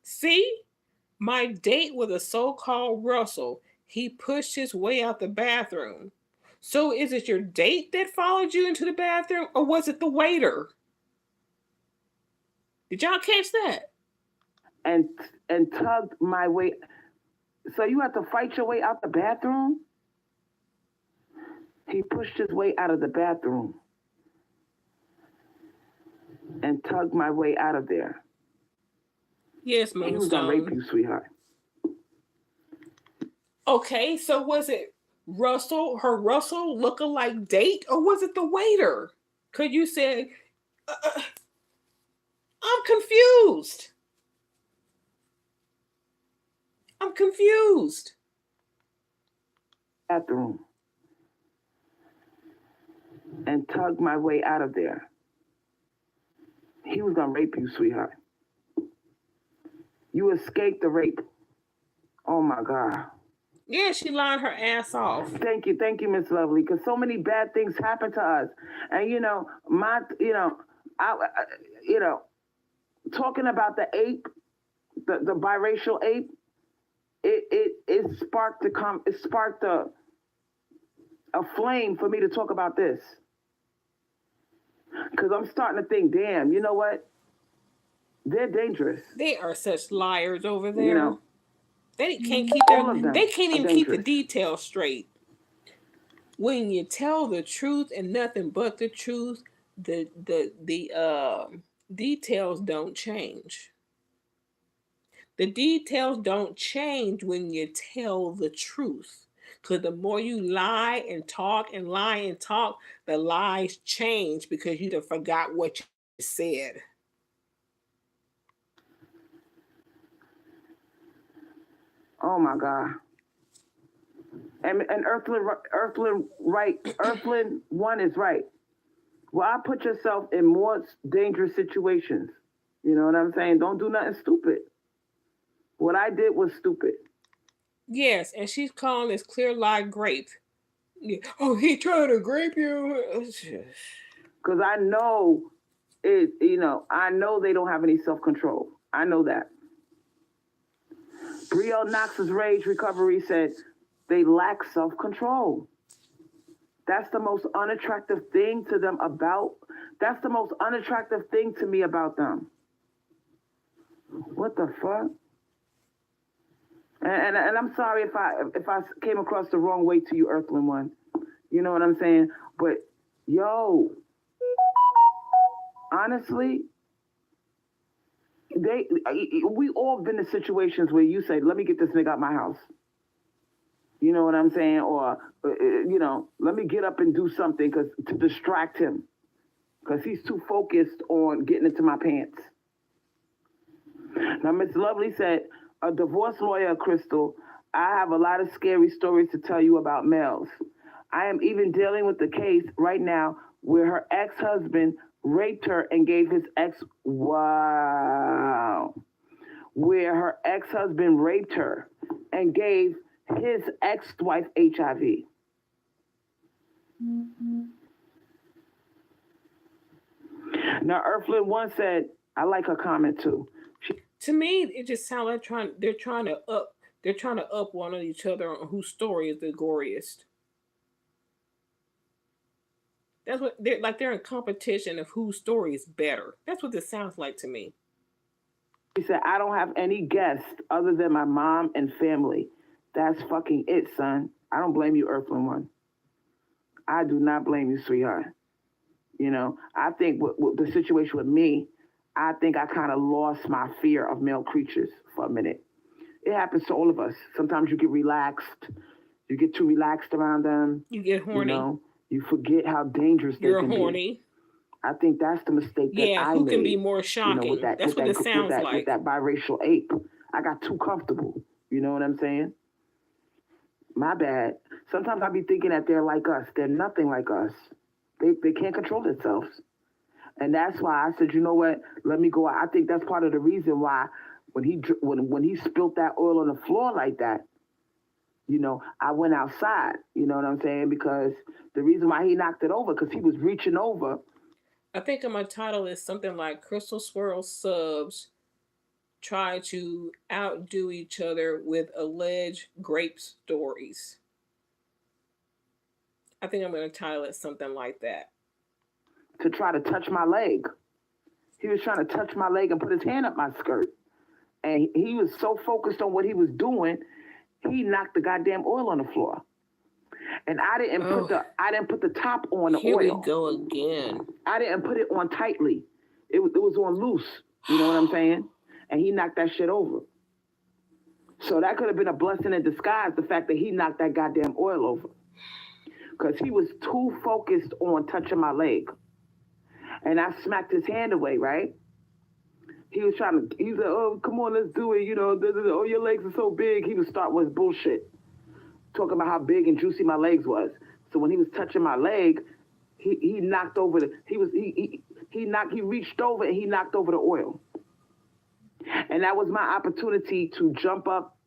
See? My date was a so-called Russell. He pushed his way out the bathroom. So is it your date that followed you into the bathroom, or was it the waiter? Did y'all catch that? And tugged my way. So you have to fight your way out the bathroom? He pushed his way out of the bathroom and tugged my way out of there. Yes, Moonstone. He was gonna rape you, sweetheart. Okay, so was it her Russell lookalike date, or was it the waiter? Because you said, I'm confused. I'm confused. Bathroom and tugged my way out of there. He was gonna rape you, sweetheart. You escaped the rape. Oh my God. Yeah, she lied her ass off. Thank you, Miss Lovely, because so many bad things happen to us, and talking about the ape, the biracial ape, it sparked a flame for me to talk about this, because I'm starting to think, damn, you know what? They're dangerous. They are such liars over there. You know, they can't even keep the details straight. When you tell the truth and nothing but the truth, the details don't change. The details don't change when you tell the truth. Because the more you lie and talk and lie and talk, the lies change because you done forgot what you said. Oh my God. And Earthling one is right. Well, put yourself in more dangerous situations. You know what I'm saying? Don't do nothing stupid. What I did was stupid. Yes, and she's calling this clear lie grape. Yeah. Oh, he trying to grape you. Because I know it, I know they don't have any self control. I know that. Brielle Knox's Rage Recovery said they lack self control. That's the most unattractive thing to them about. That's the most unattractive thing to me about them. What the fuck? And I'm sorry if I came across the wrong way to you, Earthling one. You know what I'm saying? But yo, honestly, we all been in situations where you say, "Let me get this nigga out my house." You know what I'm saying? Or let me get up and do something to distract him because he's too focused on getting into my pants. Now, Miss Lovely said, a divorce lawyer, Crystal, I have a lot of scary stories to tell you about males. I am even dealing with the case right now where her ex-husband raped her and gave his wow. Where her ex-husband raped her and gave his ex-wife HIV. Mm-hmm. Now, Earthling One said, I like her comment too. To me, it just sounds like they're trying to up one of each other on whose story is the goriest. That's what they're in competition of whose story is better. That's what this sounds like to me. He said, I don't have any guests other than my mom and family. That's fucking it, son. I don't blame you, Earthling One. I do not blame you, sweetheart. I think with the situation with me, I think I kind of lost my fear of male creatures for a minute. It happens to all of us. Sometimes you get relaxed. You get too relaxed around them. You get horny. You forget how dangerous they can be. You're horny. I think that's the mistake that I made. Yeah, who can be more shocking? That's what it sounds like. With that biracial ape. I got too comfortable. You know what I'm saying? My bad. Sometimes I be thinking that they're like us. They're nothing like us. They can't control themselves. And that's why I said, you know what? Let me go. I think that's part of the reason why when he spilled that oil on the floor like that, I went outside. You know what I'm saying? Because the reason why he knocked it over, because he was reaching over. I think my title is something like Crystal Swirlz subs try to outdo each other with alleged grape stories. I think I'm going to title it something like that. To try to touch my leg. He was trying to touch my leg and put his hand up my skirt. And he was so focused on what he was doing, he knocked the goddamn oil on the floor. And I didn't put the top on the Here oil. Here we go again. I didn't put it on tightly. It was on loose. You know what I'm saying? And he knocked that shit over. So that could have been a blessing in disguise, the fact that he knocked that goddamn oil over. Because he was too focused on touching my leg. And I smacked his hand away, right? He was said, oh, come on, let's do it. Oh, your legs are so big. He was starting with bullshit. Talking about how big and juicy my legs was. So when he was touching my leg, he knocked over he reached over and he knocked over the oil. And that was my opportunity to jump up.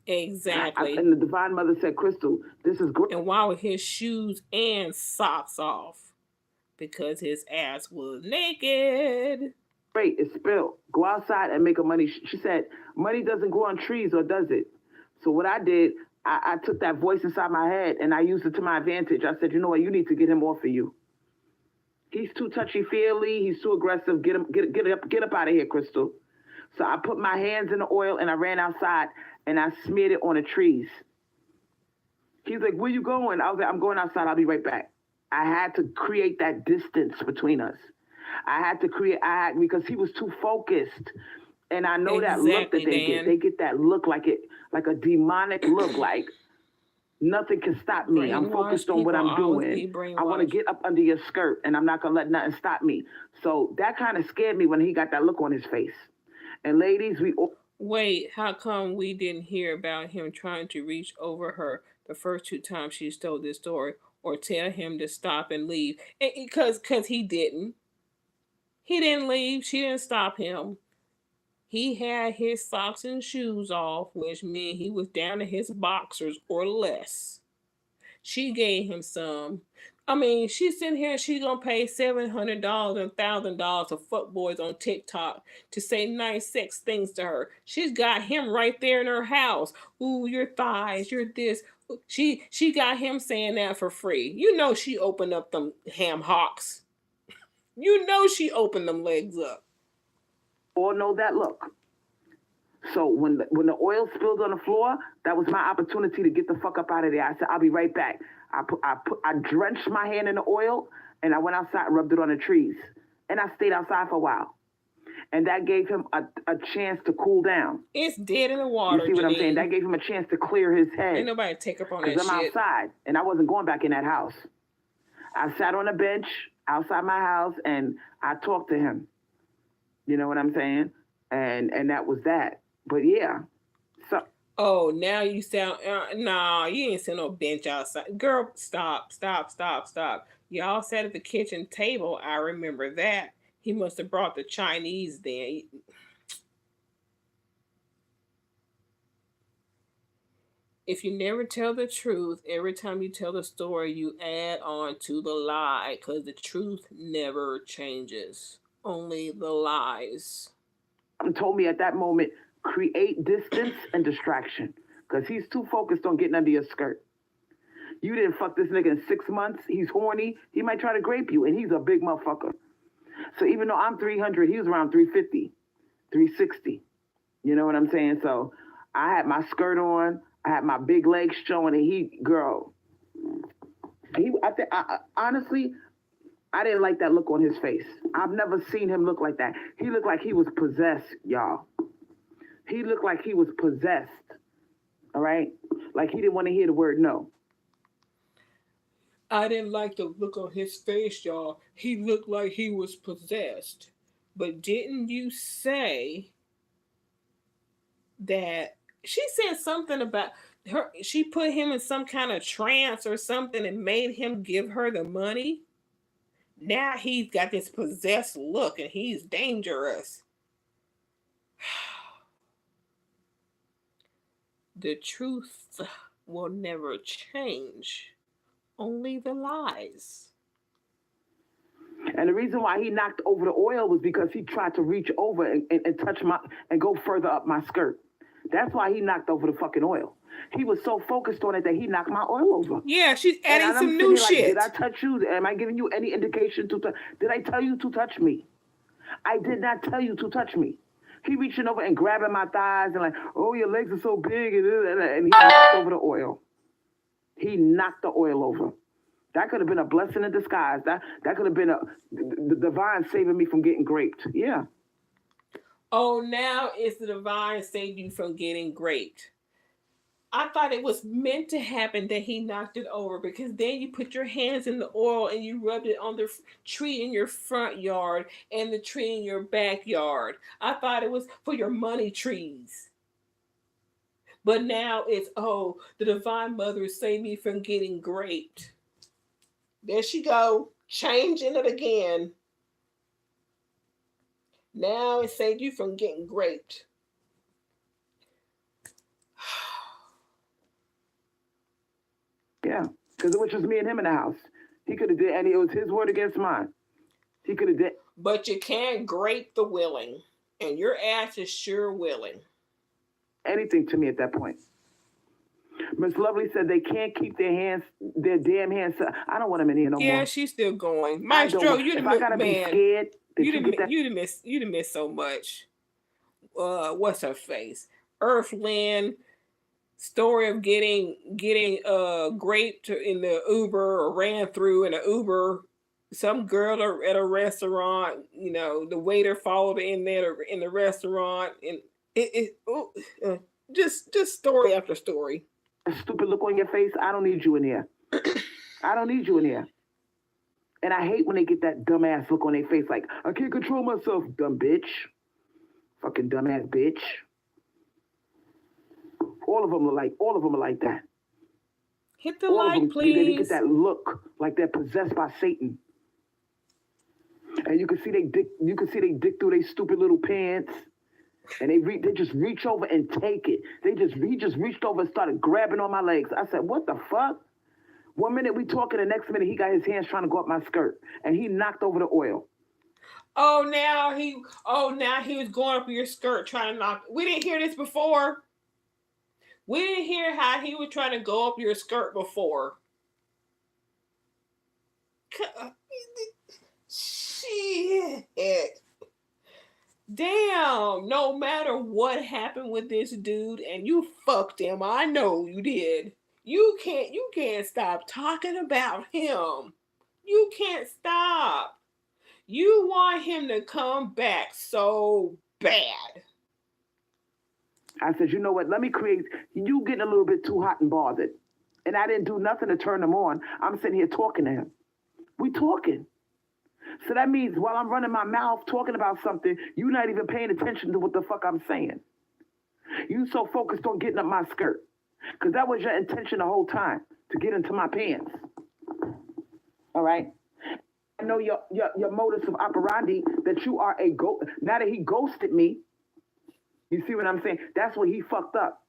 Exactly. And the Divine Mother said, Crystal, this is great. And why were his shoes and socks off? Because his ass was naked. Great, it's spilled. Go outside and make a money. She said, money doesn't grow on trees, or does it? So what I did, I took that voice inside my head and I used it to my advantage. I said, you know what? You need to get him off of you. He's too touchy-feely. He's too aggressive. Get up out of here, Crystal. So I put my hands in the oil and I ran outside and I smeared it on the trees. He's like, where you going? I was like, I'm going outside. I'll be right back. I had to create that distance between us. Because he was too focused. And I know that look that Exactly, they get. Dan. They get that look like a demonic look, like nothing can stop me. I'm Brainwashed focused on what people I'm always doing. be I want to brainwashed. get up under your skirt and I'm not going to let nothing stop me. So that kind of scared me when he got that look on his face. And ladies, we all. Wait, how come we didn't hear about him trying to reach over her the first 2 times she told this story, or tell him to stop and leave? Because he didn't. He didn't leave. She didn't stop him. He had his socks and shoes off, which meant he was down to his boxers or less. She gave him some. I mean, she's sitting here, she's gonna pay $700 and $1,000 to fuckboys on TikTok to say nice sex things to her. She's got him right there in her house. Ooh, your thighs, you're this. She got him saying that for free. You know she opened up them ham hocks. You know she opened them legs up. All know that look. So when the oil spilled on the floor, that was my opportunity to get the fuck up out of there. I said, I'll be right back. I drenched my hand in the oil and I went outside and rubbed it on the trees. And I stayed outside for a while. And that gave him a chance to cool down. It's dead in the water. You see what I'm saying? Janine. That gave him a chance to clear his head. Ain't nobody take up on that Because I'm shit. outside and I wasn't going back in that house. I sat on a bench outside my house and I talked to him. You know what I'm saying? And that was that. But yeah. So. Oh, now you sound nah, you ain't seen no bench outside. Girl, stop. Y'all sat at the kitchen table. I remember that. He must have brought the Chinese then. If you never tell the truth, every time you tell the story, you add on to the lie, because the truth never changes. Only the lies. Told me at that moment, create distance and distraction. Because he's too focused on getting under your skirt. You didn't fuck this nigga in 6 months. He's horny. He might try to grape you, and he's a big motherfucker. So even though I'm 300, he was around 350, 360. You know what I'm saying? So I had my skirt on. I had my big legs showing, and honestly, I didn't like that look on his face. I've never seen him look like that. He looked like he was possessed, y'all. He looked like he was possessed. All right? Like he didn't want to hear the word no. I didn't like the look on his face, y'all. He looked like he was possessed. But didn't you say that she said something about her? She put him in some kind of trance or something and made him give her the money. Now he's got this possessed look and he's dangerous. The truth will never change. Only the lies. And the reason why he knocked over the oil was because he tried to reach over and touch and go further up my skirt. That's why he knocked over the fucking oil. He was so focused on it that he knocked my oil over. Yeah, she's adding some new shit. Did I touch you? Am I giving you any indication to touch? Did I tell you to touch me? I did not tell you to touch me. He reaching over and grabbing my thighs and like, oh, your legs are so big. And he knocked over the oil. He knocked the oil over. That could have been a blessing in disguise. That could have been the divine saving me from getting raped. Yeah. Oh, now it's the divine saved you from getting raped. I thought it was meant to happen that he knocked it over, because then you put your hands in the oil and you rubbed it on the tree in your front yard and the tree in your backyard. I thought it was for your money trees. But now it's, oh, the divine mother saved me from getting raped. There she go, changing it again. Now it saved you from getting raped. Yeah, because it was just me and him in the house. He could have did, and it was his word against mine. He could have did. But you can't grape the willing, and your ass is sure willing. Anything to me at that point. Miss Lovely said they can't keep their damn hands. I don't want them in here no more. Yeah, she's still going. Maestro, you done missed, man. You done missed so much. What's her face? Earthland, story of getting raped in the Uber or ran through in an Uber. Some girl at a restaurant, the waiter followed in there in the restaurant, and just story after story. A stupid look on your face. I don't need you in here. I don't need you in here. And I hate when they get that dumbass look on their face like, I can't control myself, dumb bitch. Fucking dumbass bitch. All of them are like that. Hit the like, please. They get that look like they're possessed by Satan. And you can see they dick through their stupid little pants. And they just reach over and take it. He just reached over and started grabbing on my legs. I said, what the fuck? 1 minute we talking, the next minute he got his hands trying to go up my skirt. And he knocked over the oil. Now he was going up your skirt trying to knock. We didn't hear this before. We didn't hear how he was trying to go up your skirt before. Shit. Damn, no matter what happened with this dude, and you fucked him, I know you did. You can't stop talking about him. You can't stop. You want him to come back so bad. I said, you know what? You getting a little bit too hot and bothered. And I didn't do nothing to turn him on. I'm sitting here talking to him. We talking. So that means while I'm running my mouth talking about something, you're not even paying attention to what the fuck I'm saying. You so focused on getting up my skirt. Because that was your intention the whole time, to get into my pants. All right? I know your modus of operandi, that you are a ghost. Now that he ghosted me, you see what I'm saying? That's when he fucked up.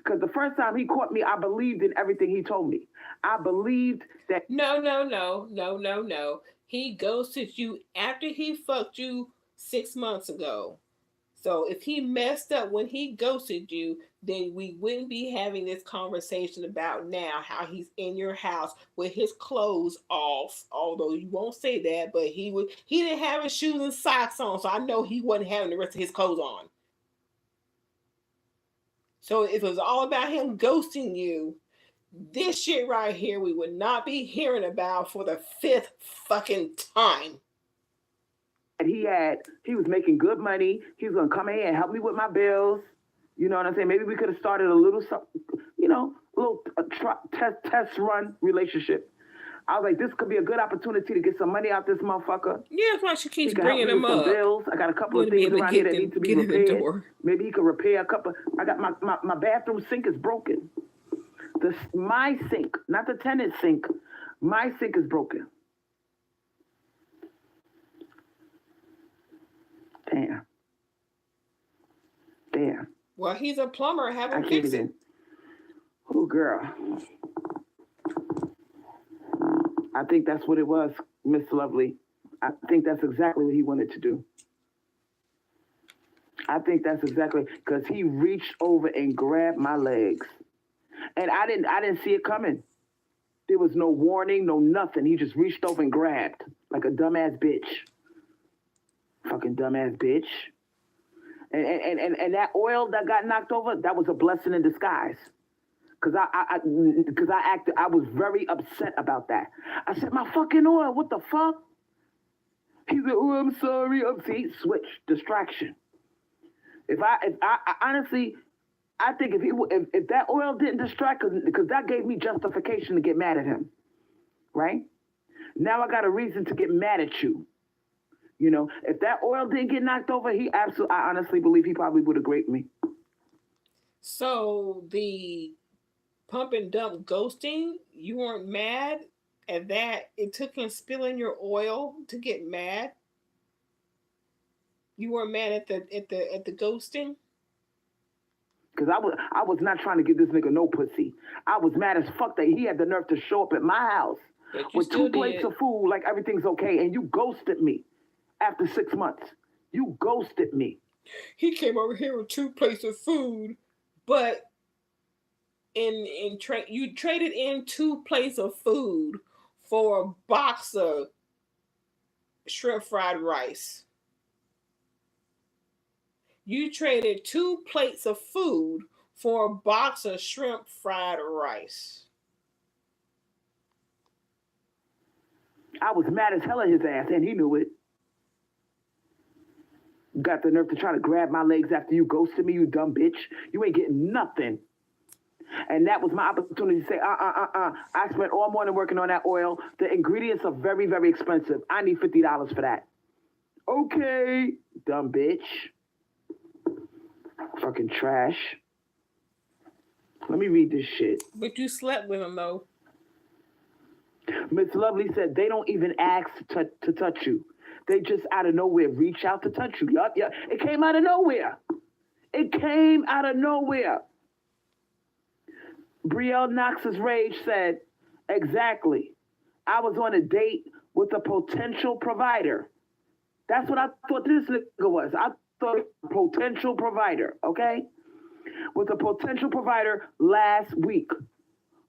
Because the first time he caught me, I believed in everything he told me. I believed that... No. He ghosted you after he fucked you 6 months ago. So if he messed up when he ghosted you, then we wouldn't be having this conversation about now how he's in your house with his clothes off. Although you won't say that, but he didn't have his shoes and socks on, so I know he wasn't having the rest of his clothes on. So if it was all about him ghosting you, this shit right here we would not be hearing about for the 5th fucking time. He was making good money. He was gonna come in and help me with my bills. You know what I'm saying? Maybe we could have started a little test run relationship. I was like, this could be a good opportunity to get some money out this motherfucker. Yeah, that's why she keeps bringing him up. Bills. I got a couple of things around here that need to be repaired. Maybe he could repair a couple. I got my bathroom sink is broken. My sink, not the tenant sink. My sink is broken. Damn. Well, he's a plumber. Have him fix it. Oh, girl. I think that's what it was, Miss Lovely. I think that's exactly what he wanted to do. I think that's exactly, because he reached over and grabbed my legs. And I didn't see it coming. There was no warning, no nothing. He just reached over and grabbed like a dumbass bitch. Fucking dumbass bitch. And that oil that got knocked over, that was a blessing in disguise. Cause I was very upset about that. I said, my fucking oil, what the fuck? He said, oh, I'm sorry. See, switch, distraction. If I honestly, I think if that oil didn't distract, because that gave me justification to get mad at him, right? Now I got a reason to get mad at you. You know, if that oil didn't get knocked over, I honestly believe he probably would have raped me. So the pump and dump ghosting, you weren't mad at that? It took him spilling your oil to get mad? You weren't mad at the ghosting? Because I was not trying to give this nigga no pussy. I was mad as fuck that he had the nerve to show up at my house with 2 plates of food like everything's okay, and you ghosted me after 6 months. You ghosted me. He came over here with 2 plates of food, but you traded in 2 plates of food for a box of shrimp fried rice. You traded 2 plates of food for a box of shrimp fried rice. I was mad as hell at his ass, and he knew it. Got the nerve to try to grab my legs after you ghosted me, you dumb bitch. You ain't getting nothing. And that was my opportunity to say, I spent all morning working on that oil. The ingredients are very, very expensive. I need $50 for that. Okay, dumb bitch. Fucking trash. Let me read this shit. But you slept with him, though. Miss Lovely said they don't even ask to touch you. They just out of nowhere reach out to touch you. Yup. It came out of nowhere. It came out of nowhere. Brielle Knox's Rage said, exactly. I was on a date with a potential provider. That's what I thought this nigga was. I thought potential provider, okay? With a potential provider last week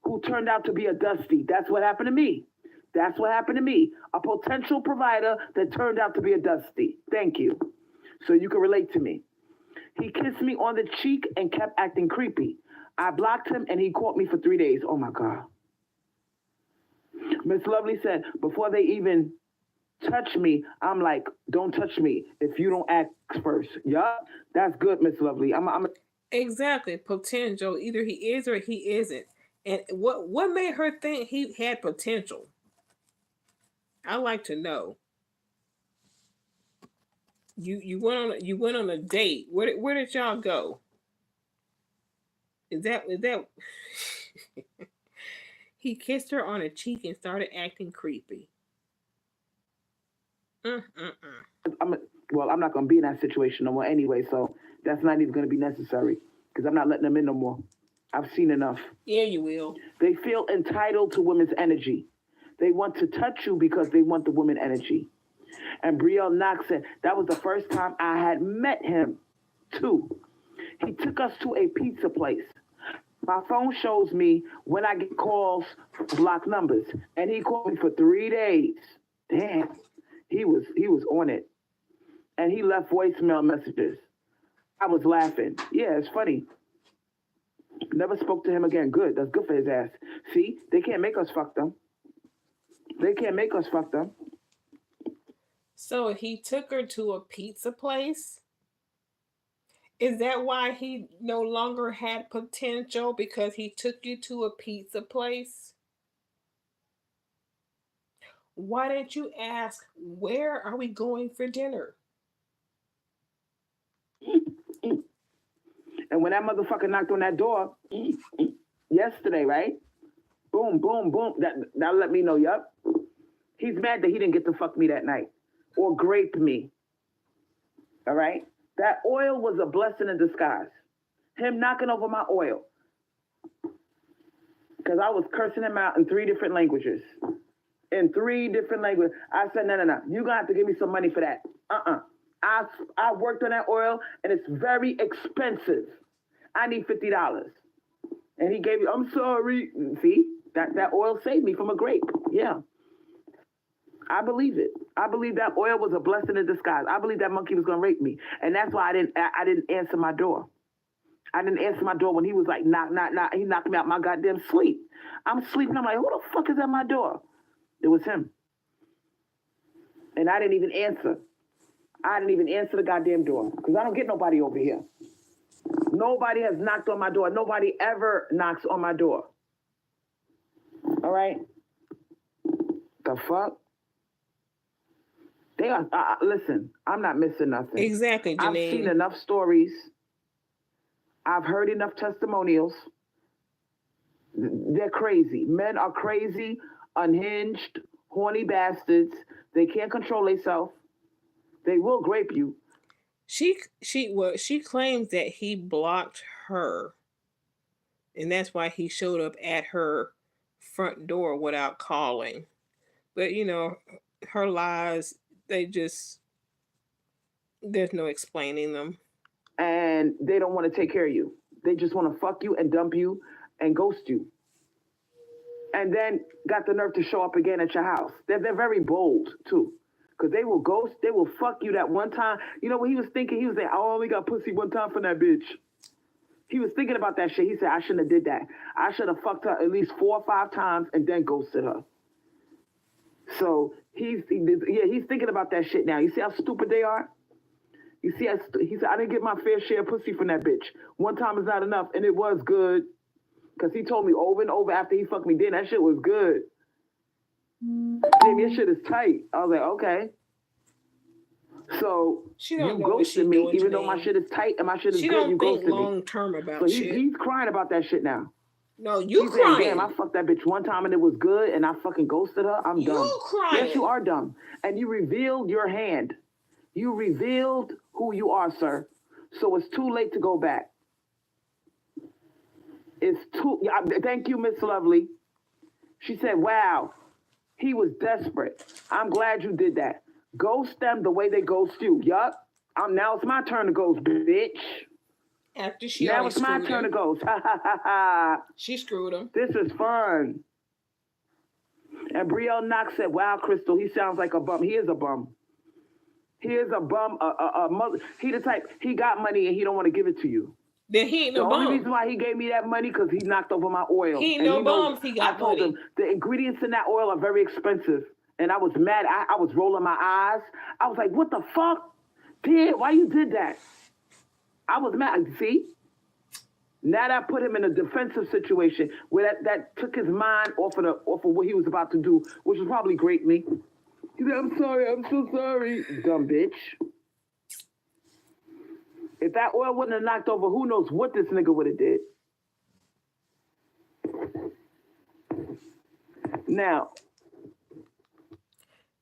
who turned out to be a dusty. That's what happened to me. That's what happened to me. A potential provider that turned out to be a dusty. Thank you. So you can relate to me. He kissed me on the cheek and kept acting creepy. I blocked him and he caught me for 3 days. Oh my God. Miss Lovely said, before they even touch me, I'm like, don't touch me if you don't ask first. Yup, that's good, Miss Lovely. Exactly. Potential. Either he is or he isn't. And what made her think he had potential? I like to know. You went on a date. Where did y'all go? Is that he kissed her on a cheek and started acting creepy. Well, I'm not going to be in that situation no more anyway, so that's not even going to be necessary because I'm not letting them in no more. I've seen enough. Yeah, you will. They feel entitled to women's energy. They want to touch you because they want the woman energy. And Brielle Knox said, that was the first time I had met him, too. He took us to a pizza place. My phone shows me when I get calls from blocked numbers. And he called me for 3 days. Damn. He was on it. And he left voicemail messages. I was laughing. Yeah, it's funny. Never spoke to him again. Good. That's good for his ass. See, they can't make us fuck them. They can't make us fuck them. So he took her to a pizza place? Is that why he no longer had potential? Because he took you to a pizza place? Why didn't you ask, where are we going for dinner? And when that motherfucker knocked on that door yesterday, right? Boom, boom, boom. That let me know, yup. He's mad that he didn't get to fuck me that night or grape me. All right? That oil was a blessing in disguise. Him knocking over my oil. Because I was cursing him out in 3 different languages. In 3 different languages. I said, no. You're going to have to give me some money for that. I worked on that oil, and it's very expensive. I need $50. And he gave me, I'm sorry. See? That oil saved me from a grape. Yeah. I believe it. I believe that oil was a blessing in disguise. I believe that monkey was going to rape me. And that's why I didn't answer my door. I didn't answer my door when he was like, knock, knock, knock. He knocked me out my goddamn sleep. I'm sleeping. I'm like, who the fuck is at my door? It was him. And I didn't even answer. I didn't even answer the goddamn door because I don't get nobody over here. Nobody has knocked on my door. Nobody ever knocks on my door. All right? The fuck? They are, listen, I'm not missing nothing. Exactly, Janine. I've seen enough stories. I've heard enough testimonials. They're crazy. Men are crazy, unhinged, horny bastards. They can't control themselves. They will grape you. She claims that he blocked her. And that's why he showed up at her front door without calling. But, her lies, there's no explaining them. And they don't want to take care of you. They just want to fuck you and dump you and ghost you. And then got the nerve to show up again at your house. They're very bold, too. Because they will ghost, they will fuck you that one time. You know what he was thinking? He was saying, I only got pussy one time from that bitch. He was thinking about that shit. He said, I shouldn't have did that. I should have fucked her at least 4 or 5 times and then ghosted her. So he's thinking about that shit now. You see how stupid they are? You see, he said, I didn't get my fair share of pussy from that bitch. One time is not enough, and it was good. Because he told me over and over after he fucked me, then that shit was good. Damn, your shit is tight. I was like, okay. So you ghosted me, even though my shit is tight and my shit is good. You ghosted me. Long term about so shit. He's crying about that shit now. No, you he's crying. Saying, damn, I fucked that bitch one time and it was good, and I fucking ghosted her. I'm dumb. You crying. Yes, you are dumb. And you revealed your hand. You revealed who you are, sir. So it's too late to go back. It's too. Thank you, Miss Lovely. She said, wow, he was desperate. I'm glad you did that. Ghost them the way they ghost you. Yup. Now it's my turn to ghost, bitch. After she now it's my turn to ghost. Ha ha ha ha. She screwed him. This is fun. And Brielle Knox said, wow, Crystal, he sounds like a bum. He is a bum. He is a bum. A mother. He the type, he got money and he don't want to give it to you. Then he ain't no bum. The only reason why he gave me that money because he knocked over my oil. He ain't no bum if he got money. I told him the ingredients in that oil are very expensive. And I was mad. I was rolling my eyes. I was like, what the fuck? Damn, why you did that? I was mad. See? Now that put him in a defensive situation where that took his mind off of what he was about to do, which was probably great me. He said, I'm sorry, I'm so sorry. Dumb bitch. If that oil wouldn't have knocked over, who knows what this nigga would have did. Now.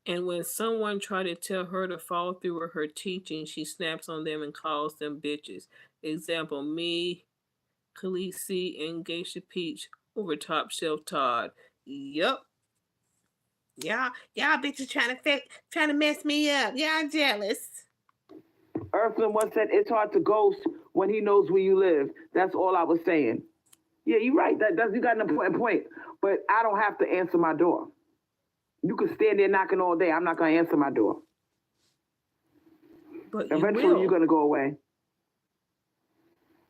And when someone tried to tell her to follow through with her teaching, she snaps on them and calls them bitches. Example, me, Khaleesi, and Geisha Peach over Top Shelf Todd. Yup. Y'all bitches trying to mess me up. Y'all jealous. Earthling once said, it's hard to ghost when he knows where you live. That's all I was saying. Yeah, you're right. You got an important point. But I don't have to answer my door. You could stand there knocking all day. I'm not going to answer my door. But eventually you're going to go away.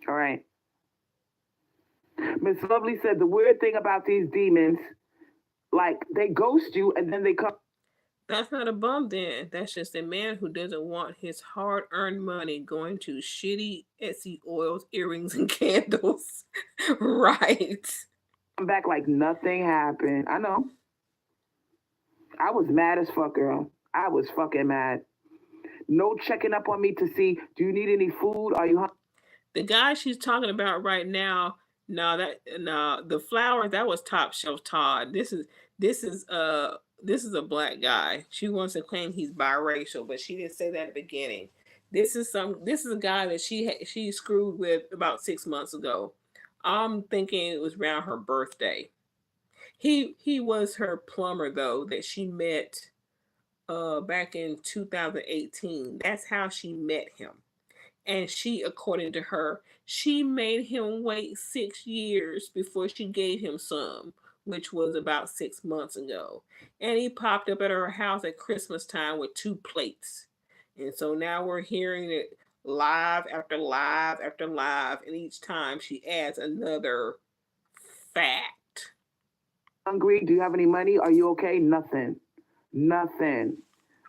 All right. Miss Lovely said the weird thing about these demons, like they ghost you and then they come. That's not a bum then. That's just a man who doesn't want his hard-earned money going to shitty Etsy oils, earrings, and candles. Right. Come back like nothing happened. I know. I was mad as fuck, girl. I was fucking mad. No checking up on me to see, do you need any food? Are you hungry? The guy she's talking about right now, the flower, that was Top Shelf Todd. This is a black guy. She wants to claim he's biracial, but she didn't say that at the beginning. This is a guy that she screwed with about 6 months ago. I'm thinking it was around her birthday. He was her plumber though, that she met back in 2018. That's how she met him. And she, according to her, she made him wait 6 years before she gave him some, which was about 6 months ago. And he popped up at her house at Christmas time with 2 plates. And so now we're hearing it live after live after live. And each time she adds another fact. Hungry? Do you have any money? Are you okay? Nothing.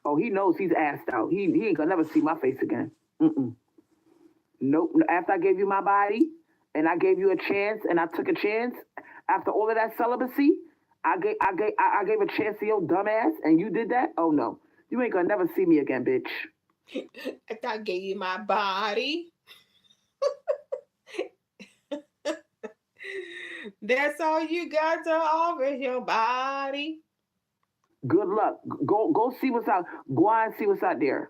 Oh, he knows he's assed out. He ain't gonna never see my face again. Nope. After I gave you my body and I gave you a chance and I took a chance, after all of that celibacy, I gave a chance to your dumb ass and you did that? Oh no. You ain't gonna never see me again, bitch. After I gave you my body. That's all you got to offer, your body. Good luck. Go see what's out. Go on and see what's out there.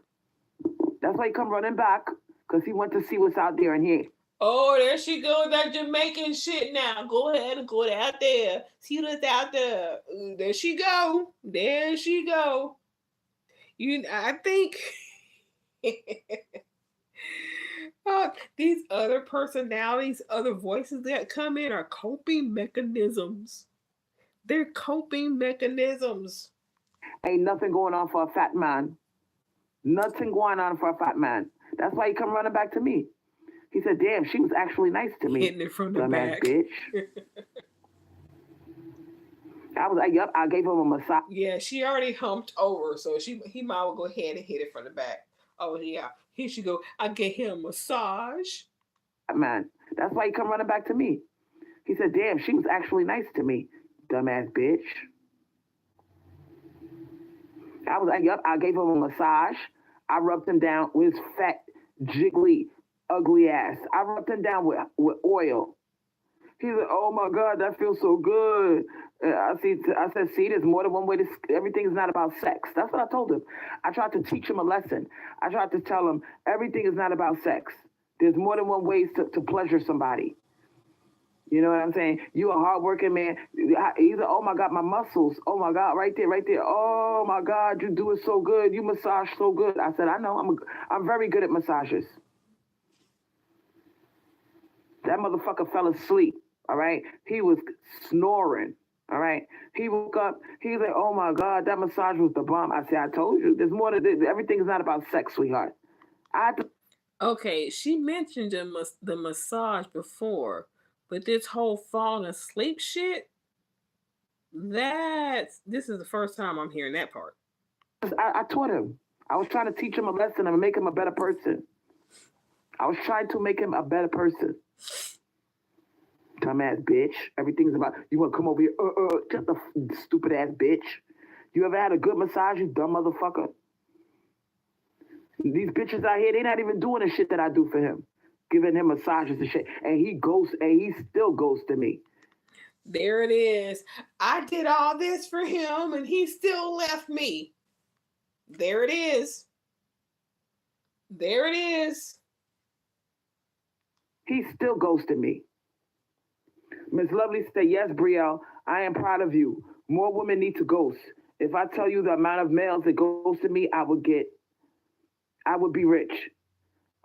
That's why he come running back, because he went to see what's out there and here. Oh, there she goes, that Jamaican shit now. Go ahead and go out there. See what's out there. There she go. I think these other personalities, other voices that come in are coping mechanisms. They're coping mechanisms. Ain't nothing going on for a fat man. Nothing going on for a fat man. That's why he come running back to me. He said, damn, she was actually nice to me. Hitting it from the Dumbass back. bitch. I was like, yep, I gave him a massage. Yeah, she already humped over, so he might well go ahead and hit it from the back. Oh yeah, here she go. I gave him a massage. Man, that's why he come running back to me. He said, damn, she was actually nice to me. Dumbass bitch. I was like, yep, I gave him a massage. I rubbed him down with his fat, jiggly, ugly ass. I rubbed him down with oil. He said, oh my God, that feels so good. I said, see, there's more than one way to, everything is not about sex. That's what I told him. I tried to teach him a lesson. I tried to tell him everything is not about sex. There's more than one ways to pleasure somebody. You know what I'm saying? You a hardworking man. He's like, oh my God, my muscles. Oh my God, right there, right there. Oh my God, you do it so good. You massage so good. I said, I know. I'm very good at massages. That motherfucker fell asleep. All right, he was snoring. All right, he woke up. He's like, oh my God, that massage was the bomb. I said, I told you. There's more to this. Everything is not about sex, sweetheart. Okay, she mentioned the massage before, but this whole falling asleep shit, this is the first time I'm hearing that part. I taught him. I was trying to teach him a lesson and make him a better person. I was trying to make him a better person. Dumbass bitch. Everything's about, you want to come over here? Just the stupid ass bitch. You ever had a good massage, you dumb motherfucker? These bitches out here, they not even doing the shit that I do for him. Giving him massages and shit. And he still goes to me. There it is. I did all this for him and he still left me. There it is. There it is. He still goes to me. Miss Lovely said, yes, Brielle, I am proud of you. More women need to ghost. If I tell you the amount of males that ghost to me, I would be rich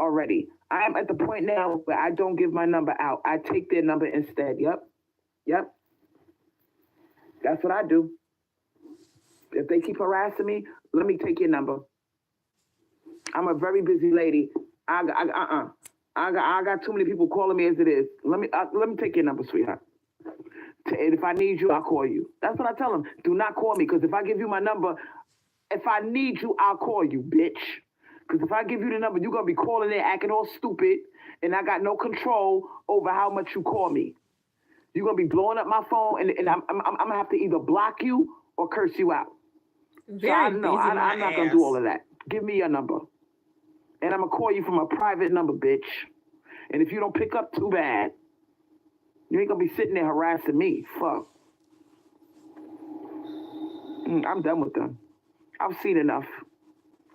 already. I am at the point now where I don't give my number out. I take their number instead. Yep. That's what I do. If they keep harassing me, let me take your number. I'm a very busy lady. I got too many people calling me as it is. Let me take your number, sweetheart. And if I need you, I'll call you. That's what I tell them. Do not call me, because if I give you my number, if I need you, I'll call you, bitch. Because if I give you the number, you're going to be calling in, acting all stupid, and I got no control over how much you call me. You're going to be blowing up my phone, and I'm going to have to either block you or curse you out. So I'm not going to do all of that. Give me your number. And I'm going to call you from a private number, bitch. And if you don't pick up, too bad. You ain't going to be sitting there harassing me. Fuck. I'm done with them. I've seen enough.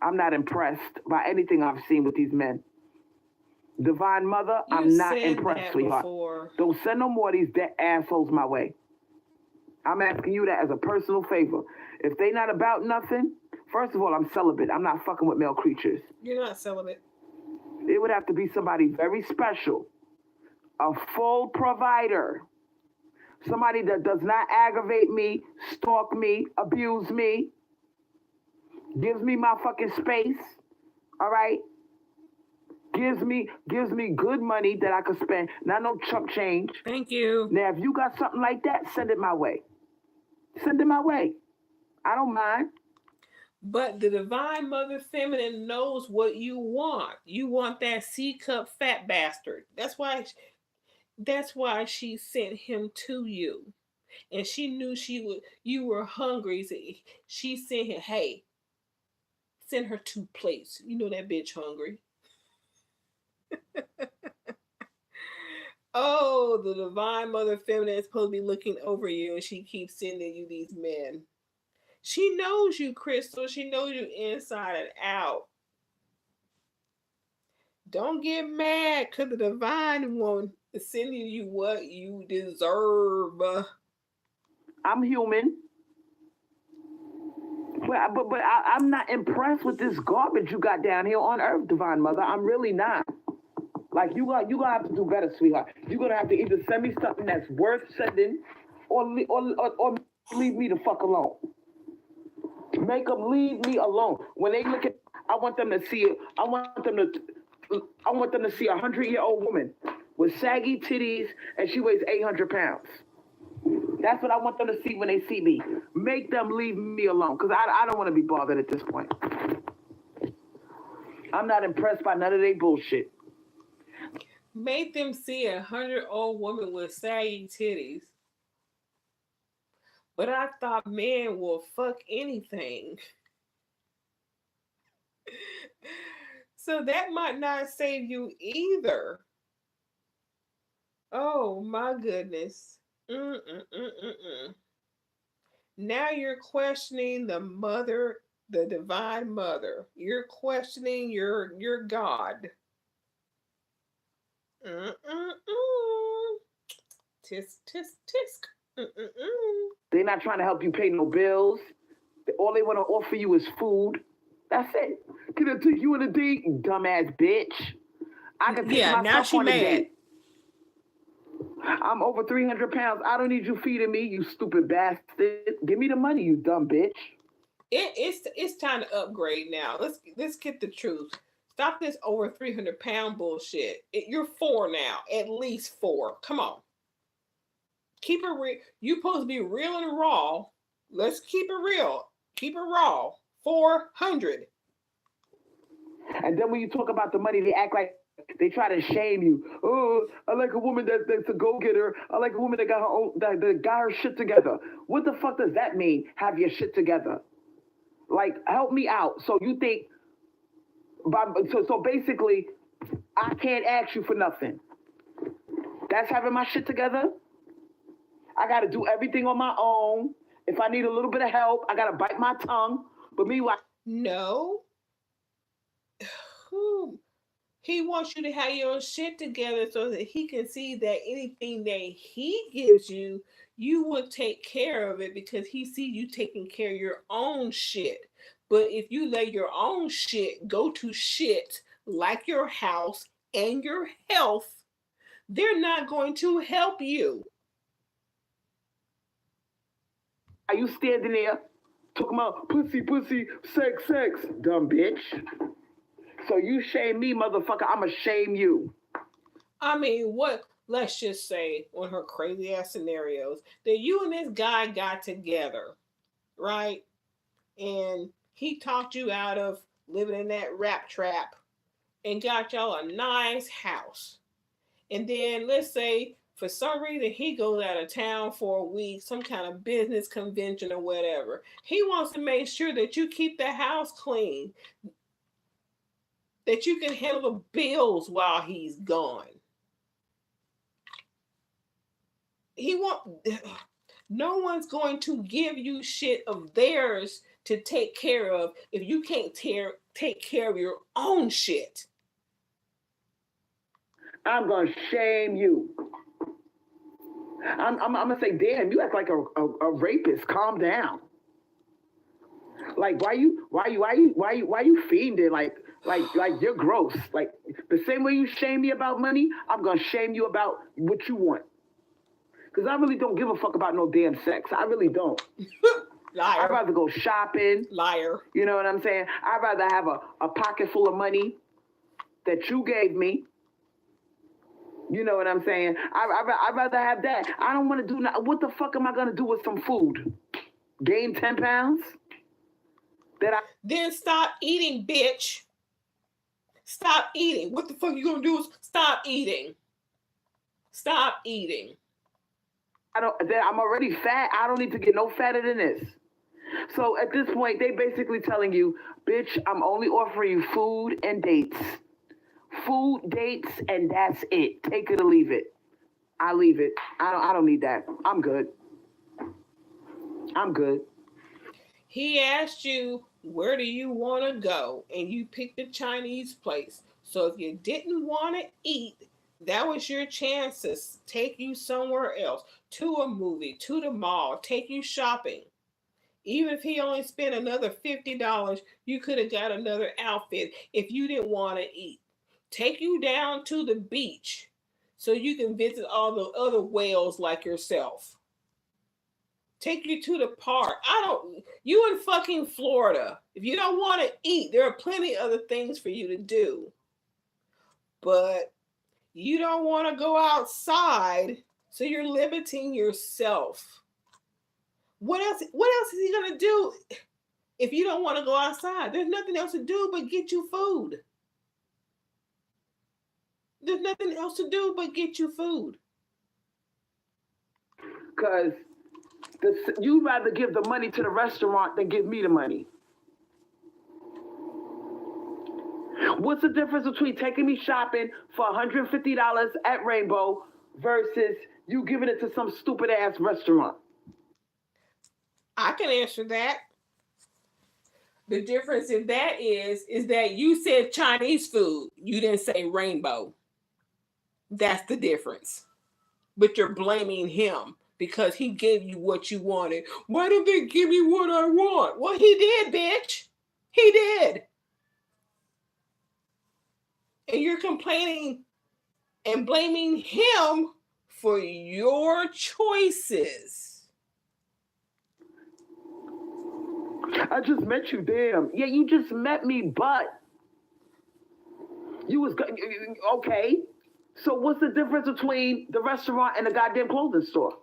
I'm not impressed by anything I've seen with these men. Divine Mother, I'm not impressed, sweetheart. Don't send no more of these dead assholes my way. I'm asking you that as a personal favor. If they not about nothing, first of all, I'm celibate. I'm not fucking with male creatures. You're not celibate. It would have to be somebody very special. A full provider. Somebody that does not aggravate me, stalk me, abuse me. Gives me my fucking space. All right? Gives me good money that I could spend. Not no chump change. Thank you. Now, if you got something like that, send it my way. Send it my way. I don't mind. But the Divine Mother Feminine knows what you want. You want that C-cup fat bastard. That's why she sent him to you. And she knew you were hungry. So she sent him, hey, send her 2 plates. You know that bitch hungry. Oh, the Divine Mother Feminine is supposed to be looking over you, and she keeps sending you these men. She knows you, Crystal. She knows you inside and out. Don't get mad because the Divine One is sending you what you deserve. I'm human. But I'm not impressed with this garbage you got down here on Earth, Divine Mother. I'm really not. Like, you're going to have to do better, sweetheart. You're going to have to either send me something that's worth sending or leave me the fuck alone. Make them leave me alone. When they look at, I want them to see it. I want them to I want them to see a 100-year-old woman with saggy titties and she weighs 800 pounds. That's what I want them to see when they see me. Make them leave me alone, because I don't want to be bothered at this point. I'm not impressed by none of their bullshit. Make them see a 100-old woman with saggy titties. But I thought men will fuck anything. So that might not save you either. Oh my goodness. Mm-mm-mm-mm-mm. Now you're questioning the mother, the divine mother. You're questioning your God. Mm-mm-mm. Tisk, tisk, tisk. Mm-mm-mm. They're not trying to help you pay no bills. All they want to offer you is food. That's it. Can I take you on a date, dumbass bitch? I can take Yeah, now myself she on a mad. date. I'm over 300 pounds. I don't need you feeding me, you stupid bastard. Give me the money, you dumb bitch. It's time to upgrade now. Let's get the truth. Stop this over 300-pound bullshit. You're four now, at least four. Come on, keep it real. You supposed to be real and raw. Let's keep it real. Keep it raw. 400. And then when you talk about the money, they act like they try to shame you. Oh, I like a woman that's a go-getter. I like a woman that got her own, that got her shit together. What the fuck does that mean? Have your shit together? Like, help me out. So you think, so basically, I can't ask you for nothing. That's having my shit together. I got to do everything on my own. If I need a little bit of help, I got to bite my tongue. But meanwhile, No. He wants you to have your shit together so that he can see that anything that he gives you, you will take care of it because he sees you taking care of your own shit. But if you let your own shit go to shit, like your house and your health, they're not going to help you. are you standing there talking about pussy, pussy, sex, sex, dumb bitch? So you shame me, motherfucker. I'ma shame you. I mean, what? Let's just say one of her crazy ass scenarios that you and this guy got together, right? And he talked you out of living in that rap trap and got y'all a nice house. And then let's say for some reason he goes out of town for a week, some kind of business convention or whatever. He wants to make sure that you keep the house clean, that you can handle the bills while he's gone. He want No one's going to give you shit of theirs to take care of if you can't take care of your own shit. I'm gonna shame you. I'm gonna say, damn, you act like a rapist. Calm down. Like, why you fiending? Like you're gross. Like the same way you shame me about money, I'm gonna shame you about what you want. Because I really don't give a fuck about no damn sex. I really don't. Liar. I'd rather go shopping. Liar. You know what I'm saying? I'd rather have a pocket full of money that you gave me. You know what I'm saying? I'd rather have that. I don't want to do nothing. What the fuck am I going to do with some food? Gain 10 pounds? Then stop eating, bitch. Stop eating. What the fuck you going to do is stop eating. Stop eating. I'm already fat. I don't need to get no fatter than this. So at this point, they basically telling you, bitch, I'm only offering you food and dates. Food, dates, and that's it. Take it or leave it. I leave it. I don't need that. I'm good. I'm good. He asked you, where do you want to go? And you picked a Chinese place. So if you didn't want to eat, that was your chance to take you somewhere else, to a movie, to the mall, take you shopping. Even if he only spent another $50, you could have got another outfit if you didn't want to eat. Take you down to the beach so you can visit all the other whales like yourself. Take you to the park. You in fucking Florida. If you don't want to eat, there are plenty of other things for you to do. but you don't want to go outside, so you're limiting yourself. What else is he going to do if you don't want to go outside? There's nothing else to do but get you food. There's nothing else to do but get you food. Because you'd rather give the money to the restaurant than give me the money. What's the difference between taking me shopping for $150 at Rainbow versus you giving it to some stupid ass restaurant? I can answer that. The difference in that is that you said Chinese food. You didn't say Rainbow. That's the difference. But you're blaming him because he gave you what you wanted. Why did they give me what I want? Well, he did, bitch. He did. And you're complaining and blaming him for your choices. I just met you, damn. Yeah, you just met me, but you was okay. So what's the difference between the restaurant and the goddamn clothing store?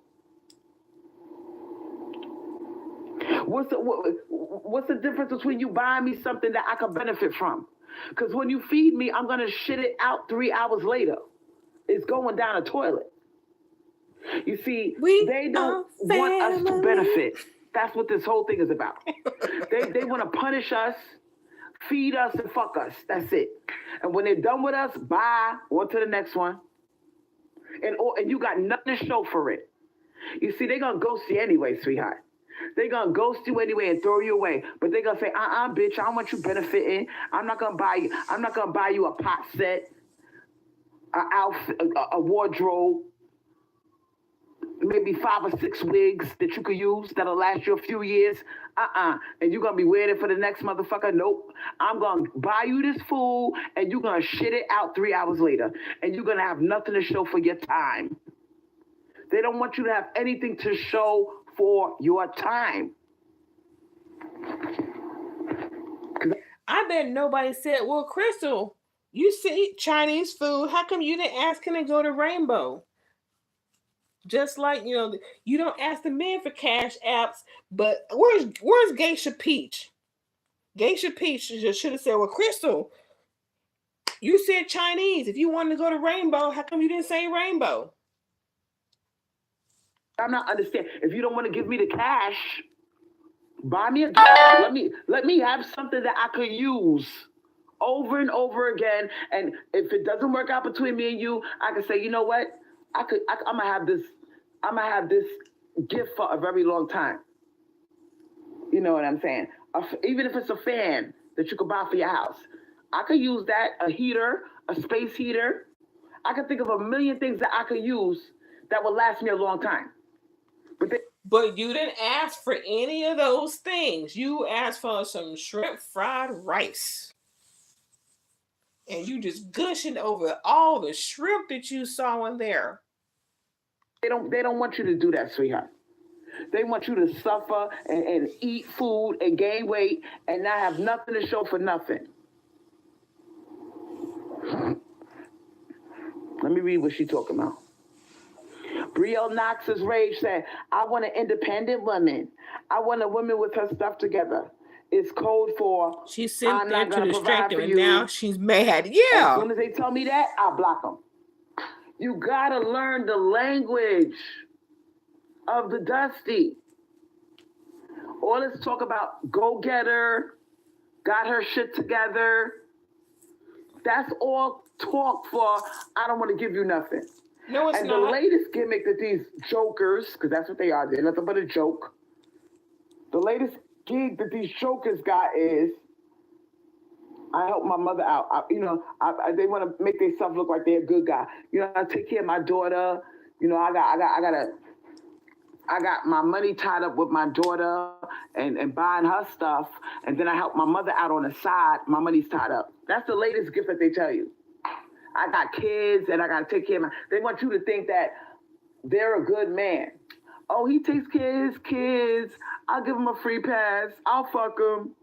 What's the difference between you buying me something that I can benefit from? Because when you feed me, I'm gonna shit it out 3 hours later. It's going down a toilet. You see, they don't want us to benefit. That's what this whole thing is about. They want to punish us, feed us, and fuck us. That's it. And when they're done with us, bye, on to the next one. And you got nothing to show for it. You see, they're gonna ghost you anyway, sweetheart. They're gonna ghost you anyway and throw you away. But they're gonna say, bitch, I don't want you benefiting. I'm not gonna buy you a pot set, an outfit, a wardrobe, maybe 5 or 6 wigs that you could use that'll last you a few years. And you're gonna be wearing it for the next motherfucker. Nope. I'm gonna buy you this food and you're gonna shit it out 3 hours later. And you're gonna have nothing to show for your time. They don't want you to have anything to show for your time. I bet nobody said, well, Crystal, you see Chinese food. How come you didn't ask him to go to Rainbow? Just like, you don't ask the men for cash apps, but where's Geisha Peach? Geisha Peach should have said, well, Crystal, you said Chinese. If you wanted to go to Rainbow, how come you didn't say Rainbow? I'm not understanding. If you don't want to give me the cash, buy me a gift. Let me have something that I could use over and over again. And if it doesn't work out between me and you, I can say, you know what? I'm gonna have this gift for a very long time. You know what I'm saying? Even if it's a fan that you could buy for your house, I could use that, a heater, a space heater. I could think of a million things that I could use that would last me a long time. But you didn't ask for any of those things. You asked for some shrimp fried rice. And you just gushing over all the shrimp that you saw in there. They don't want you to do that, sweetheart. They want you to suffer and eat food and gain weight and not have nothing to show for nothing. Let me read what she's talking about. Brielle Knox's rage said, I want an independent woman. I want a woman with her stuff together. It's code for she sent them to distract him, and now she's mad. Yeah. As soon as they tell me that, I'll block them. You gotta learn the language of the Dusty. All this talk about go get her, got her shit together. That's all talk for I don't want to give you nothing. No, it's not. And the latest gimmick that these jokers, because that's what they are, they're nothing but a joke. The latest gig that these jokers got is, I help my mother out. They want to make themselves look like they're a good guy. I take care of my daughter. I got my money tied up with my daughter and buying her stuff, and then I help my mother out on the side. My money's tied up. That's the latest gift that they tell you. I got kids and I got to take care of they want you to think that they're a good man. Oh, he takes care of his kids. I'll give him a free pass. I'll fuck him.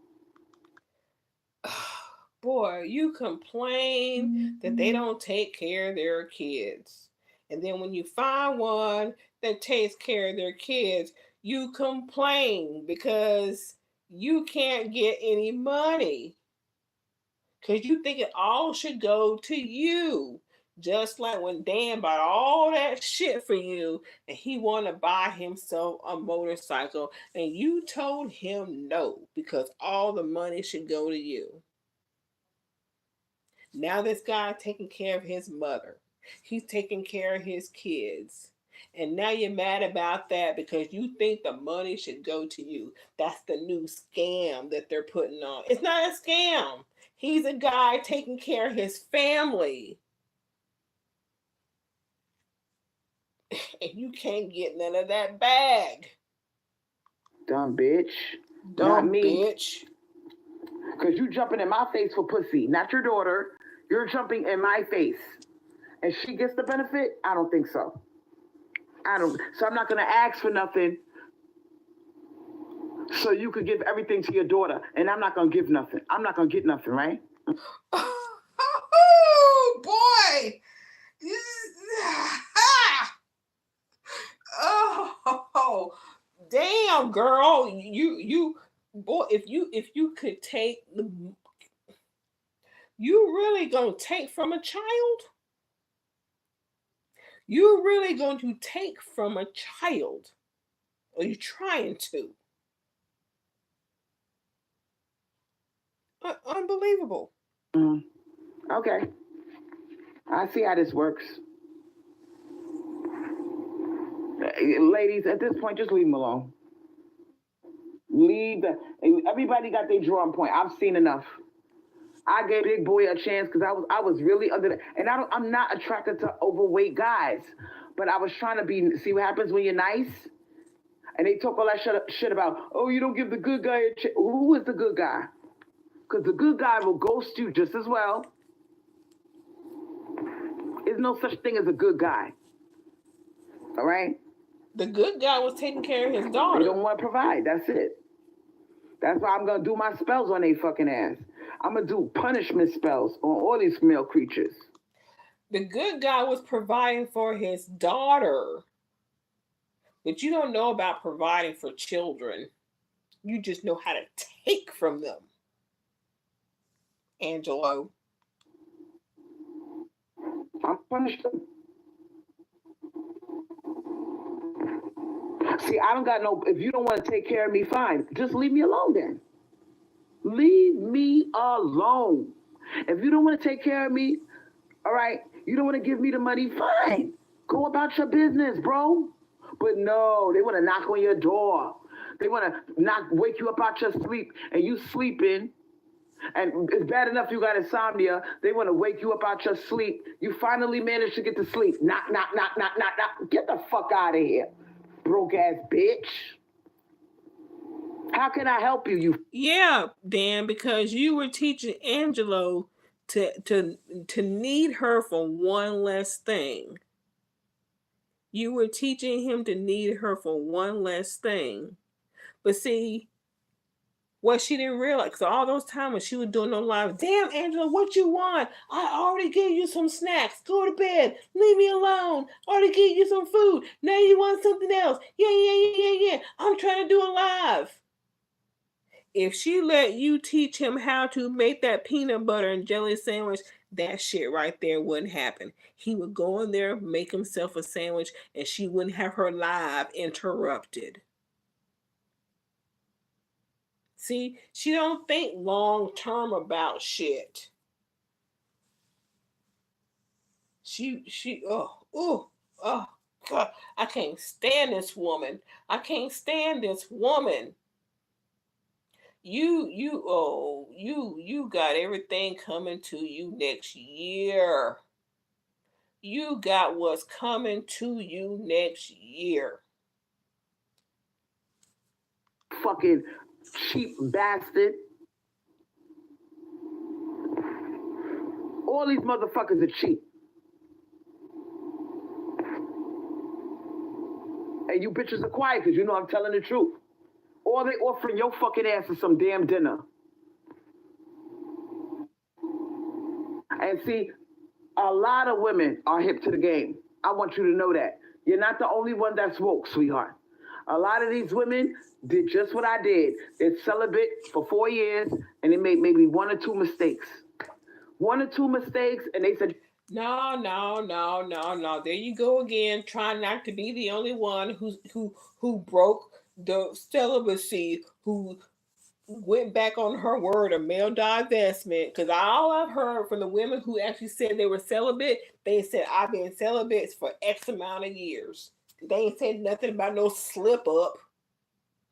boy, you complain that they don't take care of their kids. And then when you find one that takes care of their kids, you complain because you can't get any money. Because you think it all should go to you. Just like when Dan bought all that shit for you and he wanted to buy himself a motorcycle and you told him no because all the money should go to you. Now this guy taking care of his mother. He's taking care of his kids. And now you're mad about that because you think the money should go to you. That's the new scam that they're putting on. It's not a scam. He's a guy taking care of his family. And you can't get none of that bag. Dumb bitch. Dumb not me. bitch. Because you jumping in my face for pussy, not your daughter. You're jumping in my face. And she gets the benefit? I don't think so. So I'm not going to ask for nothing so you could give everything to your daughter. And I'm not going to give nothing. I'm not going to get nothing, right? Oh, boy. Oh, damn, girl. Boy, if you could take you really gonna take from a child? You're really going to take from a child? Or you trying to? Unbelievable. Okay. I see how this works. Ladies, at this point, just leave him alone. Everybody got their drawing point. I've seen enough. I gave Big Boy a chance because I was really under the, and I'm not attracted to overweight guys, but I was trying to see what happens when you're nice, and they talk all that shit about, oh, you don't give the good guy a chance. Who is the good guy? Because the good guy will ghost you just as well. There's no such thing as a good guy. All right? The good guy was taking care of his daughter. They don't want to provide. That's it. That's why I'm going to do my spells on they fucking ass. I'm going to do punishment spells on all these male creatures. The good guy was providing for his daughter. But you don't know about providing for children. You just know how to take from them. Angelo. I'm punished them. See, I don't got no, if you don't want to take care of me, fine. Just leave me alone then. Leave me alone. If you don't want to take care of me, all right, you don't want to give me the money, fine. Go about your business, bro. But no, they want to knock on your door. They want to wake you up out your sleep and you sleeping. And it's bad enough you got insomnia. They want to wake you up out your sleep. You finally managed to get to sleep. Knock, knock, knock, knock, knock, knock. Get the fuck out of here, broke ass bitch. How can I help you? Yeah, Dan, because you were teaching Angelo to need her for one less thing. You were teaching him to need her for one less thing. But see, what she didn't realize, because all those times when she was doing no live, damn, Angela, what you want? I already gave you some snacks. Go to bed. Leave me alone. I already gave you some food. Now you want something else. Yeah. I'm trying to do a live. If she let you teach him how to make that peanut butter and jelly sandwich, that shit right there wouldn't happen. He would go in there, make himself a sandwich, and she wouldn't have her live interrupted. See, she don't think long term about shit. Oh, God, I can't stand this woman. I can't stand this woman. You got everything coming to you next year. You got what's coming to you next year. Fucking cheap bastard. All these motherfuckers are cheap. And you bitches are quiet because you know I'm telling the truth. All they offering your fucking ass is some damn dinner. And see, a lot of women are hip to the game. I want you to know that. You're not the only one that's woke, sweetheart. A lot of these women did just what I did. They're celibate for 4 years and they made maybe 1 or 2 mistakes. 1 or 2 mistakes, and they said, No, no, no, no, no. There you go again, trying not to be the only one who broke the celibacy, who went back on her word of male divestment. Because all I've heard from the women who actually said they were celibate, they said I've been celibate for X amount of years. They ain't said nothing about no slip up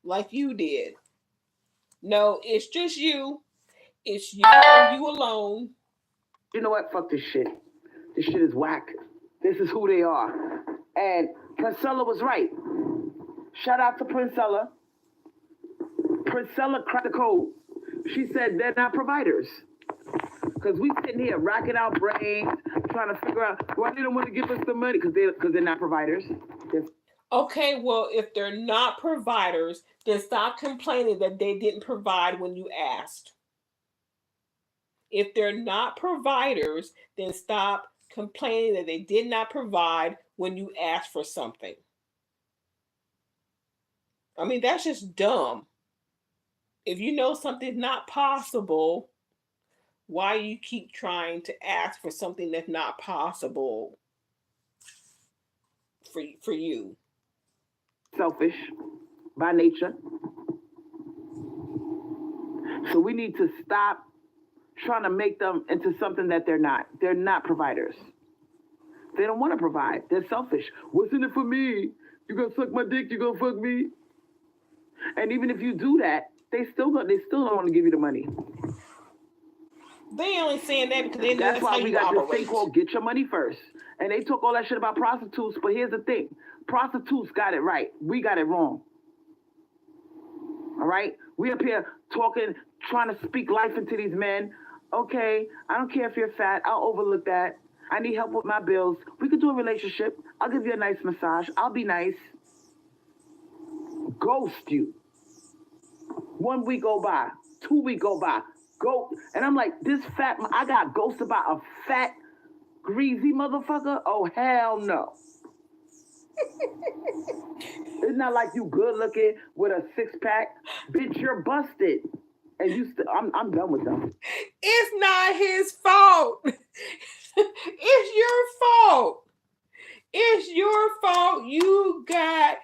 like you did. No, it's just you. It's you and you alone. you know what? Fuck this shit. This shit is whack. This is who they are. And Priscilla was right. Shout out to Priscilla. Priscilla cracked the code. She said they're not providers. Because we sitting here racking our brains, trying to figure out why they don't want to give us the money, because they're not providers. Okay, well, if they're not providers, then stop complaining that they didn't provide when you asked. If they're not providers, then stop complaining that they did not provide when you asked for something. I mean, that's just dumb. If you know something's not possible, why you keep trying to ask for something that's not possible for you? Selfish by nature. So we need to stop trying to make them into something that they're not. They're not providers. They don't want to provide. They're selfish. What's in it for me? You gonna suck my dick? You gonna fuck me? And even if you do that, they still don't want to give you the money. They only saying that because they know that's why how we you got operate. this thing called get your money first. And they talk all that shit about prostitutes, but here's the thing. Prostitutes got it right. We got it wrong. All right? We up here talking, trying to speak life into these men. Okay, I don't care if you're fat. I'll overlook that. I need help with my bills. We could do a relationship. I'll give you a nice massage. I'll be nice. Ghost you. 1 week go by. 2 weeks go by. Go. And I'm like, this fat, I got ghosted by a fat, greasy motherfucker? Oh, hell no. It's not like you good looking with a 6-pack. Bitch, you're busted. And you I'm done with them. It's not his fault. It's your fault. It's your fault you got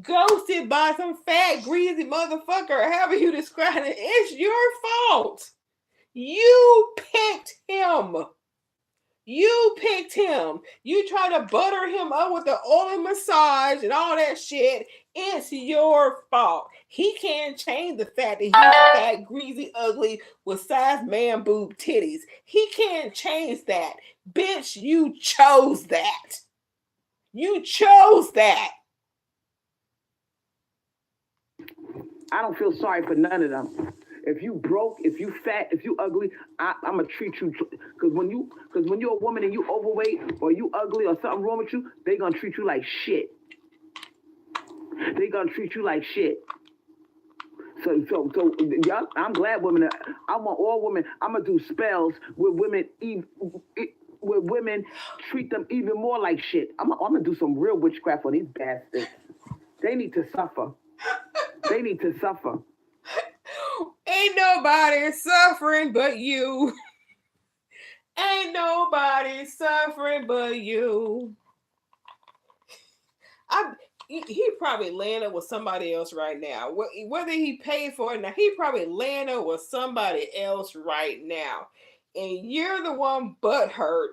ghosted by some fat, greasy motherfucker, however you describe it. It's your fault. You picked him. You picked him. You try to butter him up with the oil massage and all that shit. It's your fault. He can't change the fact that he's fat, greasy, ugly, with size man boob titties. He can't change that. Bitch, you chose that. You chose that. I don't feel sorry for none of them. If you broke, if you fat, if you ugly, I'm gonna treat you. Because when you're a woman and you overweight or you ugly or something wrong with you, they gonna treat you like shit. They gonna treat you like shit. So yeah, I'm glad women. I want all women. I'm gonna do spells with women. Where women treat them even more like shit. I'm gonna do some real witchcraft on these bastards. They need to suffer. They need to suffer. Ain't nobody suffering but you. Ain't nobody suffering but you. He probably laying up with somebody else right now. Whether he paid for it, now he probably laying up with somebody else right now. And you're the one butthurt.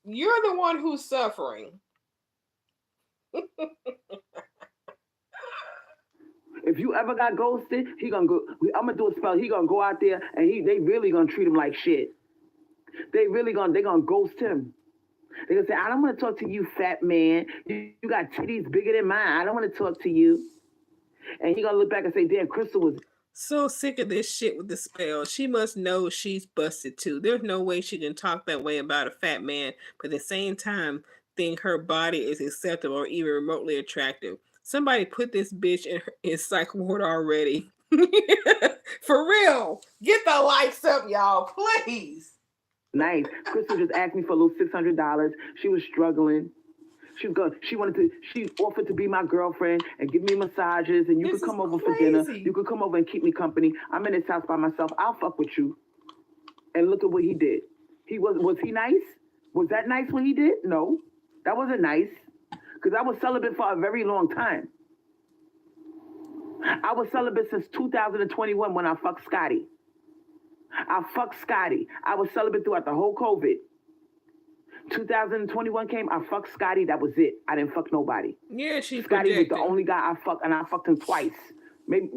You're the one who's suffering. If you ever got ghosted, he gonna go. I'm gonna do a spell. He gonna go out there and they really gonna treat him like shit. They gonna ghost him. They gonna say, I don't want to talk to you, fat man. You got titties bigger than mine. I don't want to talk to you. And he gonna look back and say, damn, Crystal was so sick of this shit with the spell. She must know she's busted too. There's no way she can talk that way about a fat man, but at the same time think her body is acceptable or even remotely attractive. Somebody put this bitch in psych ward already. For real. Get the likes up, y'all, please. Nice. Crystal just asked me for a little $600. She was struggling. She offered to be my girlfriend and give me massages, and you This could is come over for dinner. You crazy. could come over and keep me company. I'm in this house by myself. I'll fuck with you. And look at what he did. Was he nice? Was that nice what he did? No. That wasn't nice. Because I was celibate for a very long time. I was celibate since 2021 when I fucked Scotty. I fucked Scotty. I was celibate throughout the whole COVID. 2021 came, I fucked Scotty. That was it. I didn't fuck nobody. Yeah, she Scotty was the projecting. only guy I fucked, and I fucked him twice. Maybe,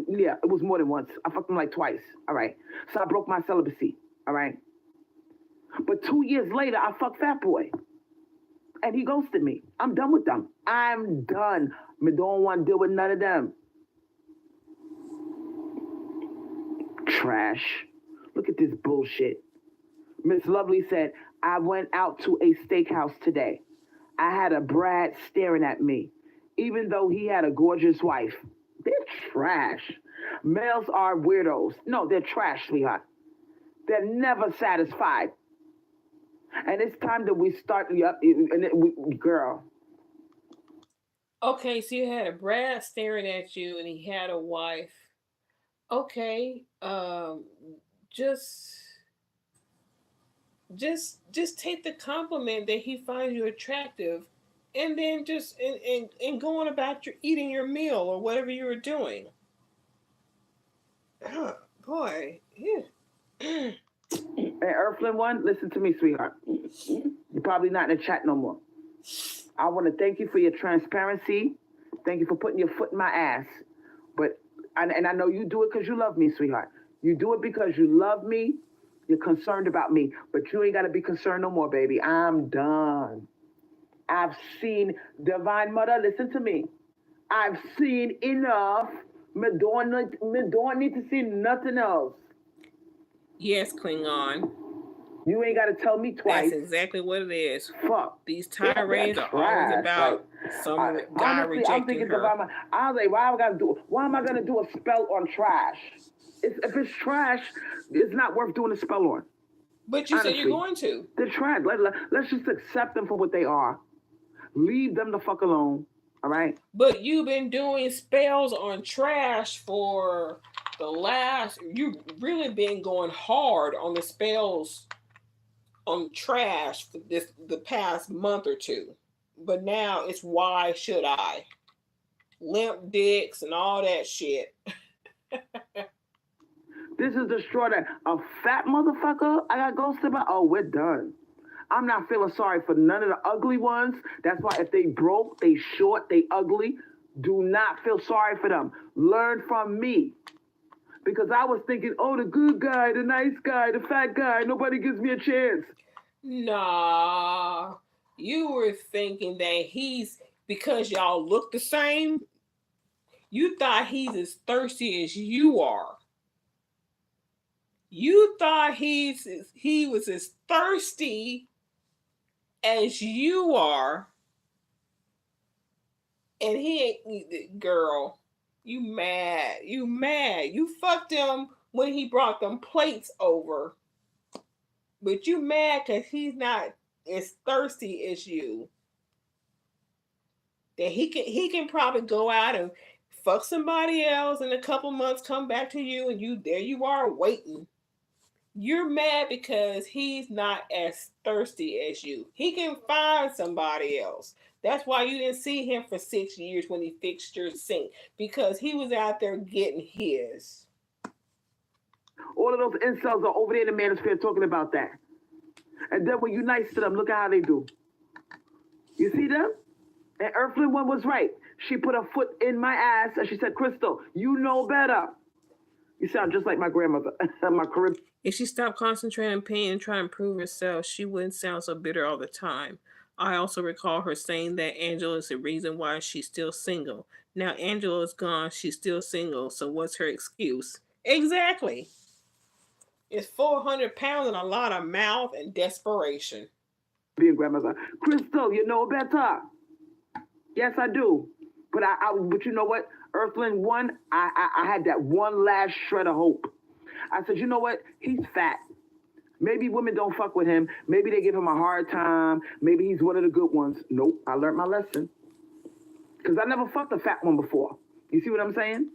yeah, it was more than once. I fucked him like twice. All right. So I broke my celibacy. All right. But 2 years later, I fucked Fat Boy. And he ghosted me. I'm done with them. I'm done. I don't want to deal with none of them. Trash. Look at this bullshit. Miss Lovely said, I went out to a steakhouse today. I had a Brad staring at me, even though he had a gorgeous wife. They're trash. Males are weirdos. No, they're trash, sweetheart. They're never satisfied. And it's time that we start, girl. Okay, so you had a Brad staring at you and he had a wife. Okay, just just take the compliment that he finds you attractive and then just and going about your eating your meal or whatever you were doing. Oh, boy, yeah. And Earthling One, listen to me, sweetheart. You're probably not in the chat no more. I want to thank you for your transparency. Thank you for putting your foot in my ass. But and I know you do it because you love me, sweetheart. You do it because you love me. You're concerned about me. But you ain't got to be concerned no more, baby. I'm done. I've seen Divine Mother. Listen to me. I've seen enough. Me don't need to see nothing else. Yes, Klingon. You ain't got to tell me twice. That's exactly what it is. Fuck. These tirades are always about some guy Honestly, rejecting I'm thinking her. about I was like, why am I gonna do a spell on trash? If it's trash, it's not worth doing a spell on. But you Honestly, said you're going to. They're trash. Let's just accept them for what they are. Leave them the fuck alone. All right. But you've been doing spells on trash for the last. You've really been going hard on the spells on trash for the past month or two. But now it's why should I? Limp dicks and all that shit. This is the straw that a fat motherfucker I got ghosted by. Oh, we're done. I'm not feeling sorry for none of the ugly ones. That's why if they broke, they short, they ugly, do not feel sorry for them. Learn from me. Because I was thinking, oh, the good guy, the nice guy, the fat guy, nobody gives me a chance. Nah. You were thinking that he's, because y'all look the same, you thought he's as thirsty as you are. You thought he was as thirsty as you are, and he ain't. Girl, you mad? You fucked him when he brought them plates over, but you mad because he's not as thirsty as you. That he can probably go out and fuck somebody else in a couple months, come back to you, and there you are waiting. You're mad because he's not as thirsty as you. He can find somebody else. That's why you didn't see him for 6 years when he fixed your sink, because he was out there getting his. All of those incels are over there in the manosphere talking about that. And then when you're nice to them, look at how they do. You see them? And Earthling One was right. She put her foot in my ass and she said, Crystal, you know better. You sound just like my grandmother, my Caribbean. If she stopped concentrating on pain and trying to prove herself, she wouldn't sound so bitter all the time. I also recall her saying that Angela is the reason why she's still single. Now Angela is gone, she's still single, so what's her excuse? Exactly. It's 400 pounds and a lot of mouth and desperation. Being grandmother, Crystal, you know better. Yes, I do. But but you know what? Earthling One, I had that one last shred of hope. I said, you know what? He's fat. Maybe women don't fuck with him. Maybe they give him a hard time. Maybe he's one of the good ones. Nope, I learned my lesson. Because I never fucked a fat one before. You see what I'm saying?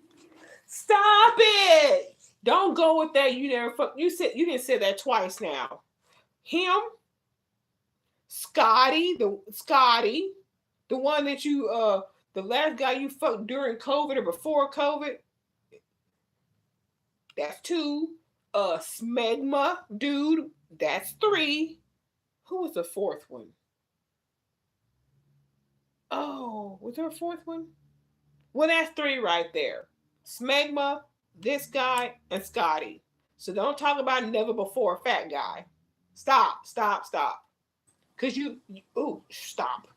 Stop it! Don't go with that. You never fuck. You didn't say that twice now. Him, Scotty, the one that you the last guy you fucked during COVID or before COVID. That's 2. Smegma dude, that's 3. Who was the 4th one? Oh, was there a 4th one? Well, that's 3 right there. Smegma, this guy, and Scotty. So don't talk about never before fat guy. Stop. Cause stop.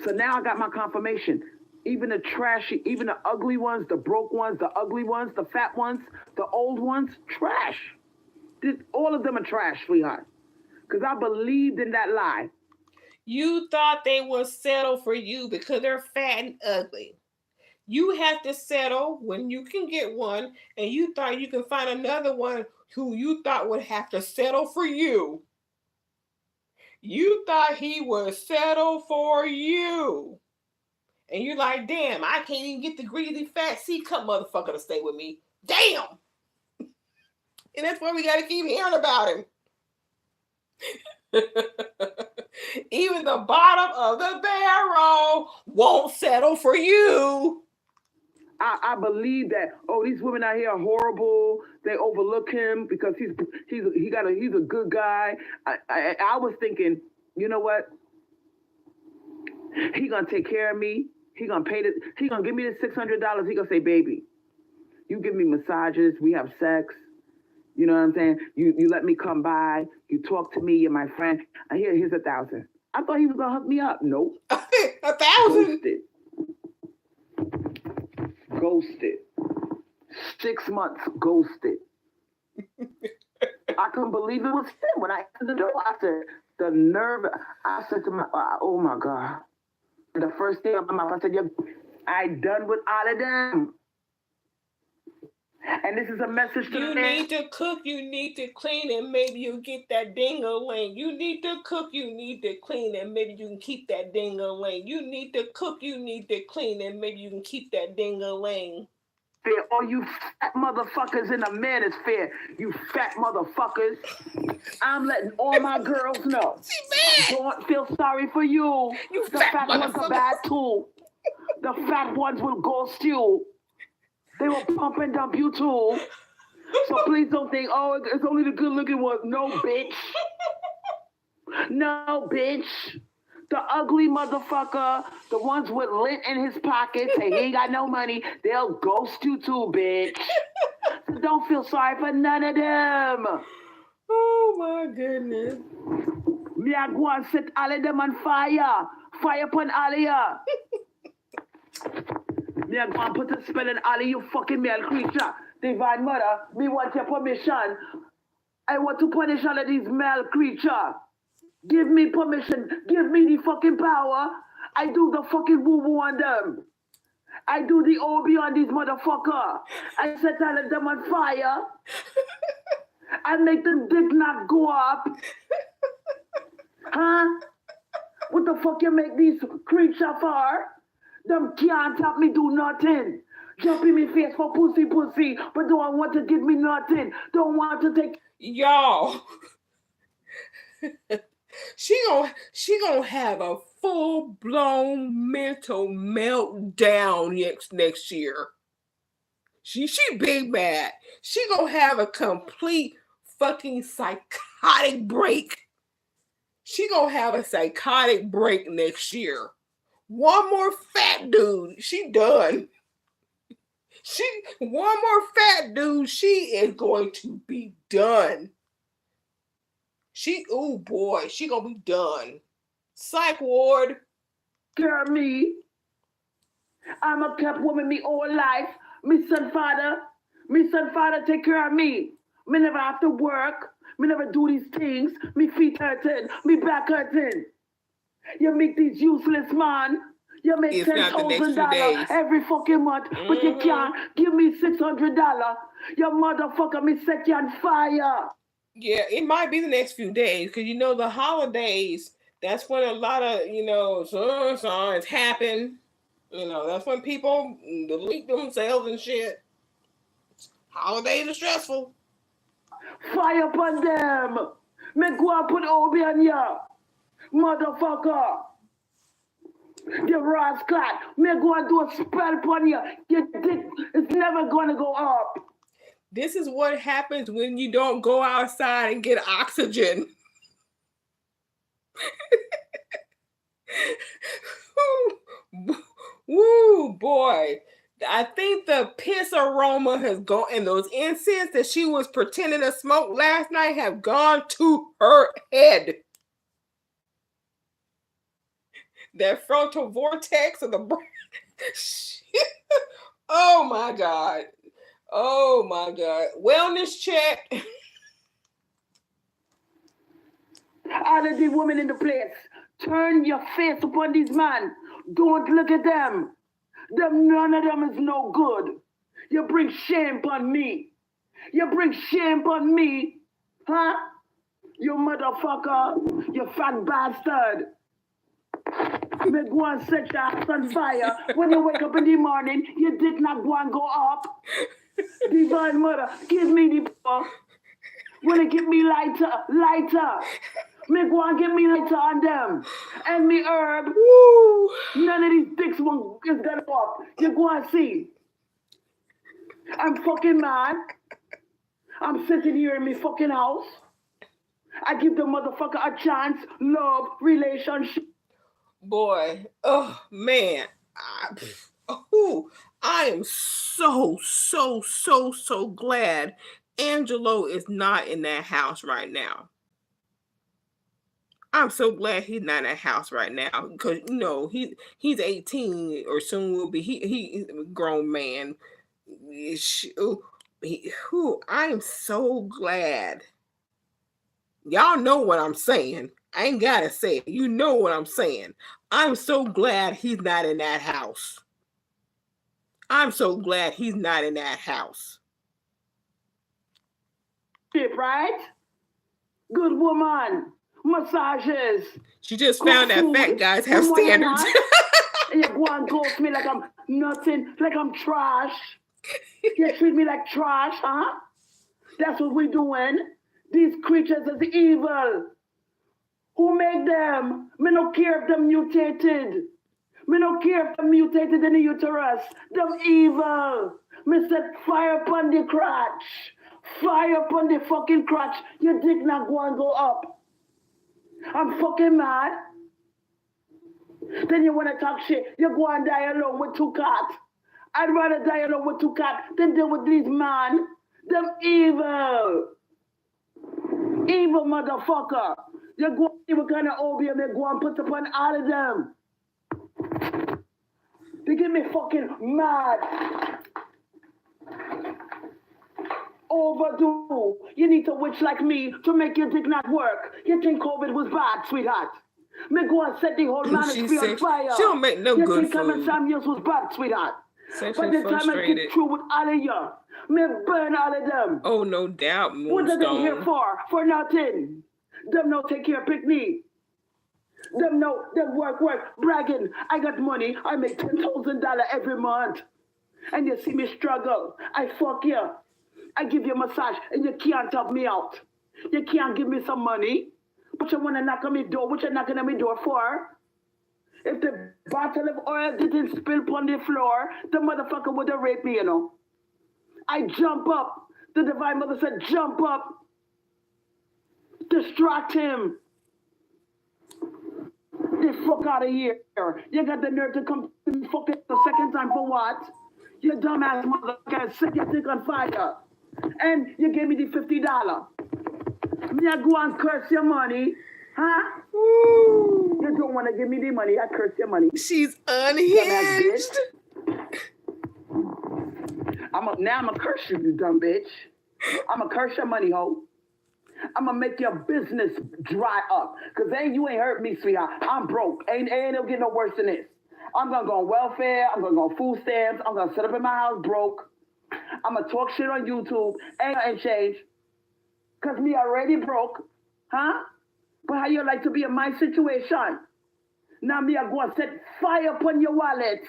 So now I got my confirmation. Even the trashy, even the ugly ones, the broke ones, the ugly ones, the fat ones, the old ones, trash. All of them are trash, sweetheart. Because I believed in that lie. You thought they would settle for you because they're fat and ugly. You have to settle when you can get one, and you thought you can find another one who you thought would have to settle for you. You thought he would settle for you. And you're like, damn, I can't even get the greasy fat C-cup motherfucker to stay with me. Damn. And that's why we got to keep hearing about him. Even the bottom of the barrel won't settle for you. I believe that. Oh, these women out here are horrible. They overlook him because he's a good guy. I was thinking, you know what? He gonna take care of me. He gonna He gonna give me the $600. He gonna say, baby, you give me massages. We have sex. You know what I'm saying? You let me come by. You talk to me. You're my friend. Here's $1,000. I thought he was gonna hook me up. Nope. 1,000. Ghosted. 6 months ghosted. I couldn't believe it was him when I entered the door. I said, the nerve. I said to my, oh my God. The first thing out of my mouth, I said, I done with all of them. And this is a message to you need to cook, you need to clean, and maybe you'll get that ding-a-ling. You need to cook, you need to clean, and maybe you can keep that ding-a-ling. You need to cook, you need to clean, and maybe you can keep that ding-a-ling. All you fat motherfuckers in the manosphere, you fat motherfuckers. I'm letting all my girls know. Don't feel sorry for you. The fat ones are bad too. The fat ones will ghost you. They will pump and dump you too. So please don't think, oh, it's only the good looking ones. No, bitch. No, bitch. The ugly motherfucker, the ones with lint in his pockets, and he ain't got no money, they'll ghost you too, bitch. So don't feel sorry for none of them. Oh my goodness. Me I go and set all of them on fire. Fire upon all of ya. Me I go and put a spell on all of you fucking male creature. Divine Mother, me want your permission. I want to punish all of these male creature. Give me permission. Give me the fucking power. I do the fucking woo-woo on them. I do the OB on these motherfucker. I set all of them on fire. I make the dick not go up. Huh? What the fuck you make these creatures for? Them can't help me do nothing. Jump in me face for pussy, but don't want to give me nothing. Don't want to take... Y'all. She gonna have a full-blown mental meltdown next year. She big mad. She gonna have a complete fucking psychotic break. She gonna have a psychotic break next year. One more fat dude, she done. One more fat dude, she is going to be done. Oh boy, she gonna be done. Psych ward. Girl, me. I'm a kept woman me whole life. Me son father take care of me. Me never have to work. Me never do these things. Me feet hurting. Me back hurting. You make these useless man. You make $10,000 every fucking month, but you can't give me $600. Your motherfucker, me set you on fire. Yeah, it might be the next few days because you know the holidays. That's when a lot of signs happen. You know, that's when people delete themselves and shit. Holidays are stressful. Fire upon them. Me go and put Obi on ya. Motherfucker. You rascal. Me go and do a spell upon you. Your dick is never gonna go up. This is what happens when you don't go outside and get oxygen. Woo, boy. I think the piss aroma has gone, and those incense that she was pretending to smoke last night have gone to her head. That frontal vortex of the brain. Oh my God. Oh my God. Wellness check. All of the women in the place, turn your face upon these men. Don't look at them. None of them is no good. You bring shame upon me. You bring shame upon me. Huh? You motherfucker. You fat bastard. Me go and set your ass on fire. When you wake up in the morning, you did not go and go up. Divine Mother, give me the power. Wanna give me lighter, lighter. Me go and give me lighter on them. And me herb. Woo. None of these dicks won't is gonna up. You go and see. I'm fucking mad. I'm sitting here in my fucking house. I give the motherfucker a chance, love, relationship. Boy, oh man. I am so glad Angelo is not in that house right now. I'm so glad he's not in that house right now because he's 18 or soon will be. He's a grown man. I am so glad. Y'all know what I'm saying. I ain't gotta say it. You know what I'm saying. I'm so glad he's not in that house. I'm so glad he's not in that house. Right? Good woman. Massages. She just found that fat guys have standards. And you go and ghost me like I'm nothing, like I'm trash. You treat me like trash, huh? That's what we're doing. These creatures is evil. Who made them? Me no care if them mutated. Me no care if them mutated in the uterus. Them evil. Me set fire upon the crotch. Fire upon the fucking crotch. Your dick not go and go up. I'm fucking mad. Then you want to talk shit. You go and die alone with 2 cats. I'd rather die alone with 2 cats than deal with these man. Them evil. Evil motherfucker. You go and see what kind of opium they go and put upon all of them. They get me fucking mad. Overdue. You need to witch like me to make your dick not work. You think COVID was bad, sweetheart? Me go and set the whole manosphere on fire. She don't make no good food. You think Samuels was bad, sweetheart? By the time I get through with all of you, me burn all of them. Oh, no doubt, Moonstone. What are they here for? For nothing. Them no take care, pick me. Them work, bragging. I got money. I make $10,000 every month. And you see me struggle. I fuck you. I give you a massage and you can't help me out. You can't give me some money. But you want to knock on my door. What you knocking on my door for? If the bottle of oil didn't spill on the floor, the motherfucker would have raped me, you know. I jump up. The Divine Mother said, jump up. Distract him. Get the fuck out of here. You got the nerve to come to me fucking the second time for what? You dumbass motherfucker, set your dick on fire. And you gave me the $50. Me I go and curse your money. Huh? Ooh. You don't want to give me the money, I curse your money. She's unhinged. Now I'm going to curse you, you dumb bitch. I'm going to curse your money, hoe. I'm going to make your business dry up. Because you ain't hurt me, sweetheart. I'm broke. Ain't it'll get no worse than this. I'm going to go on welfare. I'm going to go on food stamps. I'm going to sit up in my house broke. I'm going to talk shit on YouTube. Ain't change. Because me already broke. Huh? But how you like to be in my situation? Now me are going to set fire upon your wallet.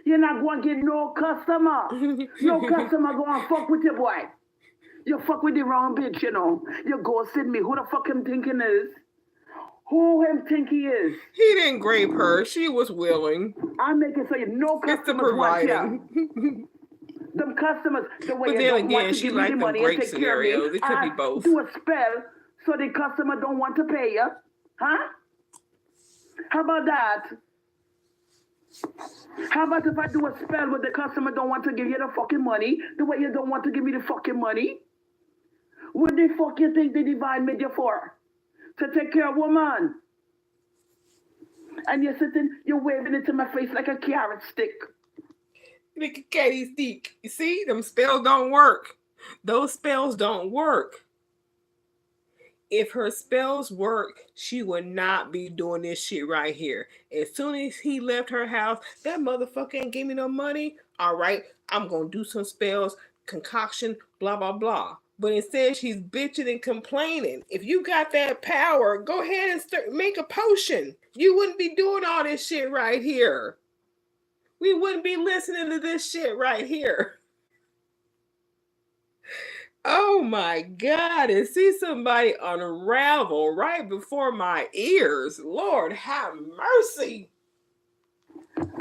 You're not going to get no customer. No customer going to fuck with your boy. You fuck with the wrong bitch, you know. You ghosted me. Who the fuck him thinking is? Who him think he is? He didn't grape her. She was willing. I'm making so you no customers want you. Them customers, the way but you then don't again, want to she give me the money and take care of me. It could be both. Do a spell so the customer don't want to pay you. Huh? How about that? How about if I do a spell where the customer don't want to give you the fucking money, the way you don't want to give me the fucking money? What the fuck you think the divine made you for? To take care of woman. And you're sitting, you're waving it to my face like a carrot stick. Like a catty stick. You see, them spells don't work. Those spells don't work. If her spells work, she would not be doing this shit right here. As soon as he left her house, that motherfucker ain't give me no money. All right, I'm going to do some spells, concoction, blah, blah, blah. But instead, she's bitching and complaining. If you got that power, go ahead and make a potion. You wouldn't be doing all this shit right here. We wouldn't be listening to this shit right here. Oh my God, and see somebody unravel right before my ears. Lord, have mercy.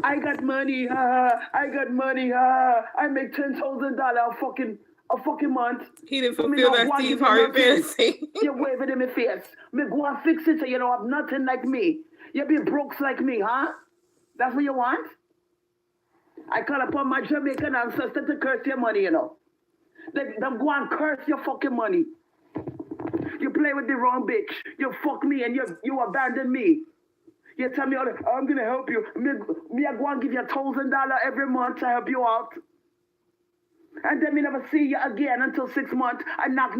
I got money, I got money, I make $10,000 a fucking month. He didn't fulfill that Steve Harvey fantasy. You're waving in my face. Me go and fix it so you don't have nothing like me. You be broke like me, huh? That's what you want? I call upon my Jamaican ancestor to curse your money, you know. Them go and curse your fucking money. You play with the wrong bitch. You fuck me and you abandon me. You tell me, I'm going to help you. Me I go and give you $1,000 every month to help you out. And then me never see you again until 6 months. I knock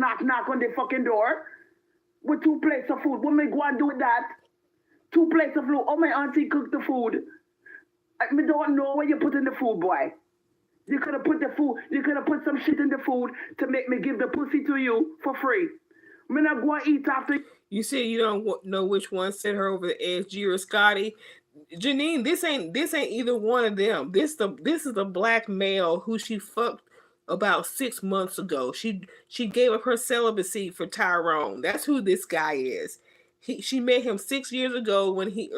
on the fucking door with 2 plates of food. What me go and do with that? 2 plates of food. Oh, my auntie cooked the food. I don't know where you put in the food, boy. You could have put the food, you could have put some shit in the food to make me give the pussy to you for free. I'm not going to eat after. You say you don't know which one sent her over the edge, G or Scotty. Janine, this ain't either one of them. This is the black male who she fucked about 6 months ago. She gave up her celibacy for Tyrone. That's who this guy is. She met him 6 years ago when he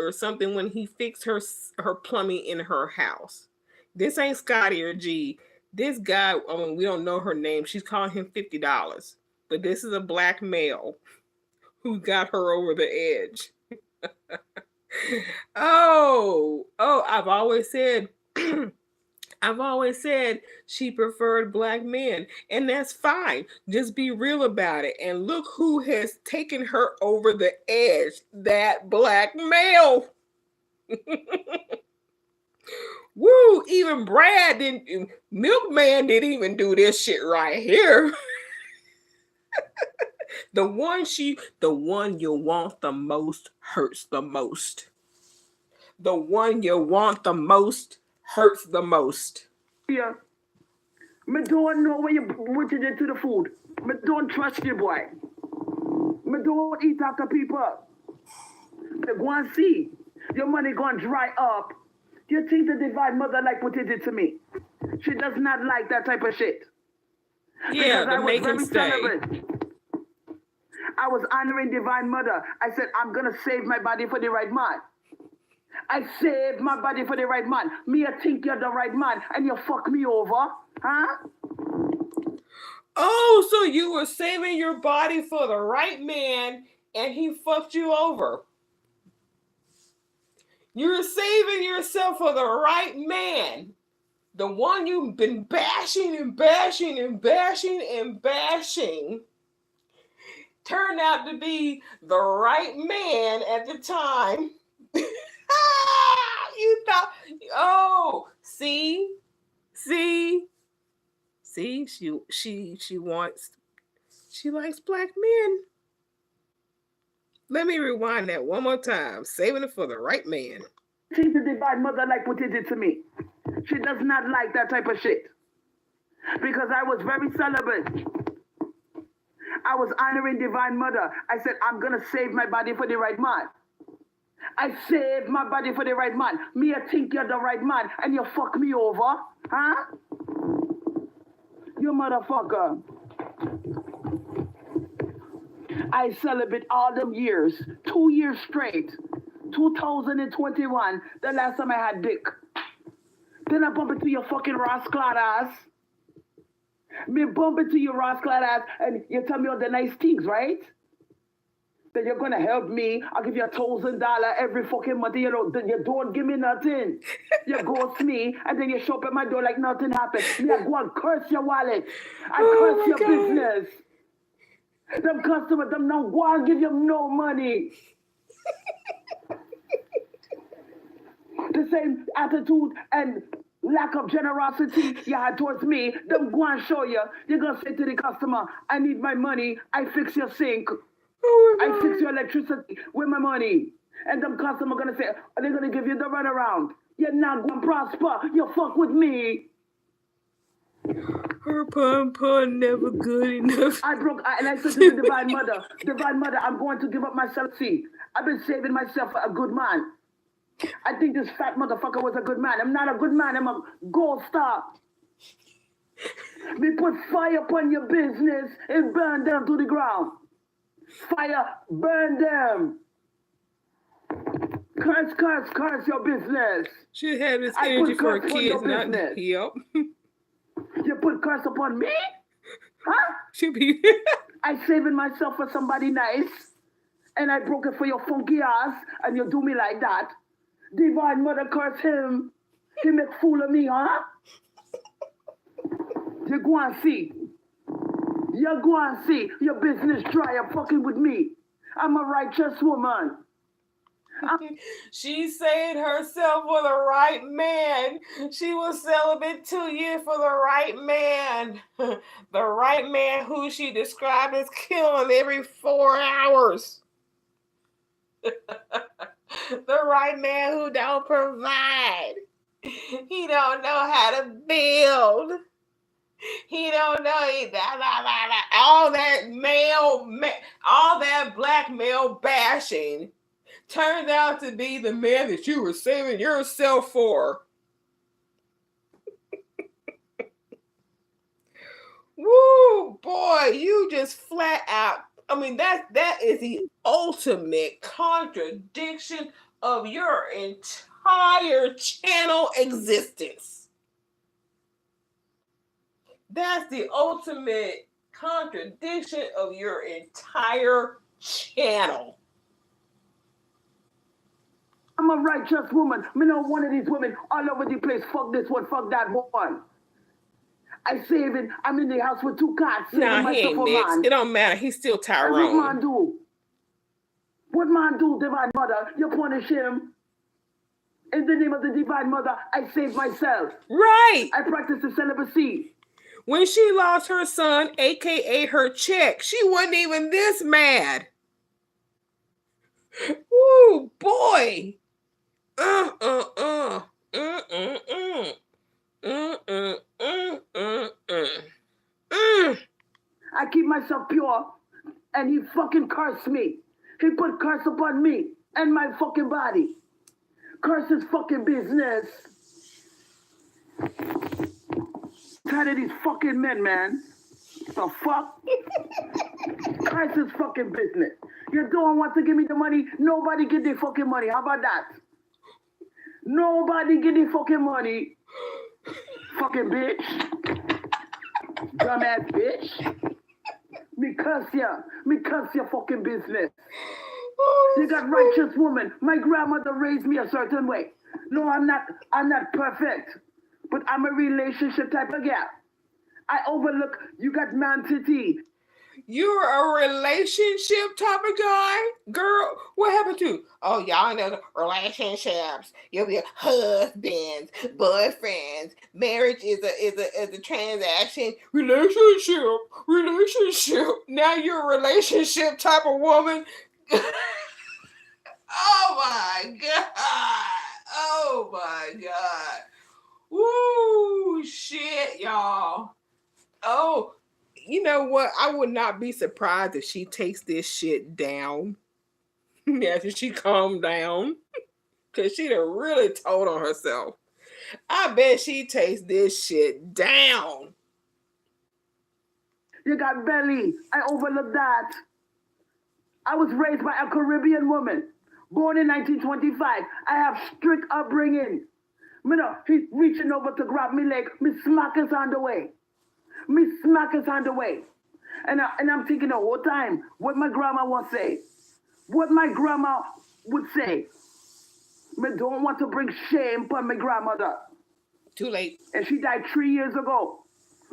fixed her plumbing in her house. This ain't Scotty or G. This guy, we don't know her name. She's calling him $50. But this is a black male who got her over the edge. I've always said she preferred black men. And that's fine. Just be real about it. And look who has taken her over the edge. That black male. Woo, even Milkman didn't even do this shit right here. The one you want the most hurts the most. The one you want the most hurts the most. Yeah. Me don't know what you did to the food. Me don't trust you, boy. Me don't eat after people. Me go and see. Your money gonna dry up. You think the divine mother like what you did to me? She does not like that type of shit. Yeah, but make him stay. I was honoring divine mother. I said, I'm going to save my body for the right man. I saved my body for the right man. Me, I think you're the right man, and you fuck me over, huh? Oh, so you were saving your body for the right man, and he fucked you over. You're saving yourself for the right man. The one you've been bashing and bashing and bashing and bashing turned out to be the right man at the time. You thought, see, she likes black men. Let me rewind that one more time. Saving it for the right man. She's the divine mother like what you did to me. She does not like that type of shit. Because I was very celibate. I was honoring Divine Mother. I said, I'm going to save my body for the right man. I saved my body for the right man. Me, I think you're the right man, and you fuck me over? Huh? You motherfucker. I celebrate all them years, 2 years straight. 2021, the last time I had dick. Then I bump into your fucking rascal ass. Me bump into your rascal ass, and you tell me all the nice things, right? That you're gonna help me. I'll give you $1,000 every fucking month. You know, then you don't give me nothing. You ghost me, and then you show up at my door like nothing happened. Me, I go and curse your wallet. I curse your business. Them customers, them now go and give you no money. The same attitude and lack of generosity you had towards me, them go and show you. You're gonna say to the customer, I need my money, I fix your sink. I fix your electricity with my money. And them customer gonna say, they're gonna give you the runaround. You're not gonna prosper. You fuck with me. Her pun never good enough. And I said to the Divine Mother, I'm going to give up my self-seed. I've been saving myself for a good man. I think this fat motherfucker was a good man. I'm not a good man. I'm a gold star. Me put fire upon your business and burn them to the ground. Fire, burn them. Curse your business. She had this energy for her kids, not business. Yep. You put curse upon me? Huh? She be. I saving myself for somebody nice, and I broke it for your funky ass, and you do me like that. Divine Mother curse him. He make fool of me, huh? You go and see. You go and see. Your business dry. You're fucking with me. I'm a righteous woman. She saved herself for the right man. She was celibate 2 years for the right man. The right man who she described as killing every 4 hours. The right man who don't provide. He don't know how to build. He don't know all that all that black male bashing turned out to be the man that you were saving yourself for. Woo, boy, you just flat out. I mean, that is the ultimate contradiction of your entire channel existence. That's the ultimate contradiction of your entire channel. I'm a righteous woman. Me know one of these women all over the place. Fuck this one, fuck that one. I saving. I'm in the house with 2 cats. Nah, he ain't mixed. It don't matter. He's still Tyrone. And what man do? What man do, Divine Mother? You punish him. In the name of the Divine Mother, I save myself. Right. I practice the celibacy. When she lost her son, aka her check, she wasn't even this mad. Ooh, boy. I keep myself pure, and he fucking cursed me. He put curse upon me and my fucking body. Curse his fucking business. Tired of these fucking men, man. The fuck? Curse his fucking business. You don't want to give me the money? Nobody get the fucking money. How about that? Nobody get the fucking money. Fucking bitch. Dumbass bitch. Me curse ya. Me curse your fucking business. You got righteous woman. My grandmother raised me a certain way. No, I'm not perfect. But I'm a relationship type of gal. I overlook, you got man titty. You're a relationship type of guy? Girl, what happened to you? Oh, y'all know relationships. You'll be husbands, boyfriends. Marriage is a transaction. Relationship. Now you're a relationship type of woman. Oh my God. Woo, shit, y'all. Oh, know what? I would not be surprised if she takes this shit down after she calmed down. Because she done really told on herself. I bet she takes this shit down. You got belly. I overlooked that. I was raised by a Caribbean woman, born in 1925. I have strict upbringing. Me know, he's reaching over to grab me leg. Me smack his hand away. Me smack his hand away. And I'm thinking the whole time, what my grandma would say. What my grandma would say. Me don't want to bring shame upon my grandmother. Too late. And she died 3 years ago.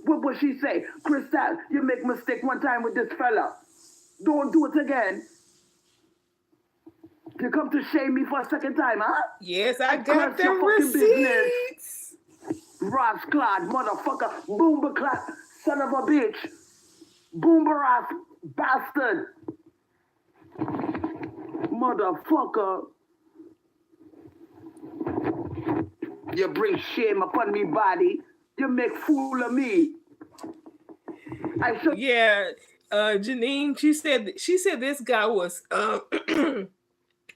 What would she say? Crystal, you make mistake one time with this fella. Don't do it again. You come to shame me for a second time, huh? Yes, I got the receipts. Rasclad, motherfucker, boomer clap, son of a bitch. Boomer ass bastard. Motherfucker. You bring shame upon me body. You make fool of me. Yeah, Janine, she said this guy was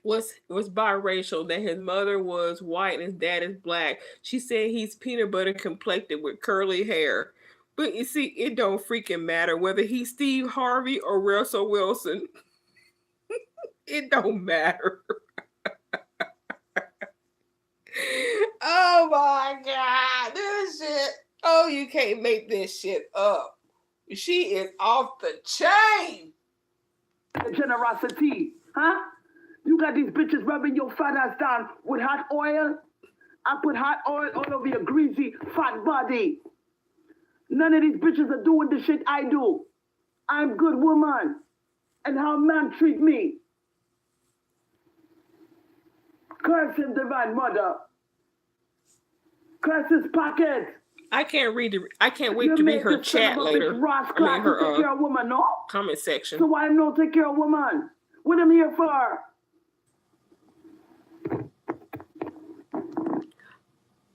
was biracial, that his mother was white and his dad is black. She said he's peanut butter complected with curly hair. But you see, it don't freaking matter whether he's Steve Harvey or Russell Wilson. It don't matter. Oh my God, this shit. Oh, you can't make this shit up. She is off the chain. Generosity, huh? You got these bitches rubbing your fat ass down with hot oil. I put hot oil all over your greasy, fat body. None of these bitches are doing the shit I do. I'm good woman. And how man treat me. Curse him, divine mother. Curse his pocket. I can't wait to read her chat later. I mean, her take care of woman, no? comment section. So why not take care of woman? What am I here for?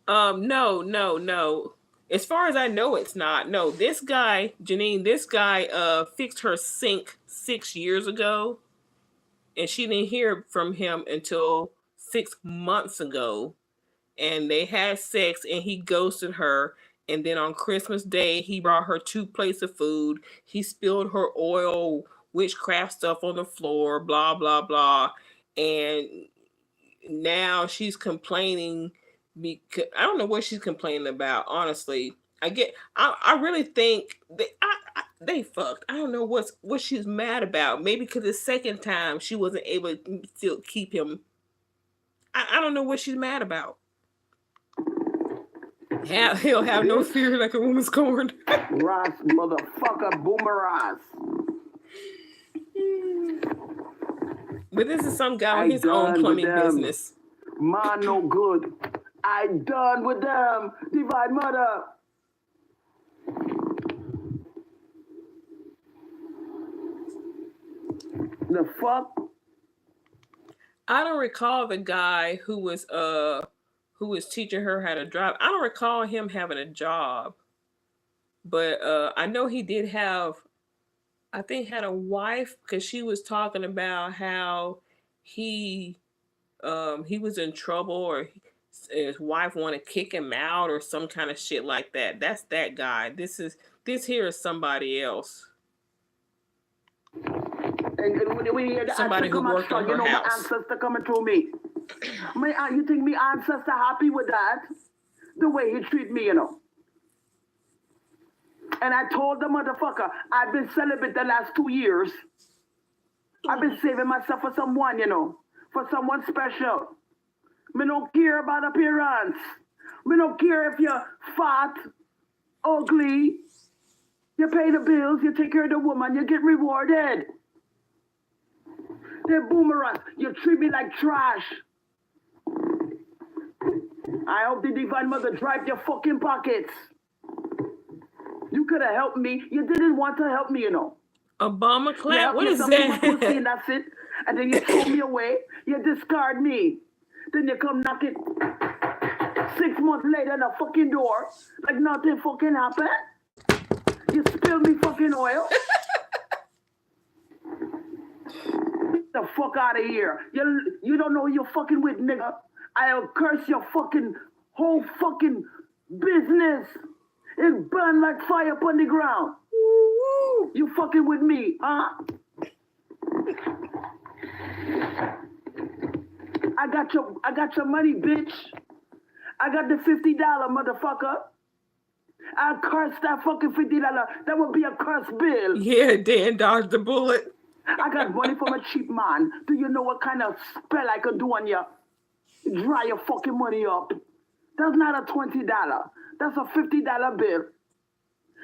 No. As far as I know, it's not. No, this guy, Janine, fixed her sink 6 years ago, and she didn't hear from him until 6 months ago. And they had sex, and he ghosted her. And then on Christmas Day, he brought her 2 plates of food. He spilled her oil, witchcraft stuff on the floor, blah, blah, blah. And now she's complaining because I don't know what she's complaining about, honestly. I really think they fucked. I don't know what she's mad about. Maybe because the second time she wasn't able to still keep him. I don't know what she's mad about. He'll have no fear like a woman's corn. Ross, motherfucker, boomer ass. But this is some guy on his own plumbing business. Man, no good. I done with them. Divine mother. The fuck? I don't recall the guy who was teaching her how to drive. I don't recall him having a job. But I know he did have, I think, had a wife, because she was talking about how he was in trouble, or his wife wanted to kick him out or some kind of shit like that. That's that guy. This here is somebody else. And when you hear the somebody who worked on her house. My ancestor coming to me. You think me ancestor happy with that? The way he treat me, you know. And I told the motherfucker, I've been celibate the last 2 years. I've been saving myself for someone, you know. For someone special. Me don't care about appearance. Me don't care if you're fat, ugly. You pay the bills, you take care of the woman, you get rewarded. They're boomerangs. You treat me like trash. I hope the divine mother drive your fucking pockets. You could have helped me. You didn't want to help me, you know. Obama clap? What is that? Pussy and that's it. And then you throw me away. You discard me. Then you come knocking 6 months later on the fucking door like nothing fucking happened. You spilled me fucking oil. Get the fuck out of here. You don't know who you're fucking with, nigga. I'll curse your fucking whole fucking business. It burn like fire upon the ground. You fucking with me, huh? I got your money, bitch. I got the $50, motherfucker. I'll curse that fucking $50. That would be a curse bill. Yeah, Dan dodged the bullet. I got money from a cheap man. Do you know what kind of spell I can do on you? Dry your fucking money up. That's not a $20. That's a $50 bill.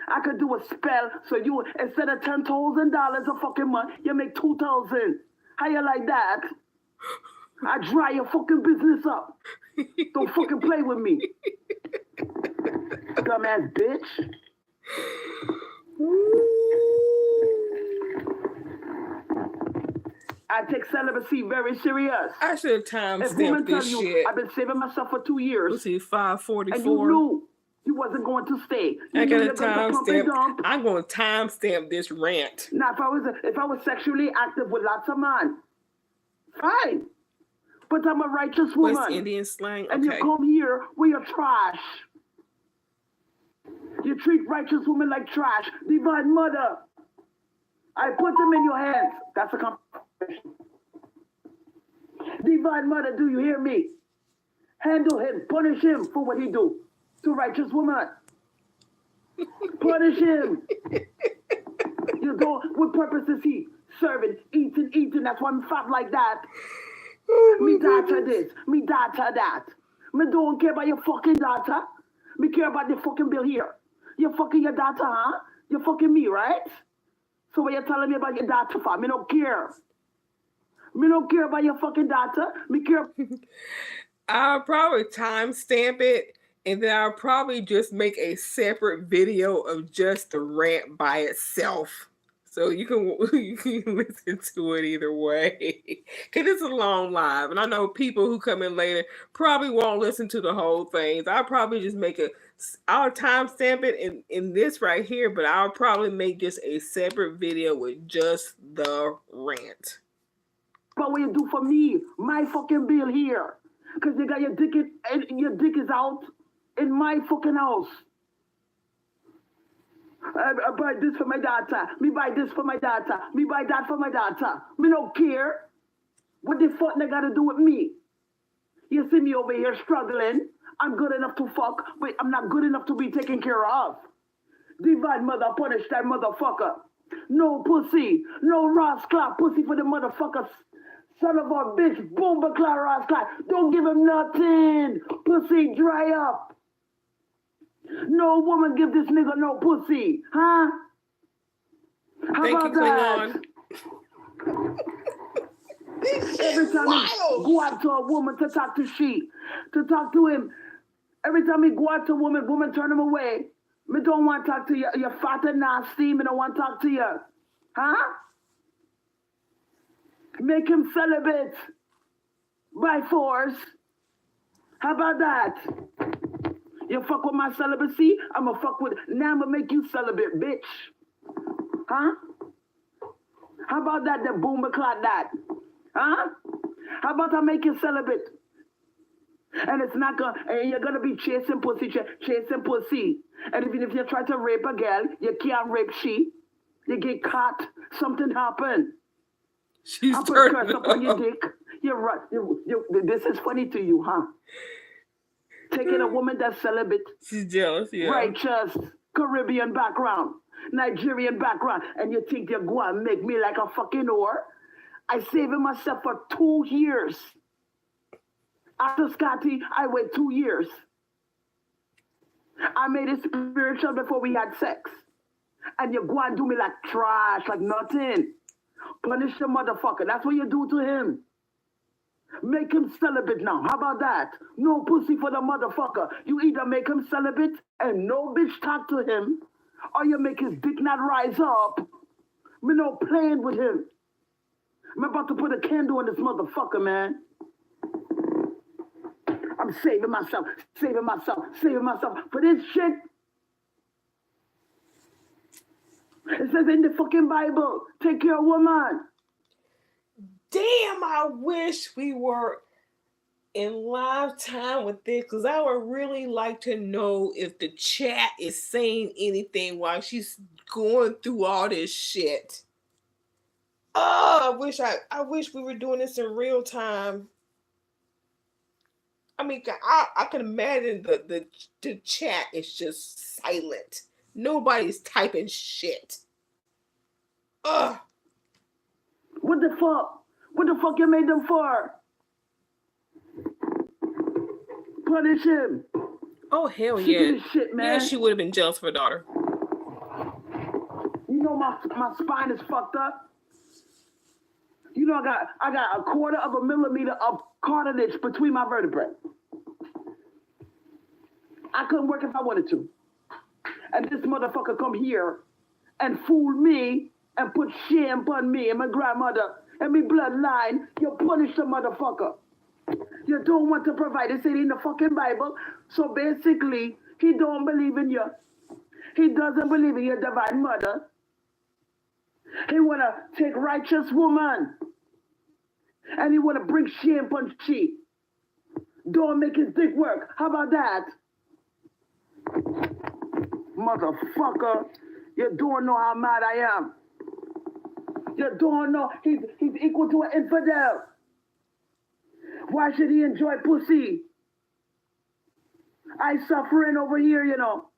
I could do a spell so you, instead of $10,000 a fucking month, you make $2,000. How you like that? I dry your fucking business up. Don't fucking play with me. Dumbass bitch. I take celibacy very serious. I should have time-stamped this shit. I've been saving myself for 2 years. Let's see, 544. And you knew you wasn't going to stay. I got a timestamp. I'm going to timestamp this rant. Now, if I was sexually active with lots of men, fine. But I'm a righteous woman. West Indian slang. Okay. And you come here with your trash. You treat righteous women like trash. Divine Mother, I put them in your hands. That's a confession. Divine Mother, do you hear me? Handle him. Punish him for what he do to righteous woman. Punish him. You go, what purpose is he? Serving, eating. That's why I'm fat like that. Me daughter this, me daughter that. Me don't care about your fucking daughter. Me care about the fucking bill here. You fucking your daughter, huh? You fucking me, right? So what you telling me about your daughter for? Me don't care. Me don't care about your fucking daughter. Me care. I'll probably timestamp it, and then I'll probably just make a separate video of just the rant by itself. So you can listen to it either way. Because it's a long live. And I know people who come in later probably won't listen to the whole thing. So I'll probably just I'll timestamp it in this right here, but I'll probably make just a separate video with just the rant. But what you do for me, my fucking bill here. Because you got your dick is out in my fucking house. I buy this for my daughter. Me buy this for my daughter. Me buy that for my daughter. Me don't care. What the fuck they got to do with me? You see me over here struggling. I'm good enough to fuck, but I'm not good enough to be taken care of. Divine Mother, punish that motherfucker. No pussy. No rascal pussy for the motherfucker. Son of a bitch. Bomba cloud rascal. Don't give him nothing. Pussy, dry up. No woman give this nigga no pussy, huh? How about that? Every time he go out to a woman to talk to him, every time he go out to a woman turn him away. Me don't want to talk to you. You're fat and nasty. Me don't want to talk to you, huh? Make him celibate by force. How about that? You fuck with my celibacy, I'ma fuck with, now I'ma make you celibate, bitch. Huh? How about that, the boomer clot that? Huh? How about I make you celibate? And it's not gonna, and you're gonna be chasing pussy. And even if you try to rape a girl, you can't rape she. You get caught, something happen. She's put curse up on your dick. You're right. This is funny to you, huh? Taking a woman that's celibate. She's jealous, yeah. Righteous, Caribbean background, Nigerian background, and you think you're going to make me like a fucking whore? I saved myself for 2 years. After Scotty, I wait 2 years. I made it spiritual before we had sex. And you go and do me like trash, like nothing. Punish the motherfucker. That's what you do to him. Make him celibate now. How about that? No pussy for the motherfucker. You either make him celibate and no bitch talk to him, or you make his dick not rise up. Me no playing with him. I'm about to put a candle on this motherfucker, man. I'm saving myself for this shit. says in the fucking Bible, take care of woman. Damn, I wish we were in live time with this, because I would really like to know if the chat is saying anything while she's going through all this shit. Oh, I wish we were doing this in real time. I mean, I can imagine the chat is just silent. Nobody's typing shit. Ugh. What the fuck? What the fuck you made them for? Punish him. Oh, hell She yeah. did this shit, man. Yeah, she would have been jealous for her daughter. You know my spine is fucked up. You know I got a quarter of a millimeter of cartilage between my vertebrae. I couldn't work if I wanted to. And this motherfucker come here and fool me and put shame upon me and my grandmother and my bloodline. You punish the motherfucker. You don't want to provide. It said in the fucking Bible. So basically, he don't believe in you. He doesn't believe in your divine mother. He want to take righteous woman. And he want to bring shame upon she. Don't make his dick work. How about that? Motherfucker, you don't know how mad I am. You don't know he's equal to an infidel. Why should he enjoy pussy? I suffering over here, you know.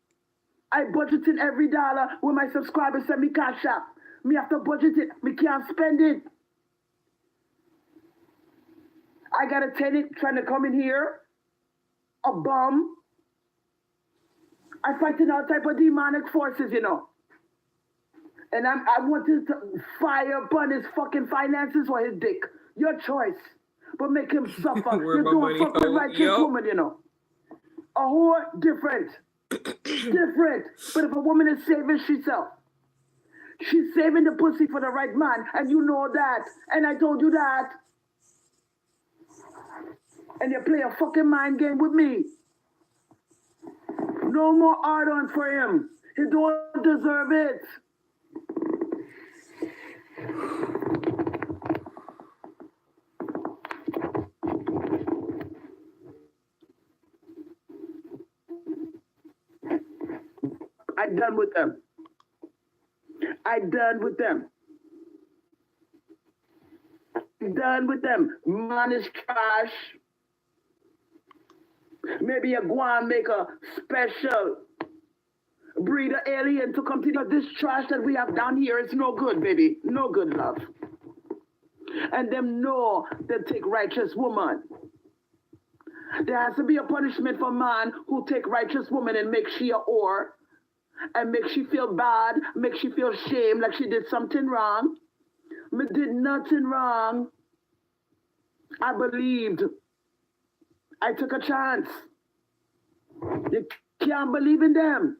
I budgeted every dollar when my subscribers send me cash app. Me have to budget it. Me can't spend it. I got a tenant trying to come in here. A bum. I fighting all type of demonic forces, you know. And I wanted to fire upon his fucking finances or his dick. Your choice. But make him suffer. You're doing fucking righteous woman, you know. A whore, different. Different. But if a woman is saving herself, she's saving the pussy for the right man, and you know that. And I told you that. And you play a fucking mind game with me. No more art-ons for him. He don't deserve it. I done with them. I done with them. Done with them. Man is trash. Maybe you go and make a special breed of alien to come to this trash that we have down here. It's no good, baby. No good, love. And them know they take righteous woman. There has to be a punishment for man who take righteous woman and make she a whore and make she feel bad, make she feel shame like she did something wrong. Me did nothing wrong. I believed. I took a chance. You can't believe in them.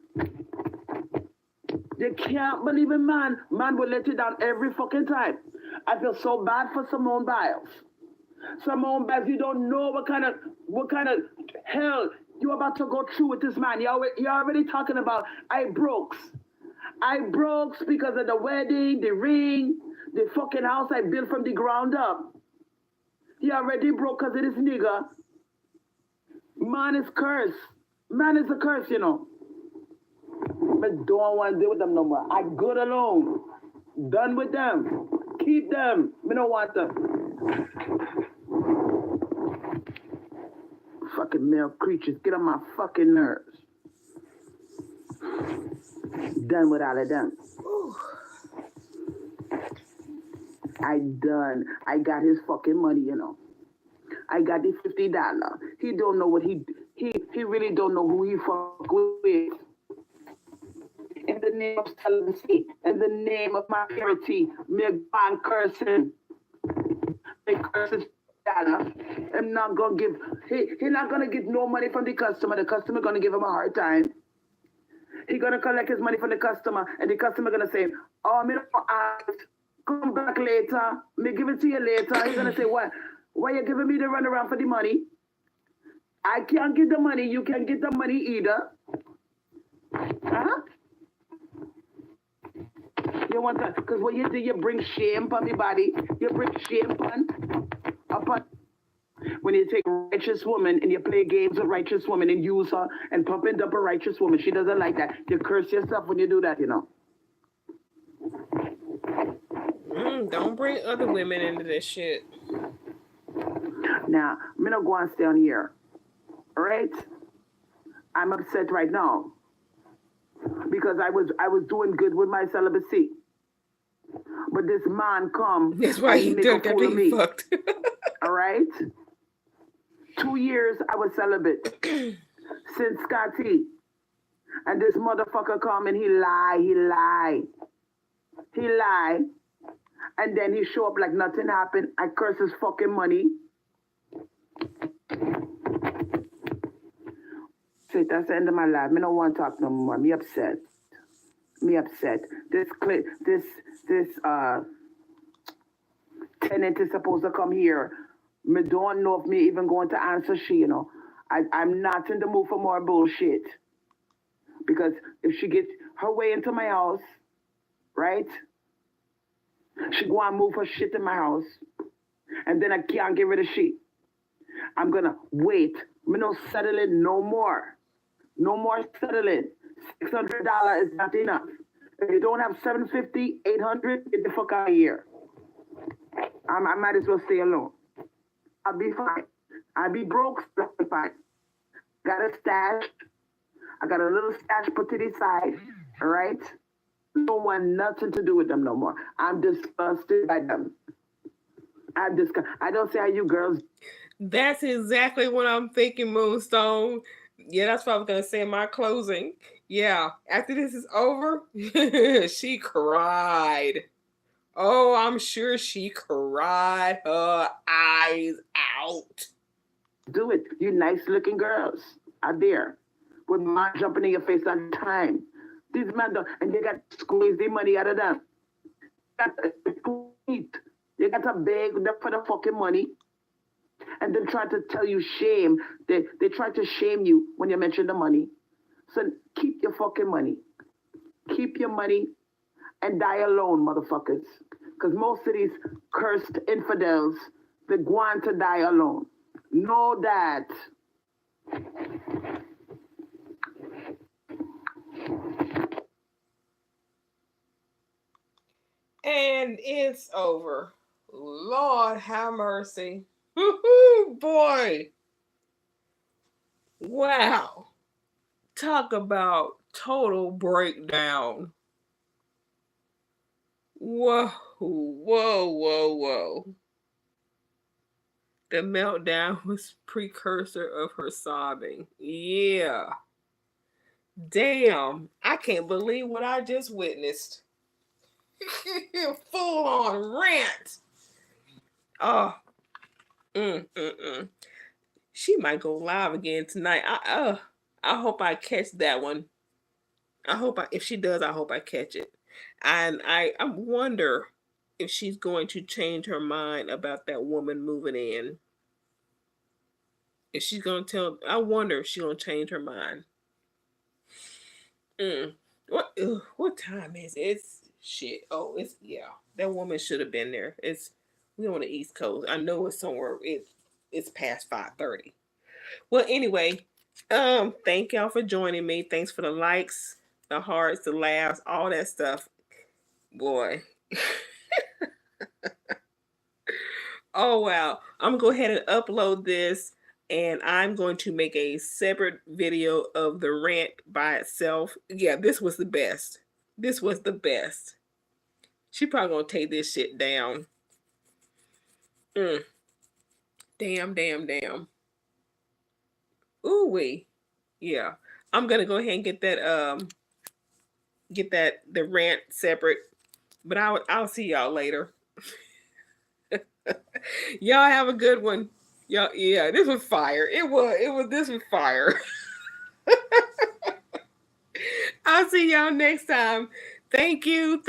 You can't believe in man. Man will let you down every fucking time. I feel so bad for Simone Biles. Simone Biles, you don't know what kind of hell you're about to go through with this man. You're already talking about I broke. I broke because of the wedding, the ring, the fucking house I built from the ground up. You already broke because of this nigga. Man is cursed. Man is a curse, you know. I don't want to deal with them no more. I good alone. Done with them. Keep them. I don't want them. Fucking male creatures. Get on my fucking nerves. Done with all of them. I done. I got his fucking money, you know. I got the $50. He don't know what he really don't know who he fuck with. In the name of celibacy, in the name of my purity, me ban cursing. Me curses $50. I'm not gonna give. He not gonna get no money from the customer. The customer gonna give him a hard time. He gonna collect his money from the customer, and the customer gonna say, "Oh, me don't ask. Come back later. Me give it to you later." He gonna say, "What? Why you giving me the runaround for the money? I can't get the money. You can't get the money either." Huh? You don't want to, because what you do, you bring shame upon me body. You bring shame upon when you take a righteous woman and you play games with righteous woman and use her and pumping up a righteous woman. She doesn't like that. You curse yourself when you do that, you know. Don't bring other women into this shit. Now, I'm gonna go and stay on here. All right? I'm upset right now because I was doing good with my celibacy. But this man come. That's why he ducked after he fucked. All right? 2 years I was celibate since Scotty. And this motherfucker come and he lie. And then he show up like nothing happened. I curse his fucking money. So that's the end of my life. I don't want to talk no more. Me upset. This tenant is supposed to come here. Me don't know if me even going to answer she, you know. I'm not in the mood for more bullshit. Because if she gets her way into my house, right? She go and move her shit in my house. And then I can't get rid of she. I'm gonna wait. Me no settling no more. No more settling. $600 is not enough. If you don't have $750, $800, get the fuck out of here. I might as well stay alone. I'll be fine. I'll be broke, I'll be fine. Got a stash. I got a little stash put to the side. All right? Don't want nothing to do with them no more. I'm disgusted by them. I don't see how you girls. That's exactly what I'm thinking, Moonstone. Yeah, that's what I was going to say in my closing. Yeah, after this is over, she cried. Oh, I'm sure she cried her eyes out. Do it. You nice looking girls out there with man jumping in your face all the time. These men don't, and they got to squeeze the money out of them. They got to beg for the fucking money. And then try to tell you shame. They try to shame you when you mention the money. So keep your fucking money. Keep your money and die alone, motherfuckers. Because most of these cursed infidels, they want to die alone. Know that. And it's over. Lord have mercy. Woo-hoo, boy. Wow. Talk about total breakdown. Whoa. The meltdown was precursor of her sobbing. Yeah. Damn. I can't believe what I just witnessed. Full on rant. Oh. She might go live again tonight. I hope I catch that one. If she does, I hope I catch it. And I wonder if she's going to change her mind about that woman moving in. If she's going to I wonder if she's going to change her mind. What time is it? It's shit. Oh, it's, yeah. That woman should have been there. We on the East Coast. I know it's somewhere. It's past 5:30. Well, anyway, thank y'all for joining me. Thanks for the likes, the hearts, the laughs, all that stuff. Boy. Oh wow. I'm gonna go ahead and upload this, and I'm going to make a separate video of the rant by itself. Yeah, this was the best. She probably gonna take this shit down. Damn. Ooh wee. Yeah. I'm gonna go ahead and get the rant separate. But I'll see y'all later. Y'all have a good one. Y'all, yeah, this was fire. This was fire. I'll see y'all next time. Thank you.